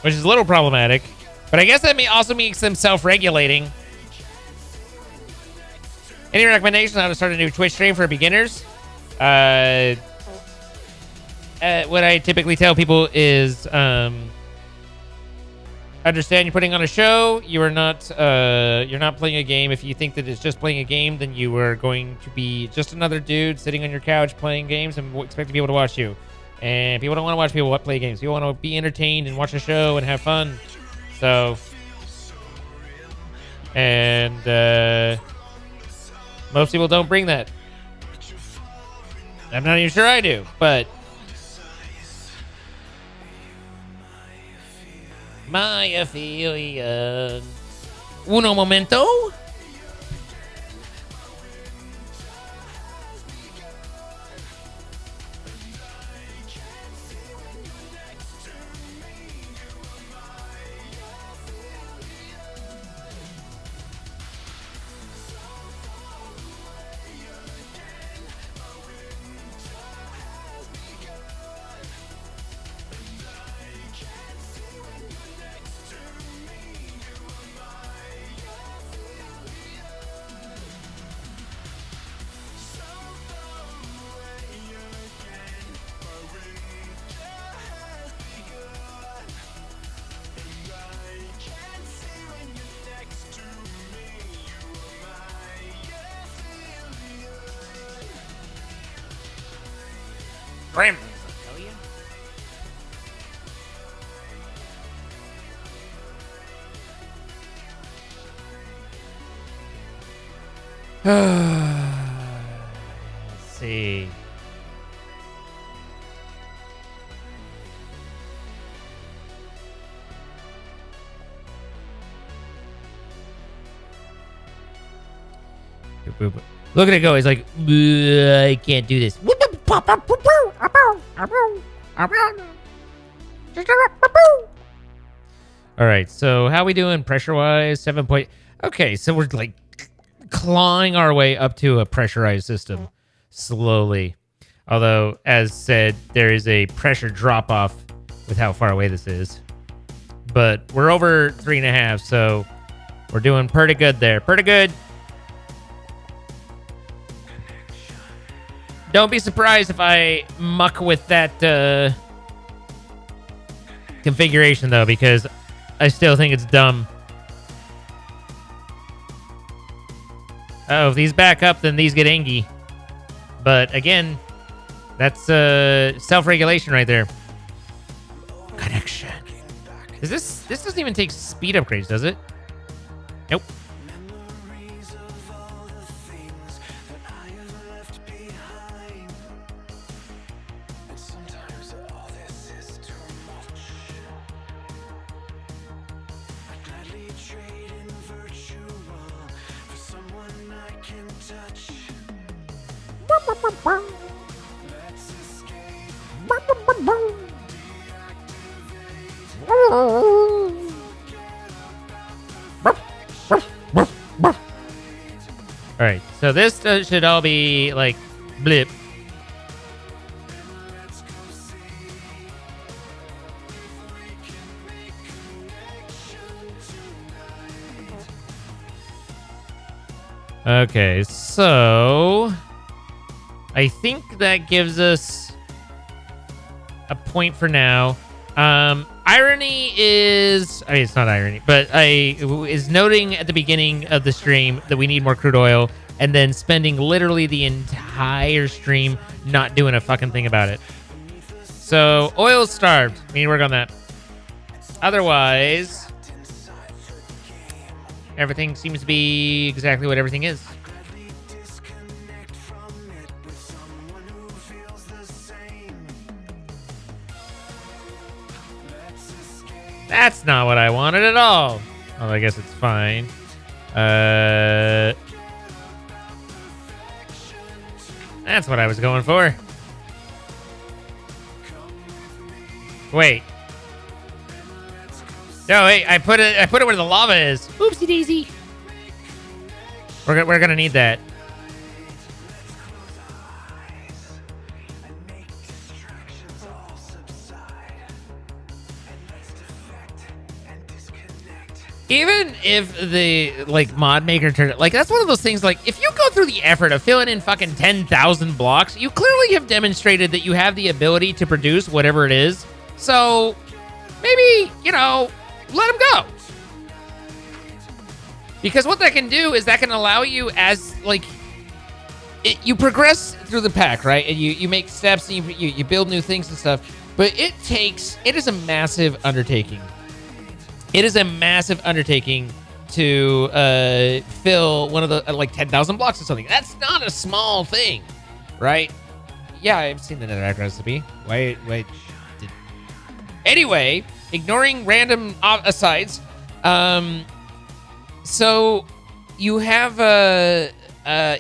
which is a little problematic. But I guess that also makes them self-regulating. Any recommendations on how to start a new Twitch stream for beginners? What I typically tell people is, understand you're putting on a show. You're not playing a game. If you think that it's just playing a game, then you are going to be just another dude sitting on your couch playing games and expecting people to watch you. And people don't want to watch people play games. People want to be entertained and watch a show and have fun. So, and most people don't bring that. I'm not even sure I do, but my affiliate. Uno momento. Gremlins, I tell you. Let's see. Look at it go. He's like, I can't do this. All right, so how we doing pressure-wise? 7 point. Okay, so we're like clawing our way up to a pressurized system slowly. Although, as said, there is a pressure drop-off with how far away this is. But we're over 3.5, so we're doing pretty good there. Pretty good. Don't be surprised if I muck with that configuration, though, because I still think it's dumb. Oh, if these back up, then these get angy. But again, that's self-regulation right there. Connection. Is this doesn't even take speed upgrades, does it? Nope. All right, so this should all be like blip. Okay, so I think that gives us a point for now. Irony is, I mean, it's not irony, but is noting at the beginning of the stream that we need more crude oil, and then spending literally the entire stream not doing a fucking thing about it. So oil's starved. We need to work on that. Otherwise, everything seems to be exactly what everything is. That's not what I wanted at all. Oh, I guess it's fine. That's what I was going for. Wait. No, wait. I put it where the lava is. Oopsie daisy. We're gonna need that. Even if the mod maker turned it, that's one of those things, if you go through the effort of filling in fucking 10,000 blocks, you clearly have demonstrated that you have the ability to produce whatever it is. So maybe, let them go. Because what that can do is that can allow you as you progress through the pack, right? And you make steps and you build new things and stuff, but it is a massive undertaking. It is a massive undertaking to fill one of the 10,000 blocks or something. That's not a small thing, right? Yeah, I've seen the netherrack recipe. Wait. Anyway, ignoring random asides, so you have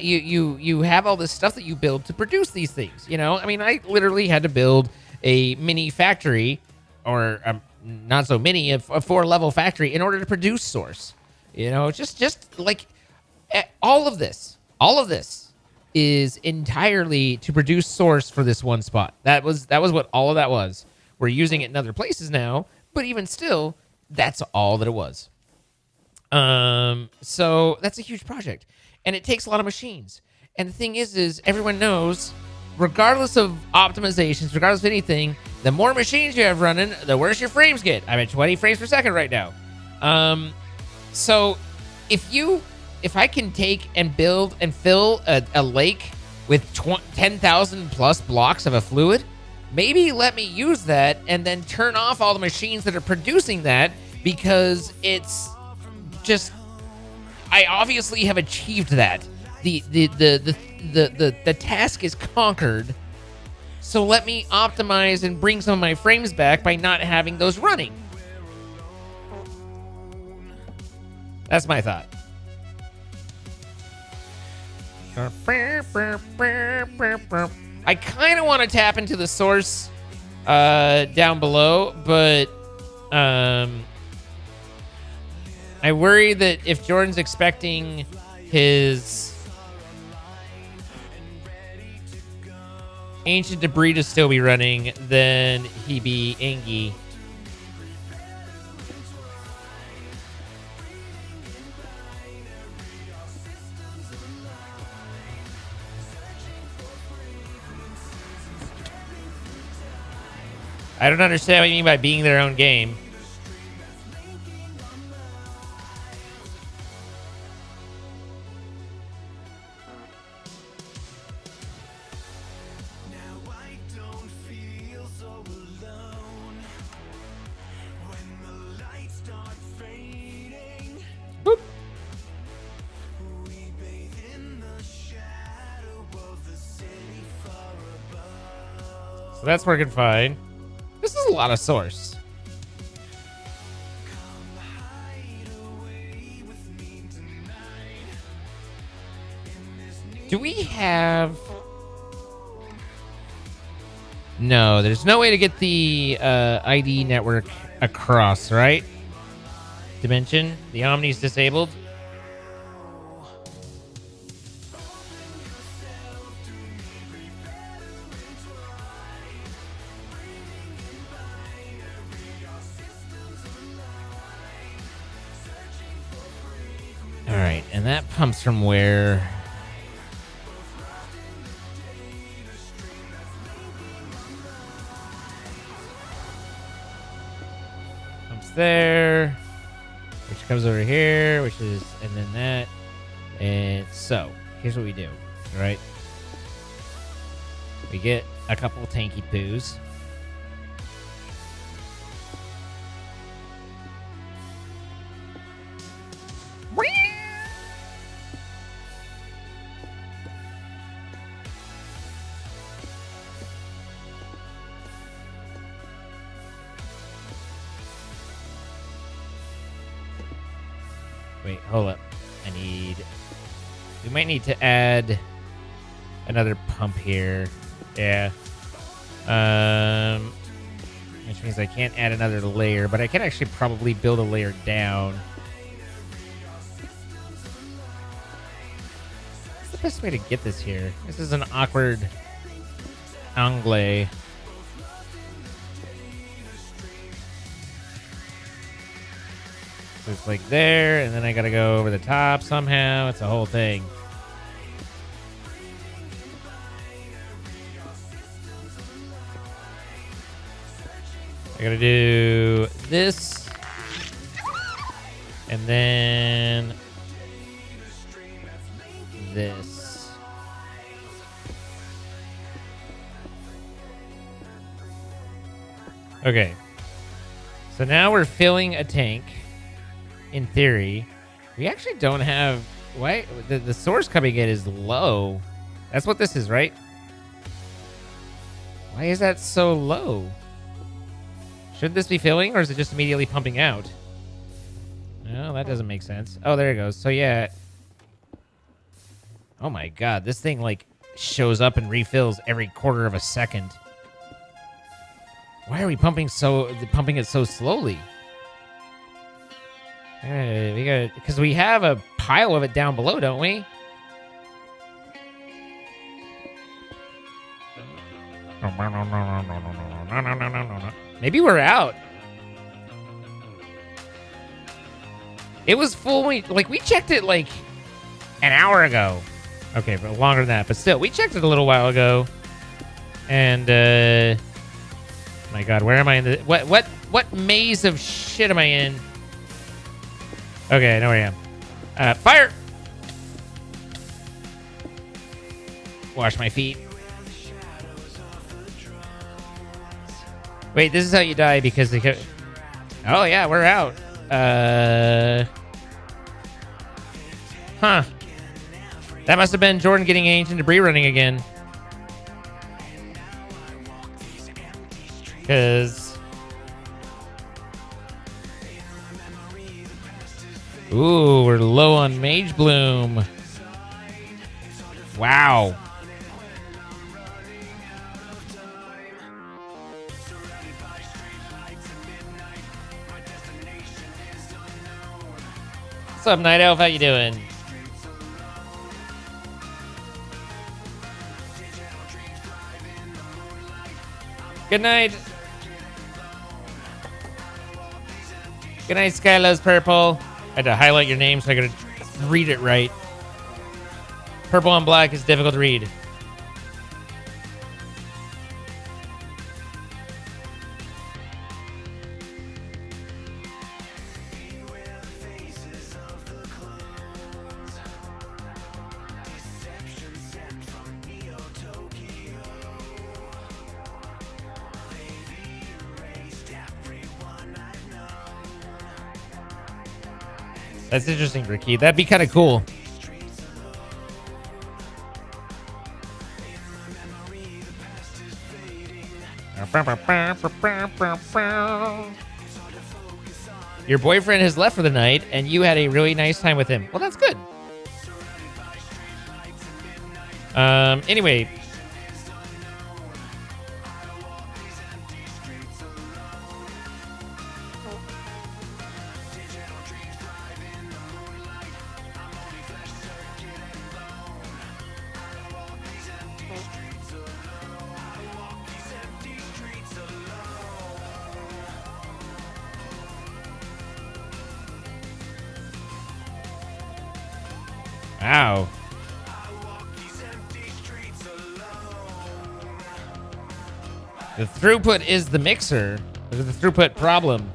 you have all this stuff that you build to produce these things. I mean, I literally had to build a mini factory, or not so mini, a 4-level factory in order to produce source. Just all of this is entirely to produce source for this one spot. That was what all of that was. We're using it in other places now, but even still, that's all that it was. So that's a huge project, and it takes a lot of machines. And the thing is everyone knows, regardless of optimizations, regardless of anything, the more machines you have running, the worse your frames get. I'm at 20 frames per second right now. So if I can take and build and fill a lake with 10,000 plus blocks of a fluid, maybe let me use that and then turn off all the machines that are producing that, because it's just, I obviously have achieved that. The task is conquered. So let me optimize and bring some of my frames back by not having those running. That's my thought. I kind of want to tap into the source down below, but I worry that if Jordan's expecting his ancient debris to still be running, then he be angry. I don't understand what you mean by being their own game. Boop. So that's working fine. This is a lot of source. Do we have... No, there's no way to get the ID network across, right? Dimension? The Omni's disabled? Alright, and that pumps from where? Pumps there, which comes over here, which is, and then that. And so, here's what we do, right? We get a couple of tanky poos. Wait, hold up. We might need to add another pump here. Yeah. Which means I can't add another layer, but I can actually probably build a layer down. What's the best way to get this here? This is an awkward angle. So it's like there, and then I gotta go over the top somehow. It's a whole thing. I gotta do this, and then this. Okay. So now we're filling a tank. In theory, we actually don't have... Why? The source coming in is low. That's what this is, right? Why is that so low? Should this be filling, or is it just immediately pumping out? No, that doesn't make sense. Oh, there it goes. So, yeah. Oh, my God. This thing, like, shows up and refills every quarter of a second. Why are we pumping it so slowly? We got, because we have a pile of it down below, don't we? Maybe we're out. It was full. We checked it like an hour ago. Okay, but longer than that. But still, we checked it a little while ago. And my God, where am I in the what maze of shit am I in? Okay, I know where I am. Fire! Wash my feet. Wait, this is how you die because they kept... Oh, yeah, we're out. Huh. That must have been Jordan getting ancient debris running again. Because... Ooh, we're low on Mage Bloom. Wow. What's up, Night Elf? How you doing? Good night. Good night, Skylo's Purple. I had to highlight your name so I could read it right. Purple on black is difficult to read. That's interesting, Ricky. That'd be kind of cool. Your boyfriend has left for the night, and you had a really nice time with him. Well, that's good. Anyway. Wow. The throughput is the mixer. There's the throughput problem.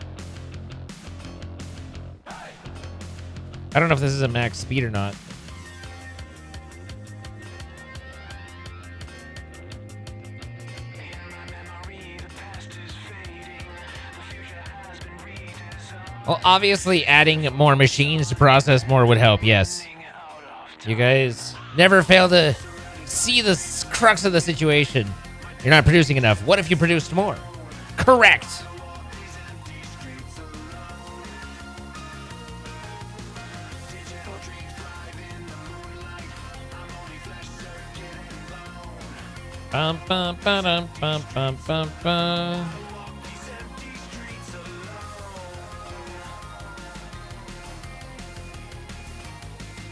I don't know if this is a max speed or not. Well, obviously adding more machines to process more would help, yes. You guys never fail to see the crux of the situation. You're not producing enough. What if you produced more? Correct. Bum, bum, ba-dum, bum, bum, bum, bum.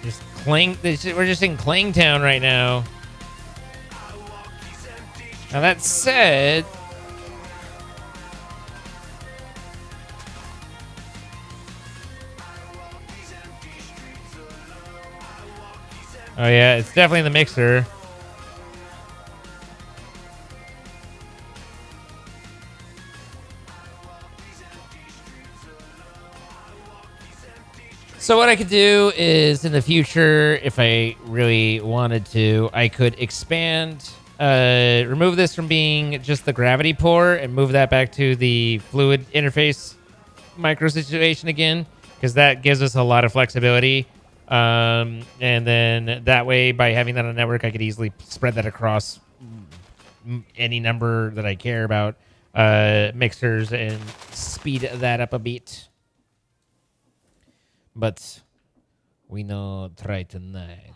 Just Clang. We're just in Clangtown right now. Now that said, oh yeah, it's definitely the mixer. So what I could do is in the future, if I really wanted to, I could expand, remove this from being just the gravity pour and move that back to the fluid interface micro situation again, because that gives us a lot of flexibility. And then that way, by having that on network, I could easily spread that across any number that I care about, mixers, and speed that up a bit. But we know try tonight.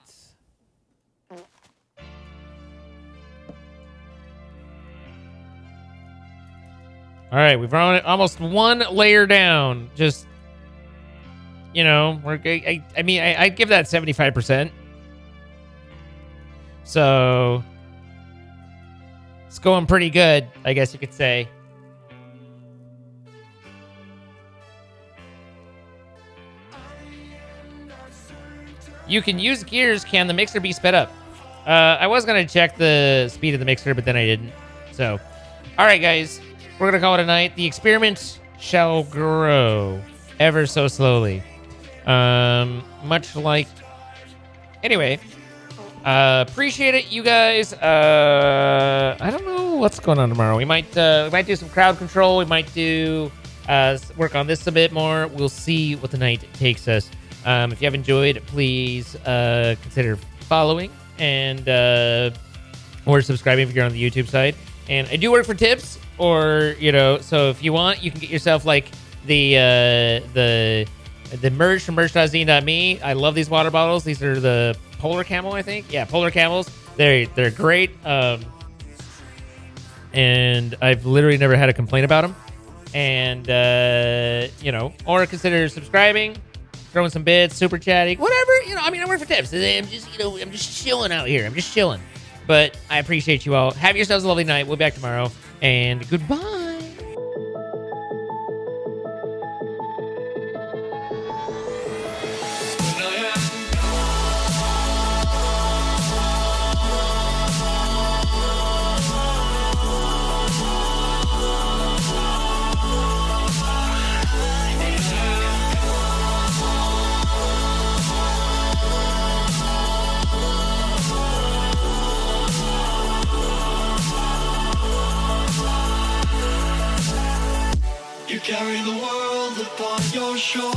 All right, we've run almost one layer down. Just, you know, I mean, I'd give that 75%. So it's going pretty good, I guess you could say. You can use gears. Can the mixer be sped up? I was going to check the speed of the mixer, but then I didn't. So, all right, guys. We're going to call it a night. The experiment shall grow ever so slowly. Much like... Anyway. Appreciate it, you guys. I don't know what's going on tomorrow. We might do some crowd control. We might do work on this a bit more. We'll see what the night takes us. If you have enjoyed, please consider following and or subscribing if you're on the YouTube side. And I do work for tips, or so if you want, you can get yourself like the merch from merch.zine.me. I love these water bottles. These are the Polar Camel, I think. Yeah, Polar Camels. They're great. And I've literally never had a complaint about them. And or consider subscribing. Throwing some bits, super chatting, whatever. I work for tips. I'm just chilling out here. I'm just chilling. But I appreciate you all. Have yourselves a lovely night. We'll be back tomorrow. And goodbye. Carry the world upon your shoulders.